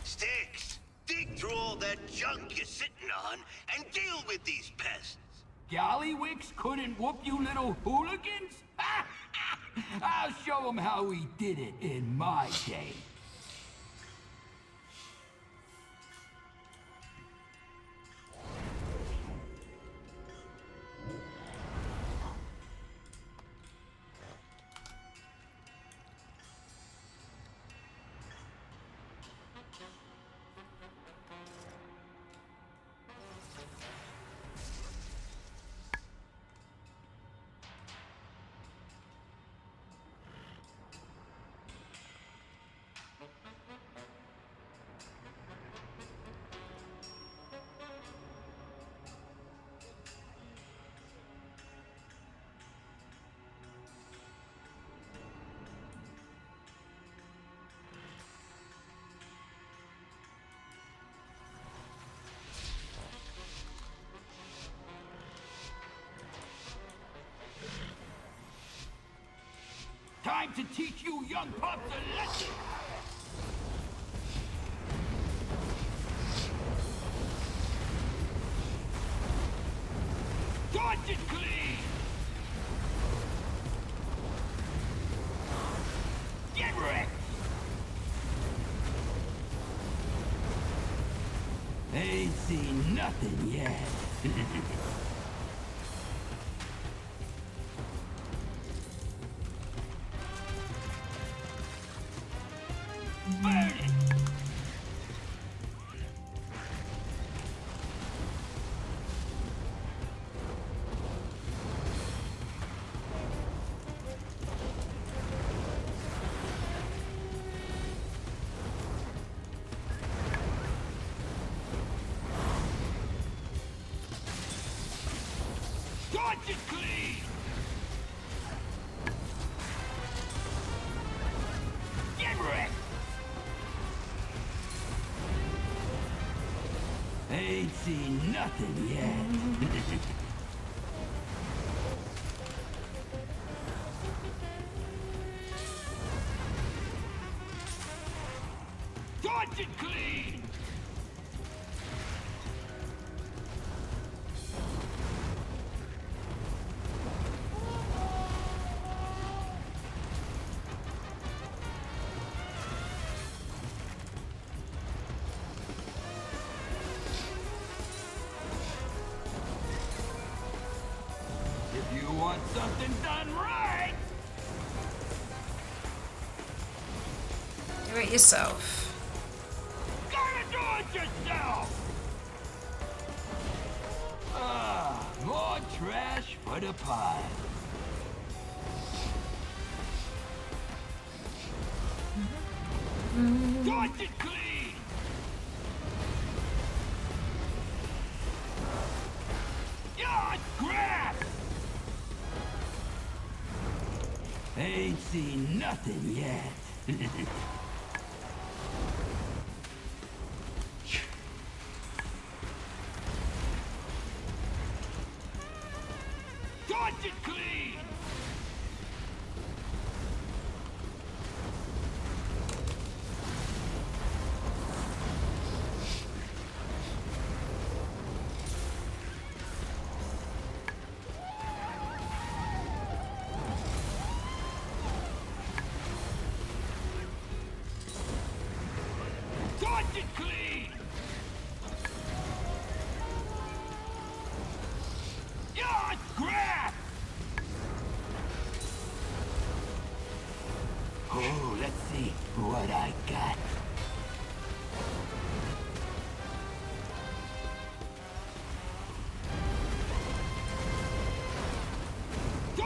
Sticks, dig through all that junk you're sitting on and deal with these pests. Gallywicks couldn't whoop you little hooligans? I'll show them how we did it in my day. Time to teach you young pups a lesson! Dodge it clean! Get wrecked! Ain't seen nothing yet. Burn it! Dodge it clean! Get wrecked! Ain't seen nothing yet. Dodge it clean! If you want something done right, Do it yourself. gotta do it yourself! Ah, more trash for the pile. Dodge it clean! God, grass! Ain't seen nothing yet. Dodge it clean!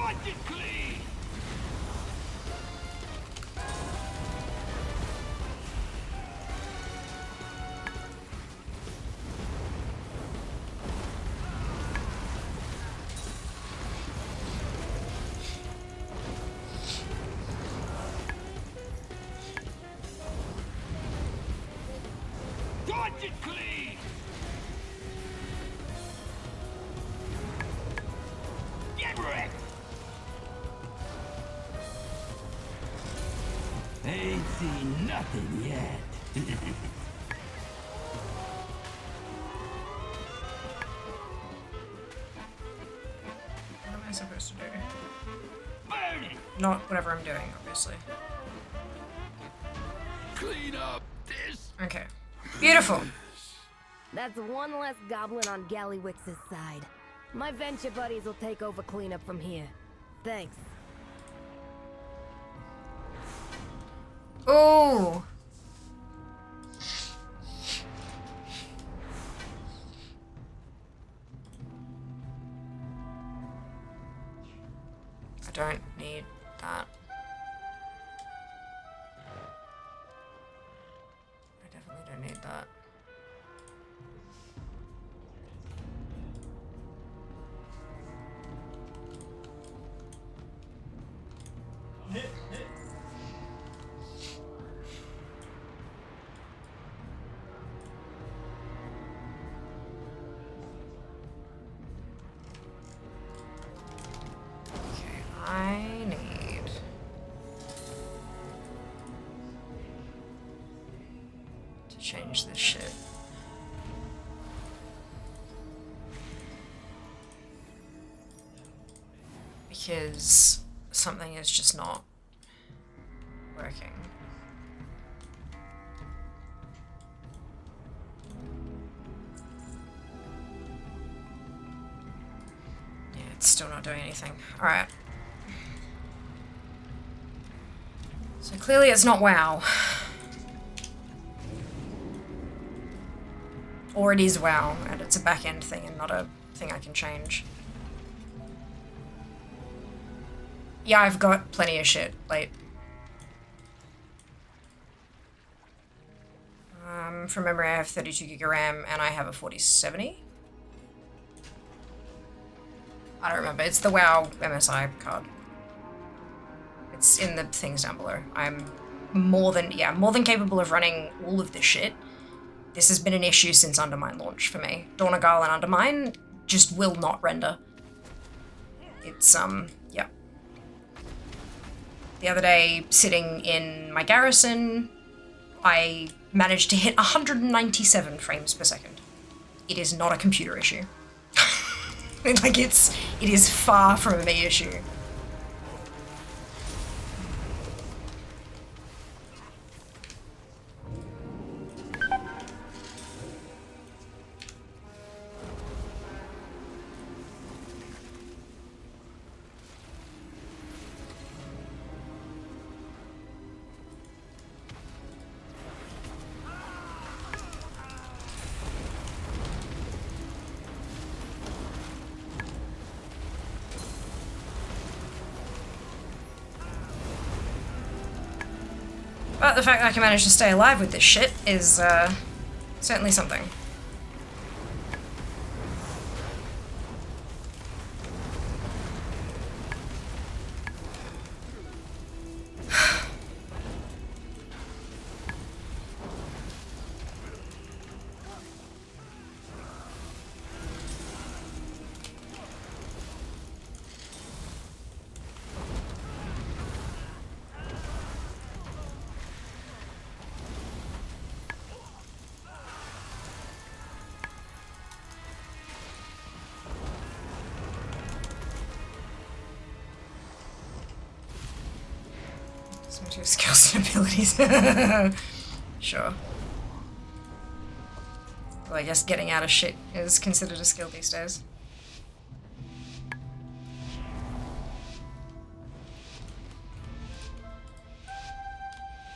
Dodge it clean! Dodge it clean! Get wrecked! Ain't seen nothing yet. What am I supposed to do? Burn it! Not whatever I'm doing, obviously. Clean up this. Okay. Beautiful. That's one less goblin on Gallywix's side. My venture buddies will take over cleanup from here. Thanks. Oh. I don't need that. I definitely don't need that. I need to change this shit. Because something is just not working. Yeah, it's still not doing anything. Alright. So clearly it's not WoW. Or it is WoW, and it's a back-end thing and not a thing I can change. Yeah, I've got plenty of shit, like... from memory I have 32 gig of RAM and I have a 4070. I don't remember, it's the WoW MSI card. It's in the things down below. I'm more than capable of running all of this shit. This has been an issue since Undermine launched for me. Dawn of Guile and Undermine just will not render. It's, yeah. The other day, sitting in my garrison, I managed to hit 197 frames per second. It is not a computer issue. Like, it is far from a me issue. But the fact that I can manage to stay alive with this shit is, certainly something. Some two skills and abilities. Sure. Well, I guess getting out of shit is considered a skill these days.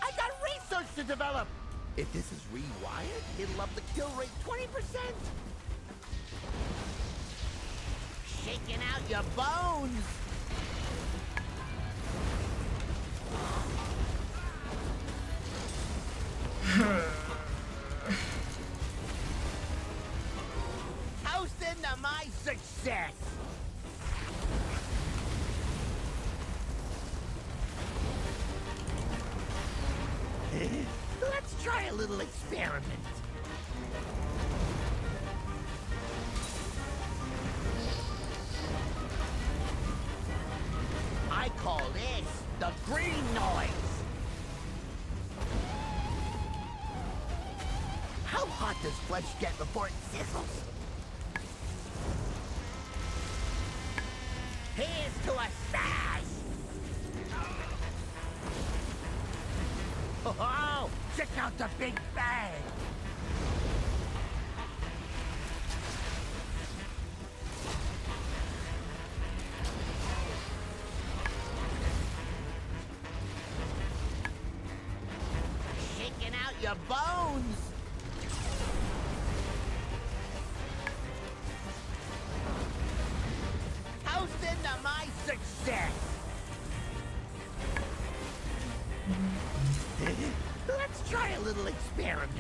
I got research to develop. If this is rewired, it'll up the kill rate 20%. Shaking out your bones. Toast into my success! Let's try a little experiment. I call this the green noise. How hot does flesh get before it sizzles? Here's to a stash! Oh, check out the big bag! Shaking out your bones! Toast into my success! Let's try a little experiment.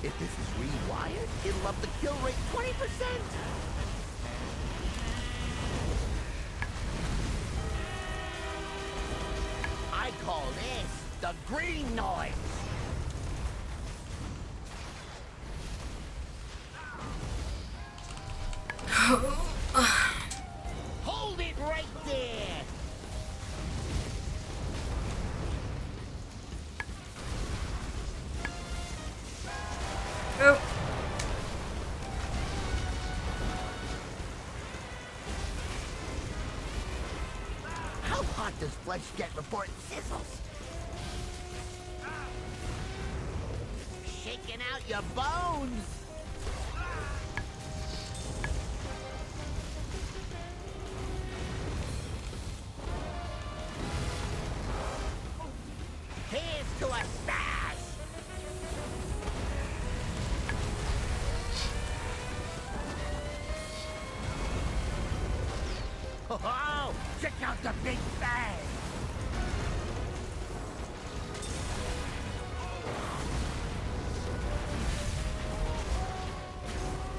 If this is rewired, it'll up the kill rate 20%. I call this the green noise. Hold it right there! Oh. How hot does flesh get before it sizzles? Shaking out your bones! Here's to a stash! Oh, check out the big bag!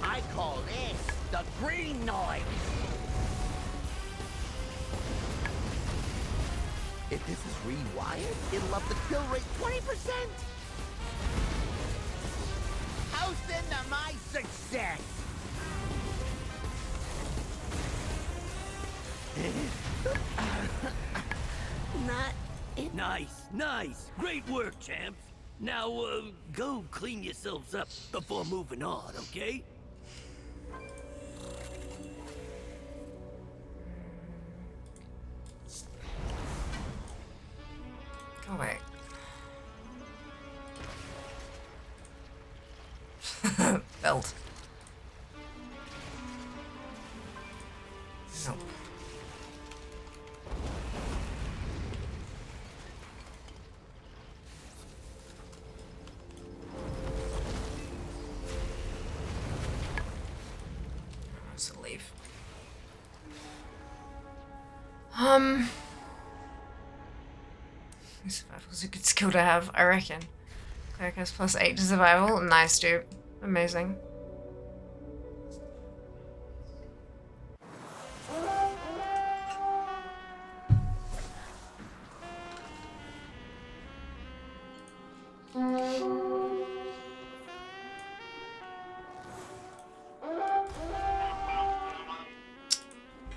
I call this the green noise! If this is rewired, it'll up the kill rate 20%! Toast into my success! Not it. Nice, nice. Great work, champs. Now, go clean yourselves up before moving on, okay? Oh, wait. Belt. Nope. That's a leaf. Survival's a good skill to have, I reckon. Cleric has +8 to survival. Nice, dude. Amazing.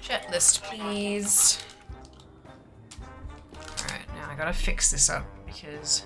Chat list, please. Alright, now I gotta fix this up because...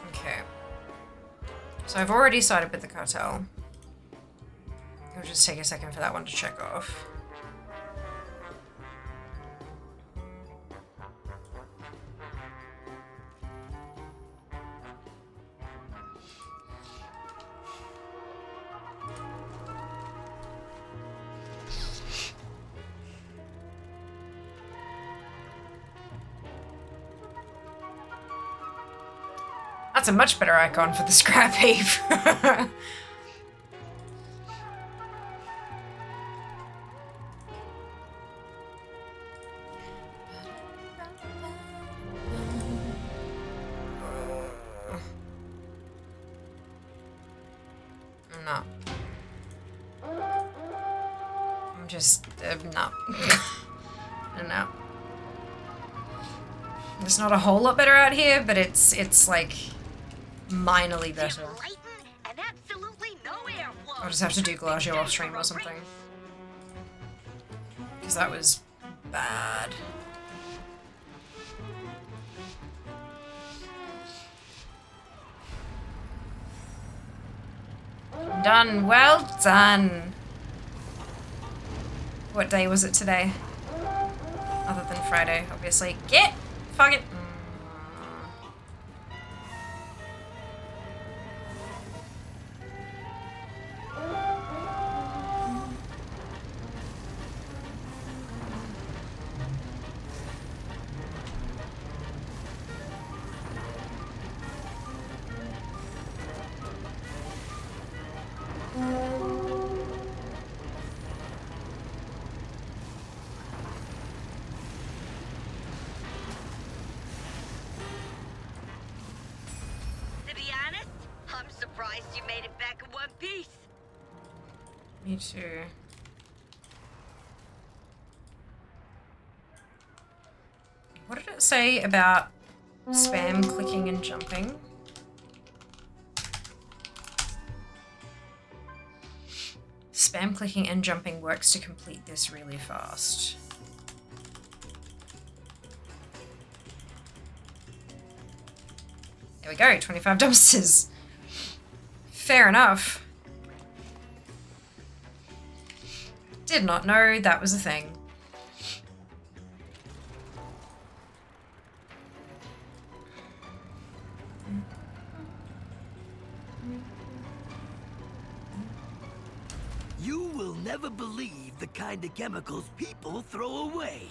Okay. So I've already started with the cartel. It'll just take a second for that one to check off. That's a much better icon for the scrap heap. No. I'm just, no. No. There's not a whole lot better out here, but it's like minorly better. I'll just have to do Galagio off stream or something. Because that was bad. Done. Well done. What day was it today? Other than Friday, obviously. Get fucking... Me too. What did it say about spam clicking and jumping? Spam clicking and jumping works to complete this really fast. There we go, 25 dumpsters. Fair enough. Did not know that was a thing. You will never believe the kind of chemicals people throw away.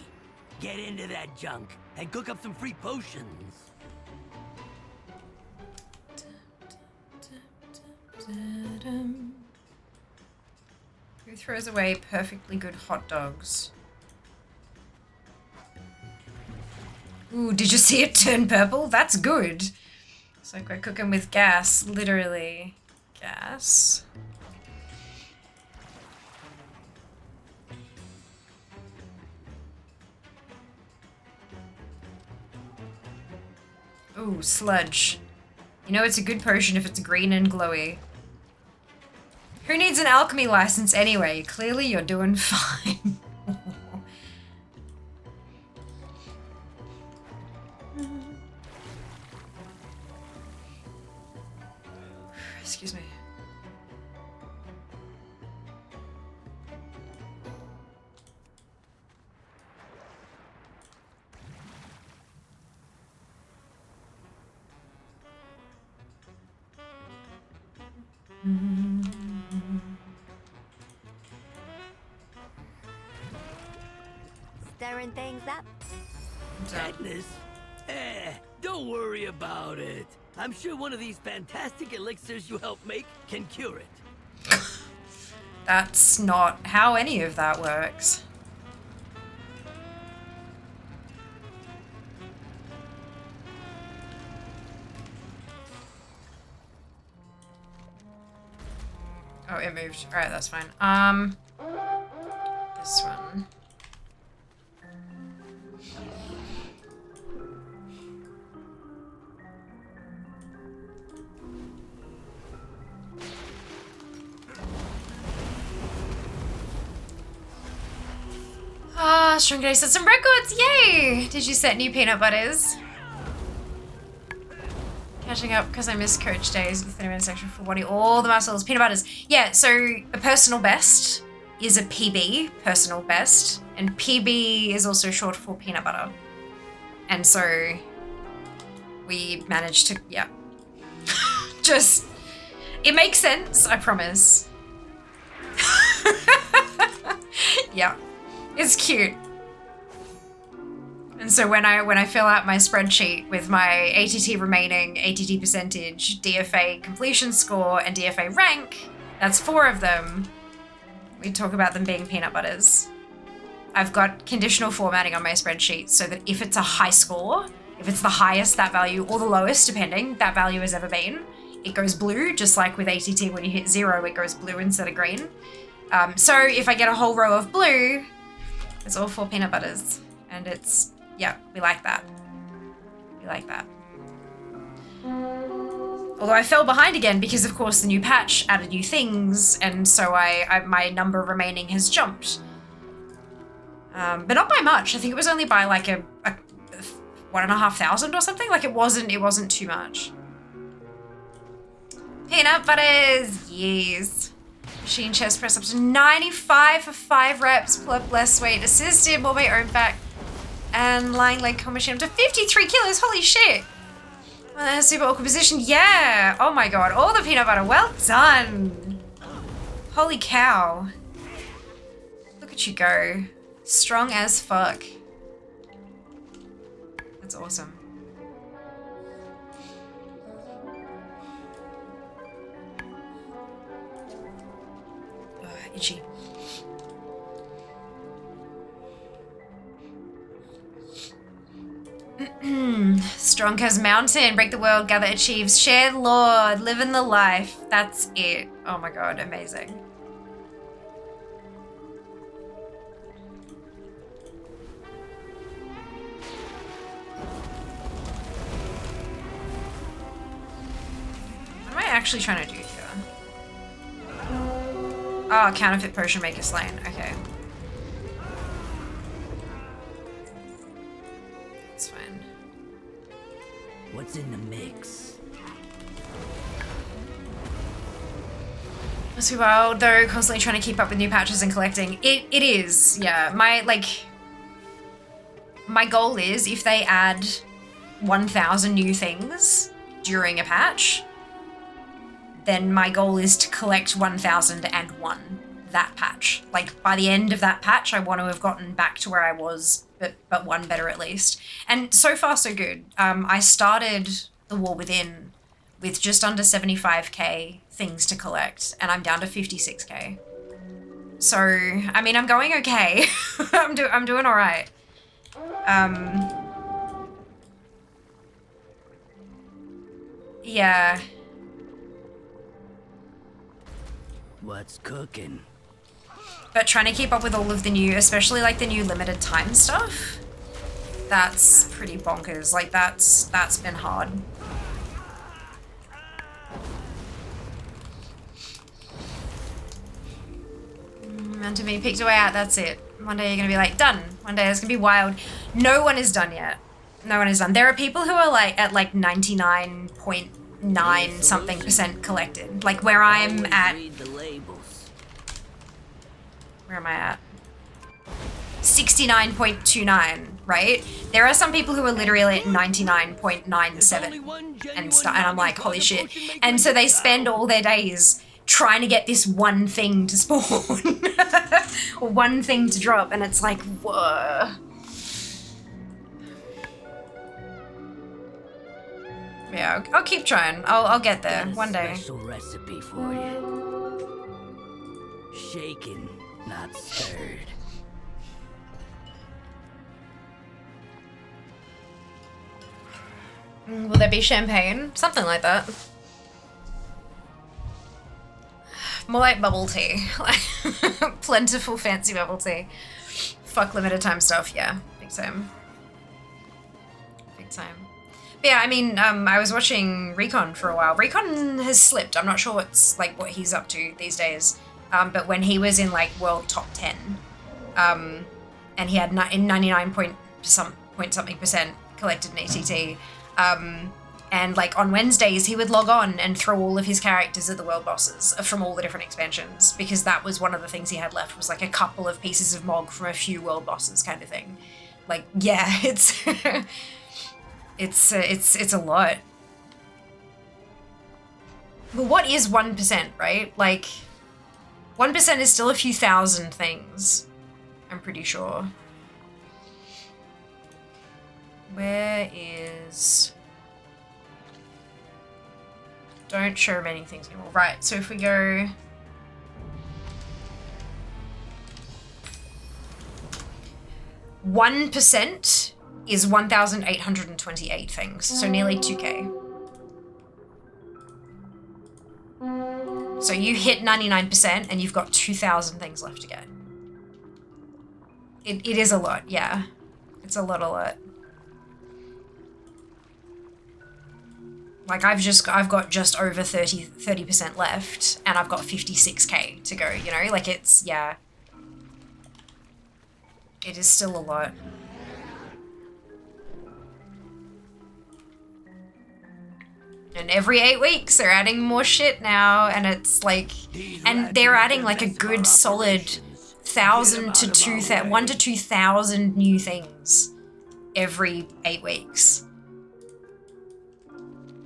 Get into that junk and cook up some free potions. Who throws away perfectly good hot dogs? Ooh, did you see it turn purple? That's good. It's like we're cooking with gas, literally. Gas. Ooh, sludge. You know it's a good potion if it's green and glowy. Who needs an alchemy license anyway? Clearly you're doing fine. Excuse me. Stirring things up? Tetanus? Don't worry about it. I'm sure one of these fantastic elixirs you help make can cure it. That's not how any of that works. Oh, it moved. Alright, that's fine. This one. Ah, Strong Day set some records! Yay! Did you set new peanut butters? Catching up because I missed coach days with 30-minute section for wanting all the muscles. Peanut butters. Yeah, so a personal best is a PB, personal best. And PB is also short for peanut butter. And so we managed to, yeah. Just, it makes sense, I promise. Yeah, it's cute. And so when I fill out my spreadsheet with my ATT remaining, ATT percentage, DFA completion score, and DFA rank, that's 4 of them. We talk about them being peanut butters. I've got conditional formatting on my spreadsheet so that if it's a high score, if it's the highest that value or the lowest, depending, that value has ever been, it goes blue, just like with ATT when you hit 0, it goes blue instead of green. So if I get a whole row of blue, it's all 4 peanut butters. And it's, yeah, we like that. We like that. Although I fell behind again because, of course, the new patch added new things, and so my number remaining has jumped. But not by much. I think it was only by like a 1,500 or something. Like it wasn't too much. Peanut butters, yes. Machine chest press up to 95 for 5 reps. Pull up less weight. Assisted, more my own back. And lying leg combo machine up to 53 kilos. Holy shit. Super awkward position. Yeah. Oh my god. All the peanut butter. Well done. Holy cow. Look at you go. Strong as fuck. That's awesome. Oh, itchy. Strong as mountain, break the world, gather achieves, shared lord, live in the life. That's it. Oh my god, amazing. What am I actually trying to do here? Oh, counterfeit potion maker slain. Okay. That's fine. What's in the mix? Must be wild though, constantly trying to keep up with new patches and collecting. It is, yeah. My goal is if they add 1,000 new things during a patch, then my goal is to collect 1,001 that patch. Like by the end of that patch, I want to have gotten back to where I was, but one better at least. And so far, so good. I started the War Within with just under 75k things to collect, and I'm down to 56k. So, I mean, I'm going okay. I'm doing all right. Yeah. What's cooking? But trying to keep up with all of the new, especially like the new limited time stuff, that's pretty bonkers. Like that's been hard. And to be picked away out, that's it. One day you're gonna be like, done. One day it's gonna be wild. No one is done yet. No one is done. There are people who are like at like 99.9 something % collected. Like where I'm at. Where am I at? 69.29, right? There are some people who are literally at 99.97 and I'm like, holy shit. And so they spend all their days trying to get this one thing to spawn or one thing to drop, and it's like, whoa. Yeah, I'll keep trying. I'll get there one day. Special recipe for you. Shaken, not stirred. Will there be champagne? Something like that. More like bubble tea. Plentiful, fancy bubble tea. Fuck limited time stuff, yeah. Big time. Big time. But yeah, I mean, I was watching Recon for a while. Recon has slipped. I'm not sure what he's up to these days. But when he was in like world top 10, and he had 99 point something percent collected in ATT, and like on Wednesdays he would log on and throw all of his characters at the world bosses from all the different expansions, because that was one of the things he had left, was like a couple of pieces of Mog from a few world bosses kind of thing. Like, yeah, it's it's a lot. But what is 1%, right? Like 1% is still a few thousand things, I'm pretty sure. Where is... Don't show many things anymore. Right, so if we go... %1 is 1,828 things, so nearly 2k. So you hit 99% and you've got 2,000 things left to get. It is a lot, yeah. It's a lot. Like I've got just over 30% left and I've got 56k to go, you know? Like it's, yeah. It is still a lot. And every 8 weeks they're adding more shit now, and it's like, and they're adding like a good solid 1,000 to 2,000, 1 to 2,000 new things every 8 weeks.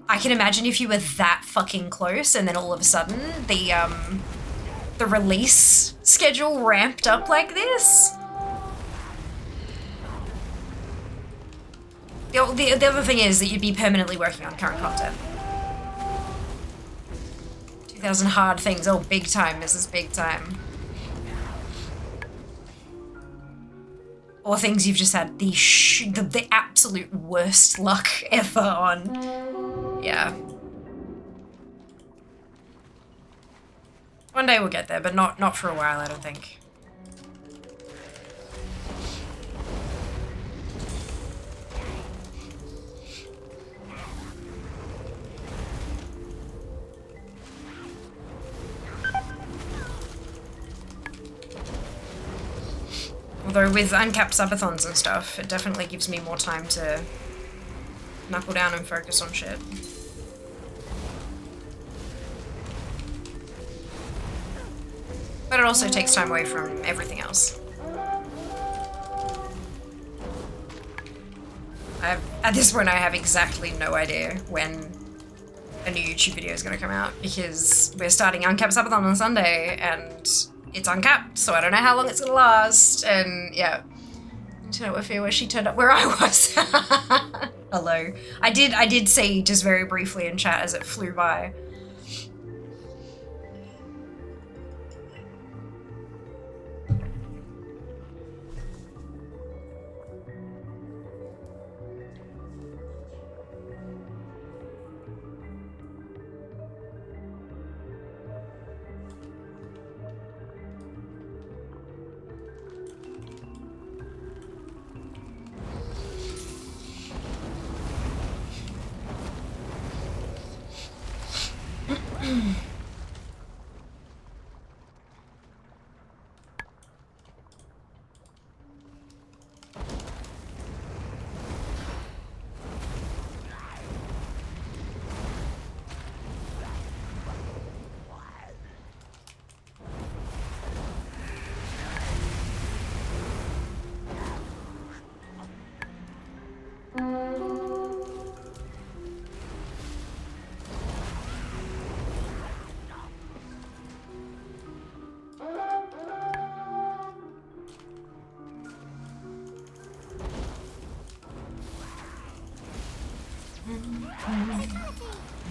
I can imagine if you were that fucking close and then all of a sudden the release schedule ramped up like this. The other thing is that you'd be permanently working on current content. 2,000 hard things. Oh, big time. This is big time. Or things you've just had the absolute worst luck ever on. Yeah. One day we'll get there, but not for a while, I don't think. Although with uncapped subathons and stuff, it definitely gives me more time to knuckle down and focus on shit. But it also takes time away from everything else. At this point I have exactly no idea when a new YouTube video is going to come out, because we're starting Uncapped Subathon on Sunday and it's uncapped, so I don't know how long it's going to last, and yeah. Internet Warfare where she turned up where I was. Hello. I did see just very briefly in chat as it flew by.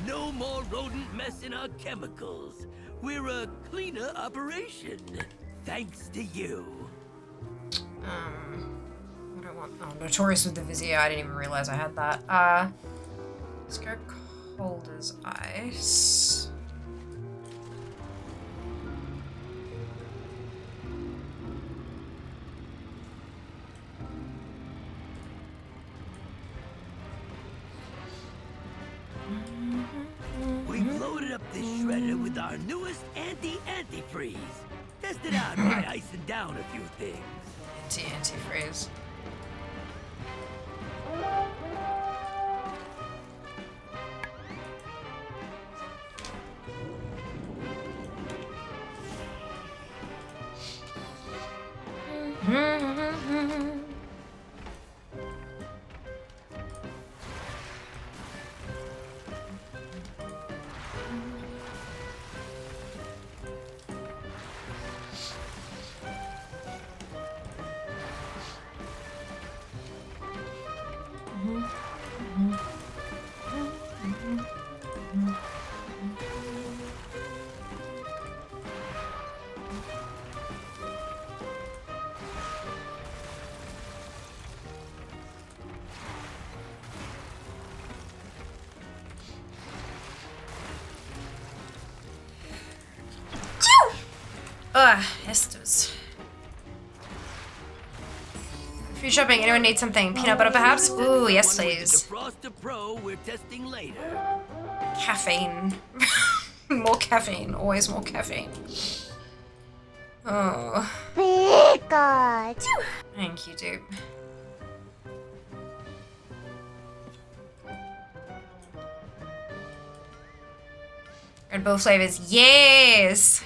No more rodent mess in our chemicals. We're a cleaner operation. Thanks to you. What do I want? Oh, Notorious with the Vizier. I didn't even realize I had that. Let's go cold as ice. We've loaded up this shredder with our newest anti-antifreeze. Test it out by icing down a few things. Antifreeze. Ugh, Estes. Food shopping, anyone need something? Peanut butter perhaps? Ooh, yes please. Defroster Pro we're testing later. Caffeine. More caffeine, always more caffeine. Oh. Pikachu. Thank you, dude. Red Bull flavors, yes!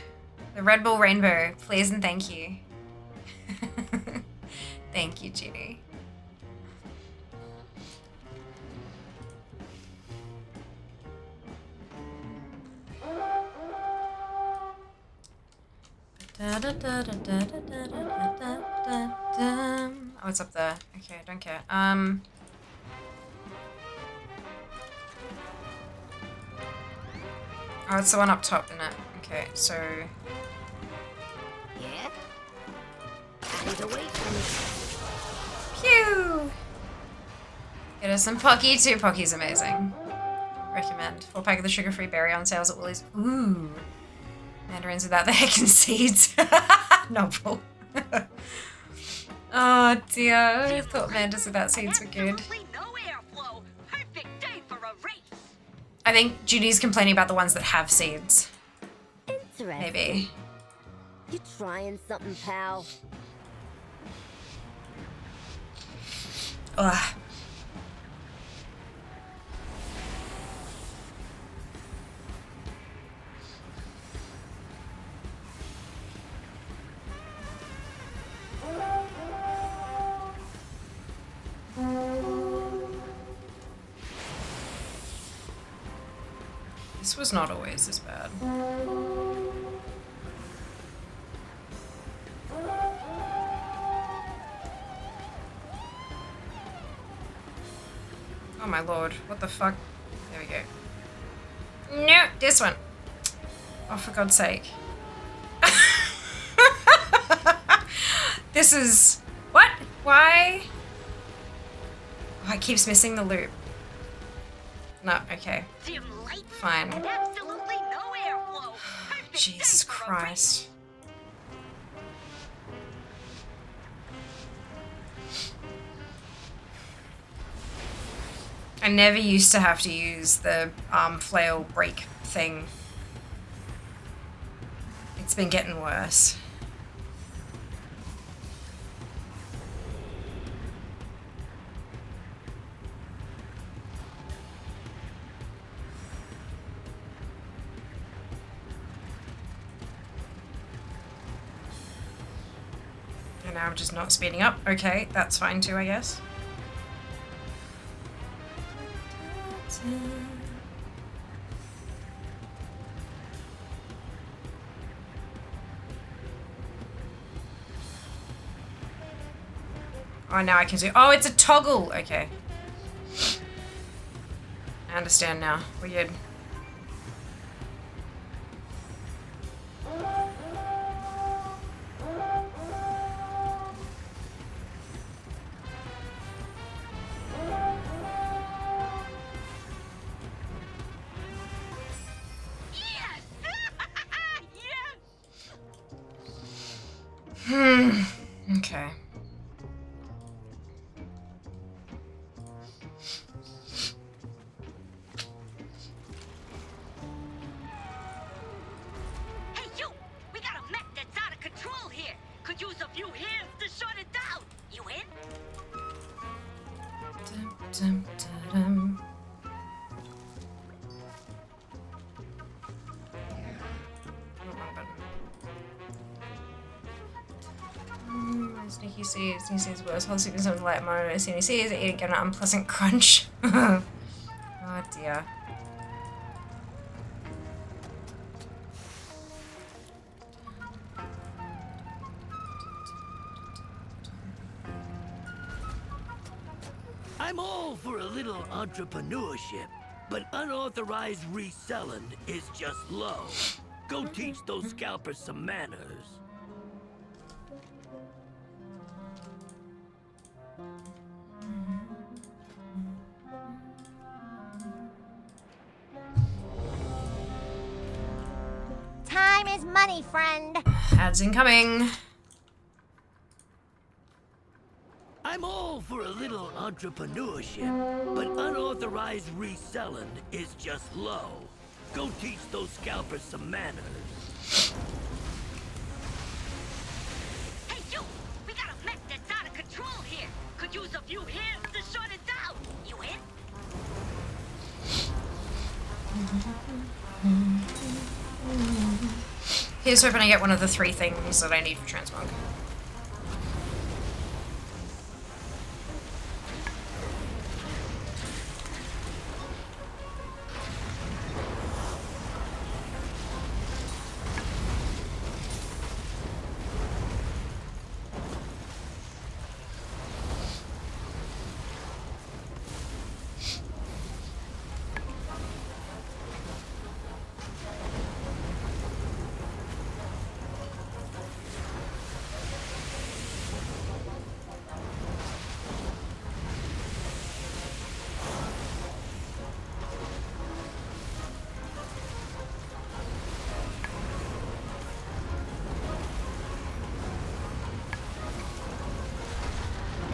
The Red Bull Rainbow, please and thank you. Thank you, Judy. Oh, it's up there. Okay, I don't care. Oh, it's the one up top, isn't it? Okay, so... Yeah? Happy to wait for me. Pew! Get us some Pocky too. Pocky's amazing. Recommend. 4-pack of the sugar-free berry on sales at Woolies. Ooh. Mandarins without the heck and seeds. Novel. Oh dear. I thought mandarins without seeds were good. I think Judy's complaining about the ones that have seeds. Interesting. Maybe. You trying something, pal? Ugh. This was not always this bad. Oh my lord, what the fuck? There we go. No, this one. Oh, for God's sake. This is... What? Why? Oh, it keeps missing the loop. No, okay. Fine. Jesus Christ. I never used to have to use the flail break thing. It's been getting worse. And now I'm just not speeding up. Okay, that's fine too, I guess. Oh, now I can do... Oh, it's a toggle! Okay. I understand now. Weird. Okay. Hey, you! We got a mech that's out of control here. Could use a few hands to shut it down. You in? Dum, dum, da-dum. Sneaky seeds, sneaky seeds, worse. Whole sleeping something light monitor, sneaky seeds, eat again an unpleasant crunch. Oh dear. I'm all for a little entrepreneurship, but unauthorized reselling is just low. Go teach those scalpers some manners. Time is money, friend. Ads incoming. I'm all for a little entrepreneurship, but unauthorized reselling is just low. Go teach those scalpers some manners. Hey, you! We got a mech that's out of control here. Could use a few hands to shut it down. You in? Here's hoping I get one of the 3 things that I need for transmog.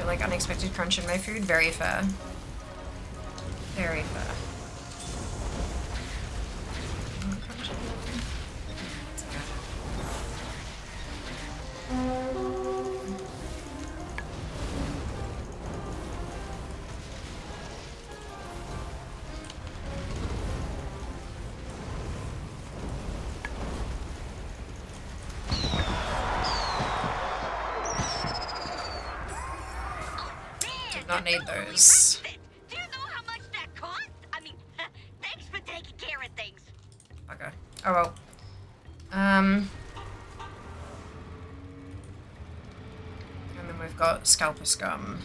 Like unexpected crunch in my food. Very fair. Very fair. Not need those. Do you know how much that cost? I mean, thanks for taking care of things. Okay. Oh well. And then we've got Scalper Scum.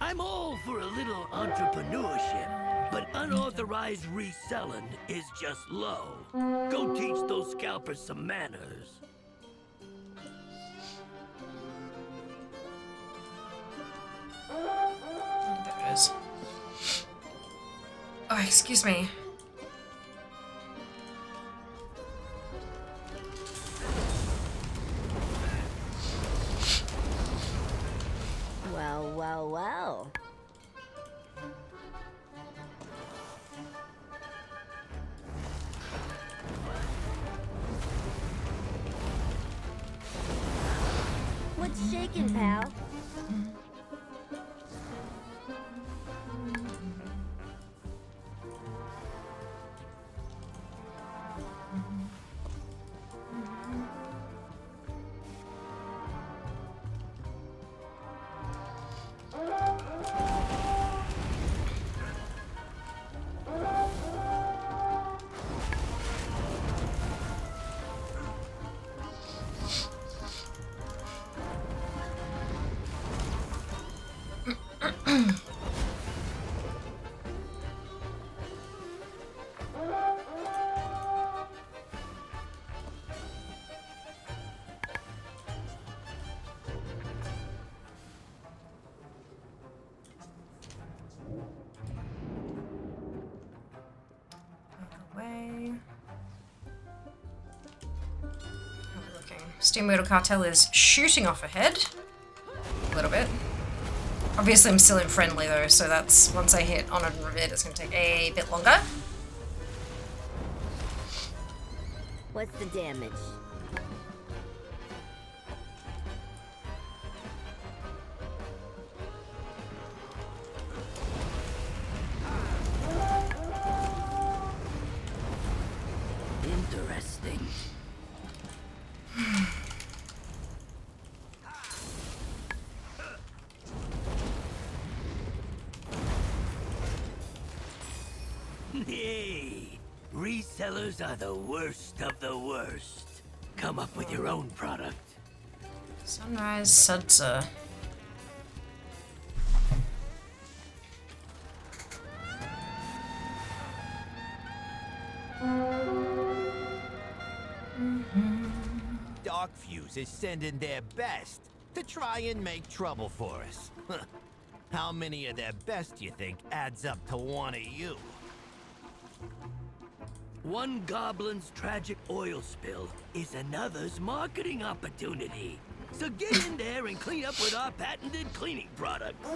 I'm all for a little entrepreneurship, but unauthorized reselling is just low. Go teach those scalpers some manners. There it is. Oh, excuse me. Well, well, well. What's shaking, pal? Steam Wheel Cartel is shooting off ahead. A little bit. Obviously I'm still in friendly though, so that's once I hit Honored and Revered, it's going to take a bit longer. What's the damage? Interesting. Hey, resellers are the worst of the worst. Come up with your own product. Sunrise Sudsa. Darkfuse is sending their best to try and make trouble for us. How many of their best, you think, adds up to one of you? One goblin's tragic oil spill is another's marketing opportunity. So get in there and clean up with our patented cleaning products.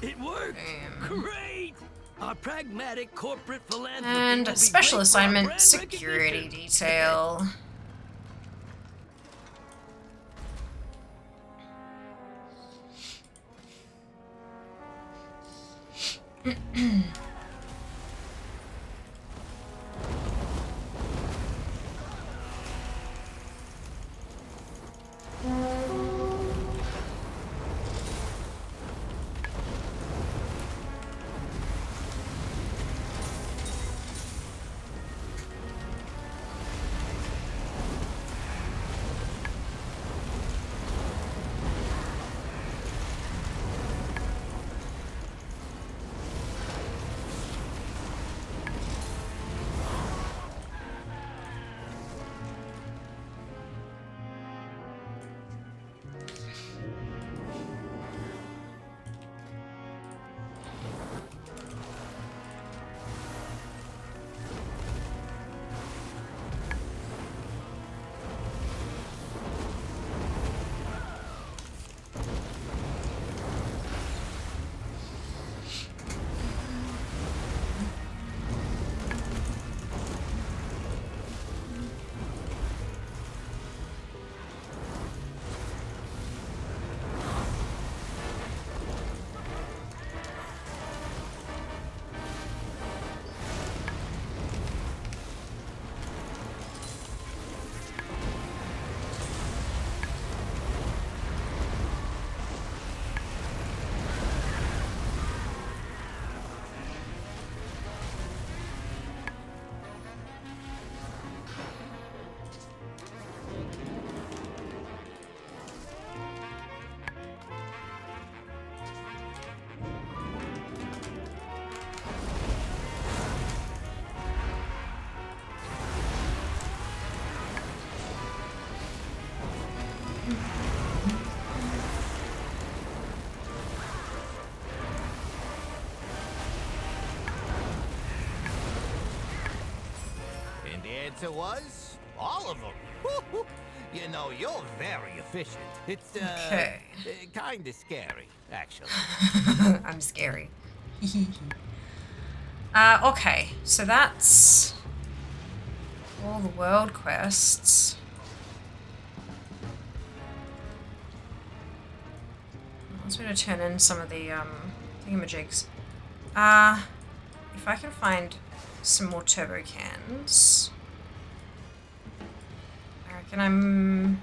It worked! Great! Our pragmatic corporate philanthropy will And be special great for our assignment, brand security recognition. detail. And the answer was all of them. You know, you're very efficient. It's Okay. kind of scary, actually. I'm scary. Okay, so that's all the world quests. I was going to turn in some of the thingamajigs. If I can find some more turbo cans, I reckon I'm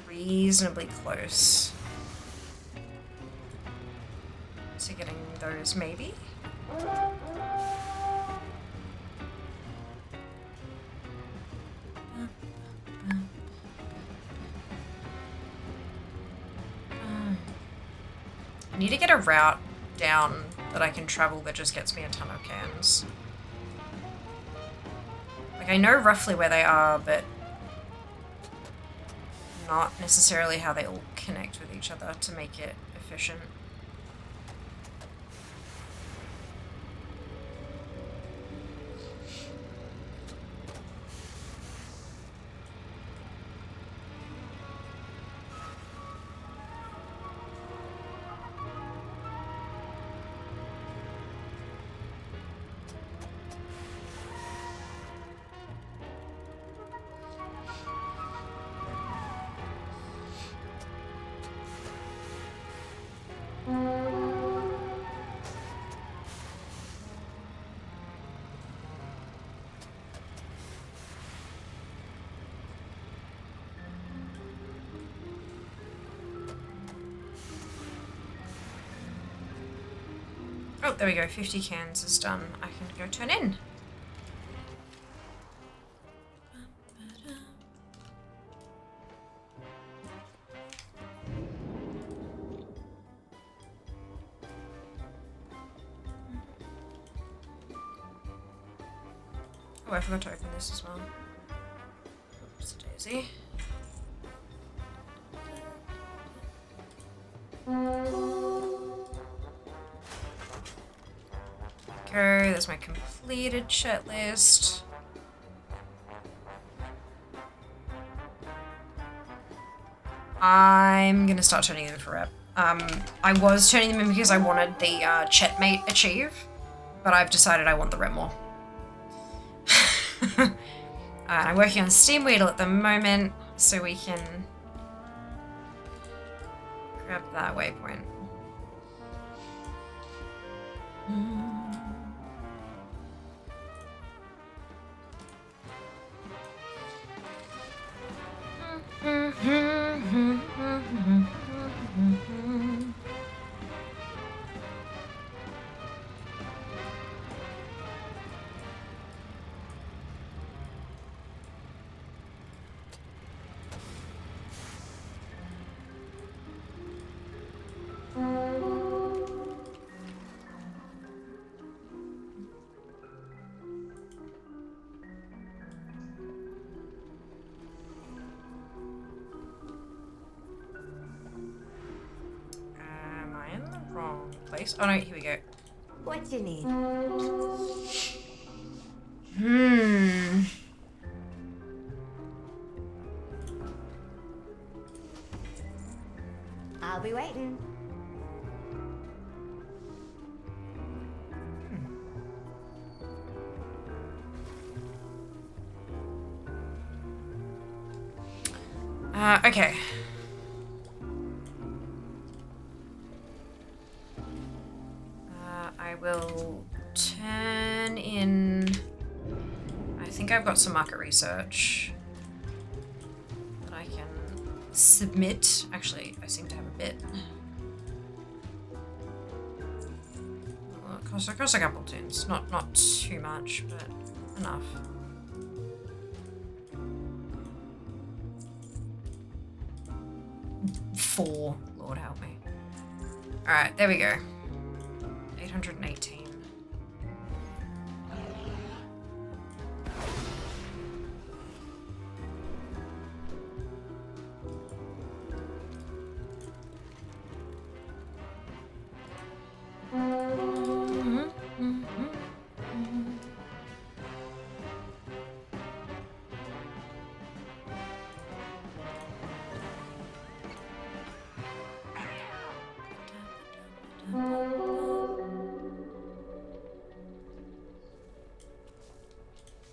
reasonably close to getting those, maybe? I need to get a route down that I can travel that just gets me a ton of cans. Like, I know roughly where they are, but not necessarily how they all connect with each other to make it efficient. Oh, there we go. 50 cans is done. I can go turn in. Oh, I forgot to open this as well. Oops, daisy. Okay, there's my completed chat list. I'm gonna start turning them in for rep. I was turning them in because I wanted the chatmate achieve, but I've decided I want the rep more. I'm working on Steam Weedle at the moment, so we can grab that waypoint. Am I in the wrong place? Oh no, here we go. What you need? I'll be waiting. Okay. I will turn in... I think I've got some market research that I can submit. Actually, I seem to have a bit. Well, it costs a couple tunes. Not too much, but enough. Four. Lord help me. Alright, there we go. 818.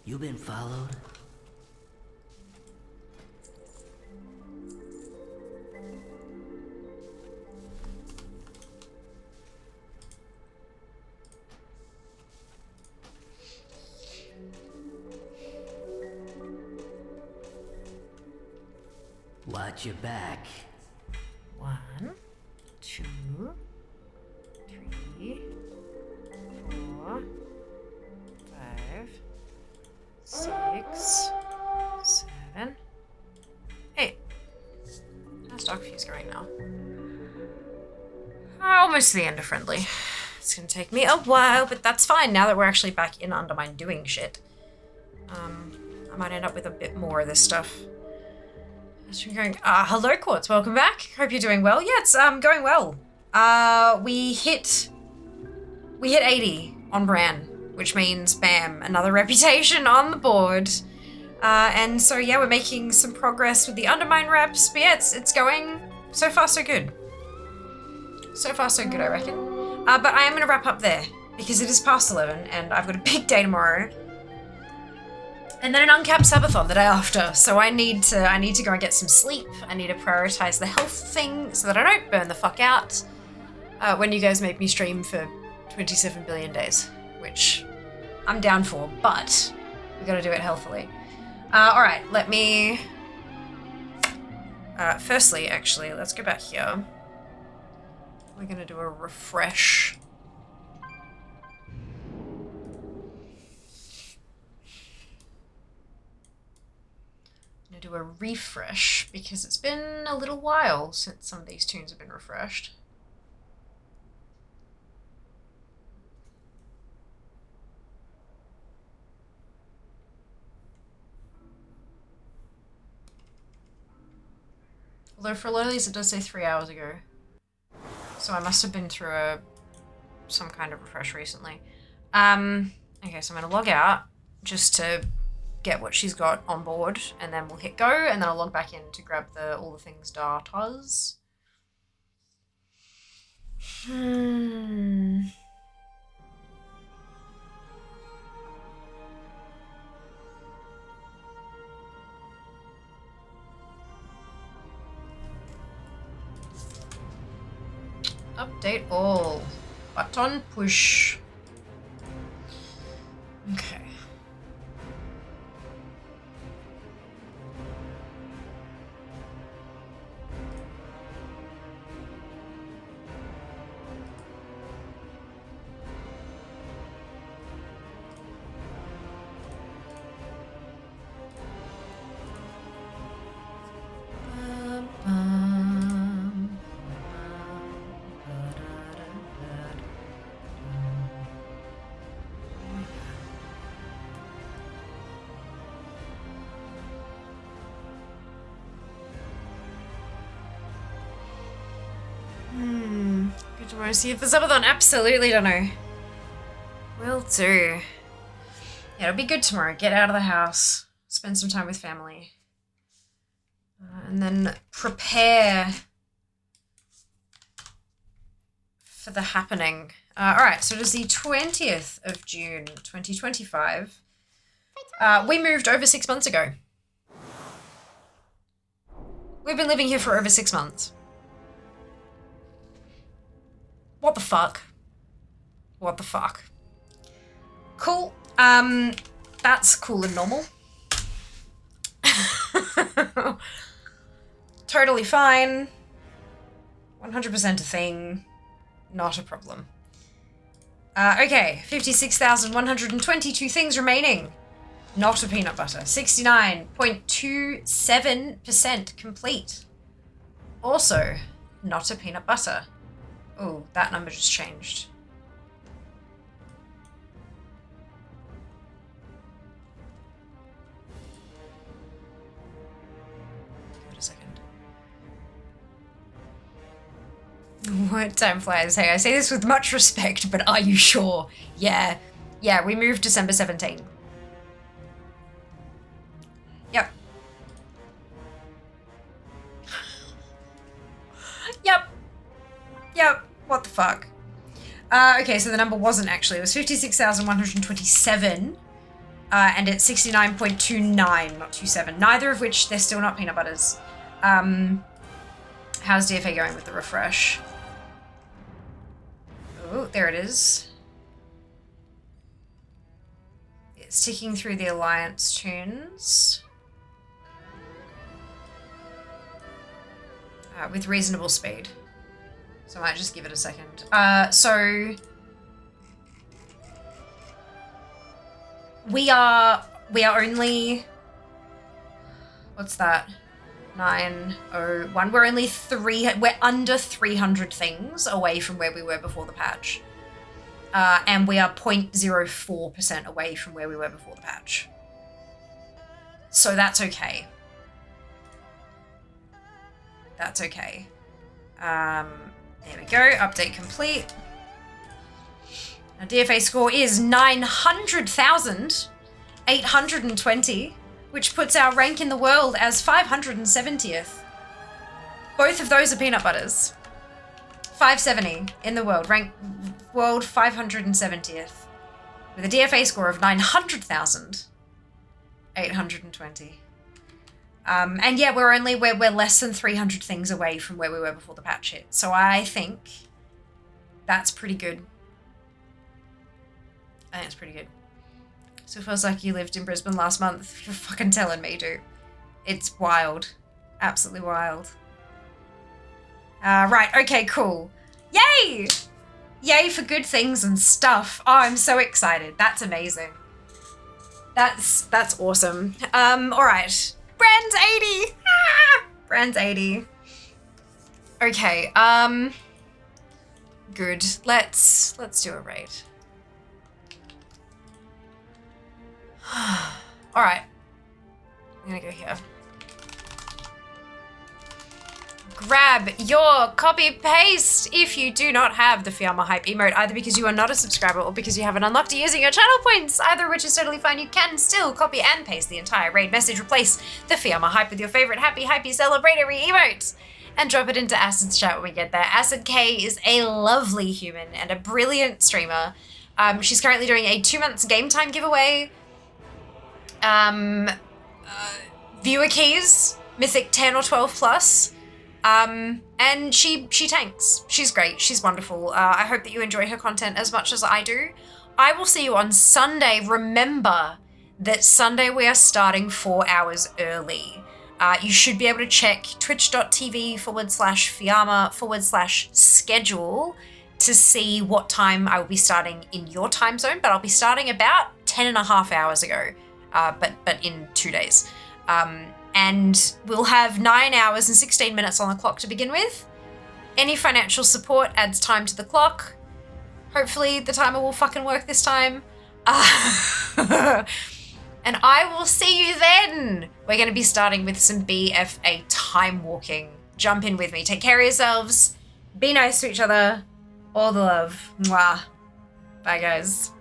You been followed? Watch your back. 1, 2, 3, 4, 5, 6, 7, 8. How's Dark Fuse going now? Almost the end of Friendly. It's gonna take me a while, but that's fine now that we're actually back in Undermine doing shit. I might end up with a bit more of this stuff. Going, hello Quartz, welcome back. Hope you're doing well. Yeah, it's going well. We hit 80 on Bran, which means bam, another reputation on the board. And so yeah, we're making some progress with the Undermine reps, but yeah, it's going so far so good. So far so good, I reckon. But I am gonna wrap up there because it is past 11 and I've got a big day tomorrow. And then an uncapped subathon the day after, so I need to go and get some sleep. I need to prioritize the health thing so that I don't burn the fuck out when you guys make me stream for 27 billion days, which I'm down for, but we gotta do it healthily. All right, let me. Firstly, actually, let's go back here. We're gonna do a refresh gonna do a refresh because it's been a little while since some of these tunes have been refreshed. Although for a lot of these it does say 3 hours ago. So I must have been through some kind of refresh recently. Okay, so I'm gonna log out just to get what she's got on board, and then we'll hit go, and then I'll log back in to grab all the things datas. Update all. Button push. Okay. Good tomorrow. See if there's subathon. Absolutely don't know. Will do. Yeah, it'll be good tomorrow. Get out of the house. Spend some time with family. And then prepare for the happening. Alright, so it is the 20th of June, 2025. We moved over 6 months ago. We've been living here for over 6 months. What the fuck? What the fuck? Cool. That's cool and normal. Totally fine. 100% a thing. Not a problem. Okay, 56,122 things remaining. Not a peanut butter. 69.27% complete. Also, not a peanut butter. Oh, that number just changed. Give it a second. What time flies? Hey, I say this with much respect, but are you sure? Yeah. Yeah, we moved December 17. Yep. Yep. Yep. What the fuck? Okay, so the number wasn't actually. It was 56,127. And it's 69.29, not 27. Neither of which, they're still not peanut butters. How's DFA going with the refresh? Oh, there it is. It's ticking through the Alliance tunes. With reasonable speed. So I might just give it a second. So we are only, what's that? 901. We're only we're under 300 things away from where we were before the patch. And we are 0.04% away from where we were before the patch. So that's okay. That's okay. There we go, update complete. Our DFA score is 900,820, which puts our rank in the world as 570th. Both of those are peanut butters. 570 in the world, rank world 570th, with a DFA score of 900,820. And yeah, we're less than 300 things away from where we were before the patch hit. So I think that's pretty good. I think it's pretty good. So it feels like you lived in Brisbane last month. You're fucking telling me, dude. It's wild. Absolutely wild. Right, okay, cool. Yay! Yay for good things and stuff. Oh, I'm so excited. That's amazing. That's awesome. All right. Brand's 80. Brand's 80. Okay, good. Let's do a raid. All right. I'm gonna go here. Grab your copy paste if you do not have the Fiamma Hype emote, either because you are not a subscriber or because you haven't unlocked it using your channel points, either of which is totally fine. You can still copy and paste the entire raid message, replace the Fiamma Hype with your favorite happy, hypey, celebratory emote, and drop it into Acid's chat when we get there. Acid K is a lovely human and a brilliant streamer. She's currently doing a 2 months game time giveaway. Viewer keys, Mythic 10 or 12 plus. And she tanks. She's great. She's wonderful. I hope that you enjoy her content as much as I do. I will see you on Sunday. Remember that Sunday we are starting 4 hours early. You should be able to check twitch.tv/Fiamma/schedule to see what time I will be starting in your time zone, but I'll be starting about 10.5 hours ago, but in 2 days. And we'll have 9 hours and 16 minutes on the clock to begin with. Any financial support adds time to the clock. Hopefully the timer will fucking work this time. And I will see you then. We're going to be starting with some BFA time walking. Jump in with me. Take care of yourselves. Be nice to each other. All the love. Mwah. Bye, guys.